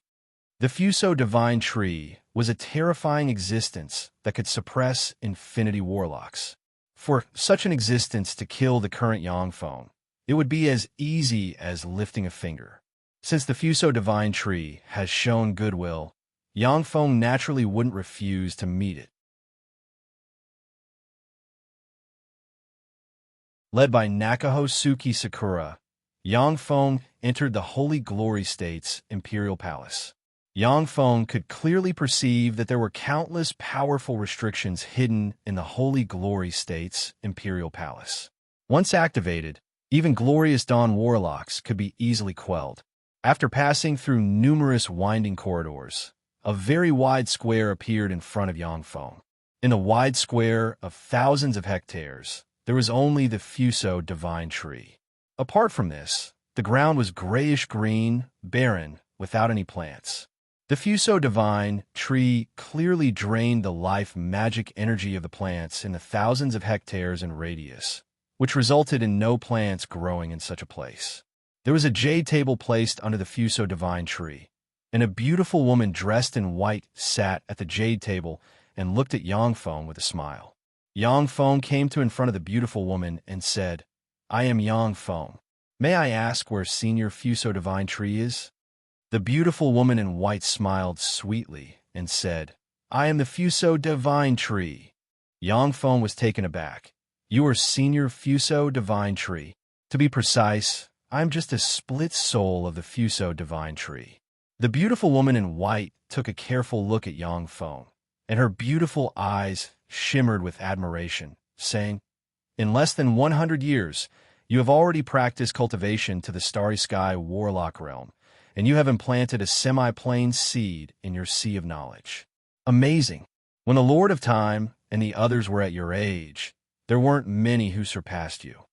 Speaker 1: The Fuso Divine Tree was a terrifying existence that could suppress Infinity Warlocks. For such an existence to kill the current Yangfeng, it would be as easy as lifting a finger. Since the Fuso divine tree has shown goodwill, Yangfeng naturally wouldn't refuse to meet it. Led by Nakahosuke Sakura, Yangfeng entered the Holy Glory State's imperial palace. Yangfeng could clearly perceive that there were countless powerful restrictions hidden in the Holy Glory State's imperial palace. Once activated, even glorious dawn warlocks could be easily quelled. After passing through numerous winding corridors, a very wide square appeared in front of Yangfeng. In a wide square of thousands of hectares, there was only the Fuso divine tree. Apart from this, the ground was grayish-green, barren, without any plants. The Fuso divine tree clearly drained the life magic energy of the plants in the thousands of hectares in radius, which resulted in no plants growing in such a place. There was a jade table placed under the Fuso divine tree, and a beautiful woman dressed in white sat at the jade table and looked at Yangfeng with a smile. Yangfeng came to in front of the beautiful woman and said, "I am Yangfeng. May I ask where Senior Fuso divine tree is?" The beautiful woman in white smiled sweetly and said, "I am the Fuso divine tree." Yangfeng was taken aback. "You are Senior Fuso divine tree. To be precise, I am just a split soul of the Fuso divine tree." The beautiful woman in white took a careful look at Yangfeng, and her beautiful eyes shimmered with admiration, saying, "In less than 100 years, you have already practiced cultivation to the Starry Sky Warlock realm, and you have implanted a semi-plain seed in your sea of knowledge. Amazing! When the Lord of Time and the others were at your age, there weren't many who surpassed you."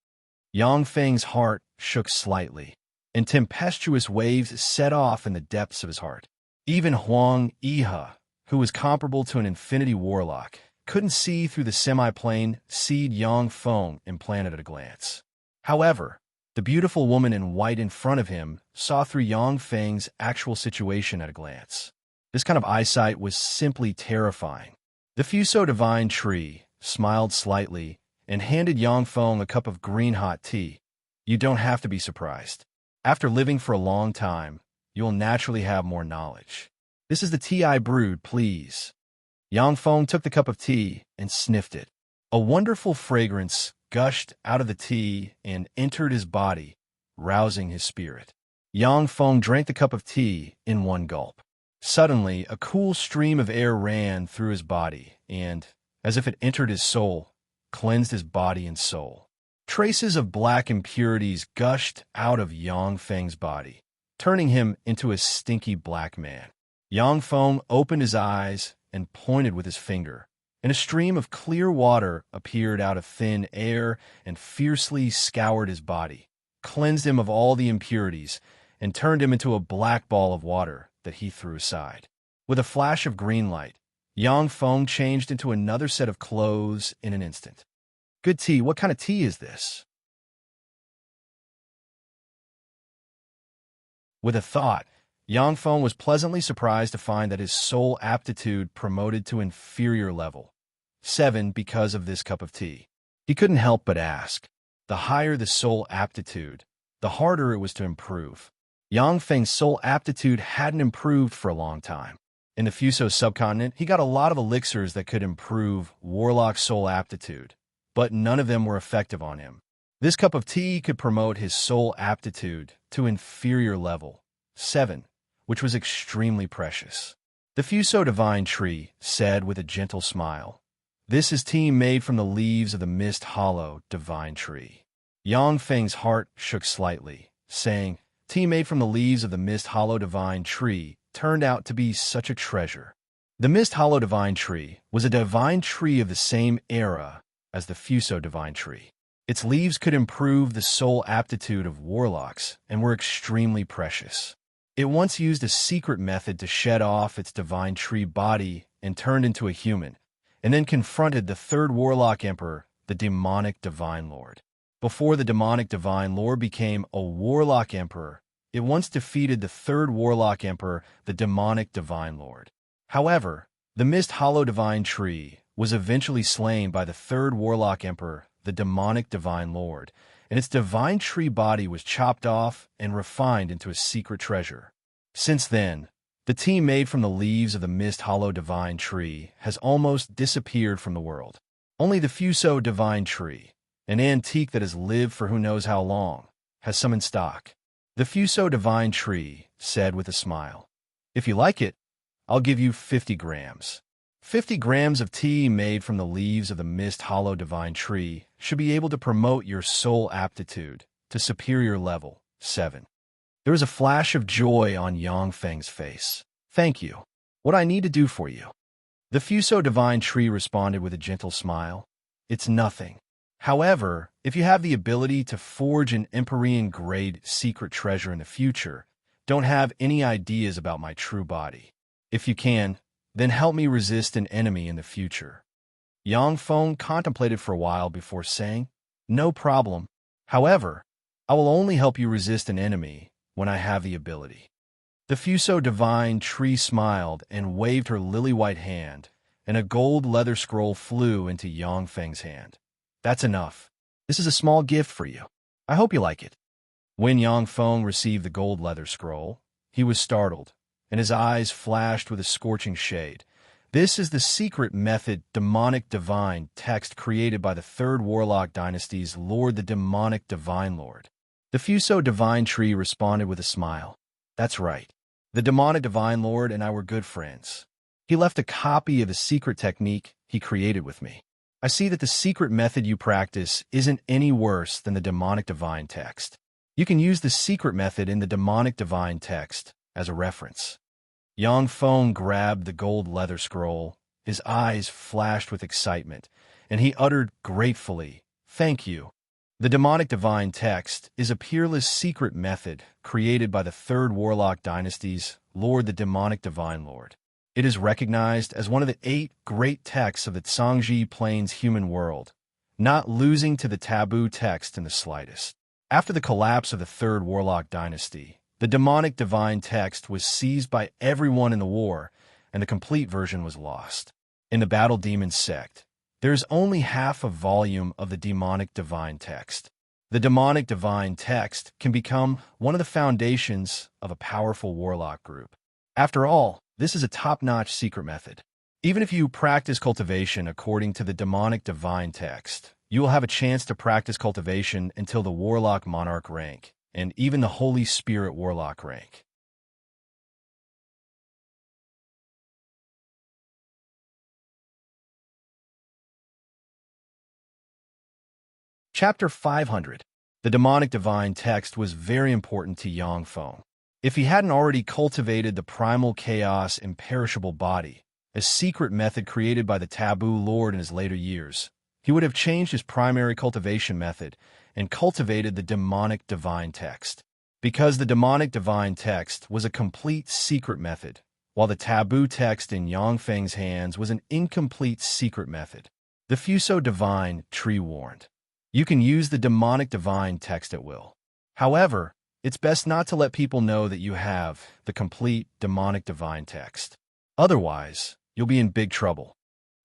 Speaker 1: Yangfeng's heart shook slightly, and tempestuous waves set off in the depths of his heart. Even Huang Iha, who was comparable to an infinity warlock, couldn't see through the semi-plain seed Yangfeng implanted at a glance. However, the beautiful woman in white in front of him saw through Yangfeng's actual situation at a glance. This kind of eyesight was simply terrifying. The Fuso divine tree smiled slightly and handed Yangfeng a cup of green hot tea. "You don't have to be surprised. After living for a long time, you'll naturally have more knowledge. This is the tea I brewed, please." Yangfeng took the cup of tea and sniffed it. A wonderful fragrance gushed out of the tea and entered his body, rousing his spirit. Yangfeng drank the cup of tea in one gulp. Suddenly, a cool stream of air ran through his body and, as if it entered his soul, cleansed his body and soul. Traces of black impurities gushed out of Yangfeng's body, turning him into a stinky black man. Yangfeng opened his eyes and pointed with his finger, and a stream of clear water appeared out of thin air and fiercely scoured his body, cleansed him of all the impurities, and turned him into a black ball of water that he threw aside. With a flash of green light, Yangfeng changed into another set of clothes in an instant. "Good tea. What kind of tea is this?" With a thought, Yangfeng was pleasantly surprised to find that his soul aptitude promoted to inferior level 7 because of this cup of tea. He couldn't help but ask. The higher the soul aptitude, the harder it was to improve. Yangfeng's soul aptitude hadn't improved for a long time. In the Fuso subcontinent, he got a lot of elixirs that could improve Warlock soul aptitude, but none of them were effective on him. This cup of tea could promote his soul aptitude to inferior level 7, which was extremely precious. The Fuso divine tree said with a gentle smile, "This is tea made from the leaves of the Mist Hollow divine tree." Yangfeng's heart shook slightly, saying, "Tea made from the leaves of the Mist Hollow divine tree turned out to be such a treasure." The Mist Hollow divine tree was a divine tree of the same era as the Fuso divine tree. Its leaves could improve the soul aptitude of warlocks and were extremely precious. It once used a secret method to shed off its divine tree body and turned into a human, and then confronted the third warlock emperor, the demonic divine lord. Before the demonic divine lord became a warlock emperor, it once defeated the third warlock emperor, the demonic divine lord. However, the Mist Hollow divine tree was eventually slain by the third Warlock Emperor, the demonic Divine Lord, and its divine tree body was chopped off and refined into a secret treasure. Since then, the tea made from the leaves of the Mist Hollow Divine Tree has almost disappeared from the world. Only the Fuso Divine Tree, an antique that has lived for who knows how long, has some in stock. The Fuso Divine Tree said with a smile, "If you like it, I'll give you 50 grams. 50 grams of tea made from the leaves of the Mist Hollow Divine Tree should be able to promote your soul aptitude to superior level 7. There was a flash of joy on Yang Feng's face. "Thank you. What I need to do for you?" The Fuso Divine Tree responded with a gentle smile. "It's nothing. However, if you have the ability to forge an Empyrean-grade secret treasure in the future, don't have any ideas about my true body. If you can, then help me resist an enemy in the future." Yang Feng contemplated for a while before saying, "No problem. However, I will only help you resist an enemy when I have the ability." The Fuso Divine Tree smiled and waved her lily-white hand, and a gold leather scroll flew into Yang Feng's hand. "That's enough. This is a small gift for you. I hope you like it." When Yang Feng received the gold leather scroll, he was startled, and his eyes flashed with a scorching shade. This is the secret method demonic divine text created by the third Warlock Dynasty's Lord, the demonic Divine Lord. The Fuso Divine Tree responded with a smile. "That's right. The demonic Divine Lord and I were good friends. He left a copy of the secret technique he created with me. I see that the secret method you practice isn't any worse than the demonic divine text. You can use the secret method in the demonic divine text as a reference." Yang Feng grabbed the gold leather scroll. His eyes flashed with excitement, and he uttered gratefully, "Thank you. The demonic divine text is a peerless secret method created by the third Warlock Dynasty's Lord, the demonic Divine Lord. It is recognized as one of the 8 great texts of the Zhangji Plains human world, not losing to the taboo text in the slightest. After the collapse of the third Warlock Dynasty, the demonic divine text was seized by everyone in the war, and the complete version was lost. In the Battle Demon sect, there is only half a volume of the demonic divine text. The demonic divine text can become one of the foundations of a powerful warlock group. After all, this is a top-notch secret method. Even if you practice cultivation according to the demonic divine text, you will have a chance to practice cultivation until the Warlock Monarch rank, and even the Holy Spirit Warlock rank. Chapter 500. The demonic divine text was very important to Yang Feng. If he hadn't already cultivated the primal chaos imperishable body, a secret method created by the taboo lord in his later years, he would have changed his primary cultivation method and cultivated the demonic divine text. Because the demonic divine text was a complete secret method, while the taboo text in Yang Feng's hands was an incomplete secret method. The Fuso Divine Tree warned, "You can use the demonic divine text at will. However, it's best not to let people know that you have the complete demonic divine text. Otherwise, you'll be in big trouble."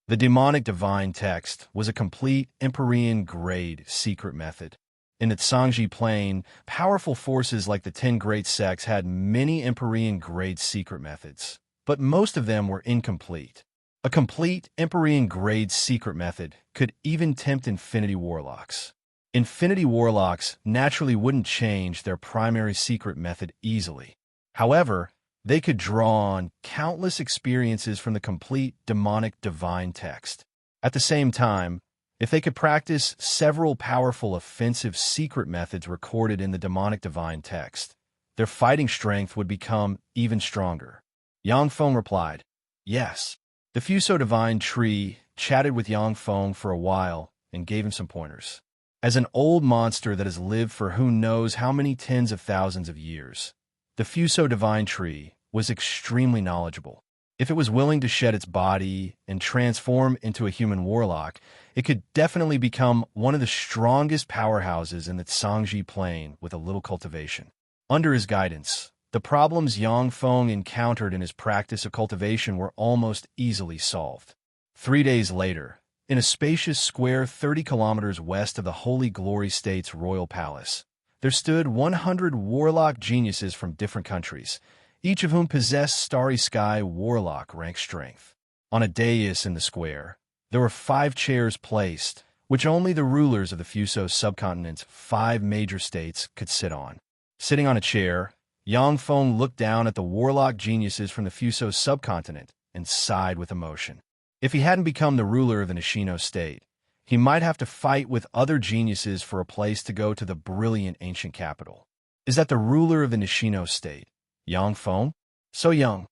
Speaker 1: The demonic divine text was a complete Empyrean-grade secret method. In the Zhangji Plain, powerful forces like the 10 Great Sects had many Empyrean-grade secret methods, but most of them were incomplete. A complete Empyrean-grade secret method could even tempt Infinity Warlocks. Infinity Warlocks naturally wouldn't change their primary secret method easily. However, they could draw on countless experiences from the complete demonic divine text. At the same time, if they could practice several powerful offensive secret methods recorded in the demonic divine text, their fighting strength would become even stronger. Yang Feng replied, "Yes." The Fuso Divine Tree chatted with Yang Feng for a while and gave him some pointers. As an old monster that has lived for who knows how many tens of thousands of years, the Fuso Divine Tree was extremely knowledgeable. If it was willing to shed its body and transform into a human warlock, it could definitely become one of the strongest powerhouses in the Zhangji Plain with a little cultivation. Under his guidance, the problems Yang Feng encountered in his practice of cultivation were almost easily solved. 3 days later, in a spacious square 30 kilometers west of the Holy Glory State's royal palace, there stood 100 warlock geniuses from different countries, each of whom possessed starry sky warlock rank strength. On a dais in the square, there were 5 chairs placed, which only the rulers of the Fuso subcontinent's 5 major states could sit on. Sitting on a chair, Yang Feng looked down at the warlock geniuses from the Fuso subcontinent and sighed with emotion. If he hadn't become the ruler of the Nishino state, he might have to fight with other geniuses for a place to go to the brilliant ancient capital. Is that the ruler of the Nishino state, Yang Feng? So young.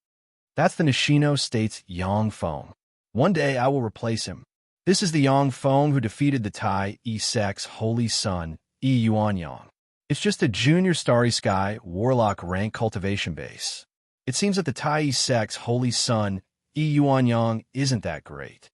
Speaker 1: That's the Nishino state's Yang Feng. One day I will replace him. This is the Yang Feng who defeated the Tai Sek's holy son, Yuanyang. It's just a junior starry sky warlock rank cultivation base. It seems that the Tai Sek's holy son, Yuanyang, isn't that great.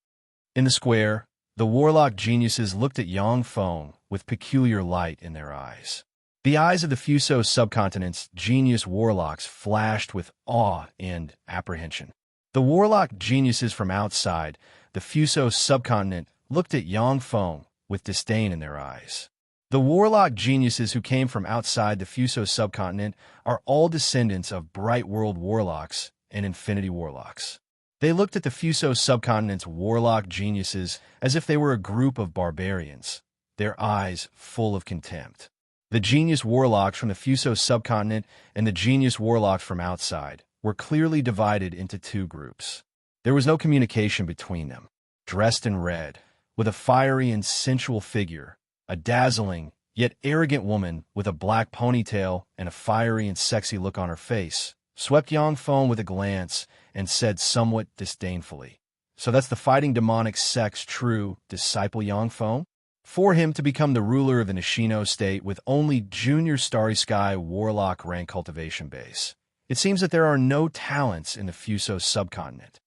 Speaker 1: In the square, the warlock geniuses looked at Yang Feng with peculiar light in their eyes. The eyes of the Fuso subcontinent's genius warlocks flashed with awe and apprehension. The warlock geniuses from outside the Fuso subcontinent looked at Yang Feng with disdain in their eyes. The warlock geniuses who came from outside the Fuso subcontinent are all descendants of Bright World warlocks and Infinity warlocks. They looked at the Fuso subcontinent's warlock geniuses as if they were a group of barbarians, their eyes full of contempt. The genius warlocks from the Fuso subcontinent and the genius warlocks from outside were clearly divided into 2 groups. There was no communication between them. Dressed in red, with a fiery and sensual figure, a dazzling yet arrogant woman with a black ponytail and a fiery and sexy look on her face, swept Yang Feng with a glance and said somewhat disdainfully, "So that's the fighting demonic sect's true disciple Yang Feng? For him to become the ruler of the Nishino state with only junior starry sky warlock rank cultivation base. It seems that there are no talents in the Fuso subcontinent."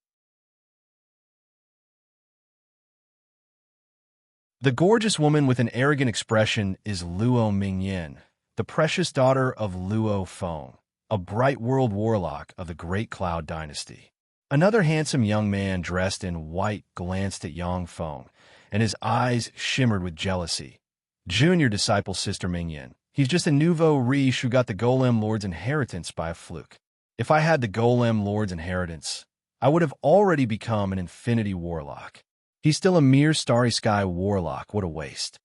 Speaker 1: The gorgeous woman with an arrogant expression is Luo Mingyan, the precious daughter of Luo Feng, a bright world warlock of the Great Cloud Dynasty. Another handsome young man dressed in white glanced at Yang Feng, and his eyes shimmered with jealousy. Junior disciple Sister Mingyan. He's just a nouveau riche who got the Golem Lord's inheritance by a fluke. If I had the Golem Lord's inheritance, I would have already become an Infinity warlock. He's still a mere starry sky warlock. What a waste.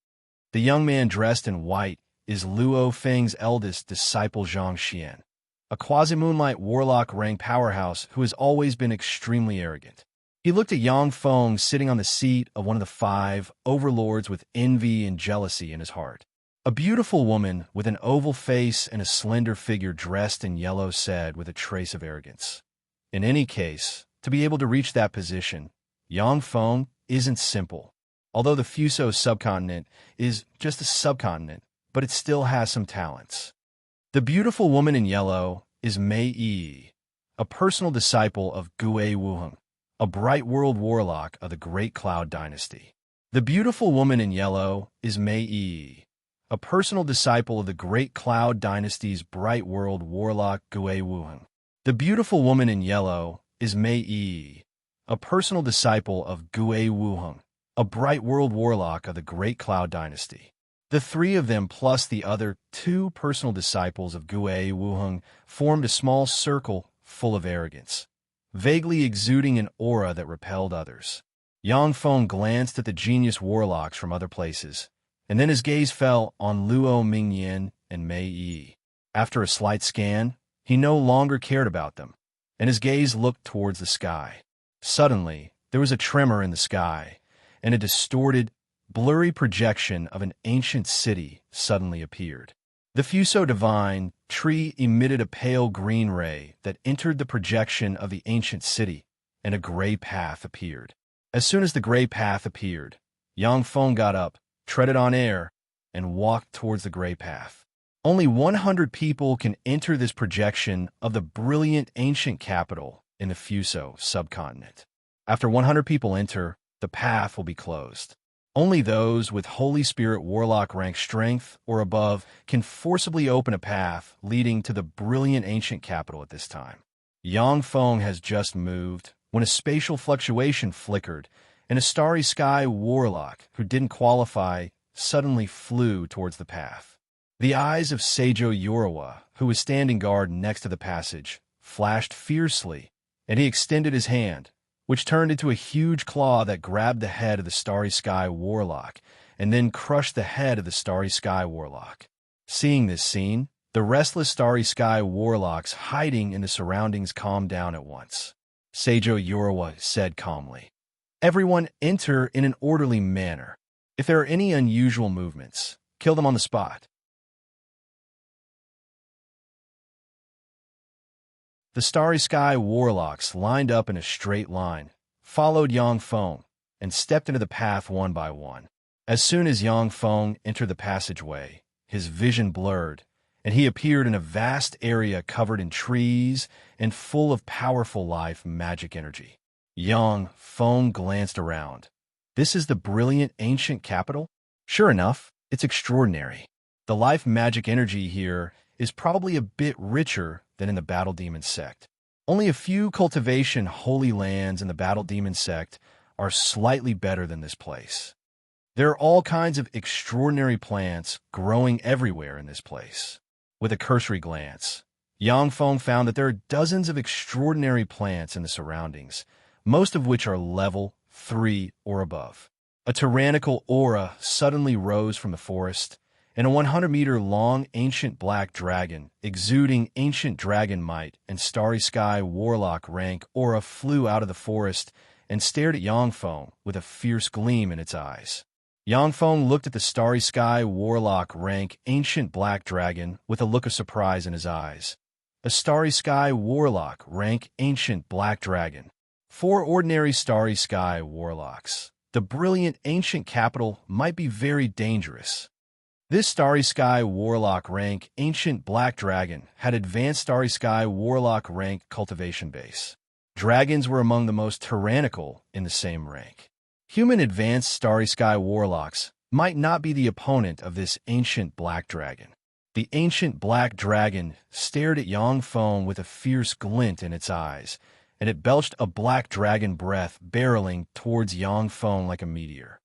Speaker 1: The young man dressed in white is Luo Feng's eldest disciple Zhang Xian, a quasi-moonlight warlock rank powerhouse who has always been extremely arrogant. He looked at Yang Feng sitting on the seat of one of the 5 overlords with envy and jealousy in his heart. A beautiful woman with an oval face and a slender figure dressed in yellow said with a trace of arrogance, "In any case, to be able to reach that position, Yang Feng isn't simple. Although the Fuso subcontinent is just a subcontinent, but it still has some talents." The beautiful woman in yellow is Mei Yi, a personal disciple of Gue Wuheng, a bright world warlock of the Great Cloud Dynasty. The beautiful woman in yellow is Mei Yi, a personal disciple of the Great Cloud Dynasty's bright world warlock Gue Wuheng. The beautiful woman in yellow is Mei Yi, a personal disciple of Gue Wuheng, a bright world warlock of the Great Cloud Dynasty. The 3 of them plus the other 2 personal disciples of Gue Wuheng formed a small circle full of arrogance, vaguely exuding an aura that repelled others. Yang Feng glanced at the genius warlocks from other places, and then his gaze fell on Luo Mingyan and Mei Yi. After a slight scan, he no longer cared about them, and his gaze looked towards the sky. Suddenly, there was a tremor in the sky, and a distorted, blurry projection of an ancient city suddenly appeared. The Fuso divine tree emitted a pale green ray that entered the projection of the ancient city, and a gray path appeared. As soon as the gray path appeared, Yang Feng got up, treaded on air, and walked towards the gray path. Only 100 people can enter this projection of the brilliant ancient capital in the Fuso subcontinent. After 100 people enter, the path will be closed. Only those with Holy Spirit Warlock rank strength or above can forcibly open a path leading to the brilliant ancient capital at this time. Yang Feng has just moved when a spatial fluctuation flickered and a starry sky warlock who didn't qualify suddenly flew towards the path. The eyes of Seijo Yorawa, who was standing guard next to the passage, flashed fiercely, and he extended his hand, which turned into a huge claw that grabbed the head of the starry sky warlock and then crushed the head of the starry sky warlock. Seeing this scene, the restless starry sky warlocks hiding in the surroundings calmed down at once. Seijo Yorawa said calmly, "Everyone enter in an orderly manner. If there are any unusual movements, kill them on the spot." The starry sky warlocks lined up in a straight line, followed Yang Feng, and stepped into the path one by one. As soon as Yang Feng entered the passageway, his vision blurred, and he appeared in a vast area covered in trees and full of powerful life magic energy. Yang Feng glanced around. This is the brilliant ancient capital? Sure enough, it's extraordinary. The life magic energy here is probably a bit richer than in the Battle Demon sect. Only a few cultivation holy lands in the Battle Demon sect are slightly better than this place. There are all kinds of extraordinary plants growing everywhere in this place. With a cursory glance, Yang Feng found that there are dozens of extraordinary plants in the surroundings, most of which are level 3 or above. A tyrannical aura suddenly rose from the forest, and a 100-meter-long ancient black dragon, exuding ancient dragon might and starry sky warlock rank aura flew out of the forest and stared at Yang Feng with a fierce gleam in its eyes. Yang Feng looked at the starry sky warlock rank ancient black dragon with a look of surprise in his eyes. A starry sky warlock rank ancient black dragon. 4 ordinary starry sky warlocks. The brilliant ancient capital might be very dangerous. This starry sky warlock rank ancient black dragon had advanced starry sky warlock rank cultivation base. Dragons were among the most tyrannical in the same rank. Human advanced starry sky warlocks might not be the opponent of this ancient black dragon. The ancient black dragon stared at Yang Feng with a fierce glint in its eyes, and it belched a black dragon breath barreling towards Yang Feng like a meteor.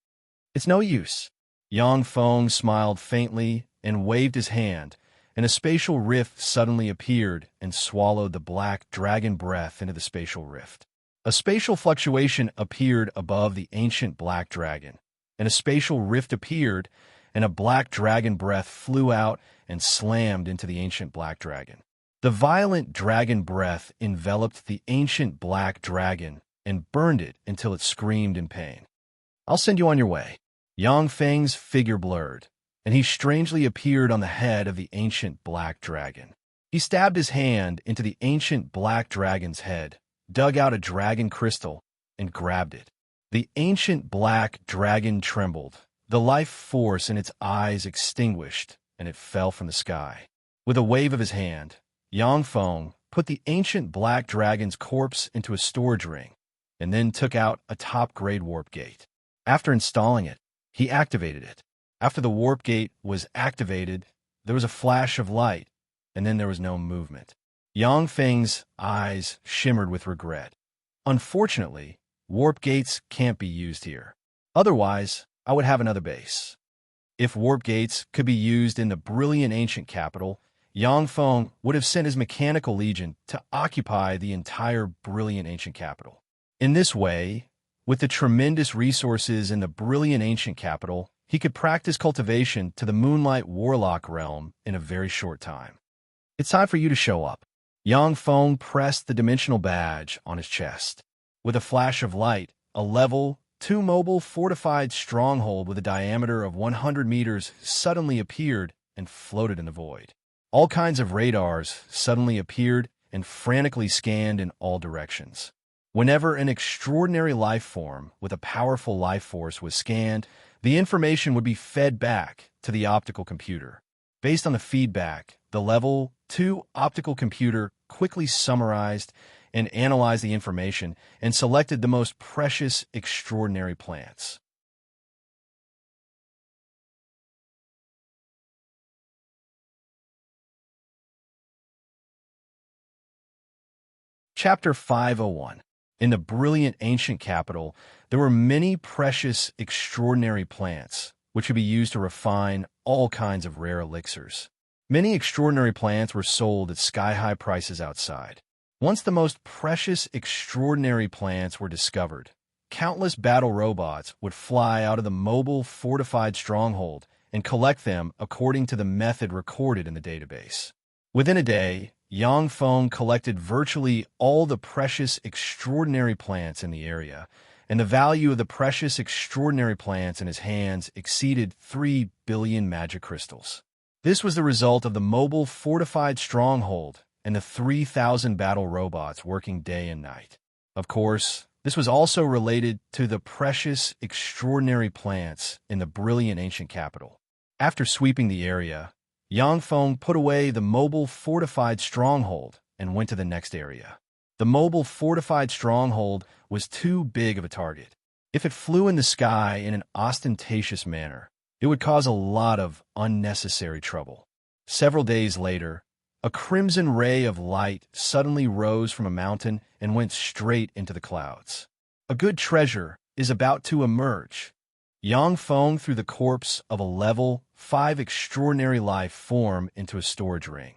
Speaker 1: "It's no use." Yang Feng smiled faintly and waved his hand, and a spatial rift suddenly appeared and swallowed the black dragon breath into the spatial rift. A spatial fluctuation appeared above the ancient black dragon, and a spatial rift appeared, and a black dragon breath flew out and slammed into the ancient black dragon. The violent dragon breath enveloped the ancient black dragon and burned it until it screamed in pain. "I'll send you on your way." Yang Feng's figure blurred, and he strangely appeared on the head of the ancient black dragon. He stabbed his hand into the ancient black dragon's head, dug out a dragon crystal, and grabbed it. The ancient black dragon trembled. The life force in its eyes extinguished, and it fell from the sky. With a wave of his hand, Yang Feng put the ancient black dragon's corpse into a storage ring, and then took out a top-grade warp gate. After installing it, he activated it. After the warp gate was activated, there was a flash of light, and then there was no movement. Yang Feng's eyes shimmered with regret. Unfortunately, warp gates can't be used here. Otherwise, I would have another base. If warp gates could be used in the brilliant ancient capital, Yang Feng would have sent his mechanical legion to occupy the entire brilliant ancient capital. In this way, with the tremendous resources in the brilliant ancient capital, he could practice cultivation to the Moonlight Warlock realm in a very short time. "It's time for you to show up." Yang Feng pressed the dimensional badge on his chest. With a flash of light, a level 2 mobile fortified stronghold with a diameter of 100 meters suddenly appeared and floated in the void. All kinds of radars suddenly appeared and frantically scanned in all directions. Whenever an extraordinary life form with a powerful life force was scanned, the information would be fed back to the optical computer. Based on the feedback, the level 2 optical computer quickly summarized and analyzed the information and selected the most precious, extraordinary plants. Chapter 501. In the brilliant ancient capital, there were many precious, extraordinary plants, which could be used to refine all kinds of rare elixirs. Many extraordinary plants were sold at sky-high prices outside. Once the most precious, extraordinary plants were discovered, countless battle robots would fly out of the mobile, fortified stronghold and collect them according to the method recorded in the database. Within a day, Yang Feng collected virtually all the precious, extraordinary plants in the area, and the value of the precious, extraordinary plants in his hands exceeded 3 billion magic crystals. This was the result of the mobile, fortified stronghold and the 3,000 battle robots working day and night. Of course, this was also related to the precious, extraordinary plants in the brilliant ancient capital. After sweeping the area, Yang Feng put away the mobile, fortified stronghold and went to the next area. The mobile, fortified stronghold was too big of a target. If it flew in the sky in an ostentatious manner, it would cause a lot of unnecessary trouble. Several days later, a crimson ray of light suddenly rose from a mountain and went straight into the clouds. A good treasure is about to emerge. Yang Feng threw the corpse of a level 5 extraordinary life form into a storage ring,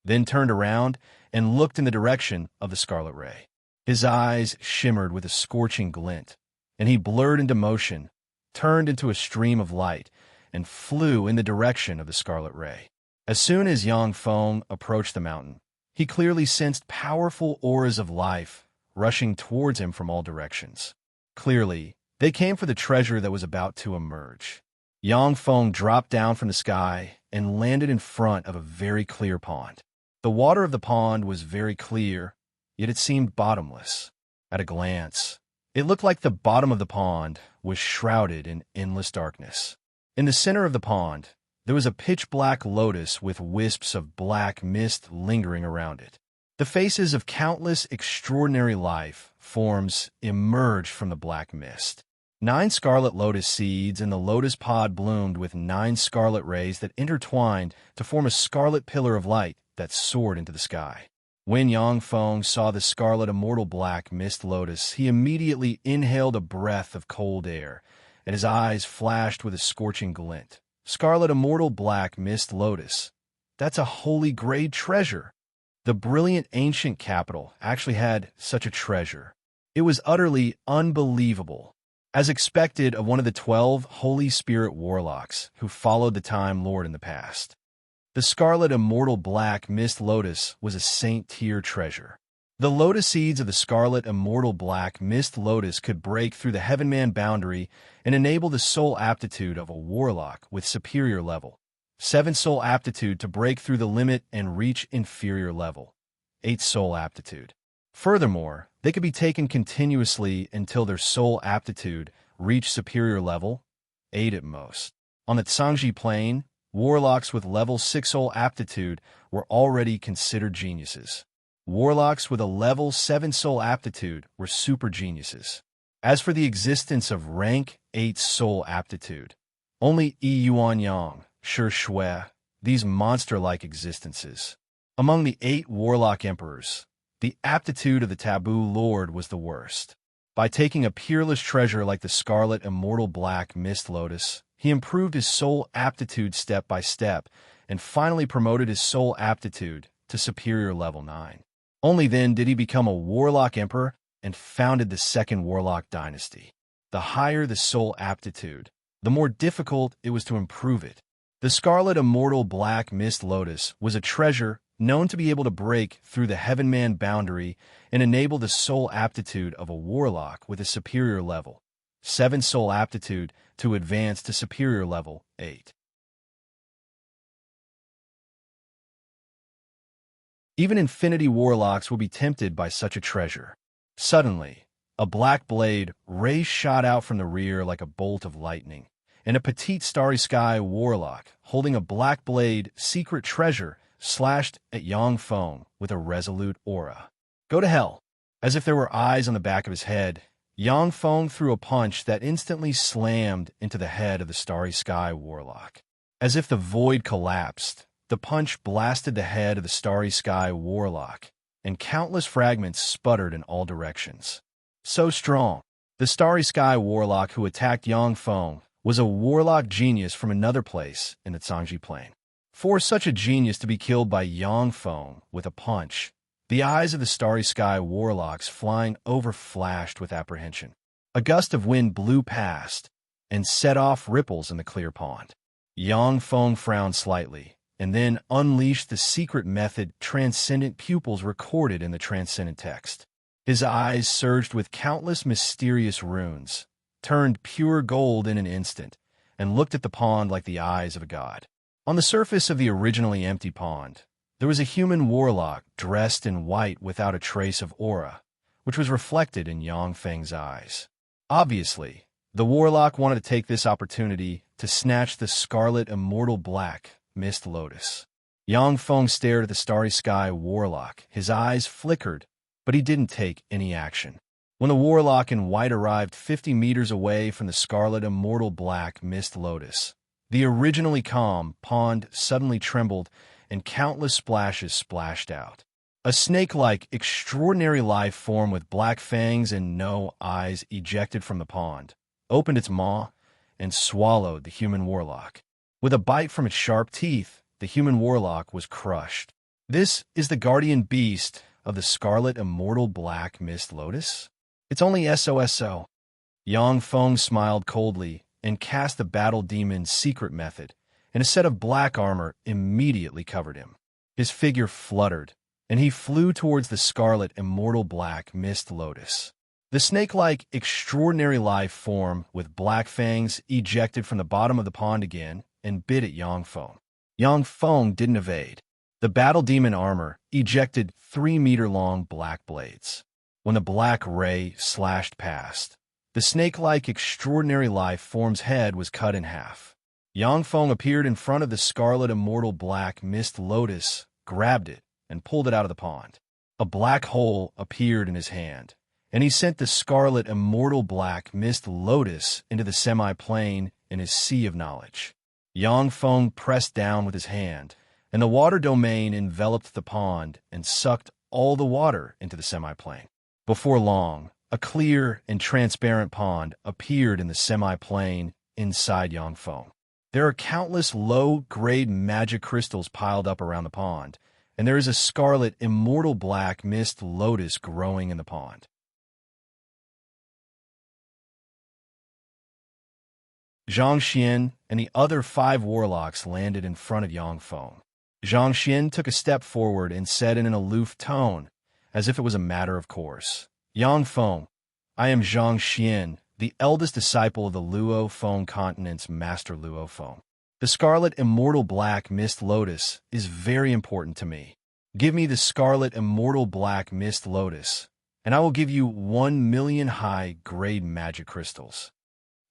Speaker 1: then turned around and looked in the direction of the scarlet ray. His eyes shimmered with a scorching glint, and he blurred into motion, turned into a stream of light, and flew in the direction of the scarlet ray. As soon as Yang Feng approached the mountain, he clearly sensed powerful auras of life rushing towards him from all directions. Clearly, they came for the treasure that was about to emerge. Yang Feng dropped down from the sky and landed in front of a very clear pond. The water of the pond was very clear, yet it seemed bottomless. At a glance, it looked like the bottom of the pond was shrouded in endless darkness. In the center of the pond, there was a pitch-black lotus with wisps of black mist lingering around it. The faces of countless extraordinary life forms emerged from the black mist. 9 scarlet lotus seeds in the lotus pod bloomed with 9 scarlet rays that intertwined to form a scarlet pillar of light that soared into the sky. When Yang Feng saw the scarlet immortal black mist lotus, he immediately inhaled a breath of cold air, and his eyes flashed with a scorching glint. Scarlet immortal black mist lotus. That's a holy grade treasure. The brilliant ancient capital actually had such a treasure. It was utterly unbelievable. As expected of one of the 12 Holy Spirit warlocks who followed the Time Lord in the past. The scarlet immortal black mist lotus was a saint-tier treasure. The lotus seeds of the scarlet immortal black mist lotus could break through the heaven-man boundary and enable the soul aptitude of a warlock with superior level. 7 soul aptitude to break through the limit and reach inferior level. 8 soul aptitude. Furthermore, they could be taken continuously until their soul aptitude reached superior level, 8 at most. On the Tsangji plane, warlocks with level 6 soul aptitude were already considered geniuses. Warlocks with a level 7 soul aptitude were super geniuses. As for the existence of rank 8 soul aptitude, only Yi Yuan Yang, Shi Shui, these monster-like existences. Among the 8 warlock emperors, the aptitude of the taboo lord was the worst. By taking a peerless treasure like the scarlet immortal black mist lotus, he improved his soul aptitude step by step and finally promoted his soul aptitude to superior level 9. Only then did he become a warlock emperor and founded the second warlock dynasty. The higher the soul aptitude, the more difficult it was to improve it. The scarlet immortal black mist lotus was a treasure known to be able to break through the heaven-man boundary and enable the soul aptitude of a warlock with a superior level, 7 soul aptitude, to advance to superior level, 8. Even infinity warlocks will be tempted by such a treasure. Suddenly, a black blade ray shot out from the rear like a bolt of lightning, and a petite starry sky warlock holding a black blade secret treasure slashed at Yang Feng with a resolute aura. Go to hell. As if there were eyes on the back of his head, Yang Feng threw a punch that instantly slammed into the head of the starry sky warlock. As if the void collapsed, the punch blasted the head of the starry sky warlock, and countless fragments sputtered in all directions. So strong. The Starry Sky warlock who attacked Yang Feng was a warlock genius from another place in the Zhangji Plain. For such a genius to be killed by Yang Feng with a punch, the eyes of the Starry Sky warlocks flying over flashed with apprehension. A gust of wind blew past and set off ripples in the clear pond. Yang Feng frowned slightly, and then unleashed the secret method transcendent pupils recorded in the transcendent text. His eyes surged with countless mysterious runes, turned pure gold in an instant, and looked at the pond like the eyes of a god. On the surface of the originally empty pond, there was a human warlock dressed in white without a trace of aura, which was reflected in Yang Feng's eyes. Obviously, the warlock wanted to take this opportunity to snatch the scarlet immortal black mist lotus. Yang Feng stared at the Starry Sky warlock. His eyes flickered, but he didn't take any action. When the warlock in white arrived 50 meters away from the scarlet immortal black mist lotus, the originally calm pond suddenly trembled and countless splashes splashed out. A snake-like extraordinary life form with black fangs and no eyes ejected from the pond, opened its maw, and swallowed the human warlock. With a bite from its sharp teeth, the human warlock was crushed. This is the guardian beast of the scarlet immortal black mist lotus? It's only SOSO. Yang Feng smiled coldly and cast the battle demon's secret method, and a set of black armor immediately covered him. His figure fluttered, and he flew towards the scarlet immortal black mist lotus. The snake-like extraordinary life form with black fangs ejected from the bottom of the pond again and bit at Yang Feng. Yang Feng didn't evade. The battle demon armor ejected 3-meter-long black blades. When the black ray slashed past, the snake-like extraordinary life form's head was cut in half. Yang Feng appeared in front of the scarlet immortal black mist lotus, grabbed it, and pulled it out of the pond. A black hole appeared in his hand, and he sent the scarlet immortal black mist lotus into the semi-plane in his sea of knowledge. Yang Feng pressed down with his hand, and the water domain enveloped the pond and sucked all the water into the semi-plane. Before long, a clear and transparent pond appeared in the semi-plane inside Yang Feng. There are countless low-grade magic crystals piled up around the pond, and there is a scarlet immortal black mist lotus growing in the pond. Zhang Xian and the other 5 warlocks landed in front of Yang Feng. Zhang Xian took a step forward and said in an aloof tone, as if it was a matter of course, "Yang Feng, I am Zhang Xian, the eldest disciple of the Luo Feng continent's master Luo Feng. The scarlet immortal black mist lotus is very important to me. Give me the scarlet immortal black mist lotus, and I will give you 1 million high-grade magic crystals."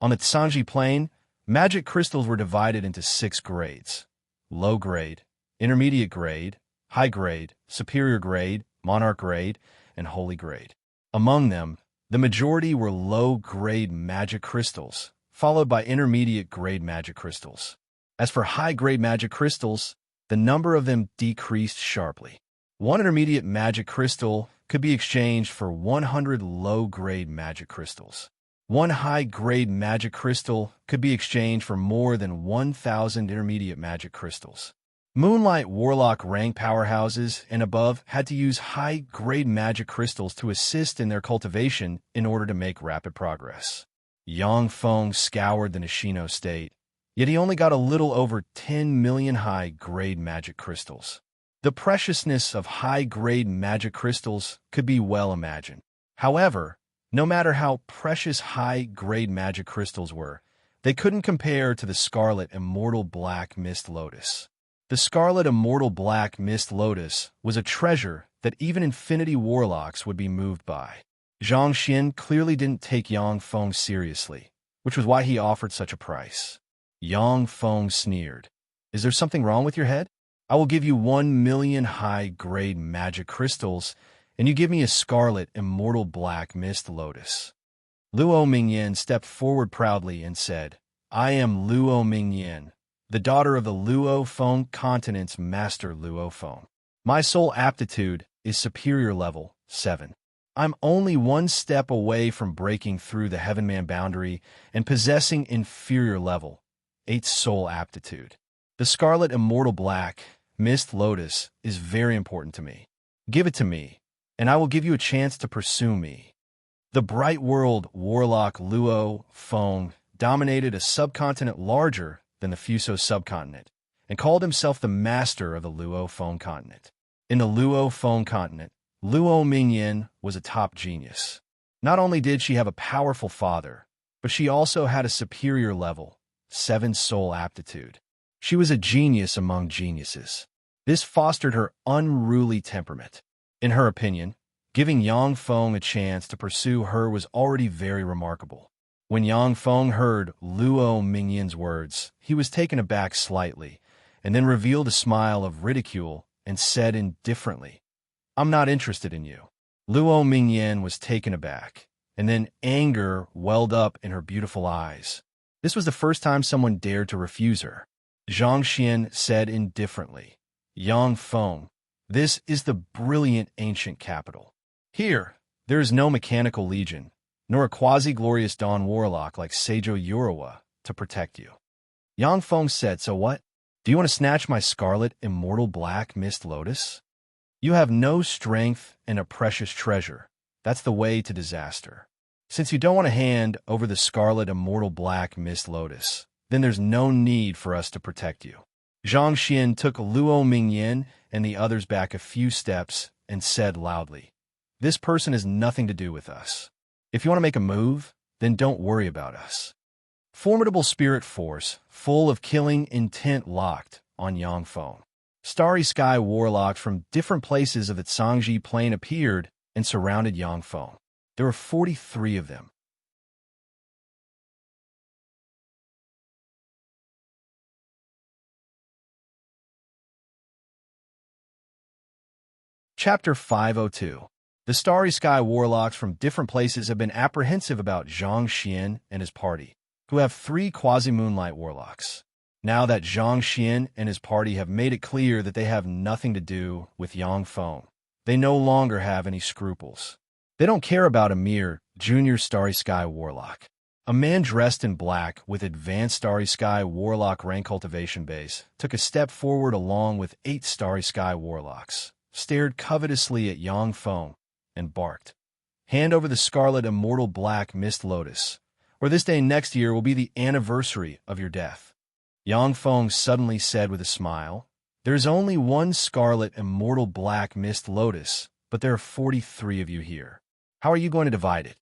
Speaker 1: On the Zhangji Plain, magic crystals were divided into 6 grades: low grade, intermediate grade, high grade, superior grade, monarch grade, and holy grade. Among them, the majority were low-grade magic crystals, followed by intermediate-grade magic crystals. As for high-grade magic crystals, the number of them decreased sharply. 1 intermediate magic crystal could be exchanged for 100 low-grade magic crystals. 1 high-grade magic crystal could be exchanged for more than 1,000 intermediate magic crystals. Moonlight Warlock rank powerhouses and above had to use high-grade magic crystals to assist in their cultivation in order to make rapid progress. Yang Feng scoured the Nishino state, yet he only got a little over 10 million high-grade magic crystals. The preciousness of high-grade magic crystals could be well imagined. However, no matter how precious high-grade magic crystals were, they couldn't compare to the scarlet immortal black mist lotus. The scarlet immortal black mist lotus was a treasure that even infinity warlocks would be moved by. Zhang Xian clearly didn't take Yang Feng seriously, which was why he offered such a price. Yang Feng sneered. "Is there something wrong with your head? I will give you 1 million high-grade magic crystals, and you give me a scarlet immortal black mist lotus." Luo Mingyan stepped forward proudly and said, "I am Luo Mingyan, the daughter of the Luo Feng continent's master Luo Feng. My soul aptitude is superior level 7. I'm only one step away from breaking through the Heavenman boundary and possessing inferior level, 8 soul aptitude. The Scarlet Immortal Black, Mist Lotus, is very important to me. Give it to me, and I will give you a chance to pursue me. The Bright World warlock Luo Feng dominated a subcontinent larger than the Fuso subcontinent, and called himself the master of the Luo Feng continent. In the Luo Feng continent, Luo Mingyan was a top genius. Not only did she have a powerful father, but she also had a superior level, 7 soul aptitude. She was a genius among geniuses. This fostered her unruly temperament. In her opinion, giving Yang Feng a chance to pursue her was already very remarkable. When Yang Feng heard Luo Mingyan's words, he was taken aback slightly, and then revealed a smile of ridicule and said indifferently, "I'm not interested in you." Luo Mingyan was taken aback, and then anger welled up in her beautiful eyes. This was the first time someone dared to refuse her. Zhang Xian said indifferently, "Yang Feng, this is the brilliant ancient capital. Here, there is no mechanical legion, nor a quasi-glorious dawn warlock like Seijo Urawa to protect you." Yang Feng said, "So what? Do you want to snatch my Scarlet Immortal Black Mist Lotus? You have no strength and a precious treasure. That's the way to disaster. Since you don't want to hand over the Scarlet Immortal Black Mist Lotus, then there's no need for us to protect you." Zhang Xian took Luo Mingyan and the others back a few steps and said loudly, "This person has nothing to do with us. If you want to make a move, then don't worry about us." Formidable spirit force, full of killing intent, locked on Yang Feng. Starry Sky warlocks from different places of the Zhangji plain appeared and surrounded Yang Feng. There were 43 of them. Chapter 502. The Starry Sky warlocks from different places have been apprehensive about Zhang Xian and his party, who have 3 quasi-moonlight warlocks. Now that Zhang Xian and his party have made it clear that they have nothing to do with Yang Feng, they no longer have any scruples. They don't care about a mere junior Starry Sky warlock. A man dressed in black with advanced Starry Sky warlock rank cultivation base took a step forward along with 8 Starry Sky warlocks, stared covetously at Yang Feng, and barked, "Hand over the Scarlet Immortal Black Mist Lotus, or this day next year will be the anniversary of your death." Yang Feng suddenly said with a smile, "There's only one Scarlet Immortal Black Mist Lotus, but there are 43 of you here. How are you going to divide it?"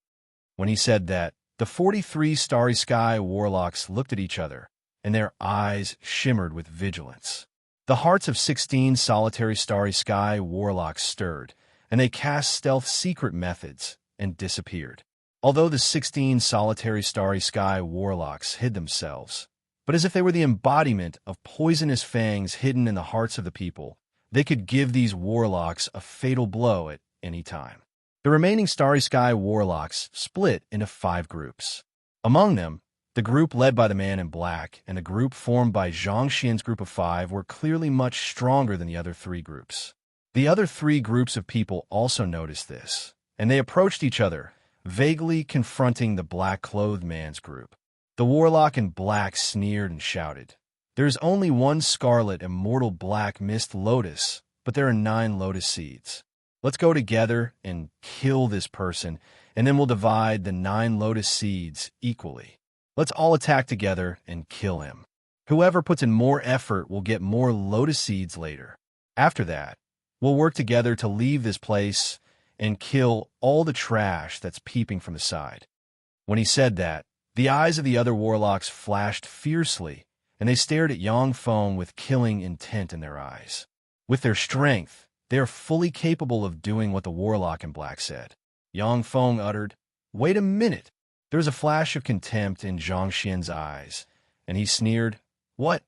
Speaker 1: When he said that, the 43 Starry Sky warlocks looked at each other, and their eyes shimmered with vigilance. The hearts of 16 solitary Starry Sky warlocks stirred, and they cast stealth secret methods and disappeared. Although the 16 solitary Starry Sky warlocks hid themselves, but as if they were the embodiment of poisonous fangs hidden in the hearts of the people, they could give these warlocks a fatal blow at any time. The remaining Starry Sky warlocks split into 5 groups. Among them, the group led by the man in black and the group formed by Zhang Xian's group of 5 were clearly much stronger than the other 3 groups. The other 3 groups of people also noticed this, and they approached each other, vaguely confronting the black-clothed man's group. The warlock in black sneered and shouted, "There's only one Scarlet Immortal Black Mist Lotus, but there are 9 lotus seeds. Let's go together and kill this person, and then we'll divide the 9 lotus seeds equally. Let's all attack together and kill him. Whoever puts in more effort will get more lotus seeds later. After that, we'll work together to leave this place and kill all the trash that's peeping from the side." When he said that, the eyes of the other warlocks flashed fiercely, and they stared at Yang Feng with killing intent in their eyes. With their strength, they are fully capable of doing what the warlock in black said. Yang Feng uttered, "Wait a minute." There was a flash of contempt in Zhang Xian's eyes, and he sneered, "What?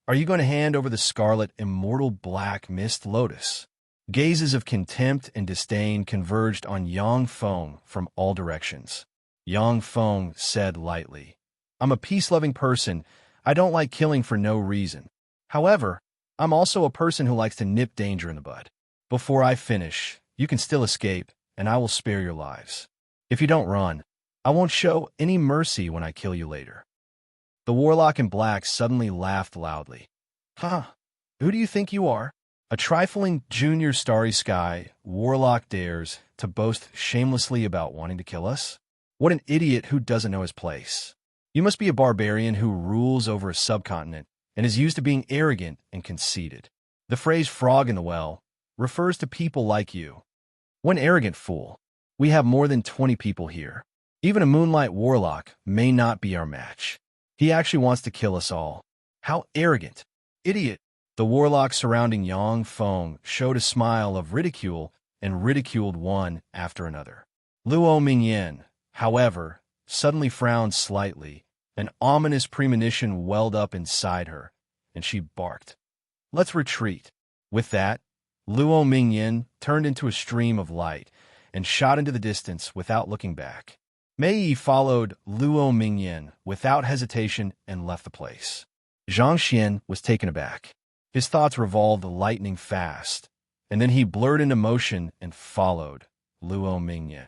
Speaker 1: Are you going to hand over the Scarlet Immortal Black Mist Lotus?" Gazes of contempt and disdain converged on Yang Feng from all directions. Yang Feng said lightly, "I'm a peace-loving person. I don't like killing for no reason. However, I'm also a person who likes to nip danger in the bud. Before I finish, you can still escape, and I will spare your lives. If you don't run, I won't show any mercy when I kill you later." The warlock in black suddenly laughed loudly. "Huh? Who do you think you are? A trifling junior Starry Sky warlock dares to boast shamelessly about wanting to kill us? What an idiot who doesn't know his place. You must be a barbarian who rules over a subcontinent and is used to being arrogant and conceited. The phrase frog in the well refers to people like you. One arrogant fool. We have more than 20 people here. Even a moonlight warlock may not be our match. He actually wants to kill us all. How arrogant. Idiot." The warlocks surrounding Yang Feng showed a smile of ridicule and ridiculed one after another. Luo Mingyan, however, suddenly frowned slightly. An ominous premonition welled up inside her, and she barked, "Let's retreat." With that, Luo Mingyan turned into a stream of light and shot into the distance without looking back. Mei followed Luo Mingyan without hesitation and left the place. Zhang Xian was taken aback. His thoughts revolved lightning fast, and then he blurred into motion and followed Luo Mingyan.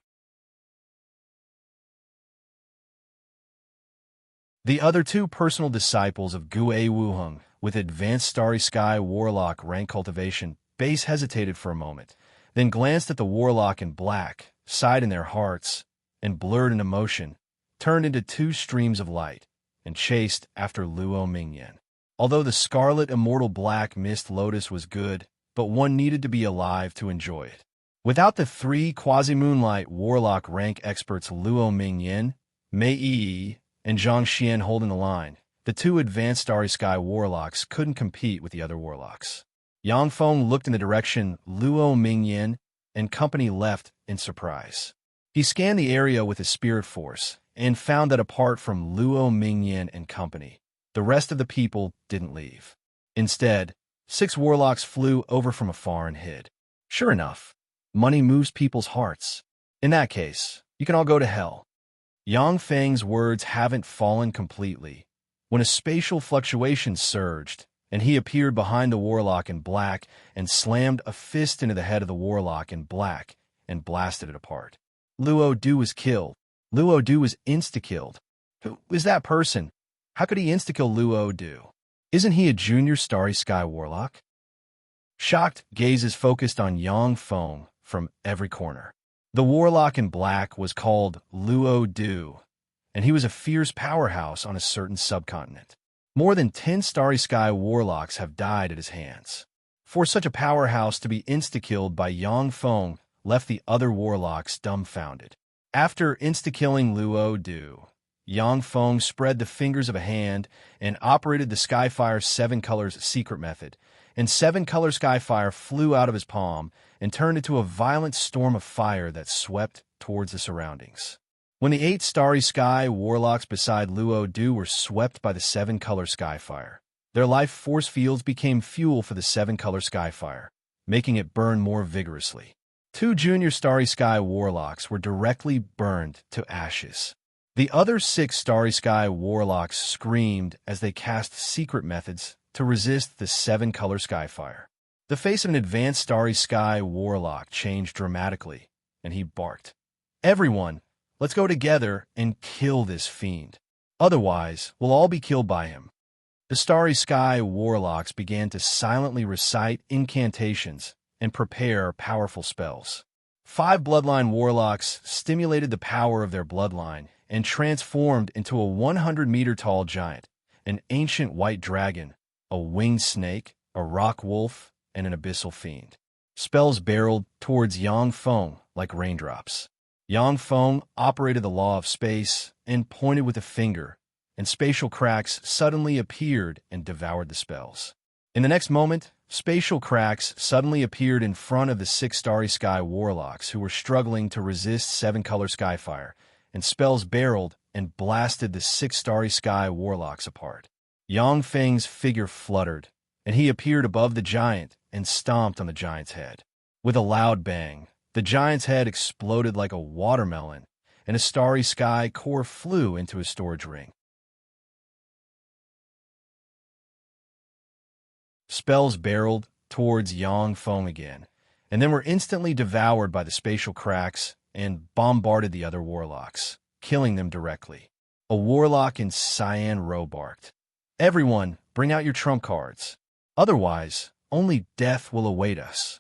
Speaker 1: The other two personal disciples of Gu Wuheng, with advanced Starry Sky Warlock rank cultivation, base hesitated for a moment, then glanced at the warlock in black, sighed in their hearts, and blurred into motion, turned into two streams of light, and chased after Luo Mingyan. Although the scarlet immortal black mist lotus was good, but one needed to be alive to enjoy it. Without the three quasi-moonlight warlock rank experts Luo Mingyan, Mei Yi, and Zhang Xian holding the line, the two advanced Starry Sky warlocks couldn't compete with the other warlocks. Yang Feng looked in the direction Luo Mingyan and company left in surprise. He scanned the area with his spirit force and found that apart from Luo Mingyan and company, the rest of the people didn't leave. Instead, 6 warlocks flew over from afar and hid. Sure enough, money moves people's hearts. In that case, you can all go to hell. Yang Feng's words haven't fallen completely when a spatial fluctuation surged, and he appeared behind the warlock in black and slammed a fist into the head of the warlock in black and blasted it apart. Luo Du was killed. Luo Du was insta-killed. Who is that person? How could he insta-kill Luo Du? Isn't he a junior Starry Sky warlock? Shocked gazes focused on Yang Feng from every corner. The warlock in black was called Luo Du, and he was a fierce powerhouse on a certain subcontinent. More than 10 Starry Sky warlocks have died at his hands. For such a powerhouse to be insta-killed by Yang Feng left the other warlocks dumbfounded. After insta-killing Luo Du, Yang Feng spread the fingers of a hand and operated the Skyfire 7 Colors secret method, and 7 Color Skyfire flew out of his palm and turned into a violent storm of fire that swept towards the surroundings. When the 8 Starry Sky warlocks beside Luo Du were swept by the 7 Color Skyfire, their life force fields became fuel for the 7 Color Skyfire, making it burn more vigorously. 2 junior Starry Sky warlocks were directly burned to ashes. The other 6 Starry Sky warlocks screamed as they cast secret methods to resist the 7 Color Skyfire. The face of an advanced Starry Sky warlock changed dramatically, and he barked, "Everyone, let's go together and kill this fiend. Otherwise, we'll all be killed by him." The Starry Sky warlocks began to silently recite incantations and prepare powerful spells. 5 bloodline warlocks stimulated the power of their bloodline and transformed into a 100-meter-tall giant, an ancient white dragon, a winged snake, a rock wolf, and an abyssal fiend. Spells barreled towards Yang Feng like raindrops. Yang Feng operated the law of space and pointed with a finger, and spatial cracks suddenly appeared and devoured the spells. In the next moment, spatial cracks suddenly appeared in front of the 6 Starry Sky warlocks who were struggling to resist 7 Color Skyfire, and spells barreled and blasted the 6 Starry Sky warlocks apart. Yang Feng's figure fluttered, and he appeared above the giant and stomped on the giant's head. With a loud bang, the giant's head exploded like a watermelon, and a Starry Sky core flew into his storage ring. Spells barreled towards Yang Feng again, and then were instantly devoured by the spatial cracks and bombarded the other warlocks, killing them directly. A warlock in cyan robe barked, "Everyone, bring out your trump cards. Otherwise, only death will await us."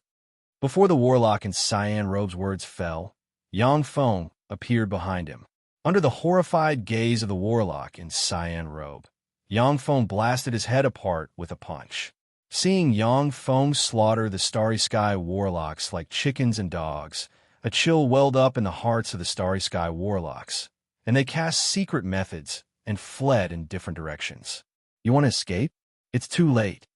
Speaker 1: Before the warlock in cyan robe's words fell, Yang Feng appeared behind him. Under the horrified gaze of the warlock in cyan robe, Yang Feng blasted his head apart with a punch. Seeing Yang Feng slaughter the Starry Sky warlocks like chickens and dogs, a chill welled up in the hearts of the Starry Sky warlocks, and they cast secret methods and fled in different directions. "You want to escape? It's too late."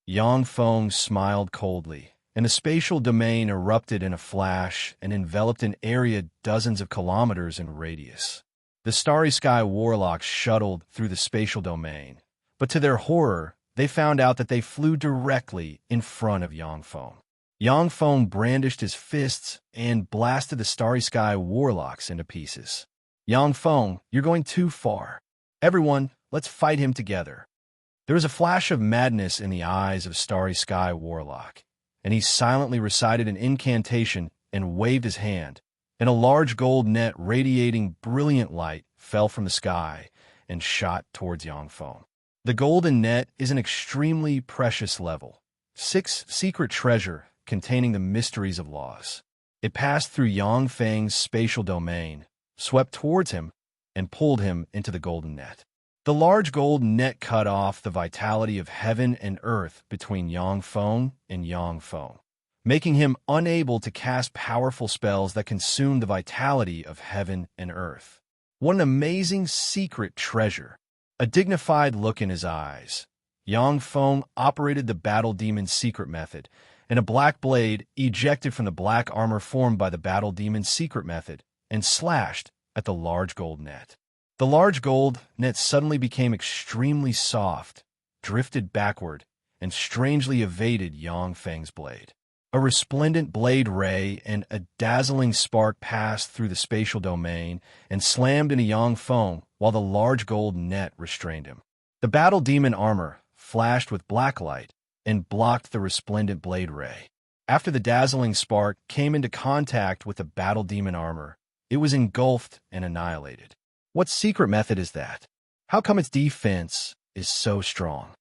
Speaker 1: Yang Feng smiled coldly, and the spatial domain erupted in a flash and enveloped an area dozens of kilometers in radius. The Starry Sky warlocks shuttled through the spatial domain, but to their horror, they found out that they flew directly in front of Yang Feng. Yang Feng brandished his fists and blasted the Starry Sky warlocks into pieces. "Yang Feng, you're going too far. Everyone, let's fight him together." There was a flash of madness in the eyes of Starry Sky warlock, and he silently recited an incantation and waved his hand, and a large gold net radiating brilliant light fell from the sky and shot towards Yang Feng. The golden net is an extremely precious level 6 secret treasure containing the mysteries of laws. It passed through Yang Feng's spatial domain, swept towards him, and pulled him into the golden net. The large gold net cut off the vitality of heaven and earth between Yang Feng and Yang Feng, making him unable to cast powerful spells that consume the vitality of heaven and earth. What an amazing secret treasure! A dignified look in his eyes, Yang Feng operated the Battle Demon's secret method, and a black blade ejected from the black armor formed by the Battle Demon's secret method and slashed at the large gold net. The large gold net suddenly became extremely soft, drifted backward, and strangely evaded Yang Feng's blade. A resplendent blade ray and a dazzling spark passed through the spatial domain and slammed into Yang Feng while the large gold net restrained him. The Battle Demon armor flashed with black light and blocked the resplendent blade ray. After the dazzling spark came into contact with the Battle Demon armor, it was engulfed and annihilated. What secret method is that? How come its defense is so strong?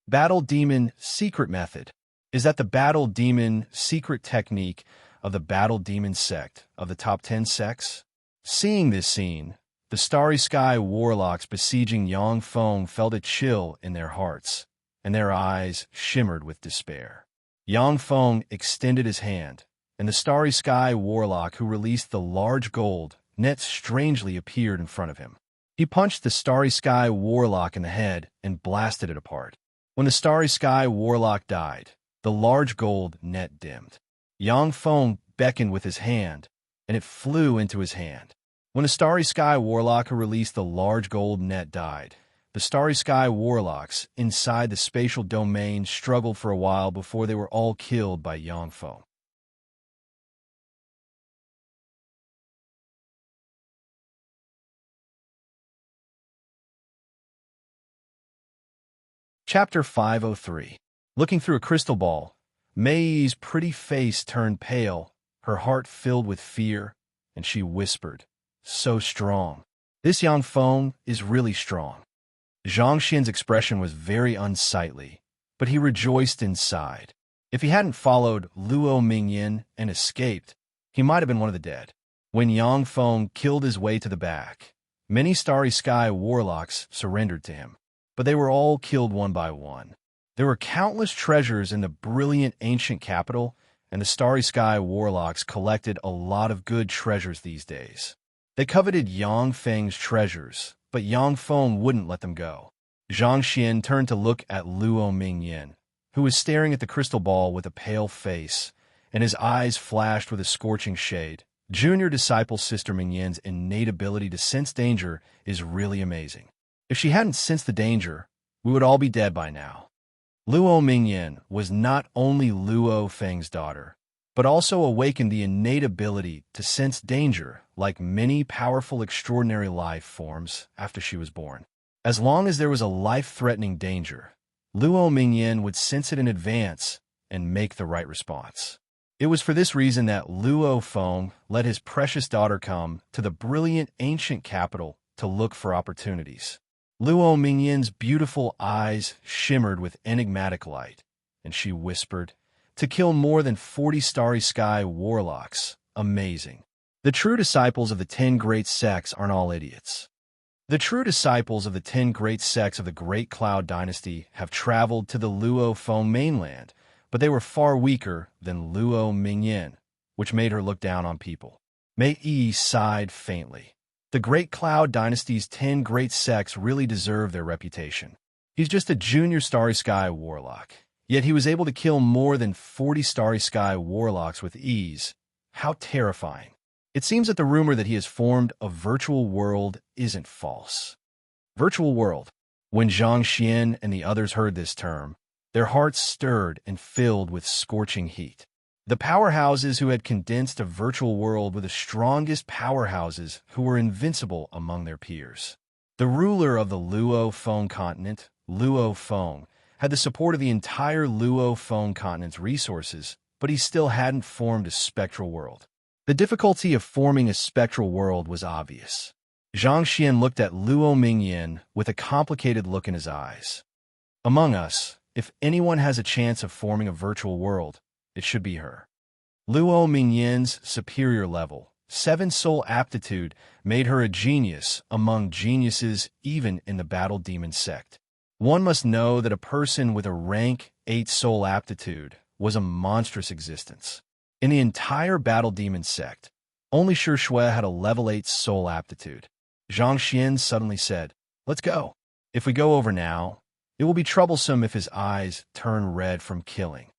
Speaker 1: Battle Demon secret method. Is that the Battle Demon secret technique of the Battle Demon sect of the top 10 sects? Seeing this scene, the Starry Sky warlocks besieging Yang Feng felt a chill in their hearts, and their eyes shimmered with despair. Yang Feng extended his hand, and the Starry Sky warlock who released the large gold net strangely appeared in front of him. He punched the Starry Sky warlock in the head and blasted it apart. When the Starry Sky warlock died, the large gold net dimmed. Yang Feng beckoned with his hand, and it flew into his hand. When the Starry Sky warlock who released the large gold net died, the Starry Sky warlocks inside the spatial domain struggled for a while before they were all killed by Yang Feng. Chapter 503. Looking through a crystal ball, Mei's pretty face turned pale, her heart filled with fear, and she whispered, "So strong. This Yang Feng is really strong." Zhang Xian's expression was very unsightly, but he rejoiced inside. If he hadn't followed Luo Mingyan and escaped, he might have been one of the dead. When Yang Feng killed his way to the back, many Starry Sky warlocks surrendered to him, but they were all killed one by one. There were countless treasures in the brilliant ancient capital, and the Starry Sky warlocks collected a lot of good treasures these days. They coveted Yang Feng's treasures, but Yang Feng wouldn't let them go. Zhang Xian turned to look at Luo Mingyan, who was staring at the crystal ball with a pale face, and his eyes flashed with a scorching shade. Junior disciple Sister Mingyan's innate ability to sense danger is really amazing. If she hadn't sensed the danger, we would all be dead by now. Luo Mingyan was not only Luo Feng's daughter, but also awakened the innate ability to sense danger like many powerful extraordinary life forms after she was born. As long as there was a life-threatening danger, Luo Mingyan would sense it in advance and make the right response. It was for this reason that Luo Feng let his precious daughter come to the brilliant ancient capital to look for opportunities. Luo Mingyan's beautiful eyes shimmered with enigmatic light, and she whispered, "To kill more than 40 starry sky warlocks. Amazing. The true disciples of the 10 great sects aren't all idiots." The true disciples of the 10 great sects of the Great Cloud Dynasty have traveled to the Luo Feng mainland, but they were far weaker than Luo Mingyan, which made her look down on people. Mei Yi sighed faintly. The Great Cloud Dynasty's 10 great sects really deserve their reputation. He's just a junior Starry Sky warlock, yet he was able to kill more than 40 Starry Sky warlocks with ease. How terrifying. It seems that the rumor that he has formed a virtual world isn't false. Virtual world. When Zhang Xian and the others heard this term, their hearts stirred and filled with scorching heat. The powerhouses who had condensed a virtual world were the strongest powerhouses who were invincible among their peers. The ruler of the Luo Feng continent, Luo Feng, had the support of the entire Luo Feng continent's resources, but he still hadn't formed a spectral world. The difficulty of forming a spectral world was obvious. Zhang Xian looked at Luo Mingyan with a complicated look in his eyes. Among us, if anyone has a chance of forming a virtual world, it should be her. Luo Mingyan's superior level, 7 soul aptitude, made her a genius among geniuses even in the Battle Demon sect. One must know that a person with a rank 8 soul aptitude was a monstrous existence. In the entire Battle Demon sect, only Shi Shui had a level 8 soul aptitude. Zhang Xian suddenly said, "Let's go. If we go over now, it will be troublesome if his eyes turn red from killing."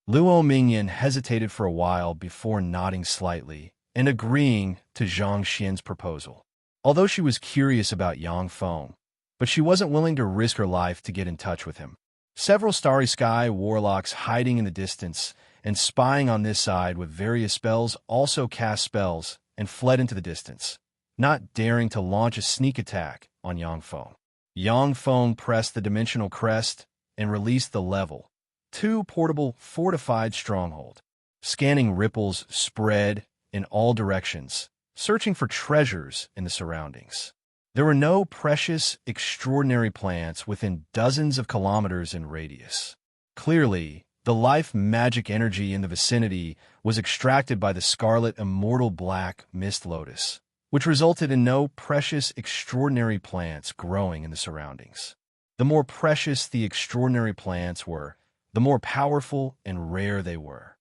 Speaker 1: Luo Mingyan hesitated for a while before nodding slightly and agreeing to Zhang Xian's proposal. Although she was curious about Yang Feng, but she wasn't willing to risk her life to get in touch with him. Several Starry Sky warlocks hiding in the distance and spying on this side with various spells also cast spells and fled into the distance, not daring to launch a sneak attack on Yang Feng. Yang Feng pressed the dimensional crest and released the level 2 portable fortified stronghold. Scanning ripples spread in all directions, searching for treasures in the surroundings. There were no precious, extraordinary plants within dozens of kilometers in radius. Clearly, the life magic energy in the vicinity was extracted by the scarlet immortal black mist lotus, which resulted in no precious, extraordinary plants growing in the surroundings. The more precious the extraordinary plants were, the more powerful and rare they were.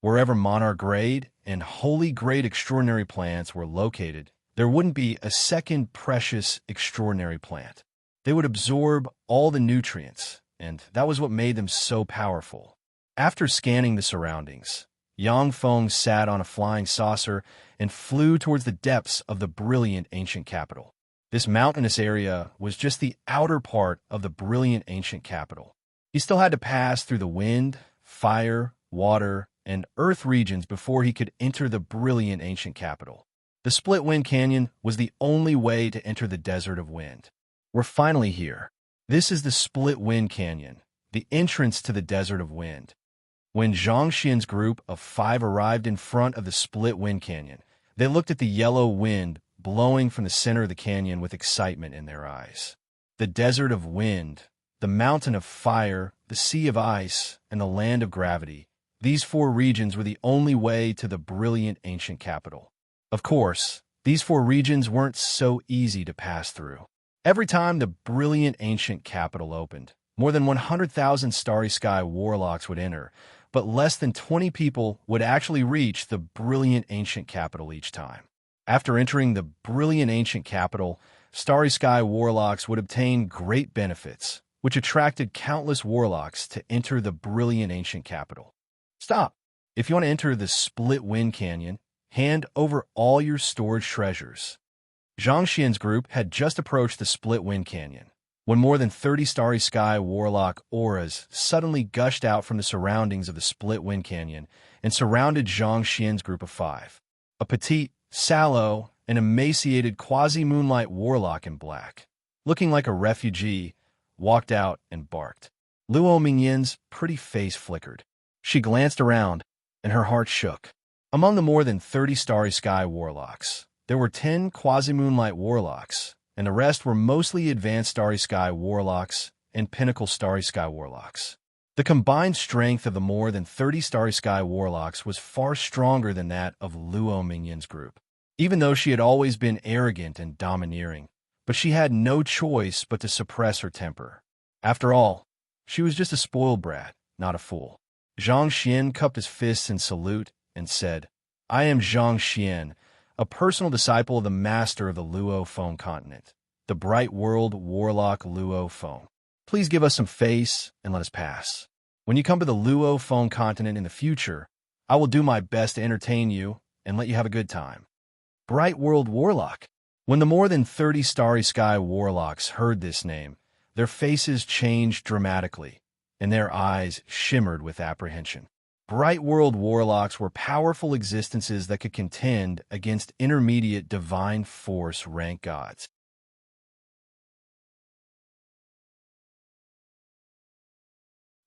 Speaker 1: Wherever monarch grade and holy grade extraordinary plants were located, there wouldn't be a second precious extraordinary plant. They would absorb all the nutrients, and that was what made them so powerful. After scanning the surroundings, Yang Feng sat on a flying saucer and flew towards the depths of the brilliant ancient capital. This mountainous area was just the outer part of the brilliant ancient capital. He still had to pass through the wind, fire, water, and earth regions before he could enter the brilliant ancient capital. The Split Wind Canyon was the only way to enter the Desert of Wind. We're finally here. This is the Split Wind Canyon, the entrance to the Desert of Wind. When Zhang Xian's group of 5 arrived in front of the Split Wind Canyon, they looked at the yellow wind blowing from the center of the canyon with excitement in their eyes. The Desert of Wind, the Mountain of Fire, the Sea of Ice, and the Land of Gravity, these 4 regions were the only way to the brilliant ancient capital. Of course, these 4 regions weren't so easy to pass through. Every time the brilliant ancient capital opened, more than 100,000 Starry Sky warlocks would enter, but less than 20 people would actually reach the brilliant ancient capital each time. After entering the brilliant ancient capital, Starry Sky warlocks would obtain great benefits, which attracted countless warlocks to enter the brilliant ancient capital. Stop! If you want to enter the Split Wind Canyon, hand over all your stored treasures. Zhang Xian's group had just approached the Split Wind Canyon, when more than 30 Starry Sky warlock auras suddenly gushed out from the surroundings of the Split Wind Canyon and surrounded Zhang Xian's group of 5. A petite, sallow, and emaciated quasi-moonlight warlock in black, looking like a refugee, walked out and barked. Luo Mingyan's pretty face flickered. She glanced around, and her heart shook. Among the more than 30 Starry Sky warlocks, there were 10 quasi-moonlight warlocks, and the rest were mostly advanced Starry Sky warlocks and pinnacle Starry Sky warlocks. The combined strength of the more than 30 Starry Sky warlocks was far stronger than that of Luo Mingyan's group. Even though she had always been arrogant and domineering, but she had no choice but to suppress her temper. After all, she was just a spoiled brat, not a fool. Zhang Xian cupped his fists in salute and said, "I am Zhang Xian, a personal disciple of the master of the Luo Feng continent, the bright world warlock Luo Feng. Please give us some face and let us pass. When you come to the Luo Feng continent in the future, I will do my best to entertain you and let you have a good time." Bright world warlock. When the more than 30 Starry Sky warlocks heard this name, their faces changed dramatically, and their eyes shimmered with apprehension. Bright world warlocks were powerful existences that could contend against intermediate divine force rank gods.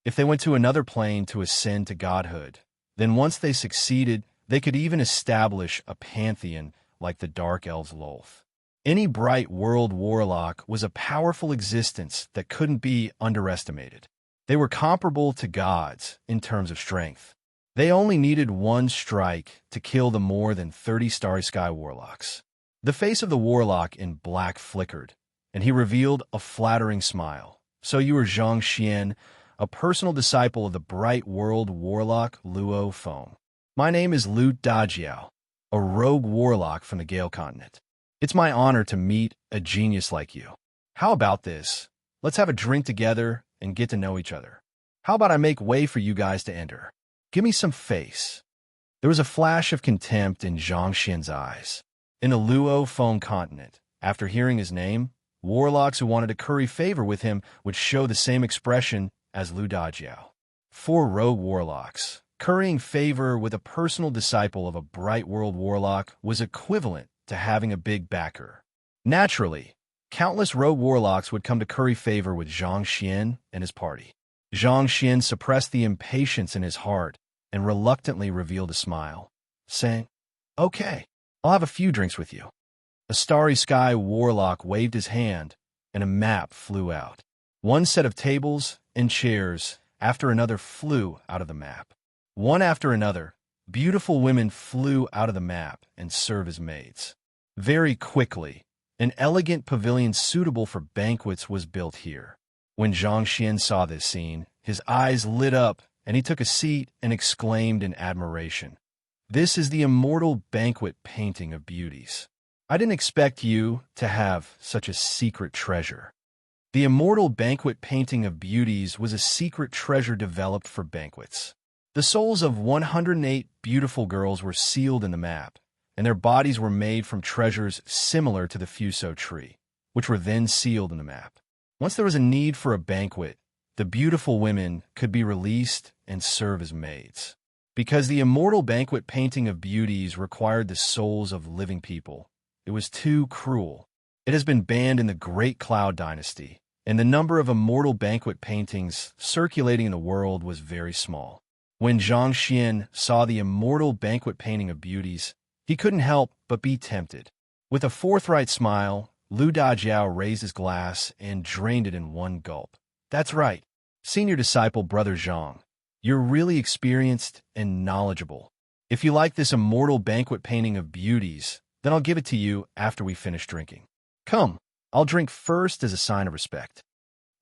Speaker 1: If they went to another plane to ascend to godhood, then once they succeeded, they could even establish a pantheon like the Dark Elves Lolth. Any bright world warlock was a powerful existence that couldn't be underestimated. They were comparable to gods in terms of strength. They only needed one strike to kill the more than 30 Starry Sky warlocks. The face of the warlock in black flickered, and he revealed a flattering smile. "So you are Zhang Xian, a personal disciple of the bright world warlock Luo Feng. My name is Lu Dajiao, a rogue warlock from the Gale continent. It's my honor to meet a genius like you. How about this? Let's have a drink together and get to know each other. How about I make way for you guys to enter? Give me some face." There was a flash of contempt in Zhang Xian's eyes. In the Luo Feng continent, after hearing his name, warlocks who wanted to curry favor with him would show the same expression as Lu Dajiao. For rogue warlocks, currying favor with a personal disciple of a bright world warlock was equivalent to having a big backer. Naturally, countless rogue warlocks would come to curry favor with Zhang Xian and his party. Zhang Xian suppressed the impatience in his heart and reluctantly revealed a smile, saying, "Okay, I'll have a few drinks with you." A Starry Sky warlock waved his hand, and a map flew out. One set of tables and chairs after another flew out of the map. One after another, beautiful women flew out of the map and served as maids. Very quickly, an elegant pavilion suitable for banquets was built here. When Zhang Xian saw this scene, his eyes lit up and he took a seat and exclaimed in admiration, "This is the immortal banquet painting of beauties. I didn't expect you to have such a secret treasure." The immortal banquet painting of beauties was a secret treasure developed for banquets. The souls of 108 beautiful girls were sealed in the map, and their bodies were made from treasures similar to the Fuso tree, which were then sealed in the map. Once there was a need for a banquet, the beautiful women could be released and serve as maids. Because the immortal banquet painting of beauties required the souls of living people, it was too cruel. It has been banned in the Great Cloud Dynasty, and the number of immortal banquet paintings circulating in the world was very small. When Zhang Xian saw the immortal banquet painting of beauties, he couldn't help but be tempted. With a forthright smile, Lu Dajiao raised his glass and drained it in one gulp. "That's right, senior disciple Brother Zhang. You're really experienced and knowledgeable. If you like this immortal banquet painting of beauties, then I'll give it to you after we finish drinking. Come, I'll drink first as a sign of respect."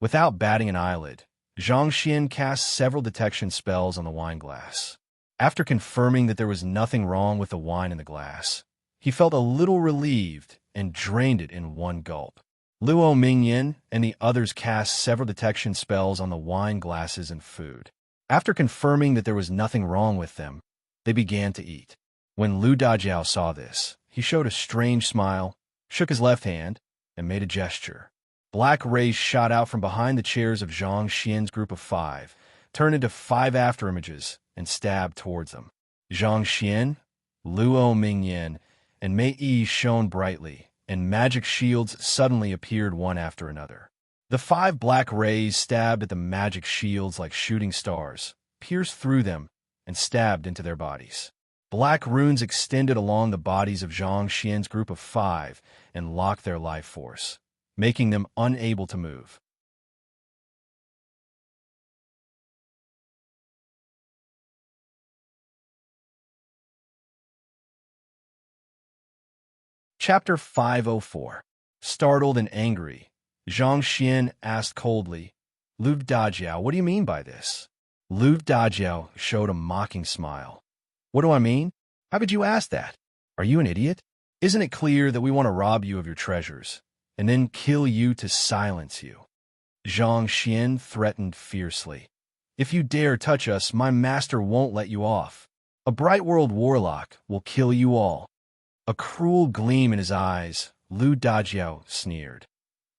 Speaker 1: Without batting an eyelid, Zhang Xian cast several detection spells on the wine glass. After confirming that there was nothing wrong with the wine in the glass, he felt a little relieved and drained it in one gulp. Luo Mingyan and the others cast several detection spells on the wine glasses and food. After confirming that there was nothing wrong with them, they began to eat. When Lu Dajiao saw this, he showed a strange smile, shook his left hand, and made a gesture. Black rays shot out from behind the chairs of Zhang Xian's group of 5, turned into 5 afterimages, and stabbed towards them. Zhang Xian, Luo Mingyan, and Mei Yi shone brightly, and magic shields suddenly appeared one after another. The 5 black rays stabbed at the magic shields like shooting stars, pierced through them, and stabbed into their bodies. Black runes extended along the bodies of Zhang Xian's group of 5 and locked their life force, making them unable to move. Chapter 504. Startled and angry, Zhang Xian asked coldly, "Lu Dajiao, what do you mean by this?" Lu Dajiao showed a mocking smile. "What do I mean? How could you ask that? Are you an idiot? Isn't it clear that we want to rob you of your treasures, and then kill you to silence you?" Zhang Xian threatened fiercely. "If you dare touch us, my master won't let you off. A Bright World warlock will kill you all." A cruel gleam in his eyes, Lu Dajiao sneered.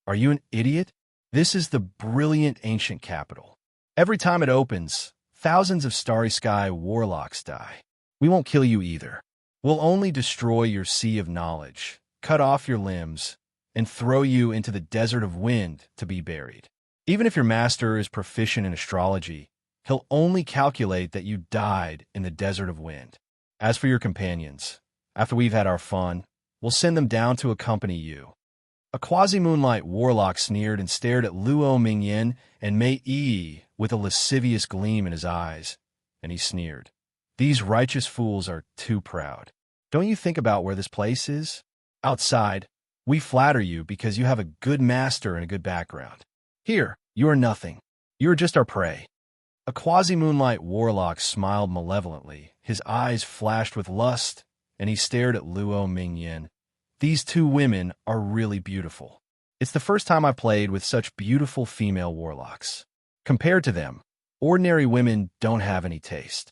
Speaker 1: "Are you an idiot? This is the brilliant ancient capital. Every time it opens, thousands of Starry Sky warlocks die. We won't kill you either. We'll only destroy your sea of knowledge, cut off your limbs, and throw you into the desert of wind to be buried. Even if your master is proficient in astrology, he'll only calculate that you died in the desert of wind. As for your companions, after we've had our fun, we'll send them down to accompany you." A quasi-moonlight warlock sneered and stared at Luo Mingyan and Mei Yi with a lascivious gleam in his eyes, and he sneered. "These righteous fools are too proud. Don't you think about where this place is? Outside, we flatter you because you have a good master and a good background. Here, you are nothing. You are just our prey." A quasi-moonlight warlock smiled malevolently. His eyes flashed with lust, and he stared at Luo Mingyan. "These 2 women are really beautiful. It's the first time I've played with such beautiful female warlocks. Compared to them, ordinary women don't have any taste."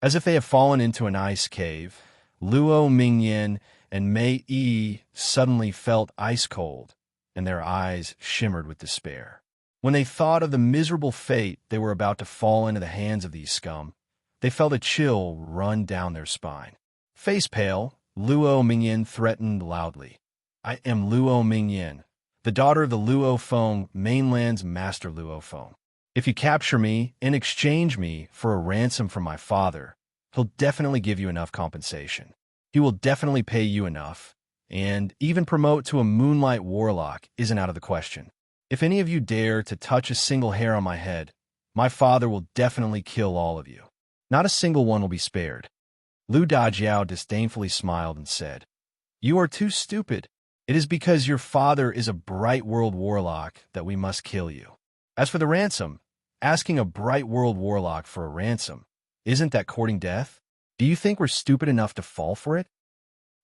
Speaker 1: As if they have fallen into an ice cave, Luo Mingyan and Mei Yi suddenly felt ice cold, and their eyes shimmered with despair. When they thought of the miserable fate they were about to fall into the hands of these scum, they felt a chill run down their spine. Face pale, Luo Mingyan threatened loudly. "I am Luo Mingyan, the daughter of the Luo Feng mainland's master Luo Feng. If you capture me and exchange me for a ransom from my father, he'll definitely give you enough compensation. He will definitely pay you enough, and even promote to a moonlight warlock isn't out of the question. If any of you dare to touch a single hair on my head, my father will definitely kill all of you. Not a single one will be spared." Lu Dajiao disdainfully smiled and said, "You are too stupid. It is because your father is a Bright World warlock that we must kill you. As for the ransom, asking a Bright World warlock for a ransom, isn't that courting death? Do you think we're stupid enough to fall for it?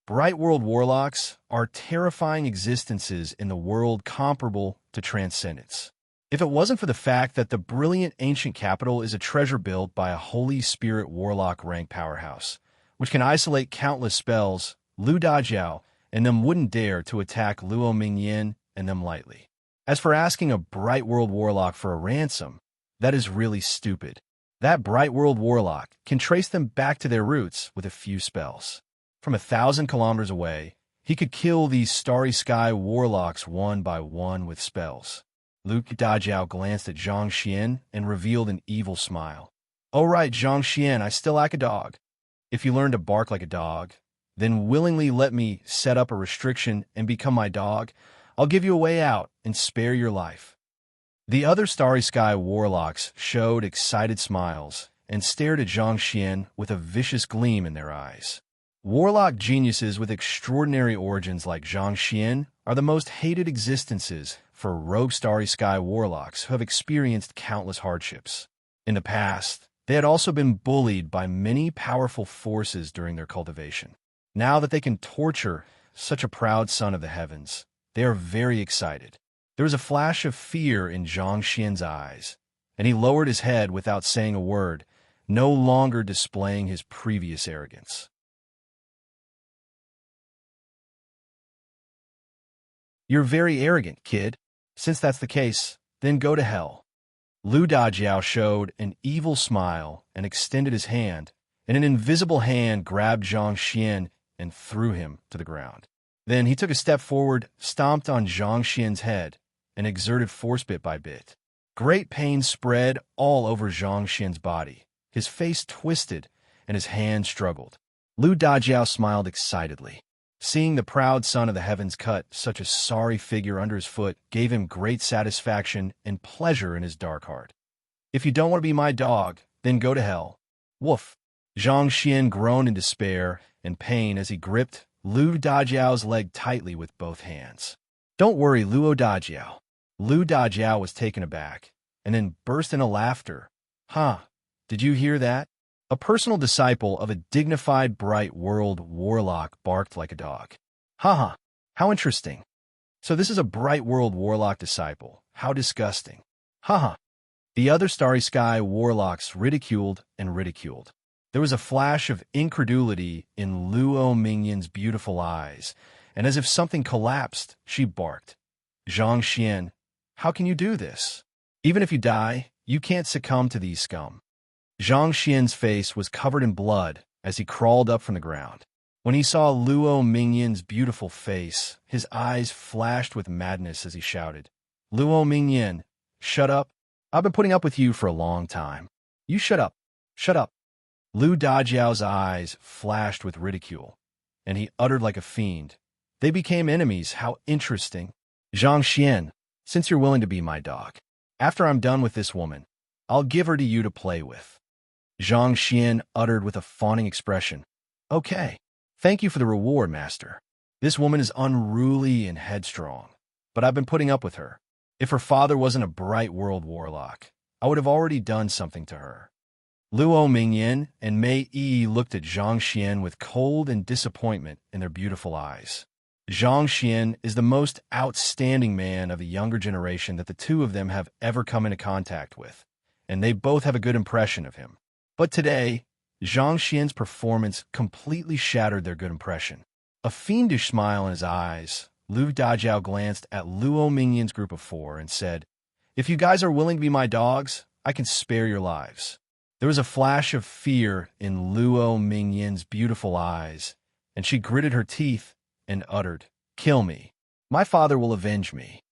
Speaker 1: Bright World warlocks are terrifying existences in the world comparable to transcendence. If it wasn't for the fact that the brilliant ancient capital is a treasure built by a Holy Spirit warlock rank powerhouse, which can isolate countless spells, Lu Dajiao and them wouldn't dare to attack Luo Mingyan and them lightly. As for asking a Bright World warlock for a ransom, that is really stupid. That Bright World warlock can trace them back to their roots with a few spells. From 1,000 kilometers away, he could kill these Starry Sky warlocks one by one with spells." Lu Dajiao glanced at Zhang Xian and revealed an evil smile. "Oh right, Zhang Xian, I still act a dog. If you learn to bark like a dog, then willingly let me set up a restriction and become my dog, I'll give you a way out and spare your life." The other Starry Sky warlocks showed excited smiles and stared at Zhang Xian with a vicious gleam in their eyes. Warlock geniuses with extraordinary origins like Zhang Xian are the most hated existences for rogue Starry Sky warlocks who have experienced countless hardships. In the past, they had also been bullied by many powerful forces during their cultivation. Now that they can torture such a proud son of the heavens, they are very excited. There was a flash of fear in Zhang Xian's eyes, and he lowered his head without saying a word, no longer displaying his previous arrogance. "You're very arrogant, kid. Since that's the case, then go to hell." Lu Dajiao showed an evil smile and extended his hand, and an invisible hand grabbed Zhang Xian and threw him to the ground. Then he took a step forward, stomped on Zhang Xian's head, and exerted force bit by bit. Great pain spread all over Zhang Xian's body. His face twisted, and his hands struggled. Lu Dajiao smiled excitedly. Seeing the proud son of the heavens cut such a sorry figure under his foot gave him great satisfaction and pleasure in his dark heart. If you don't want to be my dog, then go to hell. Woof. Zhang Xian groaned in despair and pain as he gripped Lu Dajiao's leg tightly with both hands. Don't worry, Luo Dajiao. Lu Dajiao was taken aback, and then burst into laughter. Huh, did you hear that? A personal disciple of a dignified bright world warlock barked like a dog. Haha, how interesting. So this is a bright world warlock disciple. How disgusting. Haha. The other starry sky warlocks ridiculed and ridiculed. There was a flash of incredulity in Luo Mingyan's beautiful eyes, and as if something collapsed, she barked. Zhang Xian, how can you do this? Even if you die, you can't succumb to these scum. Zhang Xian's face was covered in blood as he crawled up from the ground. When he saw Luo Mingyan's beautiful face, his eyes flashed with madness as he shouted, Luo Mingyan, shut up. I've been putting up with you for a long time. You shut up. Shut up. Lu Dajiao's eyes flashed with ridicule, and he uttered like a fiend, They became enemies. How interesting. Zhang Xian, since you're willing to be my dog, after I'm done with this woman, I'll give her to you to play with. Zhang Xian uttered with a fawning expression. Okay. Thank you for the reward, master. This woman is unruly and headstrong, but I've been putting up with her. If her father wasn't a bright world warlock, I would have already done something to her. Luo Mingyan and Mei Yi looked at Zhang Xian with cold and disappointment in their beautiful eyes. Zhang Xian is the most outstanding man of the younger generation that the two of them have ever come into contact with, and they both have a good impression of him. But today, Zhang Xian's performance completely shattered their good impression. A fiendish smile in his eyes, Lu Dajiao glanced at Luo Mingyan's group of four and said, If you guys are willing to be my dogs, I can spare your lives. There was a flash of fear in Luo Mingyan's beautiful eyes, and she gritted her teeth and uttered, Kill me. My father will avenge me.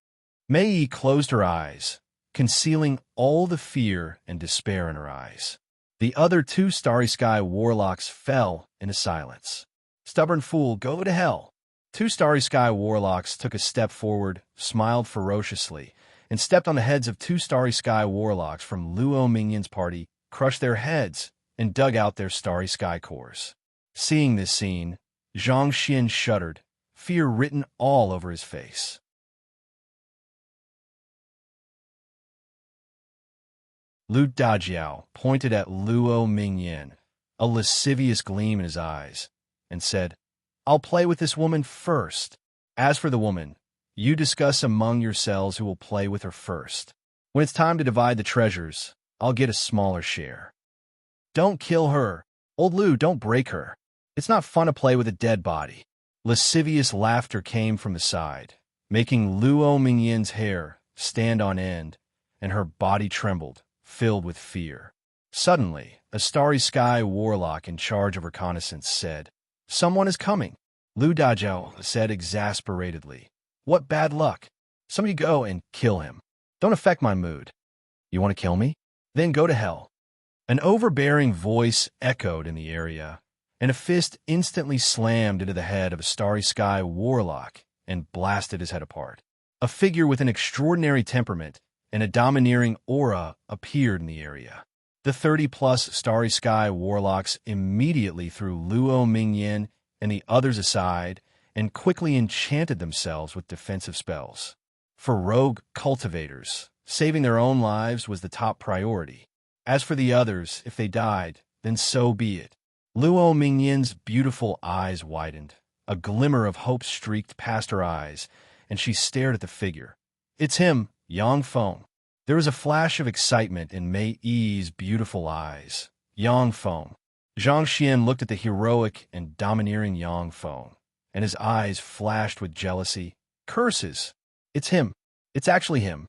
Speaker 1: Mei Yi closed her eyes, concealing all the fear and despair in her eyes. The other two Starry Sky warlocks fell into silence. Stubborn fool, go to hell. Two Starry Sky warlocks took a step forward, smiled ferociously, and stepped on the heads of two Starry Sky warlocks from Luo Mingyan's party, crushed their heads, and dug out their Starry Sky cores. Seeing this scene, Zhang Xian shuddered, fear written all over his face. Lu Dajiao pointed at Luo Mingyan, a lascivious gleam in his eyes, and said, I'll play with this woman first. As for the woman, you discuss among yourselves who will play with her first. When it's time to divide the treasures, I'll get a smaller share. Don't kill her. Old Lu, don't break her. It's not fun to play with a dead body. Lascivious laughter came from the side, making Luo Mingyan's hair stand on end, and her body trembled, filled with fear. Suddenly, a Starry Sky warlock in charge of reconnaissance said, Someone is coming. Lu Dajiao said exasperatedly, What bad luck. Somebody go and kill him. Don't affect my mood. You want to kill me? Then go to hell. An overbearing voice echoed in the area, and a fist instantly slammed into the head of a Starry Sky warlock and blasted his head apart. A figure with an extraordinary temperament and a domineering aura appeared in the area. The 30-plus Starry Sky warlocks immediately threw Luo Mingyan and the others aside and quickly enchanted themselves with defensive spells. For rogue cultivators, saving their own lives was the top priority. As for the others, if they died, then so be it. Luo Mingyan's beautiful eyes widened. A glimmer of hope streaked past her eyes, and she stared at the figure. It's him, Yang Feng. There was a flash of excitement in Mei Yi's beautiful eyes. Yang Feng. Zhang Xian looked at the heroic and domineering Yang Feng, and his eyes flashed with jealousy. Curses! It's him. It's actually him.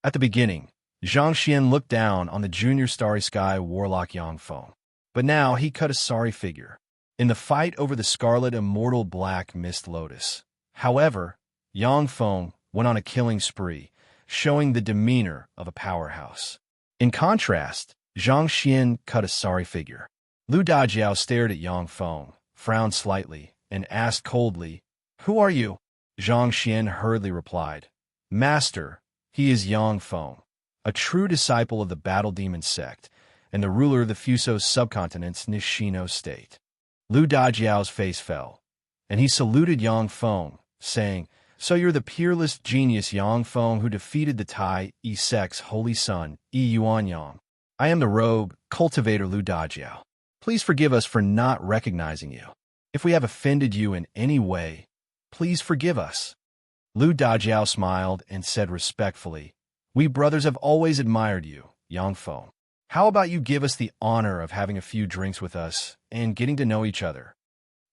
Speaker 1: At the beginning, Zhang Xian looked down on the junior Starry Sky warlock Yang Feng, but now he cut a sorry figure in the fight over the scarlet immortal black mist lotus. However, Yang Feng went on a killing spree, showing the demeanor of a powerhouse. In contrast, Zhang Xian cut a sorry figure. Lu Dajiao stared at Yang Feng, frowned slightly, and asked coldly, "Who are you?" Zhang Xian hurriedly replied, "Master, he is Yang Feng, a true disciple of the Battle Demon sect, and the ruler of the Fuso subcontinent's Nishino state." Lu Dajiao's face fell, and he saluted Yang Feng, saying, "So you're the peerless genius Yang Feng who defeated the Tai Yi sect's holy son, Yi Yuanyang. I am the rogue, cultivator Lu Dajiao. Please forgive us for not recognizing you. If we have offended you in any way, please forgive us." Lu Dajiao smiled and said respectfully, "We brothers have always admired you, Yang Feng. How about you give us the honor of having a few drinks with us and getting to know each other?"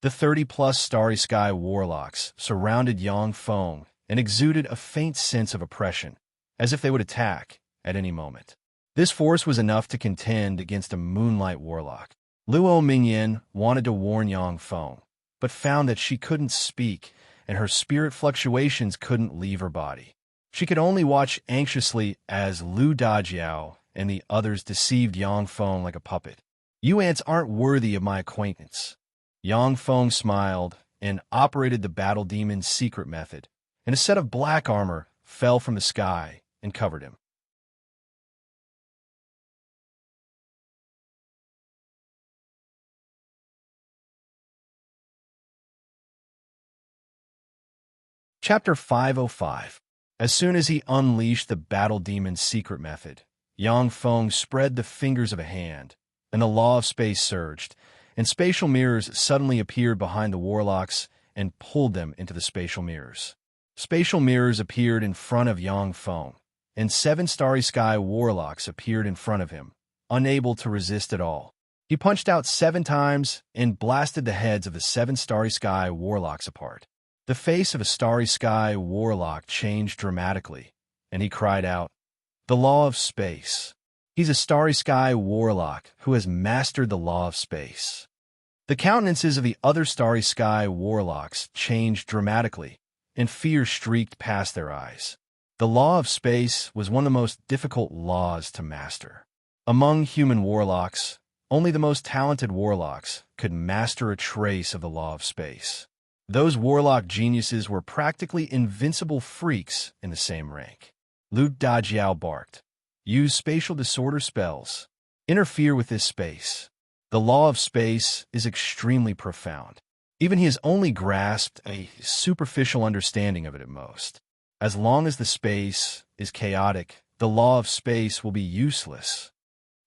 Speaker 1: The 30-plus Starry Sky warlocks surrounded Yang Feng and exuded a faint sense of oppression, as if they would attack at any moment. This force was enough to contend against a Moonlight warlock. Luo Mingyan wanted to warn Yang Feng, but found that she couldn't speak and her spirit fluctuations couldn't leave her body. She could only watch anxiously as Lu Dajiao and the others deceived Yang Feng like a puppet. "You ants aren't worthy of my acquaintance." Yang Feng smiled and operated the Battle Demon's secret method, and a set of black armor fell from the sky and covered him. Chapter 505. As soon as he unleashed the Battle Demon's secret method, Yang Feng spread the fingers of a hand, and the law of space surged, and spatial mirrors suddenly appeared behind the warlocks and pulled them into the spatial mirrors. Spatial mirrors appeared in front of Yang Feng, and 7 Starry Sky warlocks appeared in front of him, unable to resist at all. He punched out 7 times and blasted the heads of the 7 Starry Sky warlocks apart. The face of a Starry Sky warlock changed dramatically, and he cried out, "The law of space." He's a Starry Sky warlock who has mastered the law of space. The countenances of the other Starry Sky warlocks changed dramatically, and fear streaked past their eyes. The law of space was one of the most difficult laws to master. Among human warlocks, only the most talented warlocks could master a trace of the law of space. Those warlock geniuses were practically invincible freaks in the same rank. Lu Dajiao barked, "Use spatial disorder spells. Interfere with this space." The law of space is extremely profound. Even he has only grasped a superficial understanding of it at most. As long as the space is chaotic, the law of space will be useless.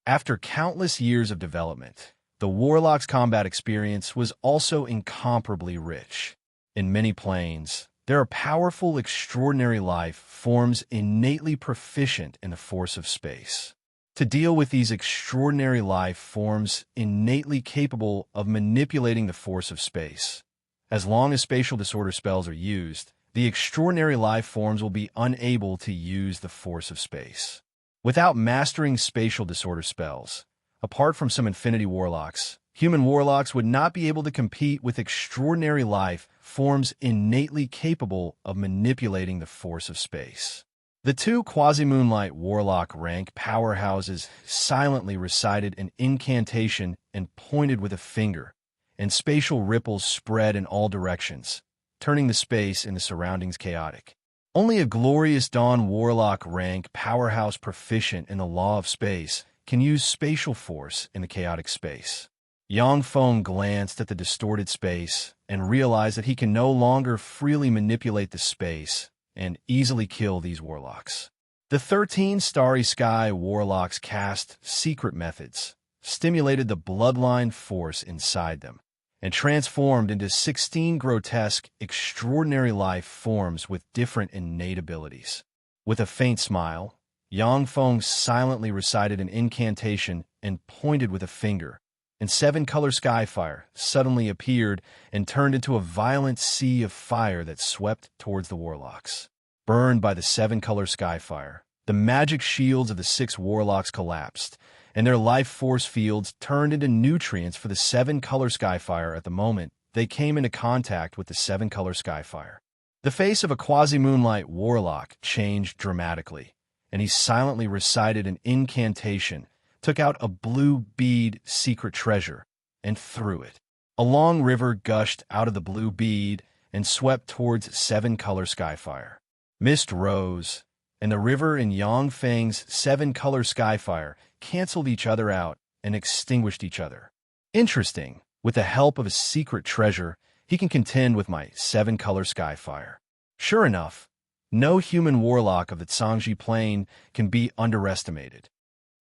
Speaker 1: After countless years of development, the warlock's combat experience was also incomparably rich. In many planes, there are powerful, extraordinary life forms innately proficient in the force of space. To deal with these extraordinary life forms innately capable of manipulating the force of space, as long as spatial disorder spells are used, the extraordinary life forms will be unable to use the force of space. Without mastering spatial disorder spells, apart from some infinity warlocks, human warlocks would not be able to compete with extraordinary life forms innately capable of manipulating the force of space. The 2 quasi-moonlight warlock rank powerhouses silently recited an incantation and pointed with a finger, and spatial ripples spread in all directions, turning the space in the surroundings chaotic. Only a Glorious Dawn warlock rank powerhouse proficient in the law of space can use spatial force in the chaotic space. Yang Feng glanced at the distorted space and realized that he can no longer freely manipulate the space and easily kill these warlocks. The 13 Starry Sky warlocks cast secret methods, stimulated the bloodline force inside them, and transformed into 16 grotesque, extraordinary life forms with different innate abilities. With a faint smile, Yang Feng silently recited an incantation and pointed with a finger, and 7-color skyfire suddenly appeared and turned into a violent sea of fire that swept towards the warlocks. Burned by the 7-color skyfire, the magic shields of the 6 warlocks collapsed, and their life force fields turned into nutrients for the 7-color skyfire at the moment they came into contact with the 7-color skyfire. The face of a quasi-moonlight warlock changed dramatically, and he silently recited an incantation, took out a blue bead secret treasure, and threw it. A long river gushed out of the blue bead and swept towards seven-color skyfire. Mist rose, and the river and Yangfeng's seven-color skyfire canceled each other out and extinguished each other. Interesting. With the help of a secret treasure, he can contend with my seven-color skyfire. Sure enough, no human warlock of the Zhangji Plain can be underestimated.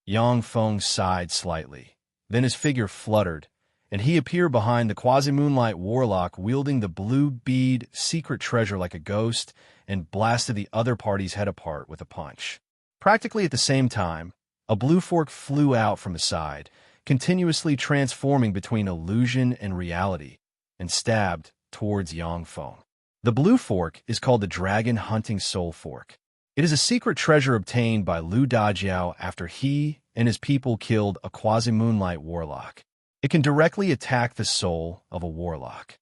Speaker 1: Yang Feng sighed slightly. Then his figure fluttered, and he appeared behind the quasi-moonlight warlock wielding the blue bead secret treasure like a ghost and blasted the other party's head apart with a punch. Practically at the same time, a blue fork flew out from the side, continuously transforming between illusion and reality, and stabbed towards Yang Feng. The blue fork is called the Dragon Hunting Soul Fork. It is a secret treasure obtained by Lu Dajiao after he and his people killed a quasi-moonlight warlock. It can directly attack the soul of a warlock.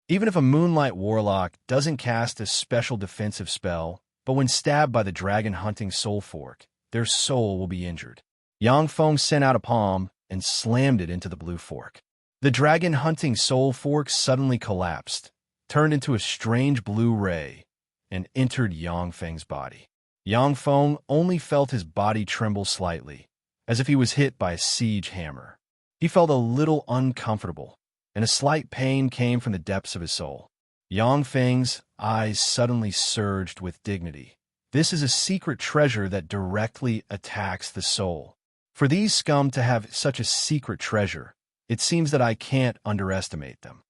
Speaker 1: Even if a moonlight warlock doesn't cast a special defensive spell, but when stabbed by the Dragon Hunting Soul Fork, their soul will be injured. Yang Feng sent out a palm and slammed it into the blue fork. The Dragon Hunting Soul Fork suddenly collapsed, turned into a strange blue ray, and entered Yang Feng's body. Yang Feng only felt his body tremble slightly, as if he was hit by a siege hammer. He felt a little uncomfortable, and a slight pain came from the depths of his soul. Yang Feng's eyes suddenly surged with dignity. This is a secret treasure that directly attacks the soul. For these scum to have such a secret treasure, it seems that I can't underestimate them.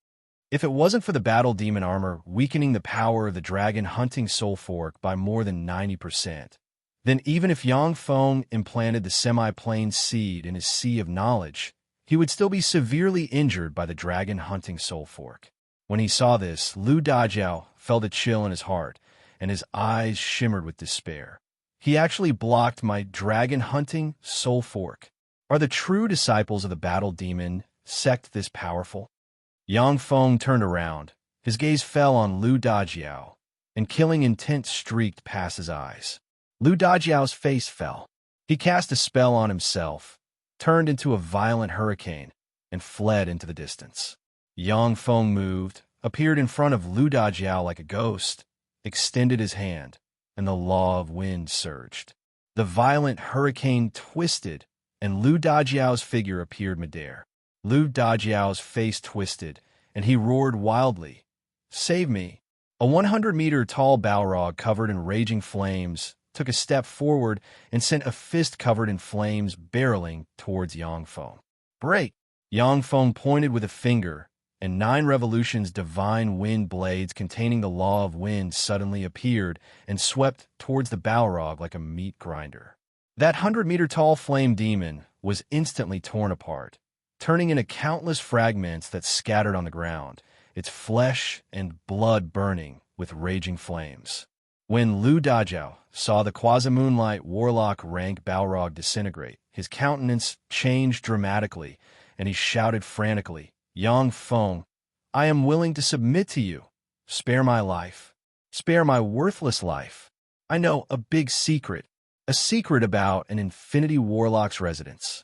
Speaker 1: If it wasn't for the battle demon armor weakening the power of the Dragon Hunting Soul Fork by more than 90%, then even if Yang Feng implanted the semi-plane seed in his sea of knowledge, he would still be severely injured by the Dragon Hunting Soul Fork. When he saw this, Lu Dajiao felt a chill in his heart, and his eyes shimmered with despair. He actually blocked my Dragon Hunting Soul Fork. Are the true disciples of the battle demon sect this powerful? Yang Feng turned around. His gaze fell on Lu Dajiao, and killing intent streaked past his eyes. Lu Dajiao's face fell. He cast a spell on himself, turned into a violent hurricane, and fled into the distance. Yang Feng moved, appeared in front of Lu Dajiao like a ghost, extended his hand, and the law of wind surged. The violent hurricane twisted, and Lu Dajiao's figure appeared midair. Lu Dajiao's face twisted, and he roared wildly, "Save me!" A 100-meter-tall Balrog covered in raging flames took a step forward and sent a fist covered in flames barreling towards Yang Feng. "Break!" Yang Feng pointed with a finger, and 9 revolutions divine wind blades containing the law of wind suddenly appeared and swept towards the Balrog like a meat grinder. That 100-meter-tall flame demon was instantly torn apart, turning into countless fragments that scattered on the ground, its flesh and blood burning with raging flames. When Lu Dajiao saw the quasi-moonlight warlock rank Balrog disintegrate, his countenance changed dramatically, and he shouted frantically, "Yang Feng, I am willing to submit to you. Spare my life. Spare my worthless life. I know a big secret, a secret about an Infinity Warlock's residence."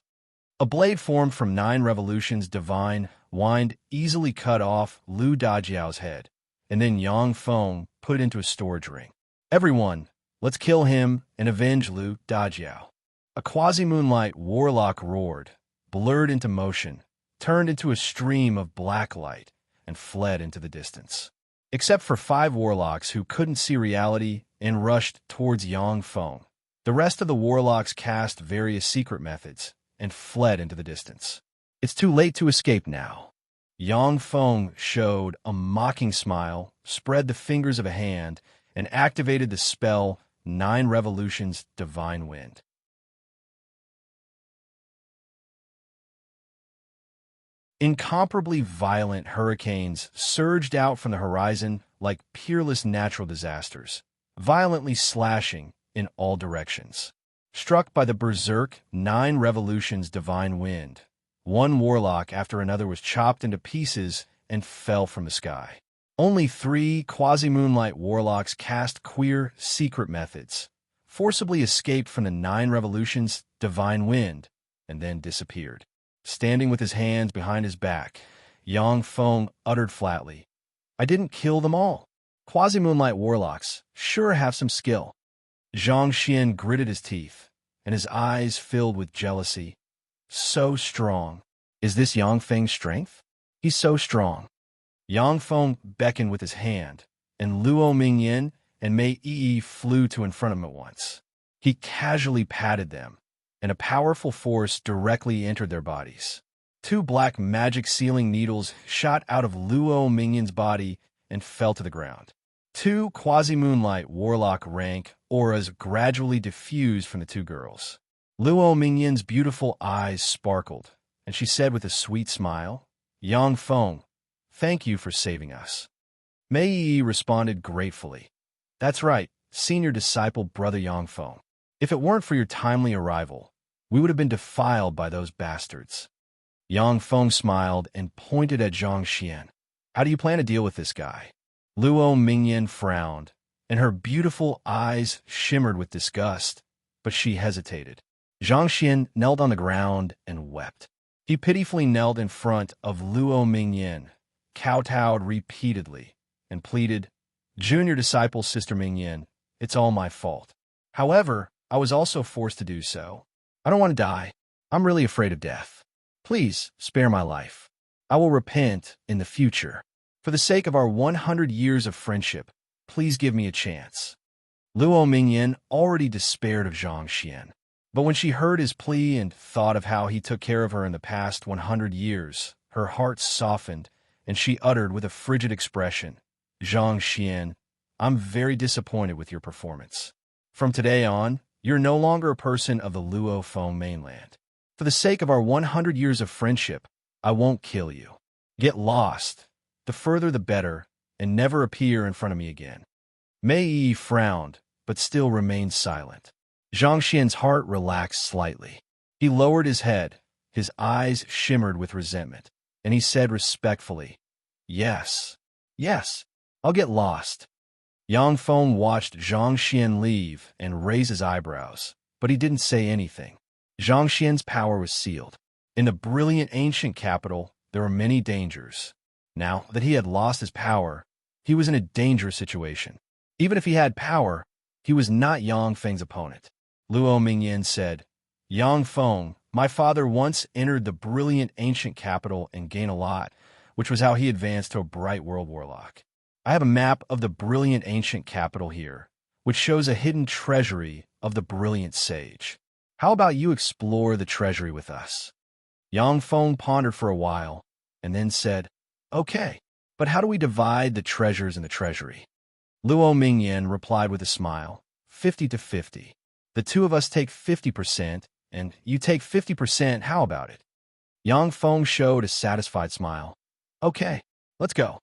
Speaker 1: A blade formed from 9 revolutions divine wind easily cut off Lu Dajiao's head, and then Yang Feng put it into a storage ring. "Everyone, let's kill him and avenge Lu Dajiao." A quasi-moonlight warlock roared, blurred into motion, turned into a stream of black light, and fled into the distance. Except for 5 warlocks who couldn't see reality and rushed towards Yang Feng, the rest of the warlocks cast various secret methods and fled into the distance. It's too late to escape now. Yang Feng showed a mocking smile, spread the fingers of a hand, and activated the spell 9 revolutions divine wind. Incomparably violent hurricanes surged out from the horizon like peerless natural disasters, violently slashing in all directions. Struck by the berserk 9 revolutions divine wind, One warlock after another was chopped into pieces and fell from the sky. Only 3 quasi-moonlight warlocks cast queer secret methods, forcibly escaped from the 9 revolutions' divine wind, and then disappeared. Standing with his hands behind his back, Yang Feng uttered flatly, "I didn't kill them all. Quasi-moonlight warlocks sure have some skill." Zhang Xian gritted his teeth, and his eyes filled with jealousy. So strong. Is this Yang Feng's strength? He's so strong. Yang Feng beckoned with his hand, and Luo Mingyan and Mei Yi flew to in front of him at once. He casually patted them, and a powerful force directly entered their bodies. 2 black magic sealing needles shot out of Luo Mingyan's body and fell to the ground. 2 quasi-moonlight warlock rank auras gradually diffused from the 2 girls. Luo Mingyan's beautiful eyes sparkled, and she said with a sweet smile, "Yang Feng, thank you for saving us." Mei Yi responded gratefully. "That's right, senior disciple brother Yang Feng. If it weren't for your timely arrival, we would have been defiled by those bastards." Yang Feng smiled and pointed at Zhang Xian. "How do you plan to deal with this guy?" Luo Mingyan frowned, and her beautiful eyes shimmered with disgust, but she hesitated. Zhang Xian knelt on the ground and wept. He pitifully knelt in front of Luo Mingyan, kowtowed repeatedly, and pleaded, "Junior disciple Sister Mingyan, it's all my fault. However, I was also forced to do so. I don't want to die. I'm really afraid of death. Please spare my life. I will repent in the future. For the sake of our 100 years of friendship, please give me a chance." Luo Mingyan already despaired of Zhang Xian. But when she heard his plea and thought of how he took care of her in the past 100 years, her heart softened, and she uttered with a frigid expression, "Zhang Xian, I'm very disappointed with your performance. From today on, you're no longer a person of the Luo Feng mainland. For the sake of our 100 years of friendship, I won't kill you. Get lost, the further the better, and never appear in front of me again." Mei Yi frowned, but still remained silent. Zhang Xian's heart relaxed slightly. He lowered his head, his eyes shimmered with resentment, and he said respectfully, Yes, I'll get lost." Yang Feng watched Zhang Xian leave and raise his eyebrows, but he didn't say anything. Zhang Xian's power was sealed. In the brilliant ancient capital, there were many dangers. Now that he had lost his power, he was in a dangerous situation. Even if he had power, he was not Yang Feng's opponent. Luo Mingyan said, "Yang Feng, my father once entered the brilliant ancient capital and gained a lot, which was how he advanced to a bright world warlock. I have a map of the brilliant ancient capital here, which shows a hidden treasury of the brilliant sage. How about you explore the treasury with us?" Yang Feng pondered for a while, and then said, "Okay, but how do we divide the treasures in the treasury?" Luo Mingyan replied with a smile, 50-50. The 2 of us take 50%, and you take 50%, how about it? Yang Feng showed a satisfied smile. "Okay, let's go."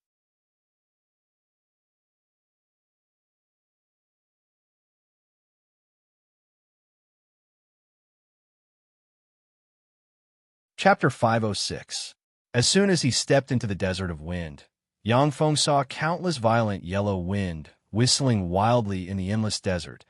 Speaker 1: Chapter 506. As soon as he stepped into the desert of wind, Yang Feng saw countless violent yellow wind whistling wildly in the endless desert,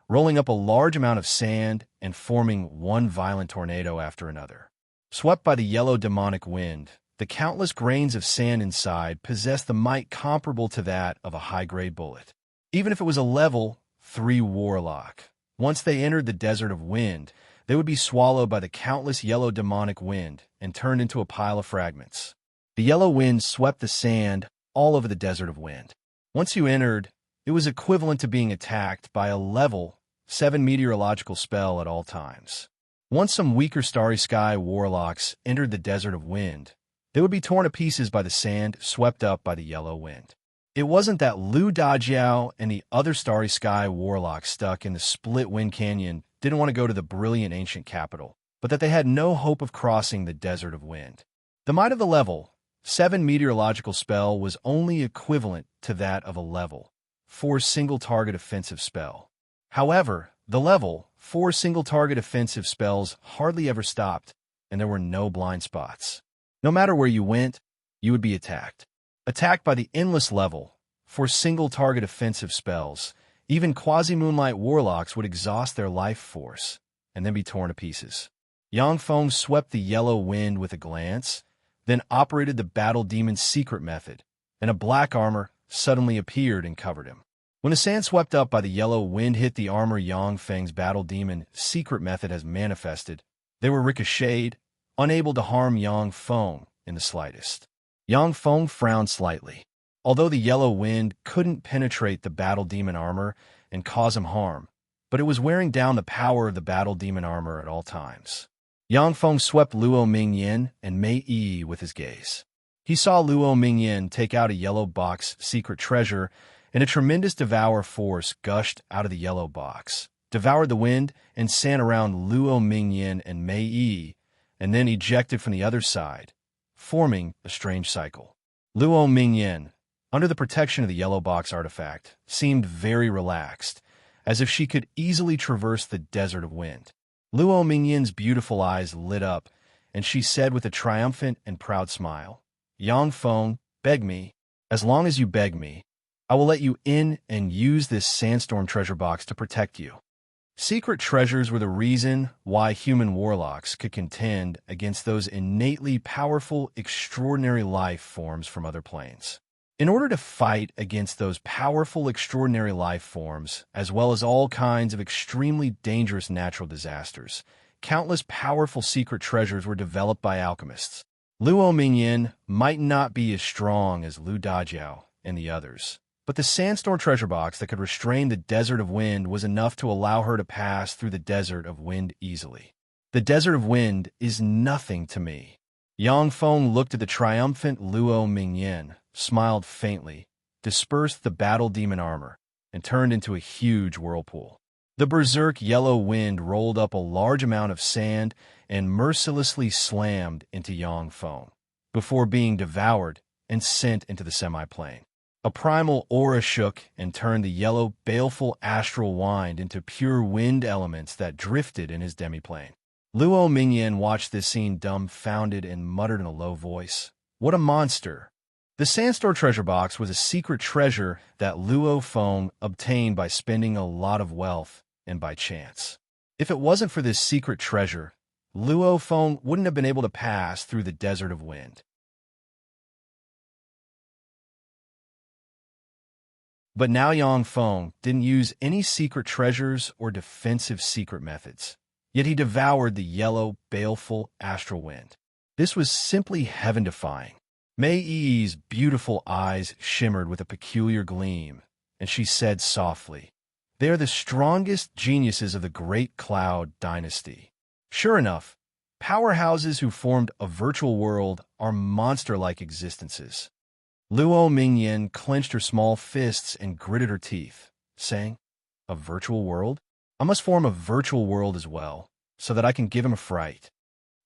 Speaker 1: rolling up a large amount of sand and forming one violent tornado after another. Swept by the yellow demonic wind, the countless grains of sand inside possessed the might comparable to that of a high-grade bullet. Even if it was a level 3 warlock, once they entered the desert of wind, they would be swallowed by the countless yellow demonic wind and turned into a pile of fragments. The yellow wind swept the sand all over the desert of wind. Once you entered, it was equivalent to being attacked by a level 7 meteorological spell at all times. Once some weaker starry sky warlocks entered the desert of wind, they would be torn to pieces by the sand swept up by the yellow wind. It wasn't that Lu Dajiao and the other starry sky warlocks stuck in the split wind canyon didn't want to go to the brilliant ancient capital, but that they had no hope of crossing the desert of wind. The might of the level 7 meteorological spell was only equivalent to that of a level 4 single-target offensive spell. However, the level 4 single-target offensive spells hardly ever stopped, and there were no blind spots. No matter where you went, you would be attacked. Attacked by the endless level, for single-target offensive spells, even quasi-moonlight warlocks would exhaust their life force and then be torn to pieces. Yangfeng swept the yellow wind with a glance, then operated the battle demon's secret method, and a black armor suddenly appeared and covered him. When the sand swept up by the yellow wind hit the armor Yangfeng's battle demon secret method has manifested, they were ricocheted, unable to harm Yangfeng in the slightest. Yangfeng frowned slightly. Although the yellow wind couldn't penetrate the battle demon armor and cause him harm, but it was wearing down the power of the battle demon armor at all times. Yangfeng swept Luo Mingyan and Mei Yi with his gaze. He saw Luo Mingyan take out a yellow box secret treasure, and a tremendous devour force gushed out of the yellow box, devoured the wind and sand around Luo Mingyan and Mei Yi, and then ejected from the other side, forming a strange cycle. Luo Mingyan, under the protection of the yellow box artifact, seemed very relaxed, as if she could easily traverse the desert of wind. Luo Mingyan's beautiful eyes lit up, and she said with a triumphant and proud smile, "Yangfeng, beg me. As long as you beg me, I will let you in and use this sandstorm treasure box to protect you." Secret treasures were the reason why human warlocks could contend against those innately powerful, extraordinary life forms from other planes. In order to fight against those powerful, extraordinary life forms, as well as all kinds of extremely dangerous natural disasters, countless powerful secret treasures were developed by alchemists. Luo Mingyan might not be as strong as Lu Dajiao and the others, but the sandstorm treasure box that could restrain the desert of wind was enough to allow her to pass through the desert of wind easily. The desert of wind is nothing to me. Yangfeng looked at the triumphant Luo Mingyan, smiled faintly, dispersed the battle demon armor, and turned into a huge whirlpool. The berserk yellow wind rolled up a large amount of sand and mercilessly slammed into Yangfeng, before being devoured and sent into the semi-plane. A primal aura shook and turned the yellow, baleful astral wind into pure wind elements that drifted in his demiplane. Luo Mingyan watched this scene dumbfounded and muttered in a low voice, "What a monster!" The sandstorm treasure box was a secret treasure that Luo Feng obtained by spending a lot of wealth and by chance. If it wasn't for this secret treasure, Luo Feng wouldn't have been able to pass through the desert of wind. But now Yangfeng didn't use any secret treasures or defensive secret methods, yet he devoured the yellow, baleful astral wind. This was simply heaven-defying. Mei Yi's beautiful eyes shimmered with a peculiar gleam, and she said softly, "They are the strongest geniuses of the Great Cloud Dynasty." Sure enough, powerhouses who formed a virtual world are monster-like existences. Luo Mingyan clenched her small fists and gritted her teeth, saying, "A virtual world? I must form a virtual world as well, so that I can give him a fright."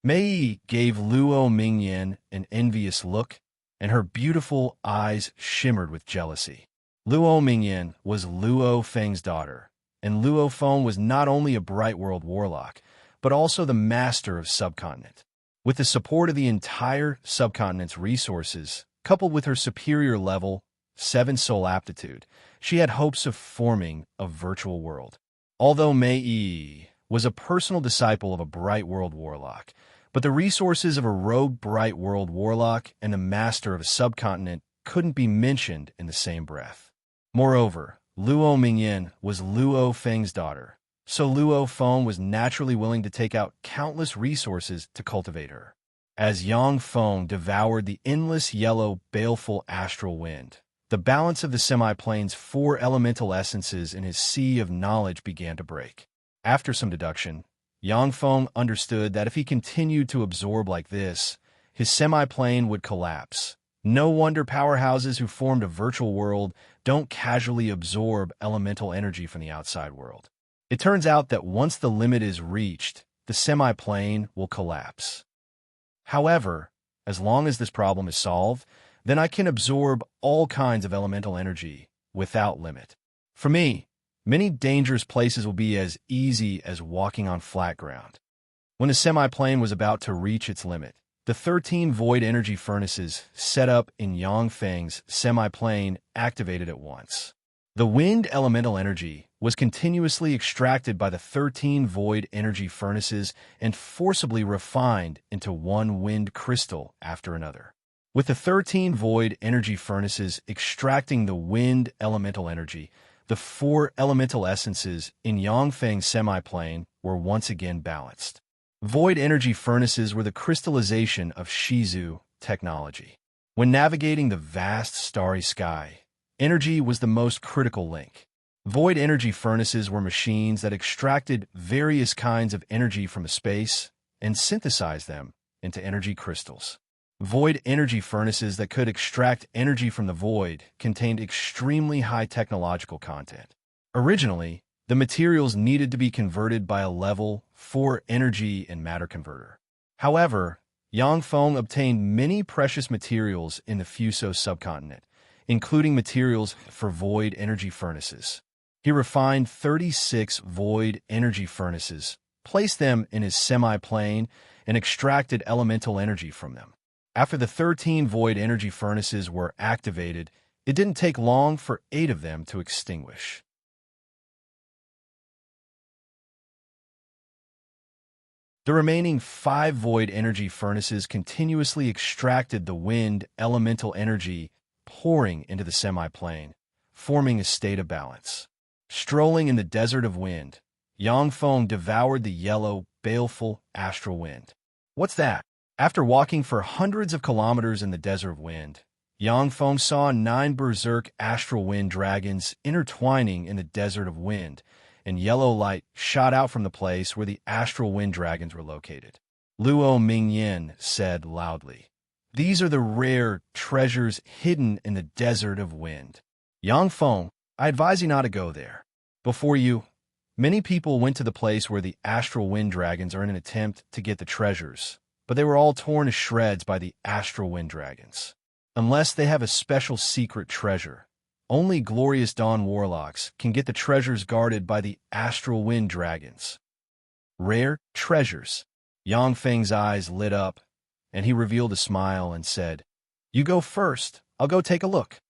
Speaker 1: Mei Yi gave Luo Mingyan an envious look, and her beautiful eyes shimmered with jealousy. Luo Mingyan was Luo Feng's daughter, and Luo Feng was not only a bright world warlock, but also the master of subcontinent. With the support of the entire subcontinent's resources, coupled with her superior level 7 soul aptitude, she had hopes of forming a virtual world. Although Mei Yi was a personal disciple of a bright world warlock, but the resources of a rogue bright world warlock and the master of a subcontinent couldn't be mentioned in the same breath. Moreover, Luo Mingyan was Luo Feng's daughter, so Luo Feng was naturally willing to take out countless resources to cultivate her. As Yangfeng devoured the endless yellow, baleful astral wind, the balance of the semi-plane's 4 elemental essences in his sea of knowledge began to break. After some deduction, Yangfeng understood that if he continued to absorb like this, his semi-plane would collapse. No wonder powerhouses who formed a virtual world don't casually absorb elemental energy from the outside world. It turns out that once the limit is reached, the semi-plane will collapse. However, as long as this problem is solved, then I can absorb all kinds of elemental energy without limit. For me, many dangerous places will be as easy as walking on flat ground. When the semi-plane was about to reach its limit, the 13 void energy furnaces set up in Yangfeng's semi-plane activated at once. The wind elemental energy was continuously extracted by the 13 void energy furnaces and forcibly refined into one wind crystal after another. With the 13 void energy furnaces extracting the wind elemental energy, the 4 elemental essences in Yangfeng's semi-plane were once again balanced. Void energy furnaces were the crystallization of Shizu technology. When navigating the vast starry sky, energy was the most critical link. Void energy furnaces were machines that extracted various kinds of energy from space and synthesized them into energy crystals. Void energy furnaces that could extract energy from the void contained extremely high technological content. Originally, the materials needed to be converted by a level 4 energy and matter converter. However, Yangfeng obtained many precious materials in the Fuso subcontinent, including materials for void energy furnaces. He refined 36 void energy furnaces, placed them in his semi-plane, and extracted elemental energy from them. After the 13 void energy furnaces were activated, it didn't take long for 8 of them to extinguish. The remaining 5 void energy furnaces continuously extracted the wind elemental energy pouring into the semi-plane, forming a state of balance. Strolling in the desert of wind, Yangfeng devoured the yellow, baleful astral wind. What's that? After walking for hundreds of kilometers in the desert of wind, Yangfeng saw 9 berserk astral wind dragons intertwining in the desert of wind, and yellow light shot out from the place where the astral wind dragons were located. Luo Mingyan said loudly, "These are the rare treasures hidden in the desert of wind. Yangfeng, I advise you not to go there. Before you, many people went to the place where the astral wind dragons are in an attempt to get the treasures, but they were all torn to shreds by the astral wind dragons. Unless they have a special secret treasure, only glorious dawn warlocks can get the treasures guarded by the astral wind dragons." Rare treasures. Yangfeng's eyes lit up, and he revealed a smile and said, "You go first. I'll go take a look."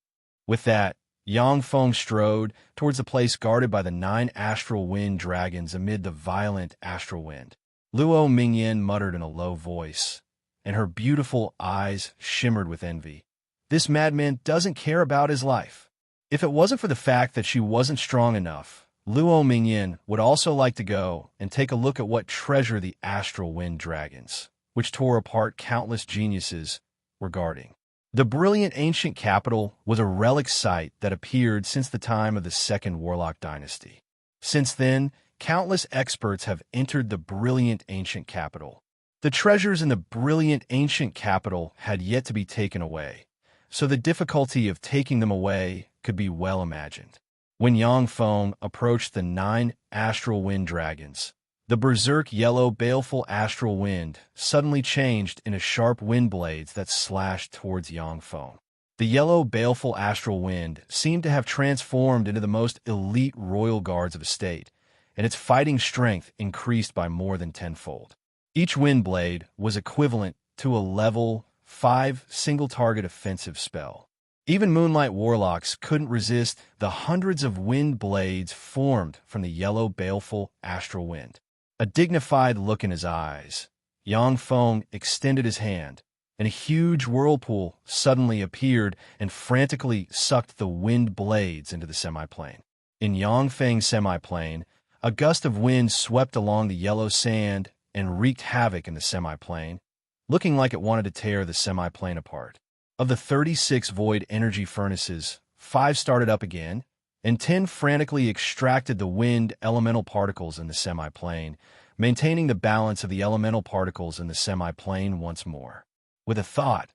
Speaker 1: With that, Yangfeng strode towards the place guarded by the 9 astral wind dragons amid the violent astral wind. Luo Mingyan muttered in a low voice, and her beautiful eyes shimmered with envy. This madman doesn't care about his life. If it wasn't for the fact that she wasn't strong enough, Luo Mingyan would also like to go and take a look at what treasure the astral wind dragons, which tore apart countless geniuses, were guarding. The brilliant ancient capital was a relic site that appeared since the time of the Second Warlock Dynasty. Since then, countless experts have entered the brilliant ancient capital. The treasures in the brilliant ancient capital had yet to be taken away, so the difficulty of taking them away could be well imagined. When Yangfeng approached the 9 astral wind dragons, the berserk yellow baleful astral wind suddenly changed into sharp wind blades that slashed towards Yangfeng. The yellow baleful astral wind seemed to have transformed into the most elite royal guards of a state, and its fighting strength increased by more than tenfold. Each wind blade was equivalent to a level 5 single-target offensive spell. Even Moonlight Warlocks couldn't resist the hundreds of wind blades formed from the yellow baleful astral wind. A dignified look in his eyes, Yangfeng extended his hand, and a huge whirlpool suddenly appeared and frantically sucked the wind blades into the semi-plane. In Yangfeng's semi-plane, a gust of wind swept along the yellow sand and wreaked havoc in the semi-plane, looking like it wanted to tear the semi-plane apart. Of the 36 void energy furnaces, 5 started up again, and 10 frantically extracted the wind elemental particles in the semi-plane, maintaining the balance of the elemental particles in the semi-plane once more. With a thought,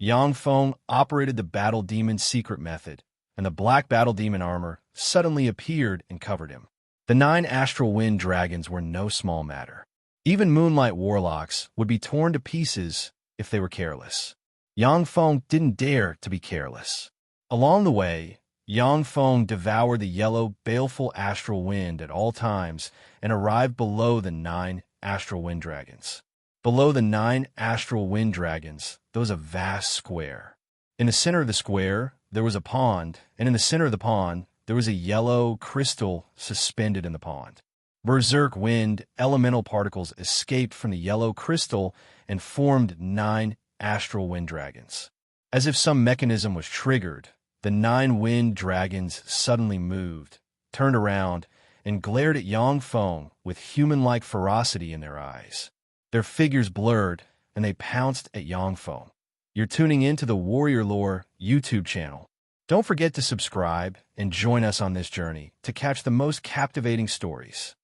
Speaker 1: Yangfeng operated the Battle Demon's secret method, and the black Battle Demon armor suddenly appeared and covered him. The 9 astral wind dragons were no small matter. Even Moonlight Warlocks would be torn to pieces if they were careless. Yangfeng didn't dare to be careless. Along the way, Yangfeng devoured the yellow, baleful astral wind at all times and arrived below the 9 astral wind dragons. Below the 9 astral wind dragons, there was a vast square. In the center of the square, there was a pond, and in the center of the pond, there was a yellow crystal suspended in the pond. Berserk wind elemental particles escaped from the yellow crystal and formed 9 astral wind dragons. As if some mechanism was triggered, the 9 wind dragons suddenly moved, turned around, and glared at Yangfeng with human-like ferocity in their eyes. Their figures blurred, and they pounced at Yangfeng. You're tuning in to the Warrior Lore YouTube channel. Don't forget to subscribe and join us on this journey to catch the most captivating stories.